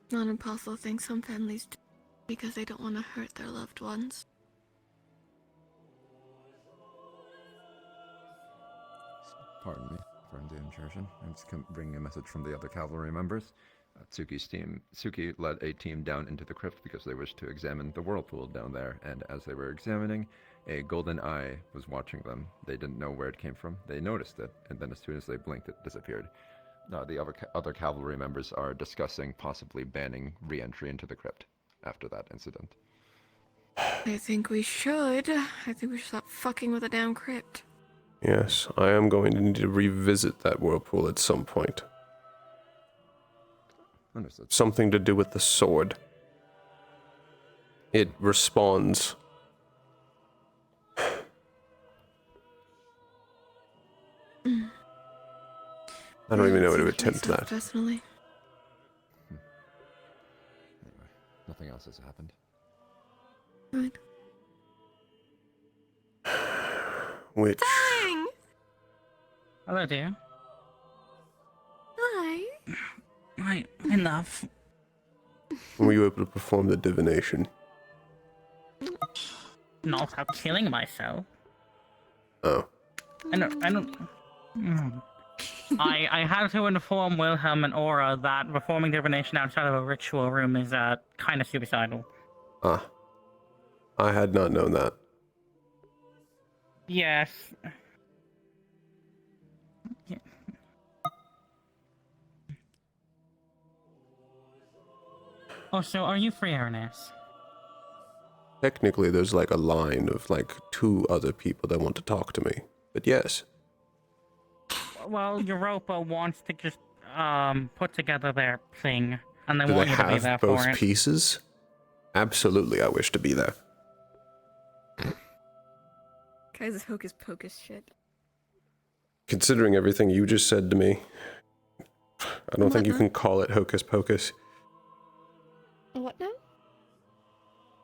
Not impossible things some families do because they don't want to hurt their loved ones. Pardon me for the intrusion. I'm just bringing a message from the other cavalry members. Tsuki led a team down into the crypt because they wished to examine the whirlpool down there, and as they were examining, a golden eye was watching them. They didn't know where it came from. They noticed it, and then as soon as they blinked, it disappeared. The other cavalry members are discussing possibly banning re-entry into the crypt after that incident. I think we should. I think we should stop fucking with the damn crypt. Yes, I am going to need to revisit that whirlpool at some point. Understood. Something to do with the sword. It responds. I don't even know how to attempt that. Personally. Anyway, nothing else has happened. Right. Which... Dang! Hello, dear. Hi. Right, enough. Were you able to perform the divination? Not without killing myself. Oh. I had to inform Wilhelm and Aura that performing divination outside of a ritual room is kind of suicidal. Ah. I had not known that. Yes. Yeah. Oh, so are you free, Ernest? Technically, there's like a line of like 2 other people that want to talk to me. But yes. Well, Europa wants to just put together their thing, and they Do want they you to be have there both for it. pieces? Absolutely, I wish to be there. Guys, this hocus pocus shit. Considering everything you just said to me, I don't think you can call it hocus pocus. What now?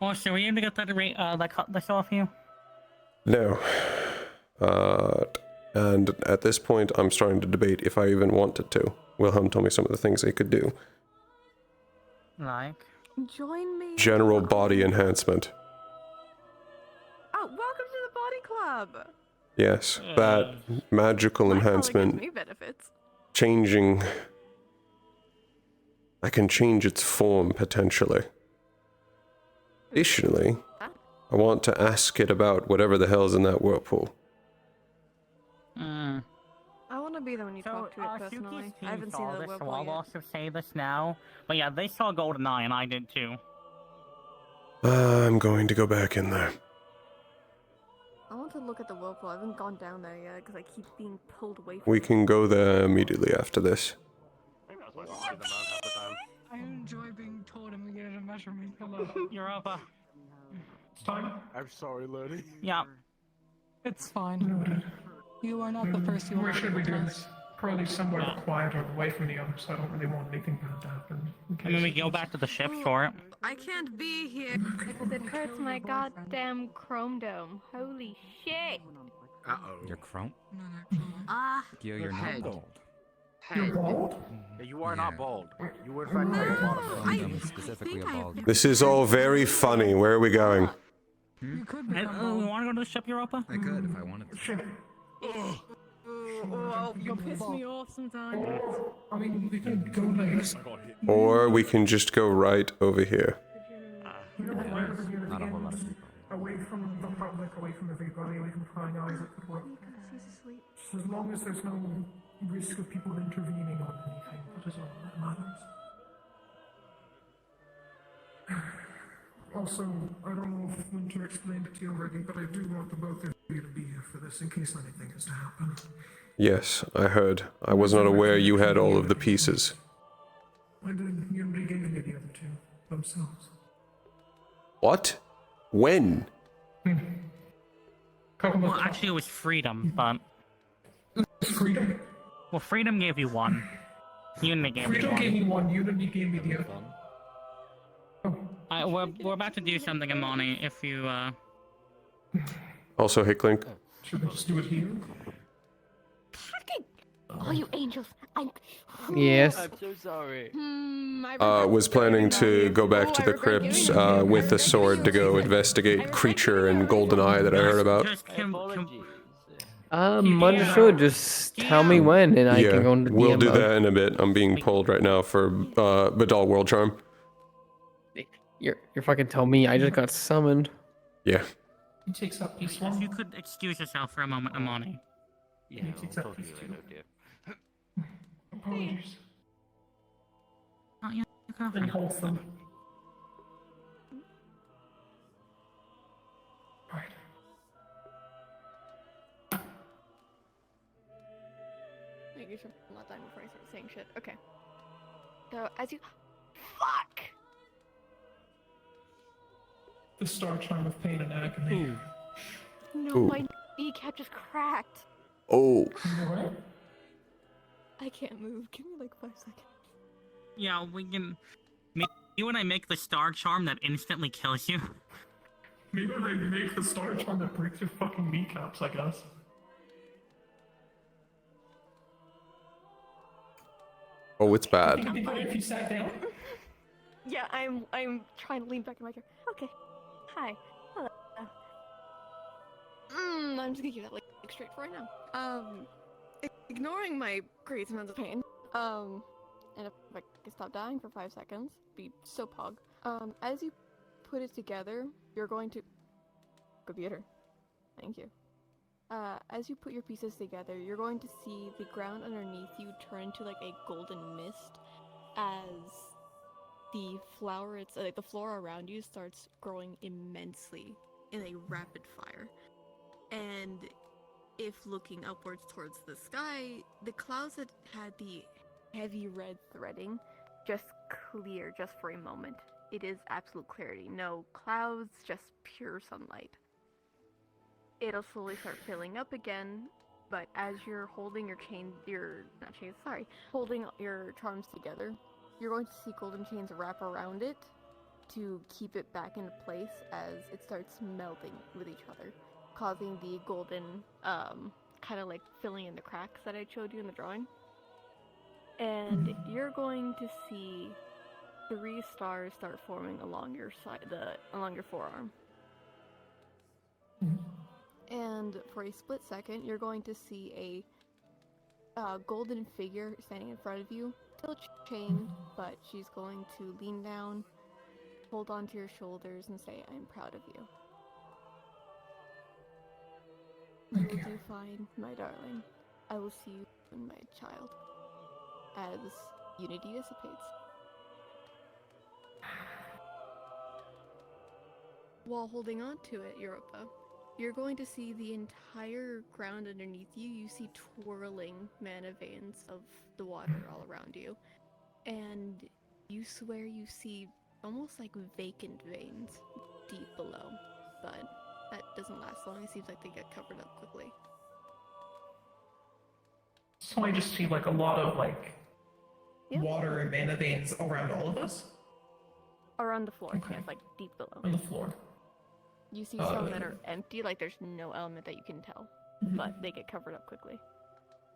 Oh, so were you able to get this off you? No. And at this point, I'm starting to debate if I even wanted to. Wilhelm told me some of the things they could do. Like? Join me. General body enhancement. Oh, welcome to the body club. Yes, that magical enhancement. Me benefits. Changing. I can change its form potentially. Additionally, I want to ask it about whatever the hell's in that whirlpool. I want to be there when you talk to it personally. I haven't seen the this, so whirlpool I'll yet. also say this now. But yeah, they saw GoldenEye, and I did too. I'm going to go back in there. I want to look at the whirlpool. I haven't gone down there yet because I keep being pulled away from We it. can go there immediately after this. I enjoy being told I'm getting a measurement. Hello. Europa. I'm sorry, Lodi. Yeah. It's fine. You are not the first you Where are. should we do this? Probably somewhere quieter away from the others. I don't really want anything bad to happen. And then we go back to the ship for it. I can't be here because it hurts my goddamn chrome dome. Holy shit! Uh-oh. You're chrome? You're not bald. You're bald? Yeah, you are not bald. You were in fact wearing a lot of chrome. Specifically a bald. This is all very funny. Where are we going? You could We want to go to the ship, Europa? I could if I wanted to. Oh, you piss me off sometimes. I mean, we can go like... Or we can just go right over here. Not a whole lot of people. Away from the public, away from everybody, away from prying eyes, it could work. So as long as there's no risk of people intervening on anything, that is all that matters. Also, I don't know if Winter explained it to you already, but I do want the both of you to be here for this in case anything is to happen. Yes, I heard. I was not aware you had all of the pieces. I did. You already gave me the other 2 themselves. What? When? Well, actually, it was Freedom, but... Freedom? Well, Freedom gave you 1. Unity gave me 1. Freedom gave me 1, Unity gave me the other. We're about to do something, Imani, if you, Also, Hicklink. Should we just do it here? Oh, you angels! Yes. I'm so sorry. Was planning to go back to the crypts with a sword to go investigate creature and golden eye that I heard about. Understood. Just tell me when, and I can go into we'll DM do mode. that in a bit. I'm being pulled right now for Badal World Charm. You're fucking tell me. I just got summoned. Yeah. He takes up piece If one. you could excuse yourself for a moment, Amani. Yeah, he takes up piece two. Apologies. Not your Then girlfriend. holds them. Right. Making sure I'm not dying before I start saying shit. Okay. So as you fuck. The star charm of pain and agony. No, Ooh. my kneecap just cracked. Oh. I can't move. Give me like 5 seconds. Yeah, we can. You and I make the star charm that instantly kills you. Maybe they make the star charm that breaks your fucking kneecaps, I guess. Oh, it's bad. It'd be better if you sat down. Yeah, I'm trying to lean back in my chair. Okay. Hi. Hello. I'm just gonna keep that like straight for right now. Ignoring my great amounts of pain. And if I can stop dying for 5 seconds, be so pog. As you put it together, you're going to computer. Thank you. As you put your pieces together, you're going to see the ground underneath you turn into like a golden mist as the flower, the floor around you starts growing immensely in a rapid fire. And if looking upwards towards the sky, the clouds that had the heavy red threading just clear just for a moment. It is absolute clarity. No clouds, just pure sunlight. It'll slowly start filling up again, but as you're holding holding your charms together, you're going to see golden chains wrap around it to keep it back into place as it starts melting with each other, causing the golden, kind of like filling in the cracks that I showed you in the drawing. And you're going to see 3 stars start forming along your along your forearm. And for a split second, you're going to see a golden figure standing in front of you, still chained, but she's going to lean down, hold onto your shoulders, and say, "I'm proud of you. You will do fine, my darling. I will see you soon, my child." As unity dissipates. While holding on to it, Europa, you're going to see the entire ground underneath you. You see twirling mana veins of the water all around you. And you swear you see almost like vacant veins deep below. But that doesn't last long. It seems like they get covered up quickly. So I just see like a lot of like water and mana veins around all of us? Around the floor, Okay. yes, like deep below. On the floor. You see some that are empty, like there's no element that you can tell, but they get covered up quickly.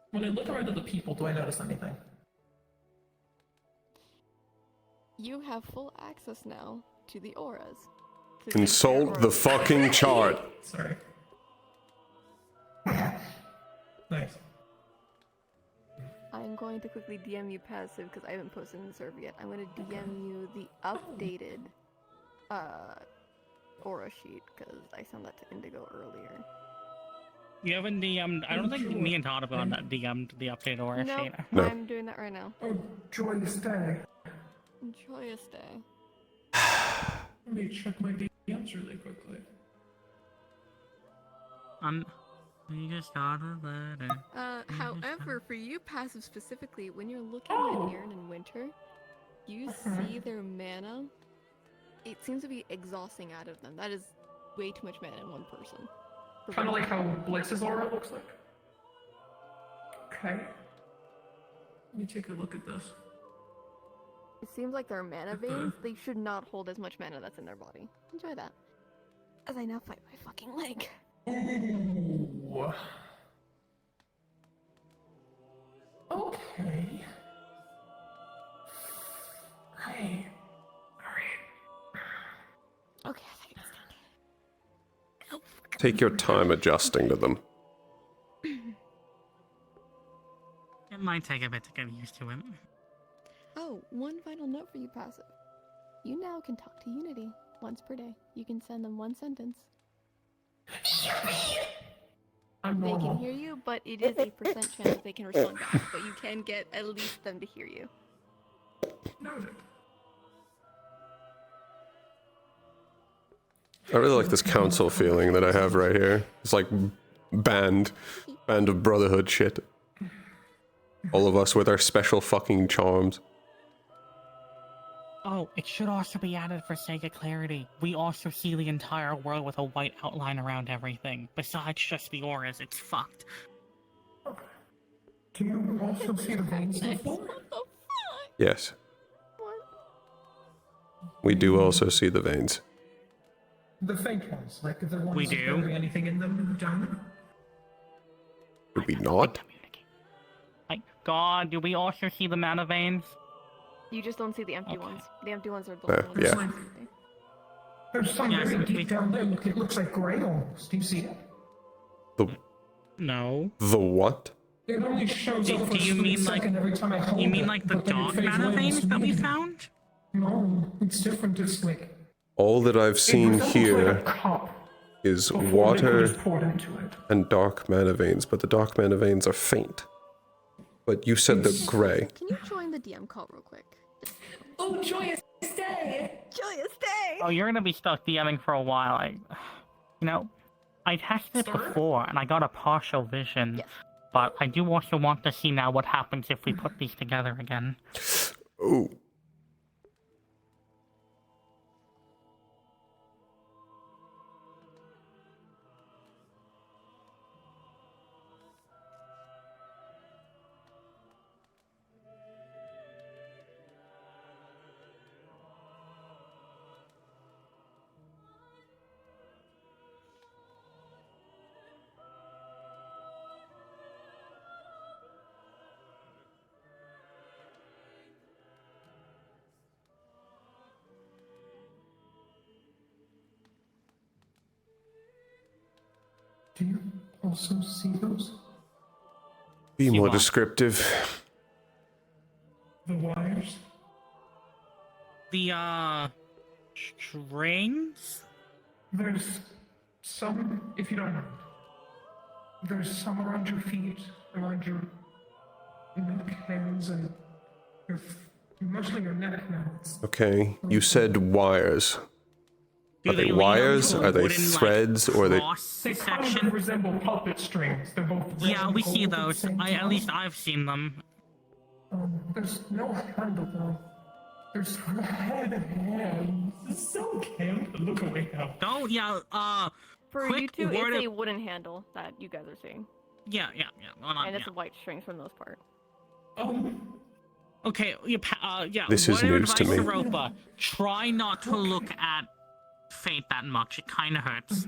When I look around at the people, do I notice anything? You have full access now to the auras. Consult the fucking chart. Sorry. Nice. I'm going to quickly DM you passive because I haven't posted in the server yet. I'm going to DM you the updated aura sheet because I sent that to Indigo earlier. You haven't DM'd. I don't think me and Todd have on that DM'd the update aura sheet. No, I'm doing that right now. Oh, joyous day. Joyous day. Let me check my DMs really quickly. We just got a letter. However, for you passive specifically, when you're looking at Aaron in winter, you see their mana. It seems to be exhausting out of them. That is way too much mana in one person. Kind of like how Blix's aura looks like. Okay. Let me take a look at this. It seems like their mana veins, they should not hold as much mana that's in their body. Enjoy that. As I now fight my fucking leg. Ooh. Okay. Hey. Okay, I think it's done. Take your time adjusting to them. might take a bit to get used to it. Oh, one final note for you, Passive. You now can talk to Unity once per day. You can send them one sentence. They can hear you, but it is a % chance they can respond back. But you can get at least them to hear you. Noted. I really like this council feeling that I have right here. It's like band of brotherhood shit. All of us with our special fucking charms. Oh, it should also be added for sake of clarity. We also see the entire world with a white outline around everything. Besides just the auras, it's fucked. Do you also see the veins in the floor? Yes. We do also see the veins. The faint ones, like the ones We do? without anything in them down there? Do we not? My god, do we also see the mana veins? You just don't see the empty ones. The empty ones are the ones. Yeah. There's some Yeah, very deep down there. Look, it looks like gray almost. Do you see it? No. The what? It only shows up for Do a you split mean like second every time I hold you mean it, like the but then it dark fades mana away veins almost that we immediately. found? No, it's different. It's like All that I've seen resembles like here a cup is before water liquid is poured into it. and dark mana veins, but the dark mana veins are faint. But you said they're gray. Can you join the DM call real quick? Oh, joyous day! Joyous day! Oh, you're gonna be stuck DMing for a while. I tested it before and I got a partial vision. Yes. But I do also want to see now what happens if we put these together again. Ooh. Do you also see those? Be more what? descriptive. The wires? The, strings? There's some, if you don't mind. There's some around your feet, around your neck, hands, and mostly your neck now. Okay, you said wires. Do Are they they lead wires? onto a Are they wooden, like, threads? Or are they... They kind of resemble puppet strings. They're both red Yeah, and we see gold at the those. same At time. least I've seen them. There's no handle though. There's red hands. It's so cute. Look away now. Oh, yeah, For quick you two, word it's of- a wooden handle that you guys are seeing. Yeah. Hold on, And it's yeah. white strings for the most part. Okay, yeah. This is word of news to advice me. Ropa, try not to look at Fate that much. It kind of hurts.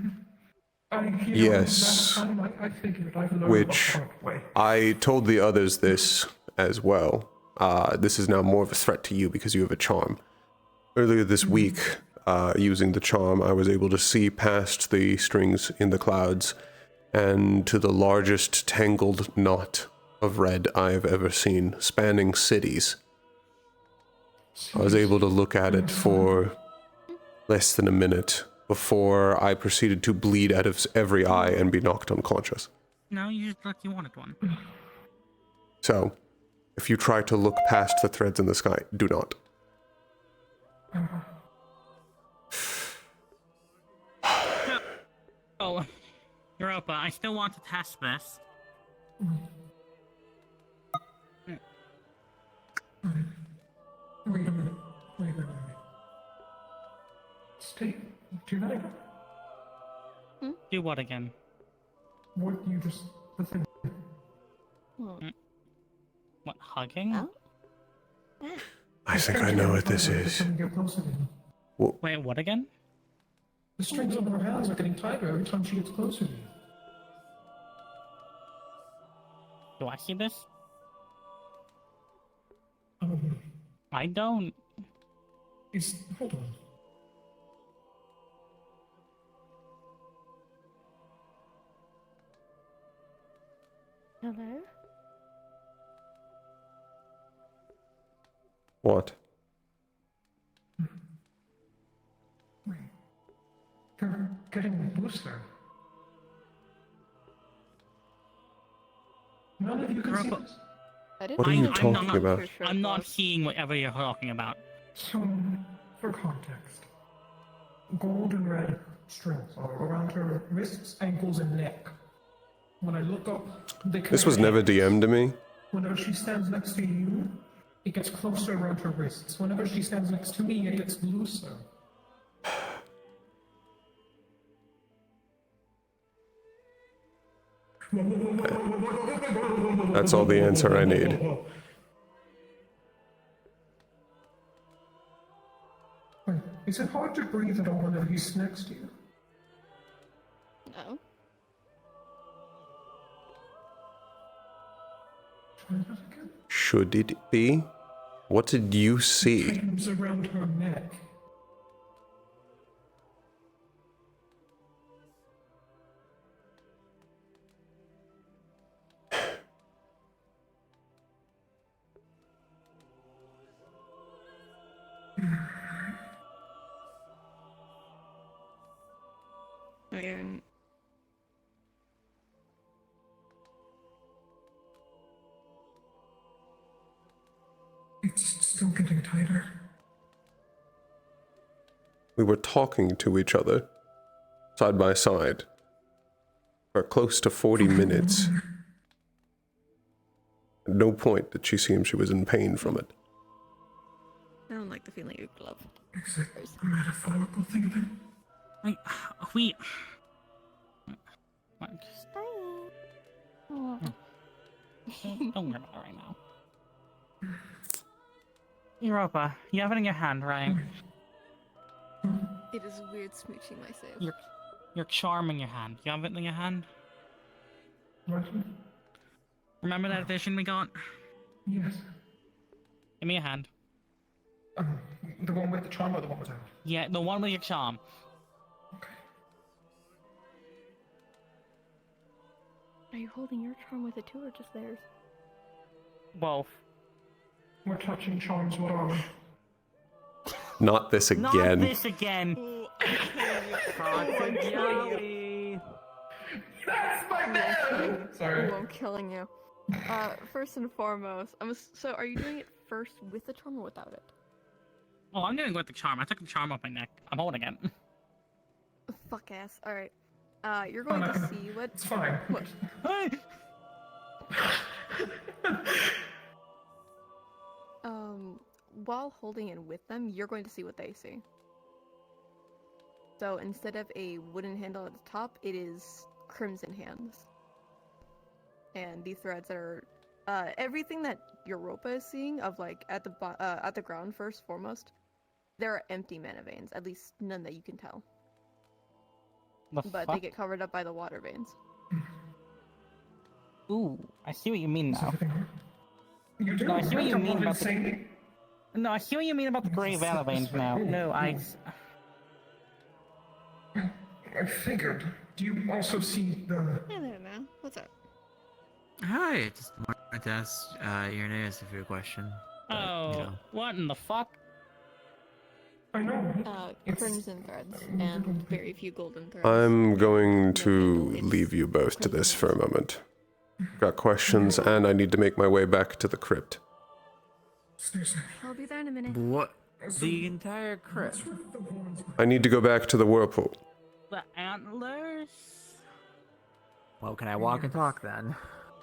Yes. I figured I've learned Which the hard way. I told the others this as well. This is now more of a threat to you because you have a charm. Earlier this week, using the charm, I was able to see past the strings in the clouds and to the largest tangled knot of red I have ever seen, spanning cities. I was able to look at it for less than a minute before I proceeded to bleed out of every eye and be knocked unconscious. No, you just thought you wanted one. So, if you try to look past the threads in the sky, do not. Oh, Europa, I still want to test this. Wait a minute. Stay. Do that again. Do what again? What you just... The thing. What, hugging? I think I know what this is. Get closer to you. Wait, what again? The strings on her hands are getting tighter every time she gets closer to you. Do I see this? Um, I don't. Hold on. Hello? What? They're getting looser. None of you can see this. What are you talking about? I'm not seeing whatever you're talking about. So, for context, gold and red strings are around her wrists, ankles, and neck. When I look up, they This was connect. never DM'd to me. Whenever she stands next to you, it gets closer around her wrists. Whenever she stands next to me, it gets looser. That's all the answer I need. Wait, is it hard to breathe at all whenever he's next to you? No. Should it be? What did you see? Flames around her neck. Again. It's still getting tighter. We were talking to each other, side by side, for close to 40 minutes. At no point did she seem she was in pain from it. I don't like the feeling of glove. Is it a metaphorical thing then? We... Don't worry about it right now. Europa, you have it in your hand, right? It is weird smooching myself. Your charm in your hand. You have it in your hand? What? Remember that vision we got? Yes. Give me a hand. The one with the charm or the one without? Yeah, the one with your charm. Are you holding your charm with it too, or just theirs? Both. We're touching charms, what are we? Not this again. Not this again. That's my man! Sorry. Ooh, I'm killing you. First and foremost, so are you doing it first with the charm or without it? Oh, I'm doing it with the charm. I took the charm off my neck. I'm holding it. Fuck ass. Alright. You're going to see what... It's fine. What? While holding it with them, you're going to see what they see. So instead of a wooden handle at the top, it is crimson hands. And the threads that are... everything that Europa is seeing of, like, at the ground first, foremost, there are empty mana veins. At least none that you can tell. But they get covered up by the water veins. Ooh, I see what you mean now. You do? No, I see what you I'm mean not about the... insane. No, I see what you mean about the gray mana veins now. No, I figured. Do you also see the... Hey there, man. What's up? Hi, just wanted to ask Irenaeus a few questions. Oh, what in the fuck? I know. Crimson threads and very few golden threads. I'm going to leave you both to this for a moment. Got questions, and I need to make my way back to the crypt. I'll be there in a minute. What? The entire crypt? I need to go back to the whirlpool. The antlers? Well, can I walk and talk then?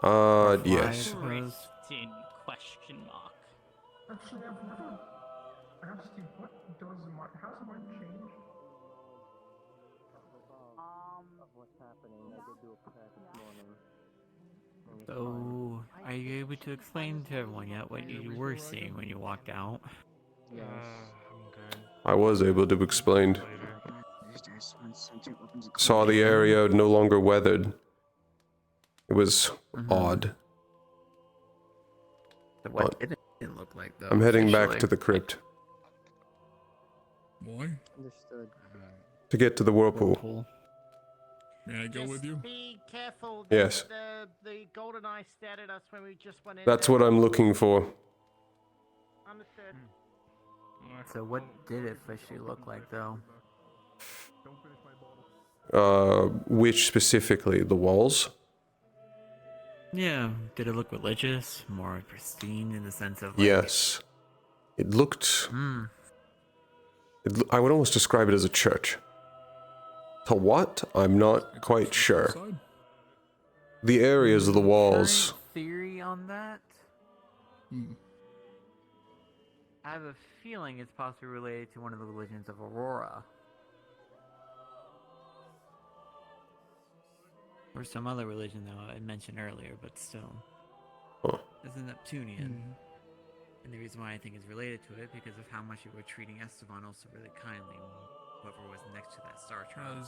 Yes. Kristen, question mark. Actually, I've never asked you, what does how's mine change? Of what's happening, I did do a prayer this morning. So, are you able to explain to everyone yet what you were seeing when you walked out? Yes. I was able to explain. Saw the area no longer weathered. It was odd. So what did it look like, though? I'm heading back officially? to the crypt Boy, Understood. to get to the whirlpool. may I go with you? Be careful. Yes. The golden eye stared at us when we just went in. That's what I'm looking for. Understood. So what did it officially look like, though? Which specifically? The walls? Yeah, did it look religious, more pristine in the sense of like? Yes. It looked... Hmm. I would almost describe it as a church. To what? I'm not quite sure. The areas of the walls... Current theory on that? Hmm. I have a feeling it's possibly related to one of the religions of Aurora. Or some other religion, though, I mentioned earlier, but still. Huh. It's a Neptunian. And the reason why I think it's related to it, because of how much you were treating Esteban also really kindly, whoever was next to that star trial.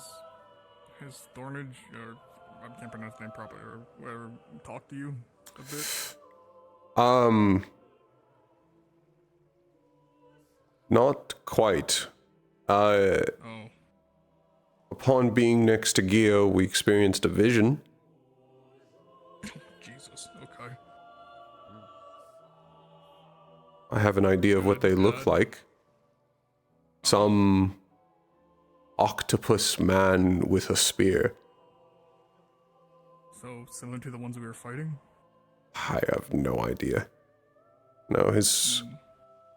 Has Thornage, or I can't pronounce his name properly, or whatever, talked to you a bit? Not quite. Upon being next to Gio, we experienced a vision. Jesus, okay. I have an idea of what they look like. Some octopus man with a spear. So, similar to the ones we were fighting? I have no idea. No, as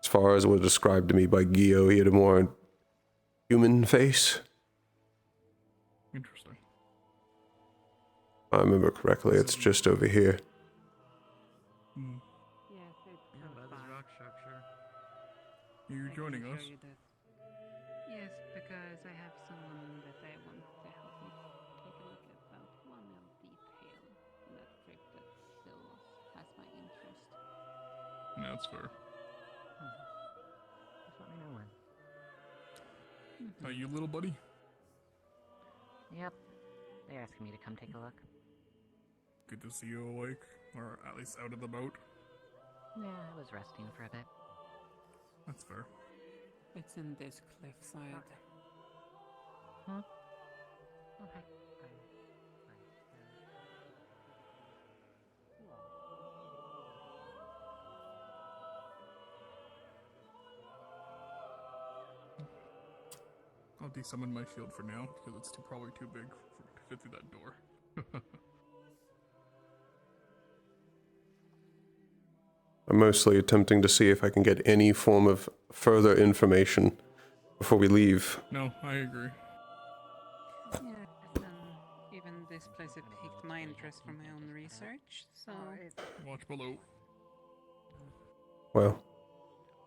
far as was described to me by Gio, he had a more human face. Interesting. If I remember correctly, it's just over here. Yes, it's about this rock structure. You joining us? Yes, because I have someone that I want to help me take a look at one little detail in that crypt that still has my interest. That's fair. Just let me know when. You little buddy? Yep. They asked me to come take a look. Good to see you awake, or at least out of the boat. Yeah, I was resting for a bit. That's fair. It's in this cliffside. Hmm? Okay. I'll desummon my shield for now, because it's probably too big to fit through that door. I'm mostly attempting to see if I can get any form of further information before we leave. No, I agree. Yeah, and even this place it piqued my interest for my own research, so... Watch below. Well,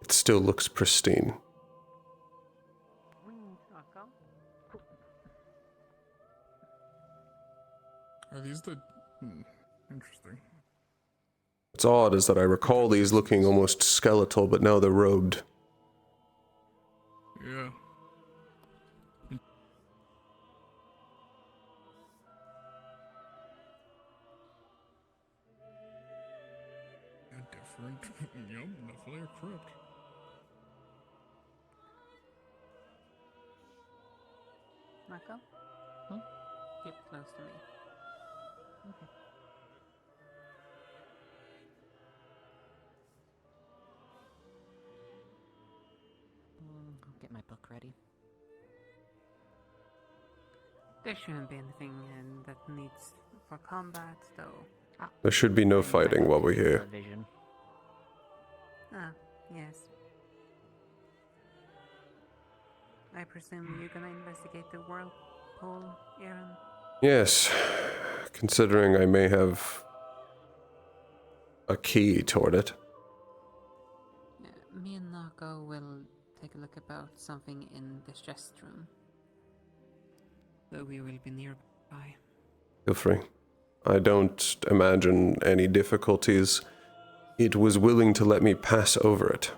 it still looks pristine. Are these the... interesting. What's odd is that I recall these looking almost skeletal, but now they're robed. Yeah. Different. Yep, definitely a crypt. Marco? Get close to me. Okay. I'll get my book ready. There shouldn't be anything that needs for combat, though. There should be no fighting while we're here. Vision. Ah, yes. I presume you're gonna investigate the whirlpool, Aaron? Yes, considering I may have a key toward it. Me and Nako will take a look about something in the chest room. Though we will be nearby. Feel free. I don't imagine any difficulties. It was willing to let me pass over it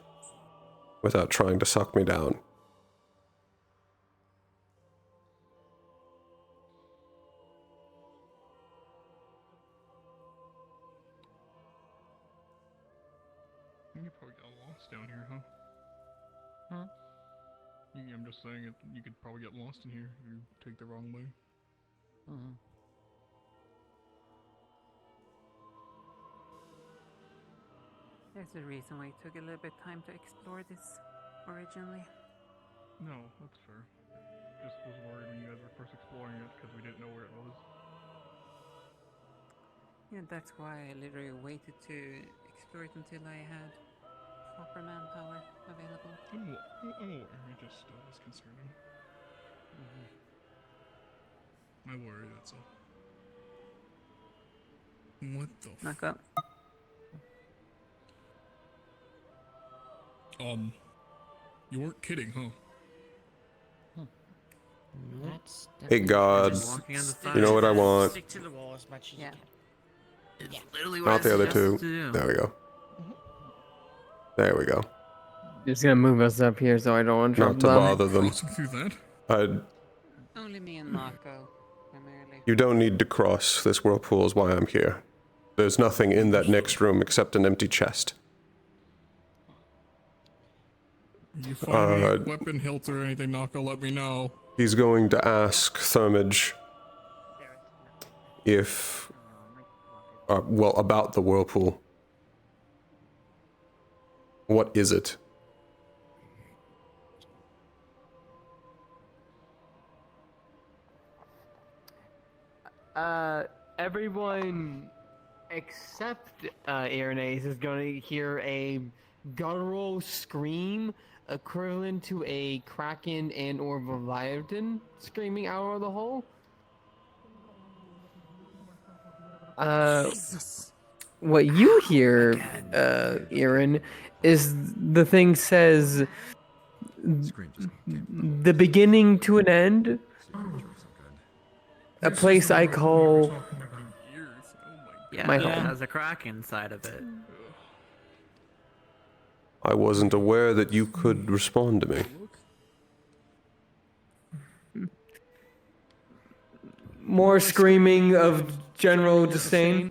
without trying to suck me down. You probably got lost down here, huh? Huh? I'm just saying it. You could probably get lost in here if you take the wrong way. Mm-hmm. There's a reason why it took a little bit of time to explore this originally. No, that's fair. Just was worried when you guys were first exploring it because we didn't know where it was. Yeah, that's why I literally waited to explore it until I had proper manpower available. I'm aware. It just was concerning. My worry, that's all. What the Knock up. You weren't kidding, huh? That's Hey God, you know what I want? Stick to the wall as much as you can. It's literally what Not I the other suggested two. to do. There we go. There we go. Just gonna move us up here so I don't want to Not to bother them. Only me and Mako, primarily. You don't need to cross. This whirlpool is why I'm here. There's nothing in that next room except an empty chest. You find any weapon hilt or anything, Nako, let me know. He's going to ask Thermage if, well, about the whirlpool. What is it? Everyone except Irenaeus is going to hear a guttural scream equivalent to a kraken and or leviathan screaming out of the hole. What you hear, Aaron, is the thing says the beginning to an end. A place I call Yeah, my it home. has a crack inside of it. I wasn't aware that you could respond to me. More screaming of general disdain.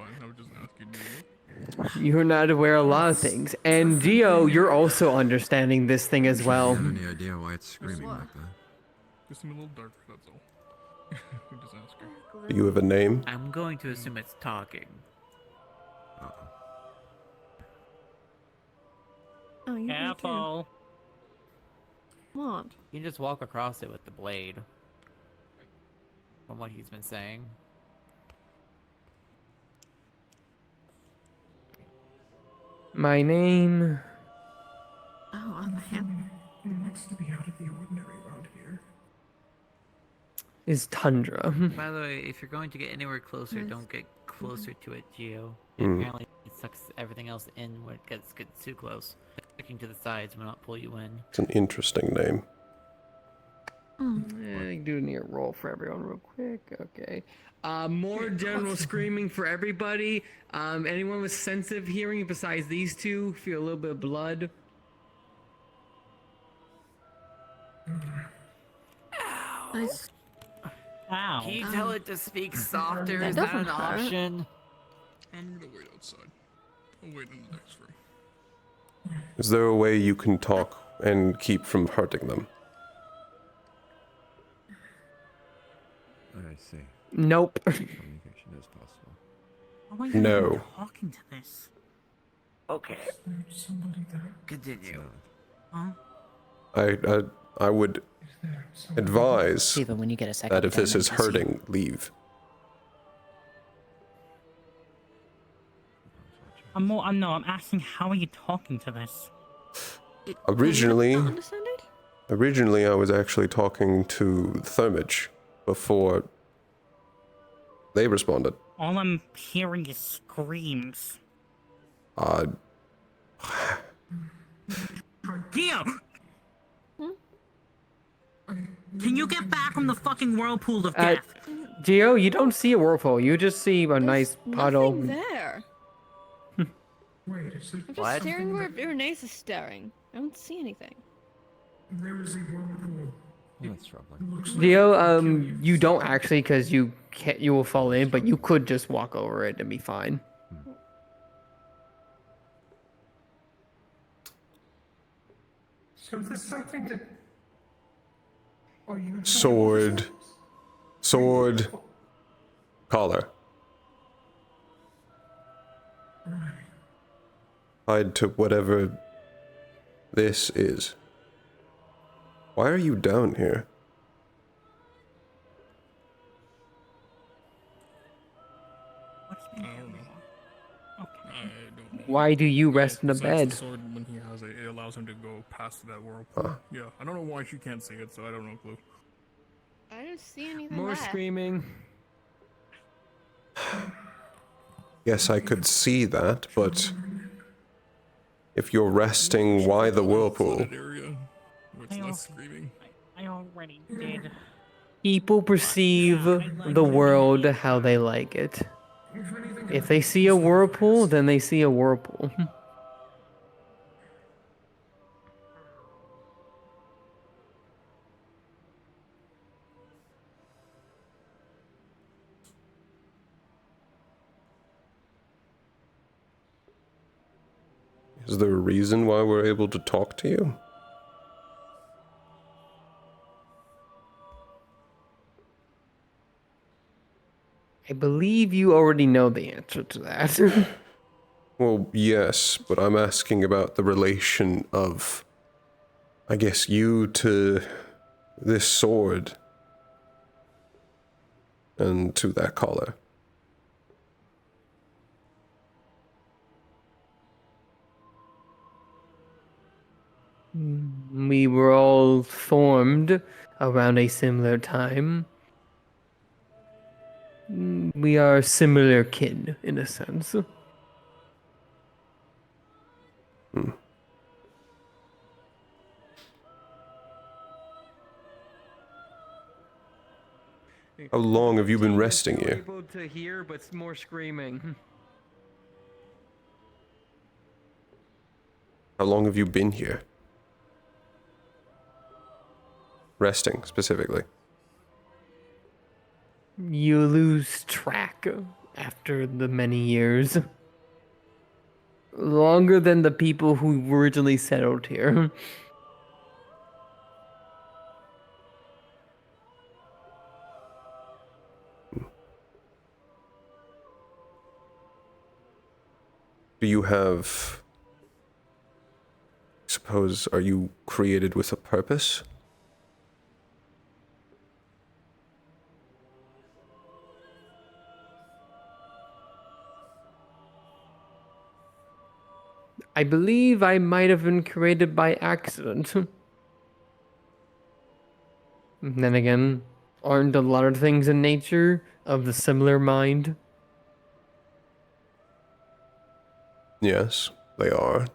You're not aware of a lot of things. And Geo, you're also understanding this thing as well. Do you have any idea why it's screaming like that? Just a little darker, that's all. Just ask her. Do you have a name? I'm going to assume it's talking. Oh, you Careful. What? You can just walk across it with the blade. From what he's been saying. My name Oh, I'm a ham. It looks to be out of the ordinary around here. is Tundra. By the way, if you're going to get anywhere closer, don't get closer to it, Geo. Mm. Apparently, it sucks everything else in when it gets too close. Sticking to the sides will not pull you in. It's an interesting name. Yeah, you can do a near roll for everyone real quick. Okay. More general screaming for everybody. Anyone with sensitive hearing besides these two feel a little bit of blood. Nice. Ow. Can you tell it to speak softer? That Is that doesn't an hurt. option? I'm gonna wait outside. I'll wait in the next room. Is there a way you can talk and keep from hurting them? I see. Nope. Communication is possible. How are you No. even talking to this? Okay. Somebody there. Continue. Huh? I would advise Even when you get a second that if this then is you can see. hurting, leave. I'm asking how are you talking to this? Originally, Understand it? originally I was actually talking to Thermage before they responded. All I'm hearing is screams. Geo! Can you get back from the fucking whirlpool of death? Geo, you don't see a whirlpool. You just see a nice puddle. Nothing there. Wait, is it? I'm just staring where Irenaeus is staring. I don't see anything. There is a whirlpool. That's troubling. Geo, you don't actually, because you can't. You will fall in, but you could just walk over it and be fine. So is this something that... Are you... Sword. Sword. Collar. Tied to whatever this is. Why are you down here? I don't know. I don't know. Why do you rest in a Besides the bed? sword, when he has it, it allows him to go past that whirlpool. Yeah, I don't know why she can't see it, so I don't know clue. I don't see anything More there. screaming. Yes, I could see that, but if you're resting, why the whirlpool? Area where it's less screaming. I already did. People perceive the world how they like it. If they see a whirlpool, then they see a whirlpool. Is there a reason why we're able to talk to you? I believe you already know the answer to that. Well, yes, but I'm asking about the relation of, I guess, you to this sword and to that collar. We were all formed around a similar time. We are similar kin, in a sense. How long have you been resting here? Able to hear, but more screaming. How long have you been here? Resting, specifically. You lose track after the many years. Longer than the people who originally settled here. Do you have... I suppose, are you created with a purpose? I believe I might have been created by accident. Then again, aren't a lot of things in nature of the similar mind? Yes, they are.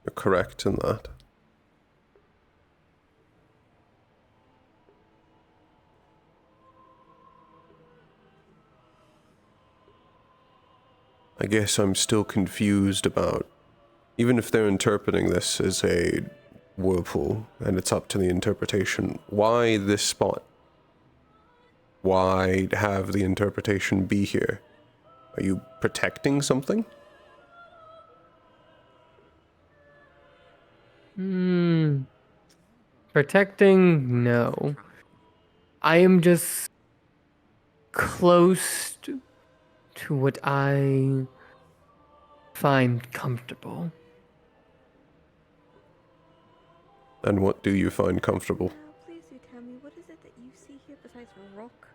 You're correct in that. I guess I'm still confused about, even if they're interpreting this as a whirlpool, and it's up to the interpretation, why this spot? Why have the interpretation be here? Are you protecting something? Protecting? No. I am just close to what I find comfortable. And what do you find comfortable? Please do tell me, what is it that you see here besides rock?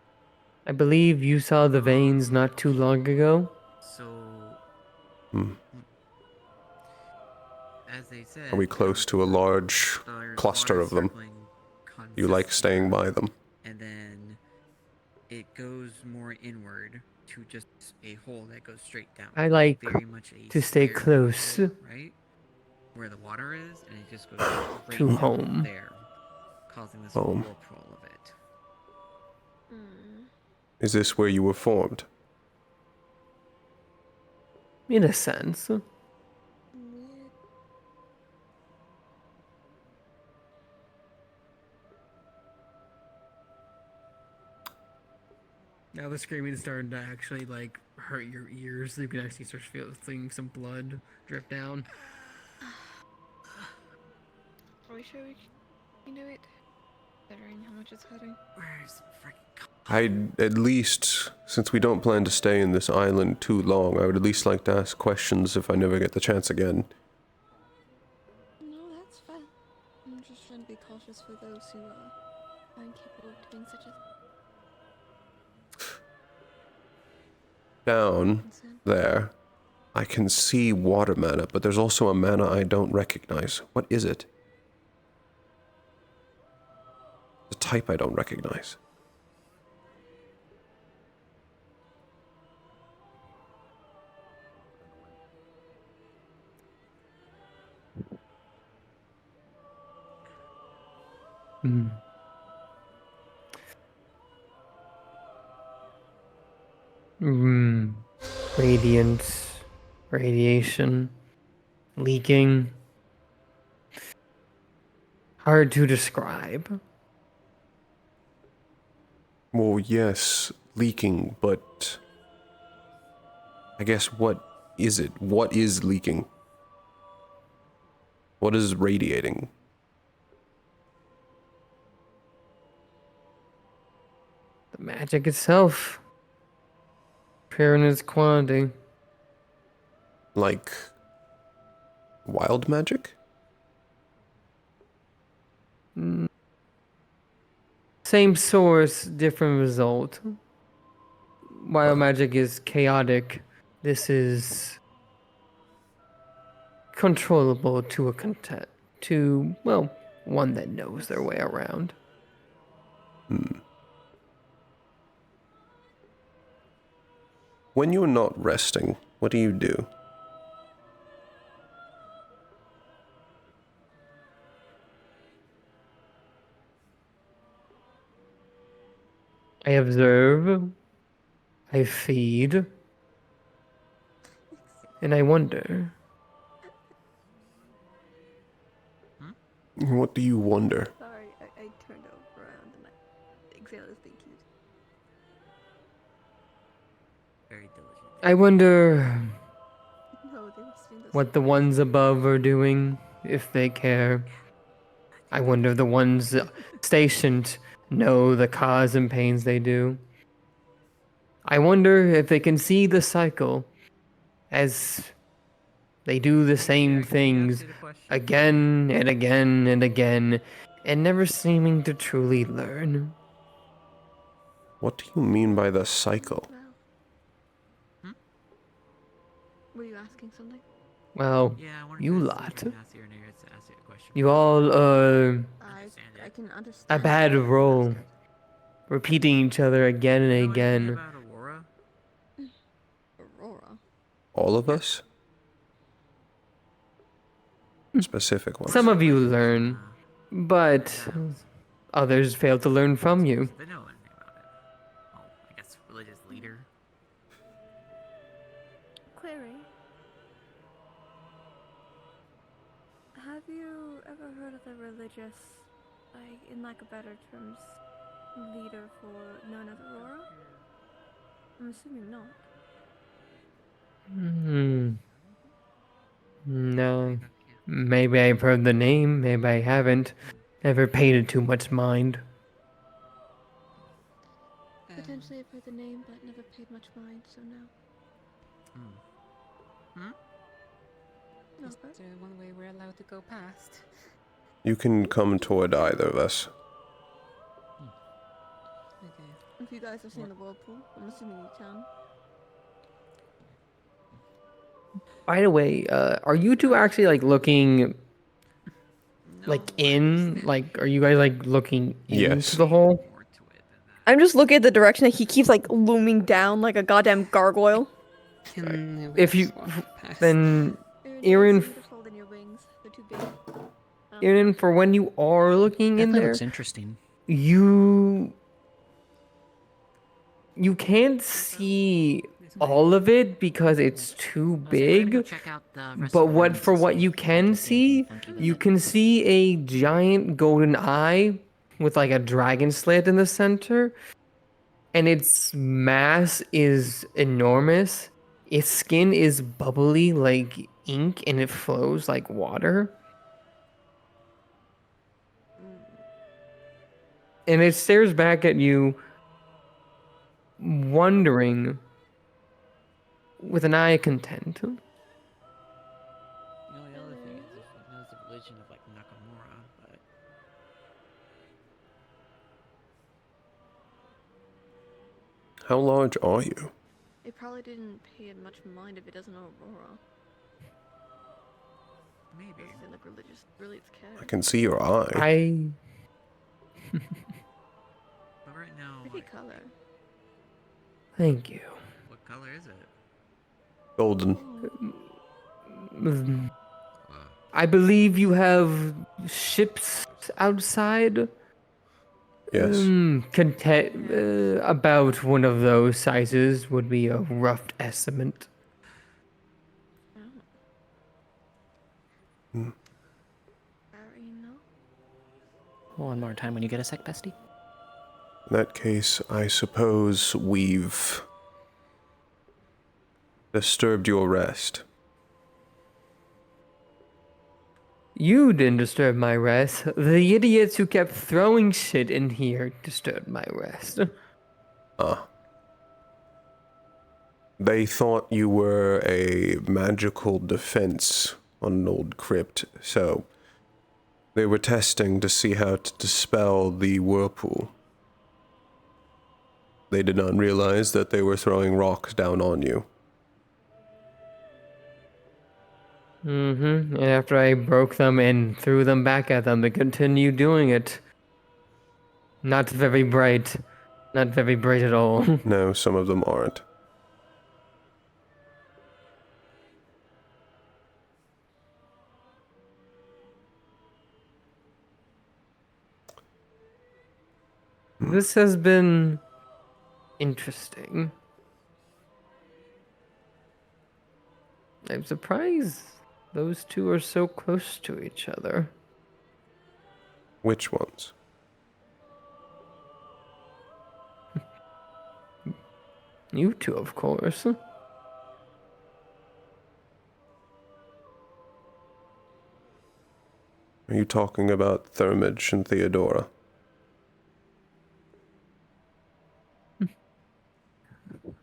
I believe you saw the veins not too long ago. So, as they said, Are we close to a large cluster of them? You like staying by them? and then it goes more inward to just a hole that goes straight down. I like very much a to stay stair close hole, right? Where the water is, and it just goes straight to down home. there, causing this Home. whirlpool of it. Is this where you were formed? In a sense. Now the screaming is starting to actually like hurt your ears. You can actually start feeling some blood drip down. Are we sure we can do it? Considering how much it's hurting. Where's freaking I'd at least, since we don't plan to stay in this island too long, I would at least like to ask questions if I never get the chance again. No, that's fair. I'm just trying to be cautious for those who are incapable of doing such a Down there, I can see water mana, but there's also a mana I don't recognize. What is it? The type I don't recognize. Hmm. Radiance, radiation, leaking. Hard to describe. Well, yes, leaking, but I guess what is it? What is leaking? What is radiating? The magic itself. Pure in its quantity. Like wild magic? Same source, different result. Wild magic is chaotic. This is controllable to a content, to, well, one that knows their way around. When you're not resting, what do you do? I observe, I feed, and I wonder. What do you wonder? Sorry, I turned around and Exhale is being cute. Very diligent. I wonder No, they were sitting those what the ones above are doing, if they care. I wonder if the ones stationed know the cause and pains they do. I wonder if they can see the cycle as they do the same things again and again and again, and never seeming to truly learn. What do you mean by the cycle? Were you asking something? Well, Yeah, I wanted you to lot. see if ask your neighbor to ask you a question. You all are I can understand. a bad role, repeating each other again and again. About Aurora? Aurora. All of us? Specific ones. Some of you learn, but others fail to learn from you. They know anything about it. Well, I guess religious leader. Query. Have you ever heard of the religious, in a better terms, leader for known as Aurora? I'm assuming not. No. Maybe I've heard the name, maybe I haven't. Never paid it too much mind. Potentially I've heard the name, but never paid much mind, so no. Is there one way we're allowed to go past? You can come toward either of us. Okay. If you guys have seen the whirlpool, I'm assuming you can. By the way, are you two actually looking in? Are you guys looking into the hole? I'm just looking at the direction that he keeps looming down like a goddamn gargoyle. If you then Aaron, Aaron, for when you are looking in there, looks interesting. You can't see all of it because it's too big. But what you can see, you can see a giant golden eye with a dragon slit in the center, and its mass is enormous. Its skin is bubbly like ink, and it flows like water. And it stares back at you wondering, with an eye content, You know, the other thing is, if he knows the religion of, like, Nakamura, but... How large are you? It probably didn't pay much mind if it doesn't know Aurora. Maybe. Doesn't look religious. Really, it's care. I can see your eye. But right now, Pretty like, color. Thank you. what color is it? Golden. I believe you have ships outside. Yes. About one of those sizes would be a rough estimate. One more time when you get a sec, bestie. In that case, I suppose we've disturbed your rest. You didn't disturb my rest. The idiots who kept throwing shit in here disturbed my rest. Ah. They thought you were a magical defense on an old crypt, so they were testing to see how to dispel the whirlpool. They did not realize that they were throwing rocks down on you. And after I broke them and threw them back at them, they continued doing it. Not very bright. Not very bright at all. No, some of them aren't. This has been interesting. I'm surprised those two are so close to each other. Which ones? You two, of course. Are you talking about Thermage and Theodora?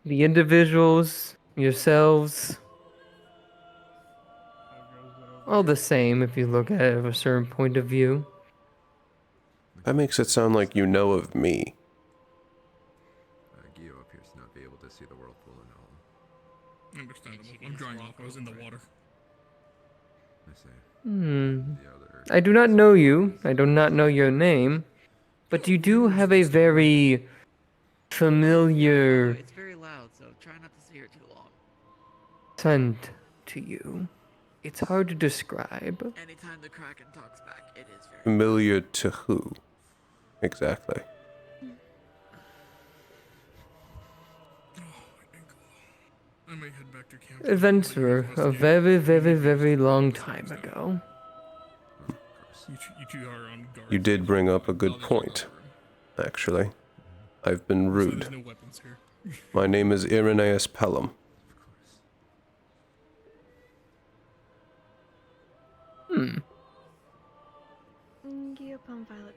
The individuals, yourselves, all the same if you look at it from a certain point of view. That makes it sound like you know of me. Gio appears to not be able to see the whirlpool at all. Understandable. I'm drying off. I was in the water. I see. I do not know you. I do not know your name. But you do have a very familiar It's very loud, so try not to stay here too long. scent to you. It's hard to describe. Anytime the Kraken talks back, it is very... Familiar to who? Exactly. I may head back to camp. Adventurer, a very, very, very long time ago. You two are on guard. You did bring up a good point, actually. I've been rude. There's no weapons here. My name is Irenaeus Pelham. Gio pan Violet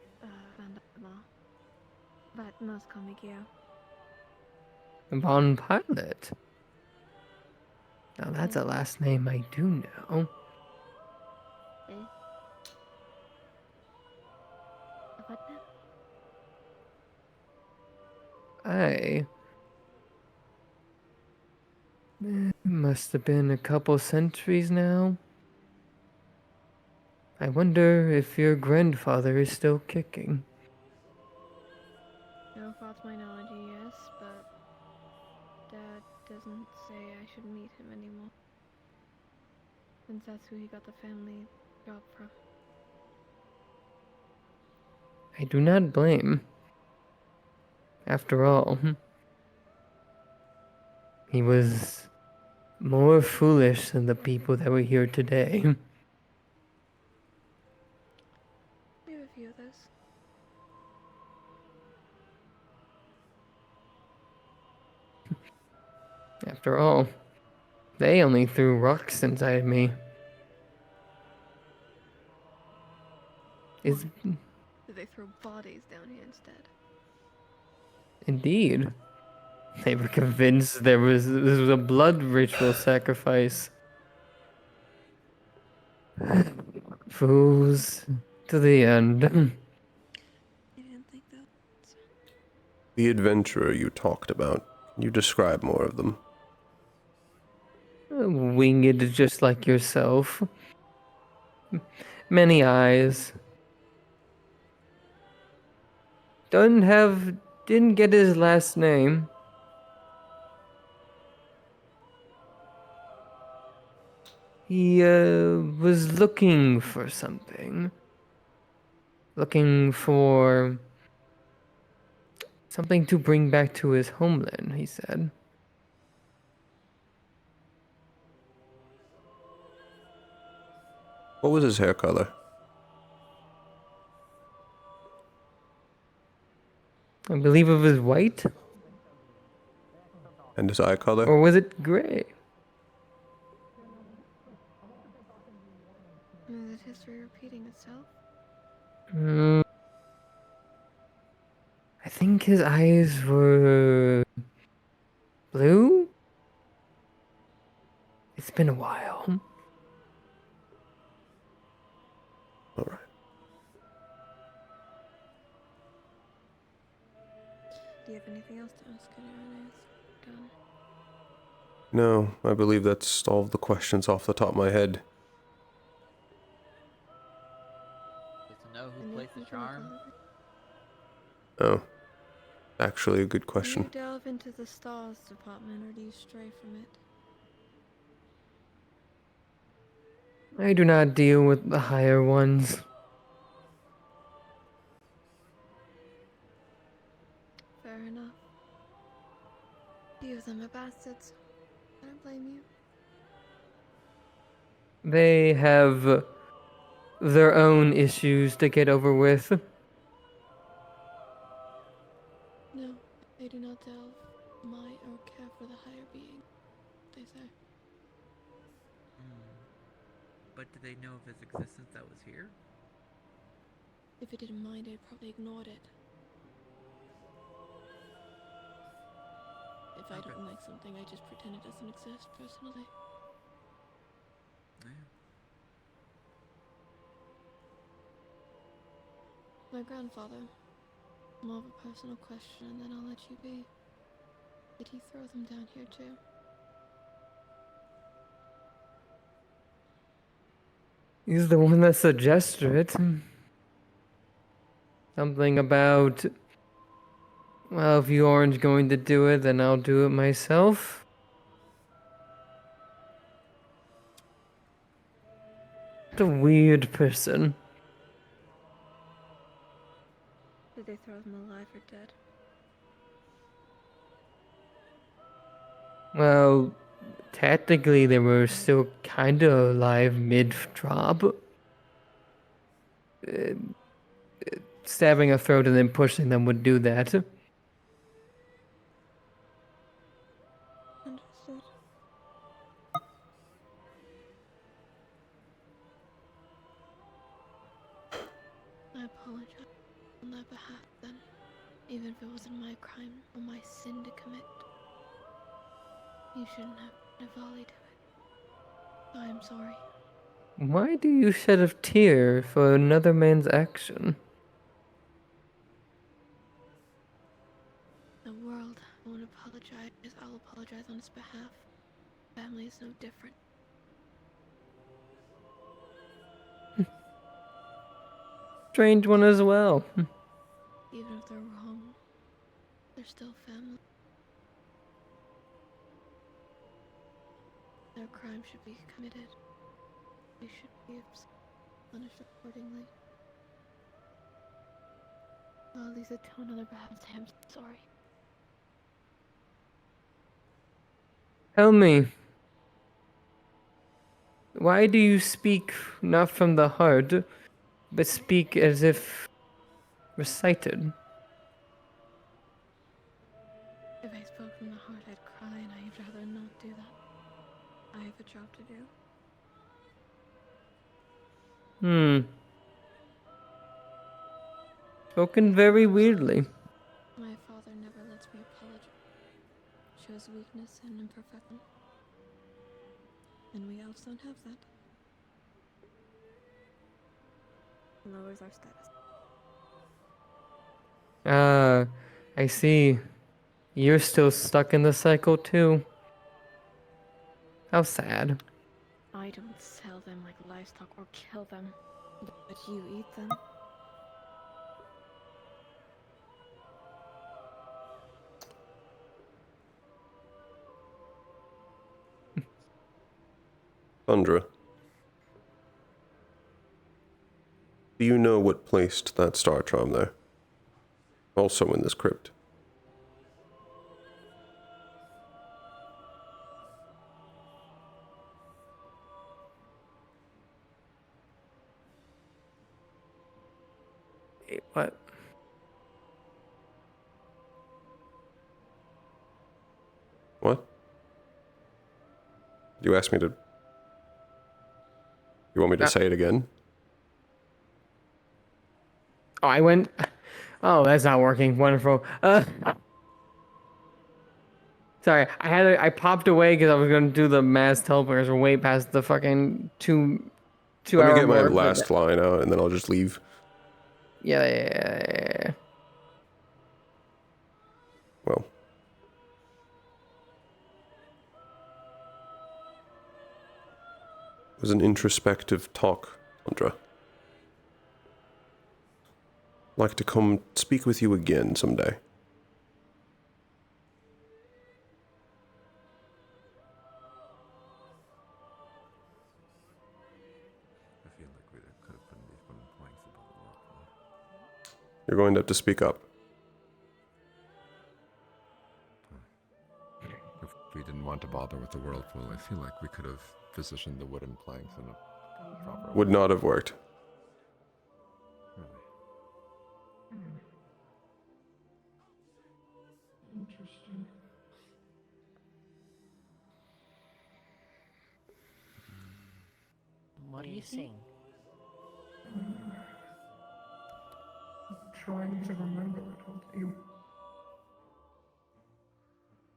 Vandama. But most call me Gio. Von Pilot. Now that's a last name I do know. What now? It must have been a couple centuries now. I wonder if your grandfather is still kicking. No fault to my knowledge, yes, but Dad doesn't say I should meet him anymore. Since that's who he got the family job from. I do not blame. After all, he was more foolish than the people that were here today. We have a few of those. After all, they only threw rocks inside me. Is Did they throw bodies down here instead? indeed. They were convinced this was a blood ritual sacrifice. Fools to the end. The adventurer you talked about. Can you describe more of them? Winged just like yourself. Many eyes. Didn't get his last name. He was looking for something. Looking for something to bring back to his homeland, he said. What was his hair color? I believe it was white. And his eye color? Or was it gray? Is it history repeating itself? I think his eyes were blue? It's been a while. Alright. Do you have anything else to ask anyone else? Done. No, I believe that's all of the questions off the top of my head. To know who placed the charm? Oh. Actually, a good Do question. you delve into the stars department or do you stray from it? I do not deal with the higher ones. Fair enough. Few of them are bastards. I don't blame you. They have their own issues to get over with. No, they do not delve, might, or care for the higher being, they say. But did they know of his existence that was here? If it didn't mind, I'd probably ignored it. If I don't like something, I just pretend it doesn't exist, personally. My grandfather. More of a personal question, and then I'll let you be. Did he throw them down here too? He's the one that suggested it. Something about, well, if you aren't going to do it, then I'll do it myself. What a weird person. Did they throw them alive or dead? Well, technically they were still kind of alive mid-drop. Stabbing a throat and then pushing them would do that. Understood. I apologize on their behalf then, even if it wasn't my crime or my sin to commit. You shouldn't have been a volley to it. I am sorry. Why do you shed a tear for another man's action? The world won't apologize. I'll apologize on his behalf. Family is no different. Strange one as well. Even if they're wrong, they're still family. Their crime should be committed. They should be punished accordingly. I'll at least atone on their behalf. I'm sorry. Tell me, why do you speak not from the heart, but speak as if recited? If I spoke from the heart, I'd cry, and I'd rather not do that. I have a job to do. Spoken very weirdly. My father never lets me apologize. shows weakness and imperfection. And we elves don't have that. Lowers our status. I see. You're still stuck in the cycle too. How sad. I don't sell them like livestock or kill them, but you eat them. Sandra, do you know what placed that star charm there? Also in this crypt. What? What? You asked me to... You want me to say it again? Oh, I went... Oh, that's not working. Wonderful. Sorry, I popped away because I was going to do the mass teleporters or way past the fucking two Let hour me get my mark, last line out and then I'll just leave. Yeah. Well. It was an introspective talk, Sandra. I'd like to come speak with you again someday. I feel like we could have put these wooden planks above the whirlpool. You're going to have to speak up. If we didn't want to bother with the whirlpool, I feel like we could have positioned the wooden planks in a proper way. Would not have worked. Interesting. What are you seeing? I'm trying to remember it all.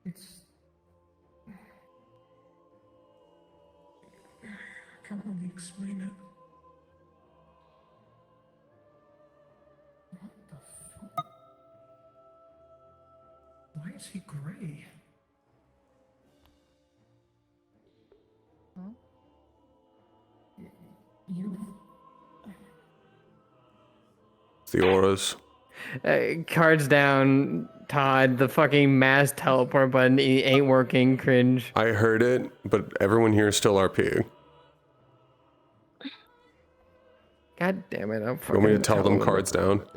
It's... I can't really explain it. What the fuck? Why is he gray? Huh? You... The auras. Cards down, Todd. The fucking mass teleport button ain't working. Cringe. I heard it, but everyone here is still RPing. God damn it! I'm You want me to tell them cards down?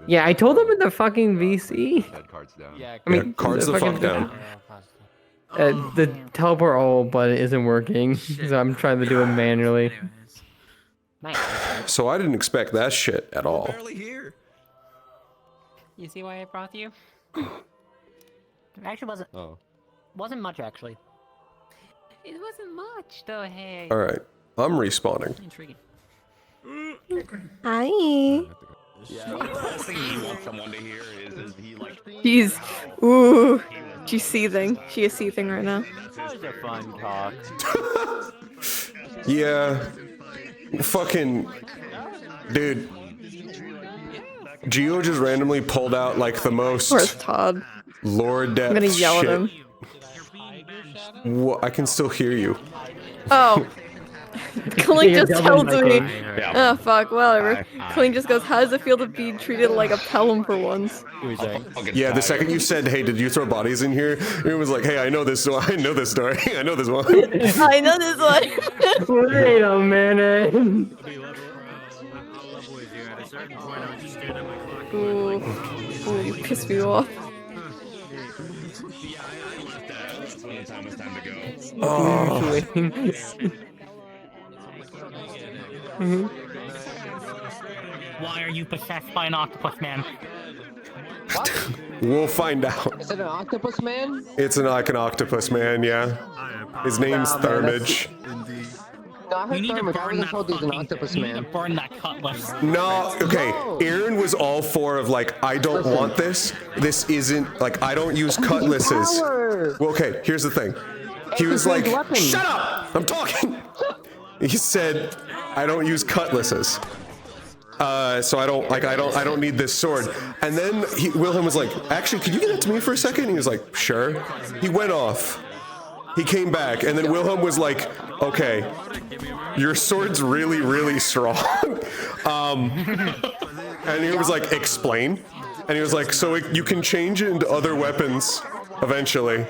Yeah, I told them in the fucking VC. Cards down. I mean, cards the fuck down. The teleport all button isn't working, so I'm trying to do it manually. So I didn't expect that shit at all. You see why I brought you? It actually wasn't much actually. It wasn't much though. Hey. Alright, I'm respawning. Intriguing. Hi. Yeah, the last thing you want someone to hear is he like... She's... Ooh. She's seething. She is seething right now. That was a fun talk. Yeah. Fucking... Dude. Geo just randomly pulled out like the most... Where's Todd? Lore depth I'm gonna yell shit. at him. What? I can still hear you. Oh. Kling Yeah, just tells double me. miking. Yeah. Oh, fuck, whatever. Hi. Kling just goes, how does it feel to be treated like a Pelham for once? Yeah, the second you said, hey, did you throw bodies in here? It was like, hey, I know this story. I know this story. I know this one. I know this one. Wait a minute. Ooh. Ooh, you pissed me off. Oh. Why are you possessed by an octopus man? We'll find out. Is it an octopus man? It's like an octopus man, yeah. His name's Nah, man, Thermage. No, I heard Thermage. I wasn't told he's an octopus man. Burn that cutlass. No, okay. Aaron was all for of like, I don't want this. This isn't like I don't use cutlasses. Sir! Well, okay, here's the thing. He was like, shut up! I'm talking! He said, I don't use cutlasses. So I don't need this sword. And then Wilhelm was like, actually, could you get it to me for a second? And he was like, sure. He went off. He came back, and then Wilhelm was like, okay, your sword's really, really strong. And he was like, explain? And he was like, so you can change it into other weapons eventually.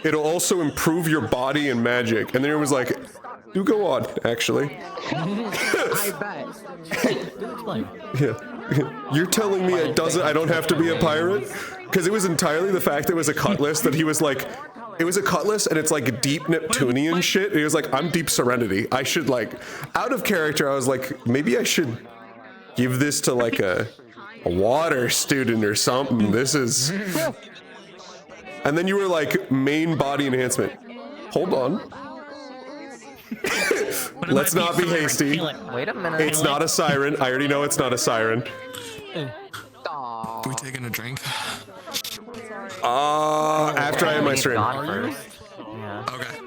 It'll also improve your body and magic. And then he was like, do go on, actually. I bet. Yeah. You're telling me I don't have to be a pirate? Because it was entirely the fact that it was a cutlass that he was like, it was a cutlass and it's like deep Neptunian shit. And he was like, I'm deep Serenity. I should like, out of character, I was like, maybe I should give this to like a water student or something. This is... And then you were like, main body enhancement. Hold on. Let's not be hasty. Wait a minute. It's not a siren. I already know it's not a siren. Are we taking a drink? After I have my stream. Yeah. Okay.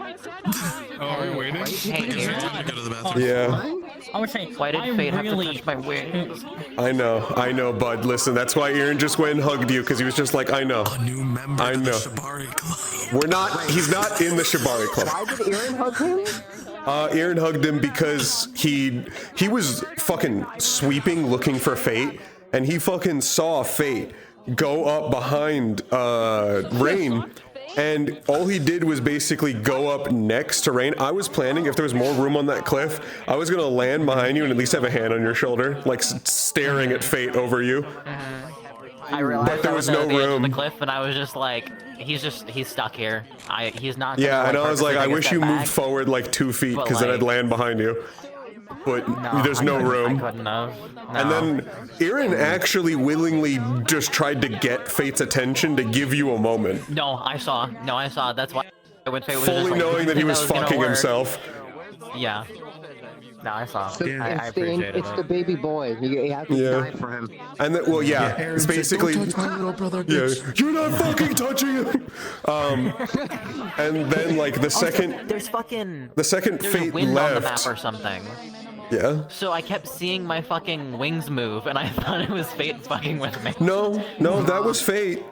Oh, are we waiting? Hey, Go to the bathroom. Yeah. I would say, why did fate have to touch my wings? I know, bud. Listen, that's why Aaron just went and hugged you, because he was just like, I know. A new member I of know. the Shibari Club. We're not, he's not in the Shibari Club. Why did Aaron hug him? Aaron hugged him because he was fucking sweeping looking for Fate, and he fucking saw Fate go up behind Rain, and all he did was basically go up next to Rain. I was planning, if there was more room on that cliff, I was gonna land behind you and at least have a hand on your shoulder, like staring at Fate over you. I realized But there was no the edge of room. the cliff, and I was just like, he's stuck here. He's not. Yeah, and I was like, I take a wish step you back. moved forward like 2 feet, But, because then I'd like- land behind you. But there's I no couldn't- room. I couldn't have. And No. then Aaron actually willingly just tried to get Fate's attention to give you a moment. No, I saw. That's why when Fate was just Fully like, knowing that he was gonna fucking work. himself. Yeah. No, I saw. It's the, I appreciated it's it. the baby boy. You have to Yeah. die for him. And then, well, yeah, Aaron it's said, basically, "Don't touch my little brother, yeah, bitch." you're not fucking touching him. And then like the second, There's fucking. the second There's a Fate wind on the map left, or something. yeah. So I kept seeing my fucking wings move, and I thought it was Fate fucking with me. No, that was Fate.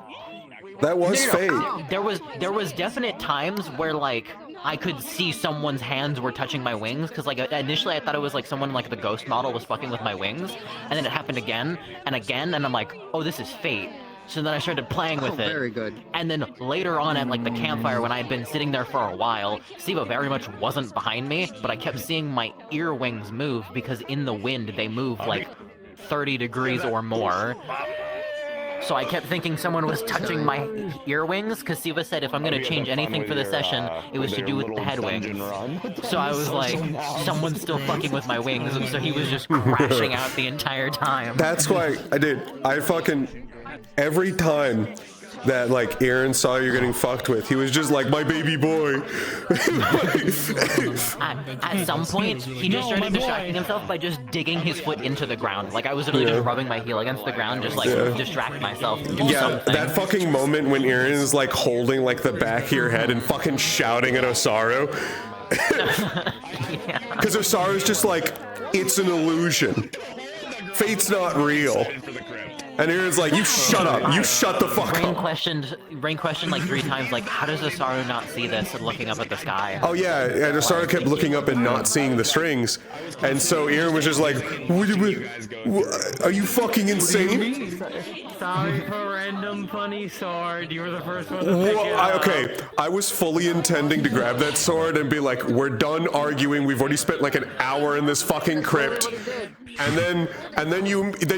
That was Fate. There was definite times where like I could see someone's hands were touching my wings, because like initially I thought it was like someone like the ghost model was fucking with my wings, and then it happened again and again, and I'm like, oh, this is Fate. So then I started playing with it. Very good. And then later on at like the campfire, when I had been sitting there for a while, Siva very much wasn't behind me, but I kept seeing my ear wings move, because in the wind they move like 30 degrees or more. So I kept thinking someone was touching my ear wings, because Siva said if I'm going to change anything for the session, it was to do with the head wings. So I was like, someone's still fucking with my wings, and so he was just crashing out the entire time. That's why I fucking, every time that like Aaron saw you getting fucked with, he was just like, my baby boy. At some point, he just started distracting himself by just digging his foot into the ground. Like I was literally just rubbing my heel against the ground, just like distract myself, do something. That fucking moment when Aaron's like holding like the back of your head and fucking shouting at Osaru. Because Osaru's just like, it's an illusion. Fate's not real. And Aaron's like, you shut up. You shut the fuck Rain up. questioned like 3 times, like, how does Osaru not see this, and looking up at the sky? Oh yeah, and Osaru kept looking up and not seeing the strings. And so Aaron was just like, are you fucking insane? Sorry for random funny sword. You were the first one to pick it up. Okay, I was fully intending to grab that sword and be like, we're done arguing. We've already spent like an hour in this fucking crypt. And then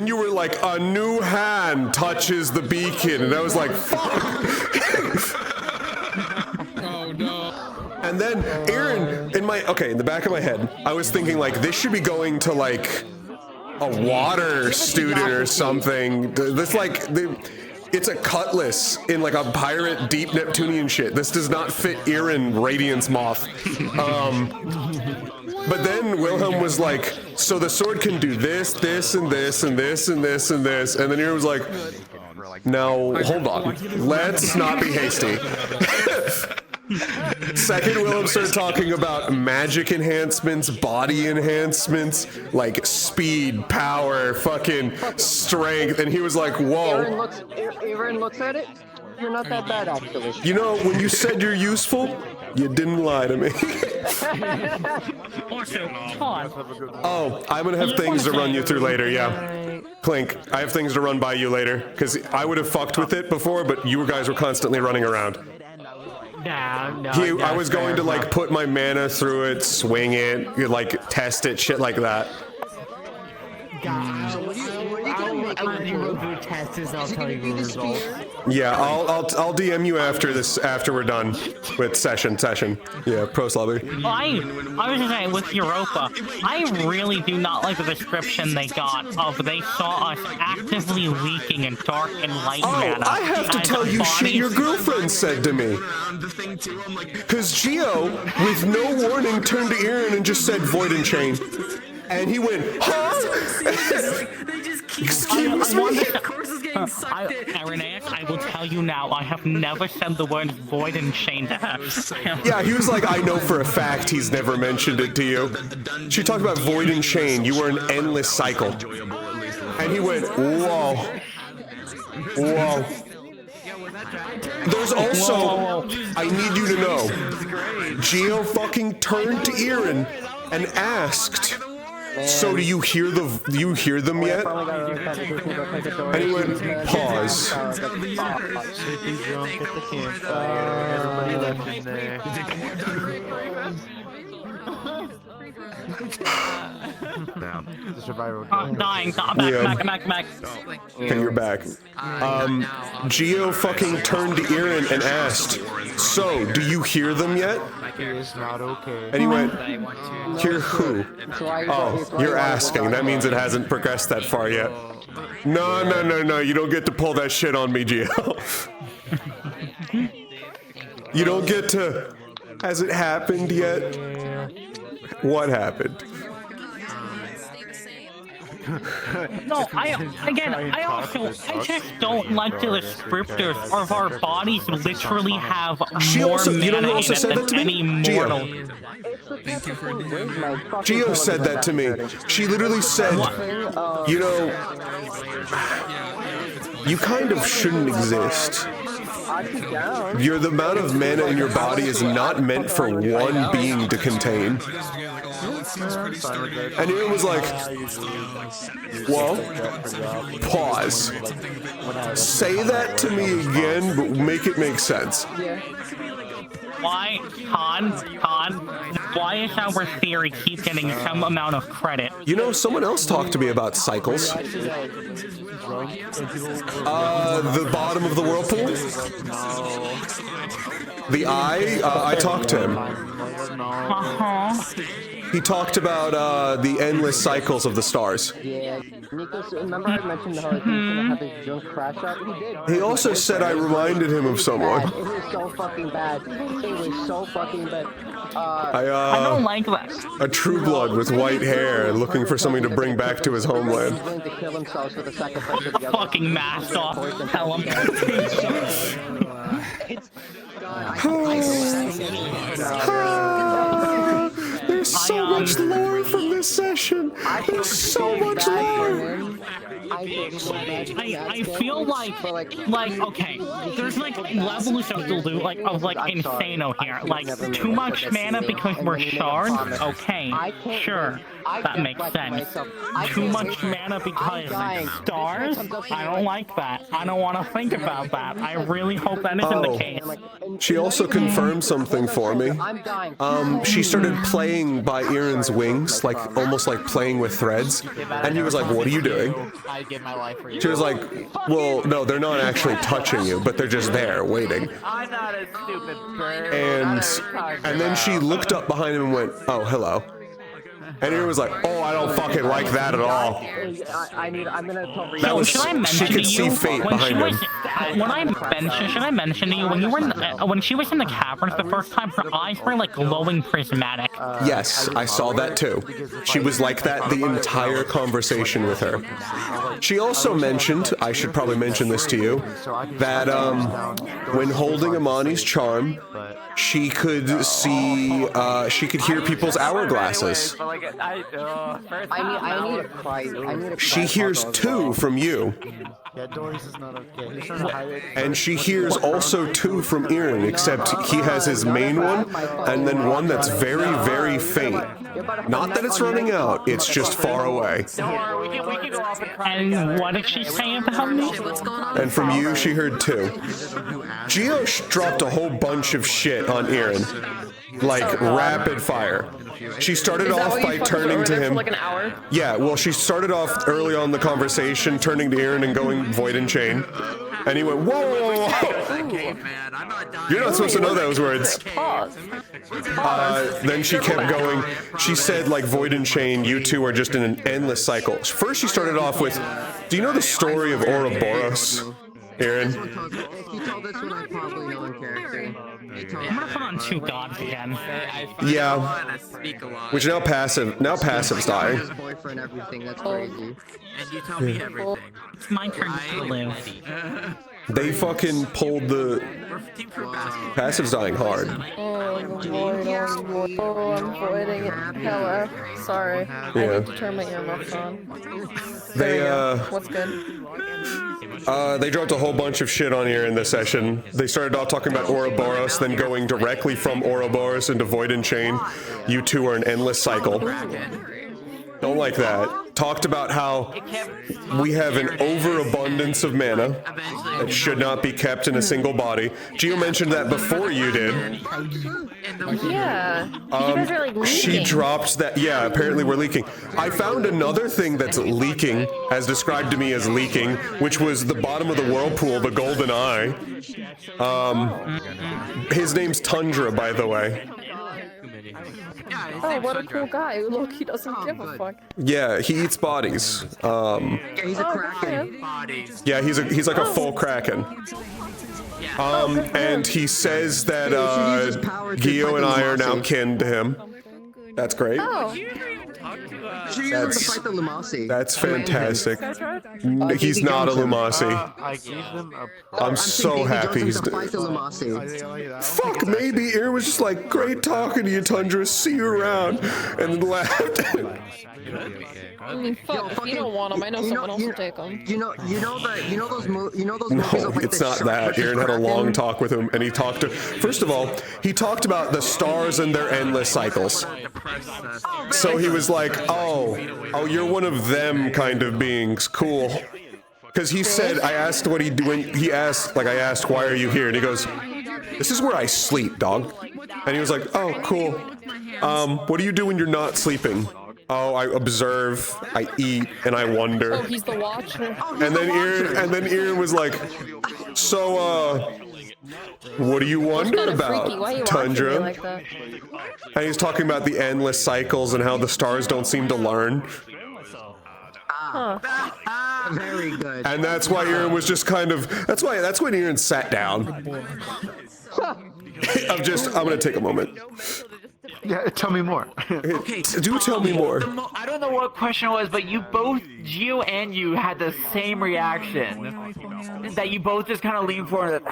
you were like, a new hand touches the beacon, and I was like, fuck. Oh no. And then Aaron, in the back of my head, I was thinking like, this should be going to like a water student or something. This like it's a cutlass in like a pirate deep Neptunian shit. This does not fit Aaron Radiance Moth. But then Wilhelm was like, so the sword can do this, this, and this, and this, and this, and this. And then Aaron was like, Now, hold on. Let's not be hasty. Second, Willem started talking about magic enhancements, body enhancements, like speed, power, fucking strength, and he was like, whoa. Aaron looks at it. You're not that bad, actually. You know, when you said you're useful, you didn't lie to me. Oh, I'm gonna have things to run you through later, yeah. Clink, I have things to run by you later, because I would have fucked with it before, but you guys were constantly running around. I was going to like put my mana through it, swing it, like test it, shit like that. I'll do tests and I'll tell you the results. Yeah, I'll DM you after this, after we're done with session. Yeah, pro slobby. Well, I was just saying, with Europa, I really do not like the description they got of they saw us actively leaking in dark and light mana. I have to tell you shit your girlfriend said to me. Cause Geo, with no warning, turned to Aaron and just said Void and Chain. And he went, huh? Excuse me? Irenaeus, I will tell you now, I have never said the words Void and Chain to her. Yeah, he was like, I know for a fact he's never mentioned it to you. She talked about Void and Chain, you were an endless cycle. And he went, whoa. Whoa. There's also, I need you to know, Geo fucking turned to Aaron and asked, so do you hear them yet? And he went, pause. Damn. The survivor. Dying. Back. Okay, you're back. Geo fucking turned to Aaron and asked, so, do you hear them yet? He is not okay. And he went, hear who? Oh, you're asking. That means it hasn't progressed that far yet. No, you don't get to pull that shit on me, Geo. You don't get to, has it happened yet? What happened? No, I just don't like the descriptors of our bodies literally have more mana in it than any mortal. Geo said that to me. She literally said, you know, you kind of shouldn't exist. The amount of mana in your body is not meant for one being to contain. And Aaron was like, well, pause. Say that to me again, but make it make sense. Why, Han, why is our theory keep getting some amount of credit? You know, someone else talked to me about cycles. The bottom of the whirlpool? The eye? I talked to him. He talked about the endless cycles of the stars. Yeah, Nico, remember I mentioned how he was gonna have his junk crash out? He did. He also said I reminded him of someone. It was so fucking bad. It was so fucking bad. I don't like that. A true blood with white hair looking for something to bring back to his homeland. Going to kill themselves for the sacrifice of the fucking mask off. Tell him. There's so much lore from this session. There's so much lore. I feel like okay, there's like levels of insano here. Like too much mana because we're shards. Okay, sure, that makes sense. Too much mana because stars. I don't like that. I don't want to think about that. I really hope that isn't the case. She also confirmed something for me. She started playing by Aaron's wings, like almost like playing with threads, and he was like, "What are you doing?" I'd give my life for you. She was like, "Well, no, they're not actually touching you, but they're just there waiting." I'm not a stupid bird. And then she looked up behind him and went, "Oh, hello." And Erin was like, oh, I don't fucking like that at all. I'm gonna tell That was, should I she mention could to see you fate when she behind was him. when I mentioned? Should I mention to you when you were in the, when she was in the caverns the first time? Her eyes were like glowing prismatic. Yes, I saw that too. She was like that the entire conversation with her. She also mentioned, I should probably mention this to you, that when holding Amani's charm, she could see, she could hear people's hourglasses. I need to cry. She hears 2 from you. Yeah, Doris is not okay. He's trying to hide it. And she hears also 2 from Erin, except he has his main one, and then one that's very, very faint. Not that it's running out, it's just far away. And what did she say about me? And from you, she heard 2. Geo dropped a whole bunch of shit on Erin, like rapid fire. She started off by turning to him. Like an hour? Yeah, well, she started off early on in the conversation, turning to Erin and going void and chain. And he went, whoa, whoa, whoa. You're not supposed to know those words. Then she kept going. She said, like, void and chain, you two are just in an endless cycle. First, she started off with, do you know the story of Ouroboros, Erin? If you told this one, I probably know in character. I'm gonna put on 2 gods again. Yeah. Which now passive's dying. Boyfriend, everything. That's crazy. And you tell me everything. It's my turn to live. They fucking pulled the... Passive's dying hard. Oh, I'm voiding it. Hella. Sorry. I Yeah. need to turn my earmuffs on. They, What's good? They dropped a whole bunch of shit on here in this session. They started off talking about Ouroboros, then going directly from Ouroboros into Void and Chain. You two are an endless cycle. Don't like that. Talked about how we have an overabundance of mana that should not be kept in a single body. Gio mentioned that before you did. Yeah. You guys are like leaking. She dropped that. Yeah, apparently we're leaking. I found another thing that's leaking, as described to me as leaking, which was the bottom of the whirlpool, the golden eye. His name's Tundra, by the way. Oh, what a cool guy. Look, he doesn't give a fuck. Yeah, he eats bodies. Yeah, he's a kraken. Yeah, he's like a full kraken. And he says that Gio and I are now kin to him. That's great. Oh. That's fantastic. He's not a Lumasi. I gave them a I'm so happy he's... Fuck, maybe Erin was just like, great talking to you, Tundra, see you around, and then laughed. I mean, fuck, if you don't want them, I know someone else will take them. You know those movies No, of, like, it's the not shark that. versus Aaron had a long kraken? talk with him, and he talked to... First of all, he talked about the stars and their endless cycles. So he was like, oh, you're one of them kind of beings. Cool. Because he said, I asked what he asked, like, I asked, why are you here? And he goes, this is where I sleep, dog. And he was like, oh, cool. What do you do when you're not sleeping? Oh, I observe, I eat, and I wonder. Oh, he's the watcher. And then Erin was like, so, what do you wonder about, Why are you Tundra? like that? And he's talking about the endless cycles and how the stars don't seem to learn. Huh. Very good. And that's why Erin was just kind of, that's when Erin sat down. I'm gonna take a moment. Yeah, tell me more. Do tell me more. I don't know what question it was, but you both, Gio and you, had the same reaction. That you both just kind of leaned forward.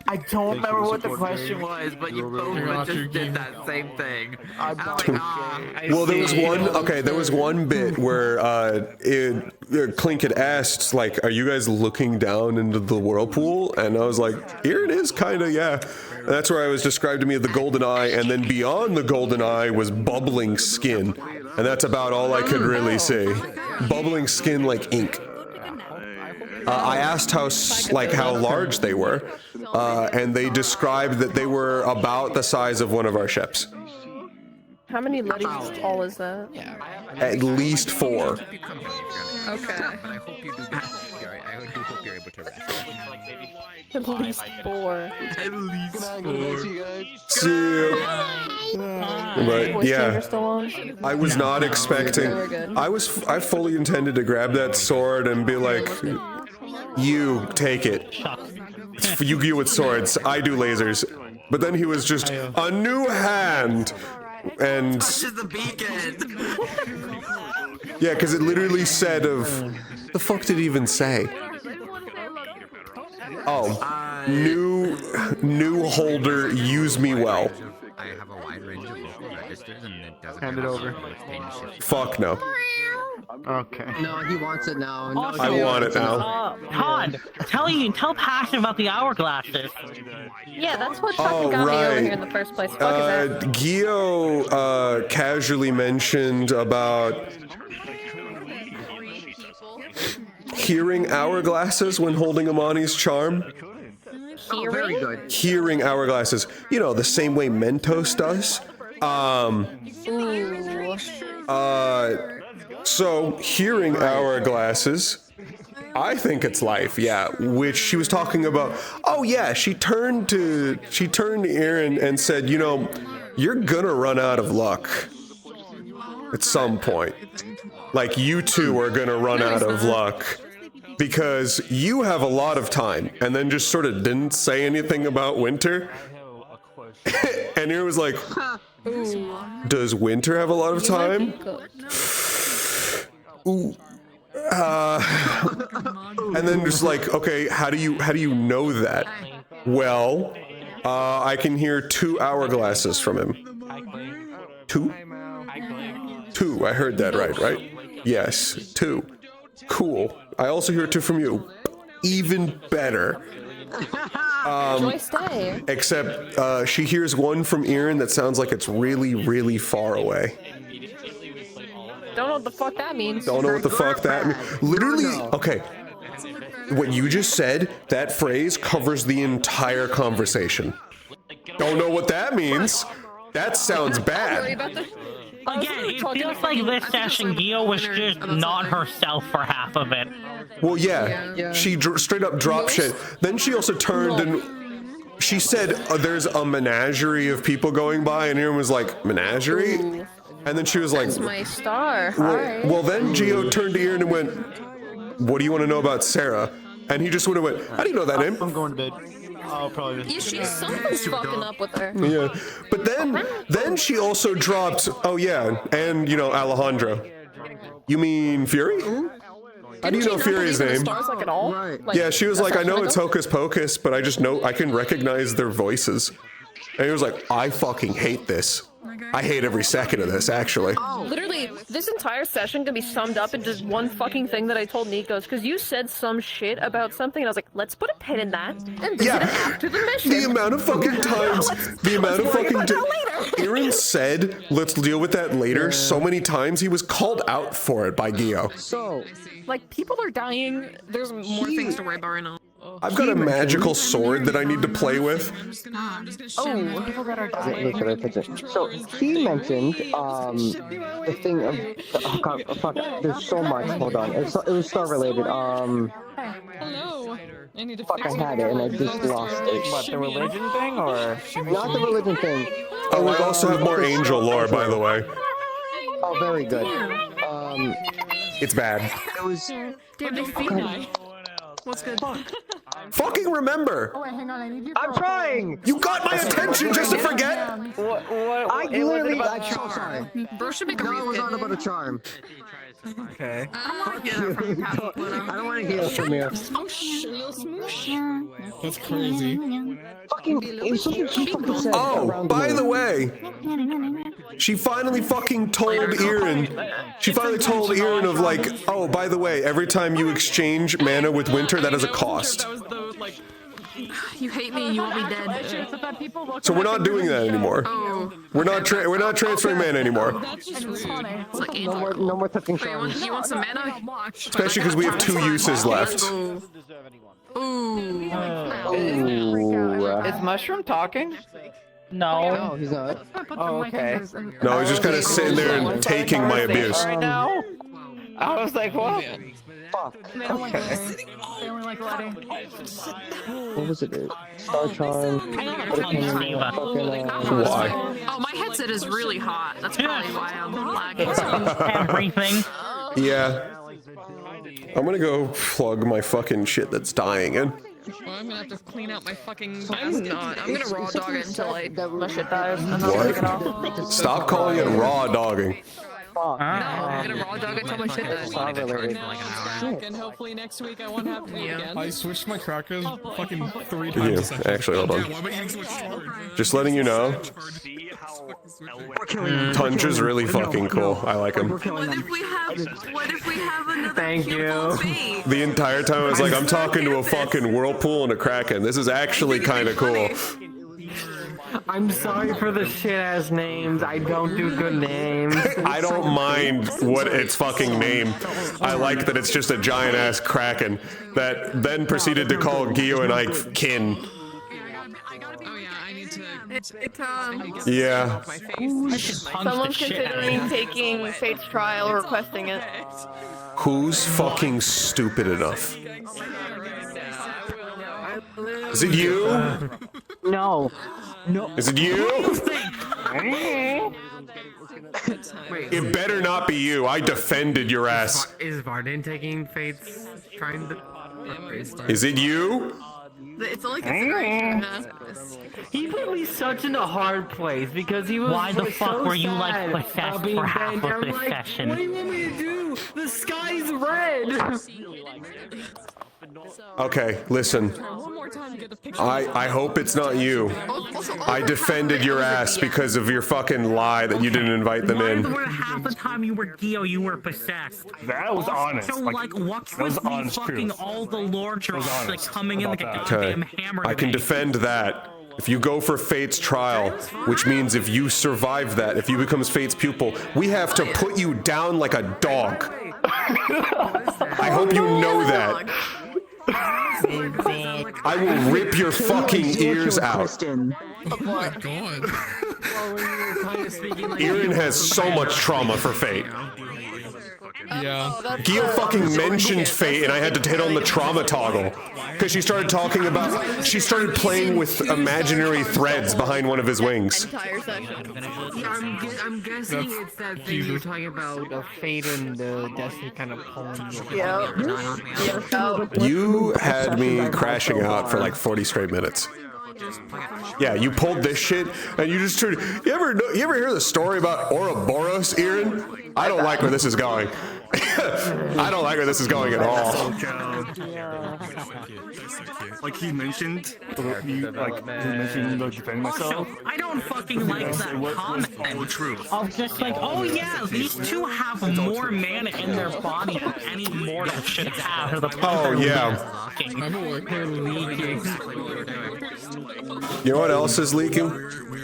I don't remember what the question was, but you both just did that same thing. Well, there was one bit where Clink had asked, like, are you guys looking down into the whirlpool? And I was like, here it is, kind of, yeah. And that's where I was described to me as the golden eye, and then beyond the golden eye was bubbling skin. And that's about all I could really see. Bubbling skin like ink. I asked how large they were, and they described that they were about the size of one of our ships. How many ladies tall is that? At least 4. Okay. I hope you do. I do hope you're able to rest. At least 4. At least 4. See ya. But yeah, I was not expecting. I fully intended to grab that sword and be like, "You take it. You with swords. I do lasers." But then he was just a new hand, and the beacon. yeah, because it literally said of the fuck did it even say? Oh, new holder, use me well. I have a wide range of vocal registers and it doesn't Hand it over. Fuck no. Okay. No, he wants it now. No, I want it now. Todd, tell Passion about the hourglasses. Yeah, that's what fucking got me over here in the first place. Fuck is that? Gio casually mentioned about hearing hourglasses when holding Amani's charm. Very good. Hearing hourglasses. You know, the same way Mentos does. So hearing hourglasses, I think it's life, yeah. Which she was talking about. Oh yeah, she turned to Aaron and said, you know, you're gonna run out of luck at some point. Like you two are gonna run out of luck because you have a lot of time, and then just sort of didn't say anything about Winter. And Aaron was like, does Winter have a lot of time? Ooh. And then just like, okay, how do you know that? Well, I can hear 2 hourglasses from him. 2? 2, I heard that right? Yes, 2. Cool. I also hear 2 from you. Even better. Except she hears 1 from Erin that sounds like it's really, really far away. Don't know what the fuck that means. Don't know what the fuck that means. Literally, okay. What you just said, that phrase covers the entire conversation. Don't know what that means. That sounds bad. Again, it feels like this session, Gio was just not herself for half of it. Well, yeah. She straight up dropped shit. Then she also turned and she said, there's a menagerie of people going by, and Aaron was like, menagerie? Ooh. And then she was like, that's my star. Well, then Gio turned to Aaron and went, what do you want to know about Sarah? And he just went, how do you know that name? I'm going to bed. I'll probably something's fucking up with her. Yeah. But then she also dropped, oh yeah, and you know, Alejandro. You mean Fury? How do you know Fury's name? Stars, like, at all? Right. Like, yeah, she was like, I know it's Hocus Pocus, but I just know I can recognize their voices. And he was like, I fucking hate this. I hate every second of this, actually. Literally, this entire session can be summed up into just one fucking thing that I told Nikos, because you said some shit about something, and I was like, let's put a pin in that and visit it after the mission. The amount of fucking times, Aaron said, let's deal with that later, so many times he was called out for it by Gio. So, like, people are dying. There's more things to worry about right now. I've got a magical sword that I need to play with. Oh, people that are dying. So he mentioned the thing of fuck. There's so much. Hold on. It was star related. Hello. I need to fuck. I had it and I just lost it. What, the religion thing or? Not the religion thing. Oh, we also have more angel lore, by the way. Oh, very good. It's bad. It was. Damn, they feed me. What's good? Fucking remember! Oh, wait, hang on, I need your I'm trying! You got my attention just to forget! I literally, I'm so sorry. Bro should make a No, it was not about a charm. Okay. I don't want to hear it from you. That's crazy. Fucking, it was something she fucking said. Oh, by the way, she finally fucking told Aaron. She finally told Aaron of like, oh, by the way, every time you exchange mana with Winter, that is a cost. You hate me, you want me dead. So we're not doing that anymore. We're not transferring mana anymore. No more touching charms. You want some mana? Especially because we have 2 uses left. Is Mushroom talking? No, he's not. Oh, okay. No, he's just kind of sitting there and taking my abuse. Right now? I was like, what? Fuck. They don't like this. They only like Letty. What was it? Star Charm. Why? Oh, my headset is really hot. That's probably why I'm lagging. Everything. Yeah. I'm gonna go plug my fucking shit that's dying in. Well, I'm gonna have to clean out my fucking. I'm gonna raw dog it until my shit dies, and then I'll take it off. Stop calling it raw dogging. No, I'm gonna raw dog it until my shit dies. And hopefully next week I won't have to do it again. I switched my crackers fucking 3 times. Yeah, actually, hold on. Just letting you know. Tundra's really fucking cool. I like him. What if we have another Thank you. The entire time I was like, I'm talking to a fucking whirlpool and a kraken. This is actually kind of cool. I'm sorry for the shit ass names. I don't do good names. I don't mind what its fucking name. I like that it's just a giant ass kraken that then proceeded to call Gio and I kin. Yeah. Someone's considering taking Fate's trial or requesting it. Who's fucking stupid enough? Is it you? No. No. Is it you? It better not be you. I defended your ass. Is Varden taking Fate's trying to... Is it you? It's only consideration. He put me such in a hard place because he was. Why the like, fuck so were you sad like possessed about being for half banned. of I'm this like, session? What do you want me to do? The sky's red. Okay, listen. I hope it's not you. I defended your ass because of your fucking lie that you didn't invite them in. Half the time you were Gio, you were possessed. That was honest. So like, what's with me fucking all the lords are like coming in like a goddamn hammer? I can defend that. If you go for Fate's trial, which means if you survive that, if you become Fate's pupil, we have to put you down like a dog. I hope you know that. I will rip your fucking ears out. Oh my god. Erin has so much trauma for Fate. Yeah. Gio fucking mentioned Fate and I had to hit on the trauma toggle. Because she started talking about, she started playing with imaginary threads behind one of his wings. Entire session. Yeah, I'm guessing it's that thing you were talking about, the Fate and the Destiny kind of pulling you. You had me crashing out for like 40 straight minutes. Yeah, you pulled this shit and you just turned. You ever hear the story about Ouroboros, Erin? I don't like where this is going. I don't like where this is going at all. Like he mentioned, defend myself. I don't fucking like that comment. True. Of just like, oh yeah, these two have more mana in their body than any mortal should have. Oh yeah. You know what else is leaking?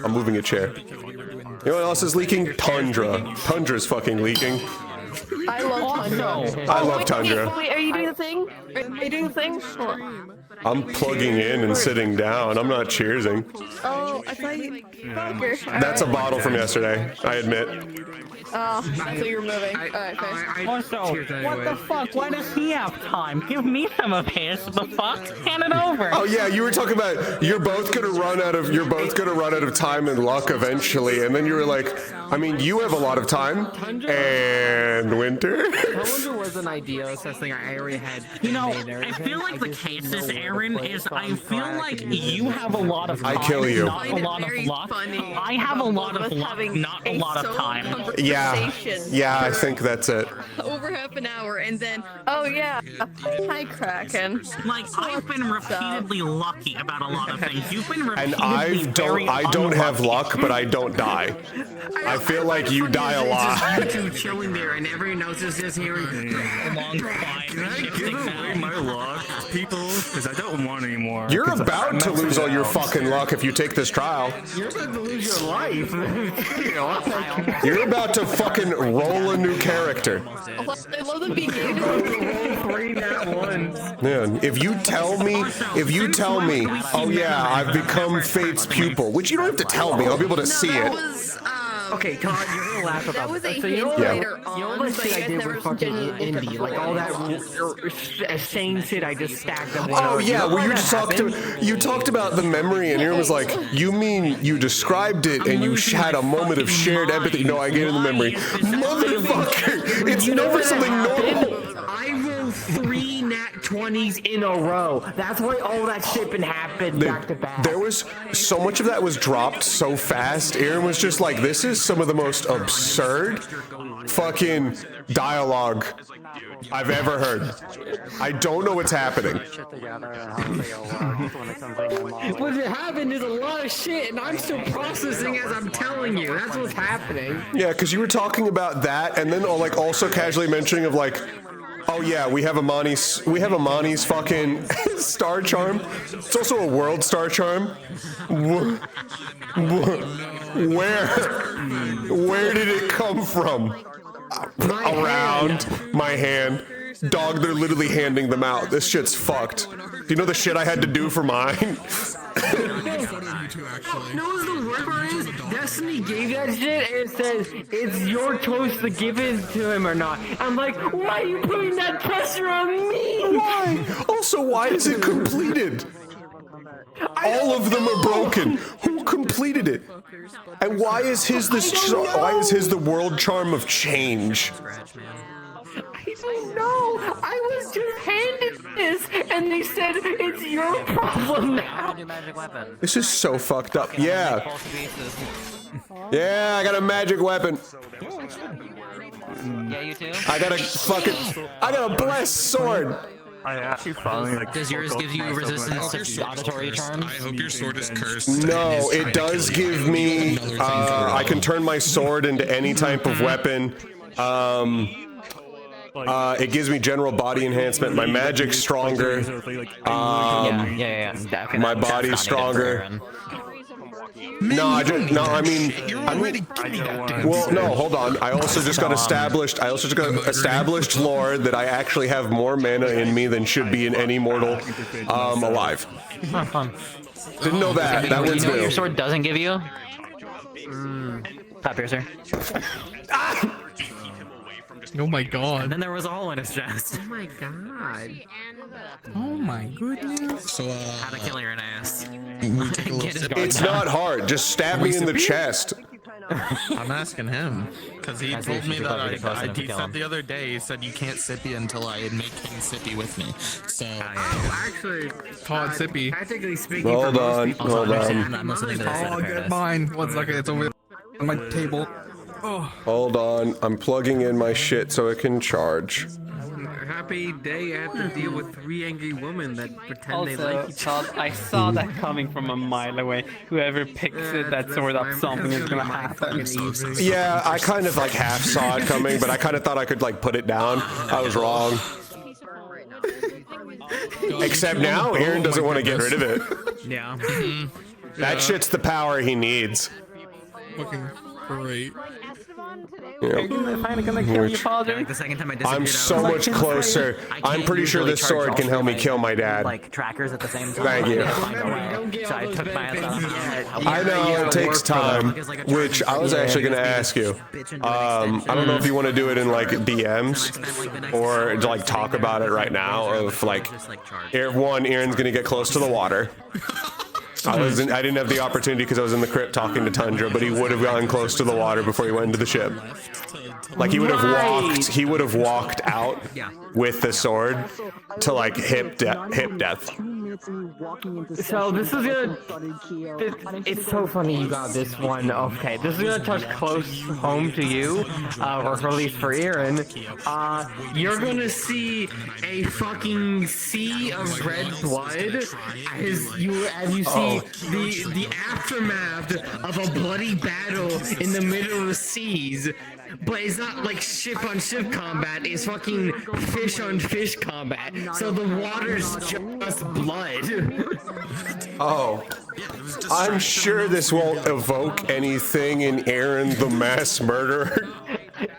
I'm moving a chair. You know what else is leaking? Tundra. Tundra's fucking leaking. I love Tundra. I love Tundra. Wait, are you doing the thing? Are you doing the thing? I'm plugging in and sitting down. I'm not cheersing. Oh, I thought you. Fucker. That's a bottle from yesterday, I admit. Oh, so you're moving. Alright, fair. Also, what the fuck? Why does he have time? Give me some of his. The fuck? Hand it over. Oh yeah, you were talking about you're both gonna run out of time and luck eventually, and then you were like, I mean, you have a lot of time. And Winter. Tundra was an idea assessing I already had. You know, I feel like the case is, Aaron, is I feel like you have a lot of time, I kill you. not a lot of luck. I have a lot of luck, not a lot of time. Yeah, I think that's it. Over half an hour, and then, oh yeah, hi Kraken. Like, I've been repeatedly lucky about a lot of things. You've been And repeatedly I don't have luck, but I don't die. I feel like you die a lot. You two chilling there, and everyone else is just hearing a long quiet. Can I give away my luck, people? Because I don't want any more. You're about to lose all your fucking luck if you take this trial. You're about to lose your life. You're about to fucking roll a new character. I love the beginning. Man, if you tell me, oh yeah, I've become Fate's pupil, which you don't have to tell me, I'll be able to see it. Okay, Todd, you're gonna laugh about That was a this. hint later You know on, the but shit you I guys did never with fucking did it Indie, like all that sane shit I just stacked up. Oh yeah, well you just you talked about the memory, and Aaron was like, "You mean you described it and you had a moment of shared empathy?" No, I gave him the memory. Motherfucker, it's never something normal. I rolled 3 nat 20s in a row. That's why all that shit been happening back to back. There was so much of that was dropped so fast. Aaron was just like, "This is some of the most absurd fucking dialogue I've ever heard. I don't know what's happening." What happened is a lot of shit, and I'm still processing as I'm telling you. That's what's happening. Yeah, because you were talking about that, and then like also casually mentioning of like, "Oh yeah, we have Amani's fucking star charm. It's also a world star charm. Where did it come from? Around my hand. Dog, they're literally handing them out. This shit's fucked. Do you know the shit I had to do for mine?" No, the worst part is Destiny gave that shit and it says it's your choice to give it to him or not. I'm like, why are you putting that pressure on me? Why? Also, why is it completed? All of them are broken. Who completed it? And why is his the world charm of change? I don't know. I was just handed this, and they said it's your problem now. This is so fucked up. Yeah. Yeah, I got a magic weapon. Yeah, you too? I got a blessed sword. I actually finally like. Does yours give you resistance to auditory charms? I hope your sword is cursed. No, it does give me. I can turn my sword into any type of weapon. It gives me general body enhancement. My magic's stronger. My body's stronger. Well, no, hold on. I also just got established lore that I actually have more mana in me than should be in any mortal alive. Didn't know that. That one's You know what new. your sword doesn't give you? Top piercer. Oh my god. And then there was a hole in his chest. Oh my god. Oh my goodness. So, how to kill your ass. It's not hard. Just stab me in the chest. I'm asking him because he told me that he said the other day. He said you can't sippy until I make King sippy with me. So Actually, Todd sippy. practically speaking, Hold for most on, people, hold on. I'm listening to this. Oh, get mine. 1 second. It's over on my table. Oh. Hold on. I'm plugging in my shit so it can charge. Happy day I have to deal with 3 angry women that pretend they Also, like each other. Todd, I saw that coming from a mile away. Whoever picks that sword up, something is gonna happen. Yeah, I kind of like half saw it coming, but I kind of thought I could like put it down. I was wrong. Except now, Aaron doesn't want to get rid of it. Yeah. That shit's the power he needs. Fucking great. Yeah. Finally gonna kill you, father. The second time I disappeared, I'm I was so like, much closer. I'm pretty sure this sword can help me kill my dad. Like trackers at the same time. Thank you. So I took my I know it takes time, which I was actually going to ask you. I don't know if you want to do it in like DMs or like talk about it right now. Of like, Aaron's going to get close to the water. I didn't have the opportunity because I was in the crypt talking to Tundra, but he would have gotten close to the water before he went into the ship. Like he would have walked out with the sword to like hip death. So this is gonna. It's so funny you got this one. Okay, this is gonna touch close home to you, or at least for Aaron. You're gonna see a fucking sea of red blood as you see the aftermath of a bloody battle in the middle of the seas. But it's not like ship on ship combat, it's fucking fish on fish combat. So the water's just blood. Oh. I'm sure this won't evoke anything in Aaron the mass murderer.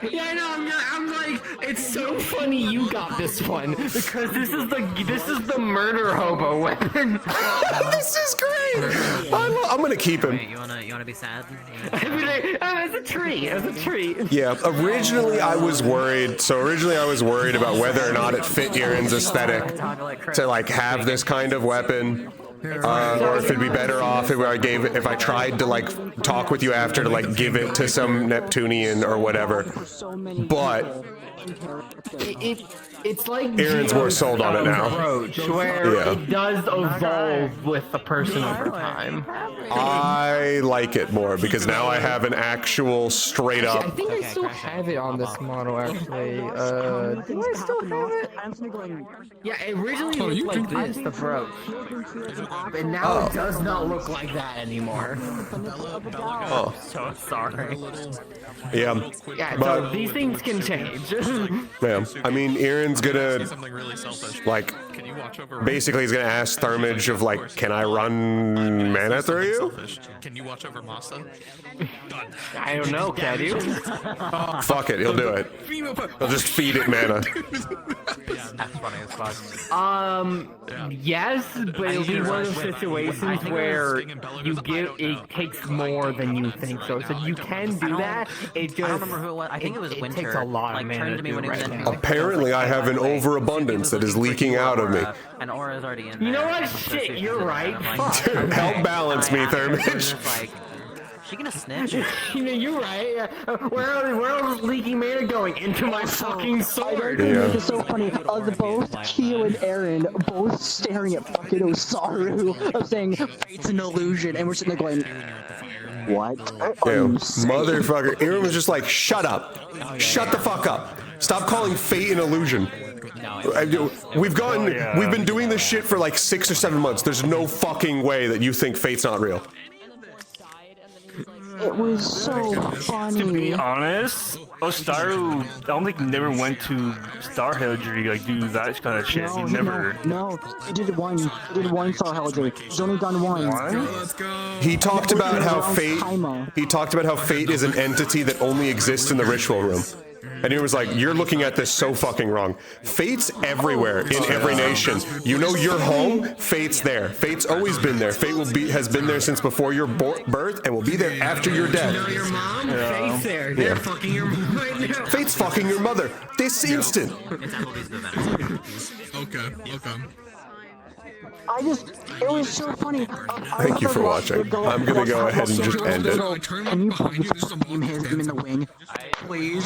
Yeah, I know, I'm like, It's so funny you got this one because this is the murder hobo weapon. This is great. I'm gonna keep him. Wait, you wanna be sad? As a tree. Yeah, originally I was worried about whether or not it fit Aaron's aesthetic to like have this kind of weapon. Or if it'd be better off if I tried to like talk with you after to like give it to some Neptunian or whatever. But it's like Aaron's more sold on it now. Approach, where it does evolve with the person over time. I like it more because now I have an actual straight up. I think I still have it on this model actually. Do I still have it? Yeah, it originally looked like this, the brooch. And now it does not look like that anymore. Oh. So sorry. Yeah. Yeah, but so these things can change. yeah, I mean, Aaron's gonna like basically he's gonna ask Thermage of like, can I run mana through you? Can you watch over Masa? I don't know, can you? Fuck it, he'll do it. He'll just feed it mana. That's funny as fuck. Yes, but it'll be one of those situations where it takes more than you think so. So you can do that. It just, I don't remember who it was. I think it was Winter. It takes a lot like, of mana turned to to me do when he was right in now. Apparently, I have an overabundance that is leaking out of me. And Aura's already in there. You know what? Shit, you're right. Fuck. Dude, help balance me, Thermage. She gonna snitch? You know, you're right. Where are those leaking mana going? Into my fucking sword. It's so funny. Both Keo and Aaron both staring at fucking Osaru of saying fate's an illusion, and we're sitting there going, what? Motherfucker. Aaron was just like, shut up. Shut the fuck up. Stop calling fate an illusion. We've been doing this shit for like 6 or 7 months. There's no fucking way that you think fate's not real. It was so funny. To be honest, Osaru, I don't think he never went to Star Heraldry, like do that kind of shit. He never. No, he did one. He did one Star Heraldry. He's only done one. He talked about how fate. He talked about how fate is an entity that only exists in the ritual room. And he was like, you're looking at this so fucking wrong. Fate's everywhere in every nation. You know your home? Fate's there. Fate's always been there. Fate has been there since before your birth and will be there after you're dead. You know your mom? Fate's there. Yeah. They're fucking your mom right now. Fate's fucking your mother this instant. Okay. It was so funny. Thank you for watching. I'm gonna go ahead and just end it. Can you beam him in the wing, please?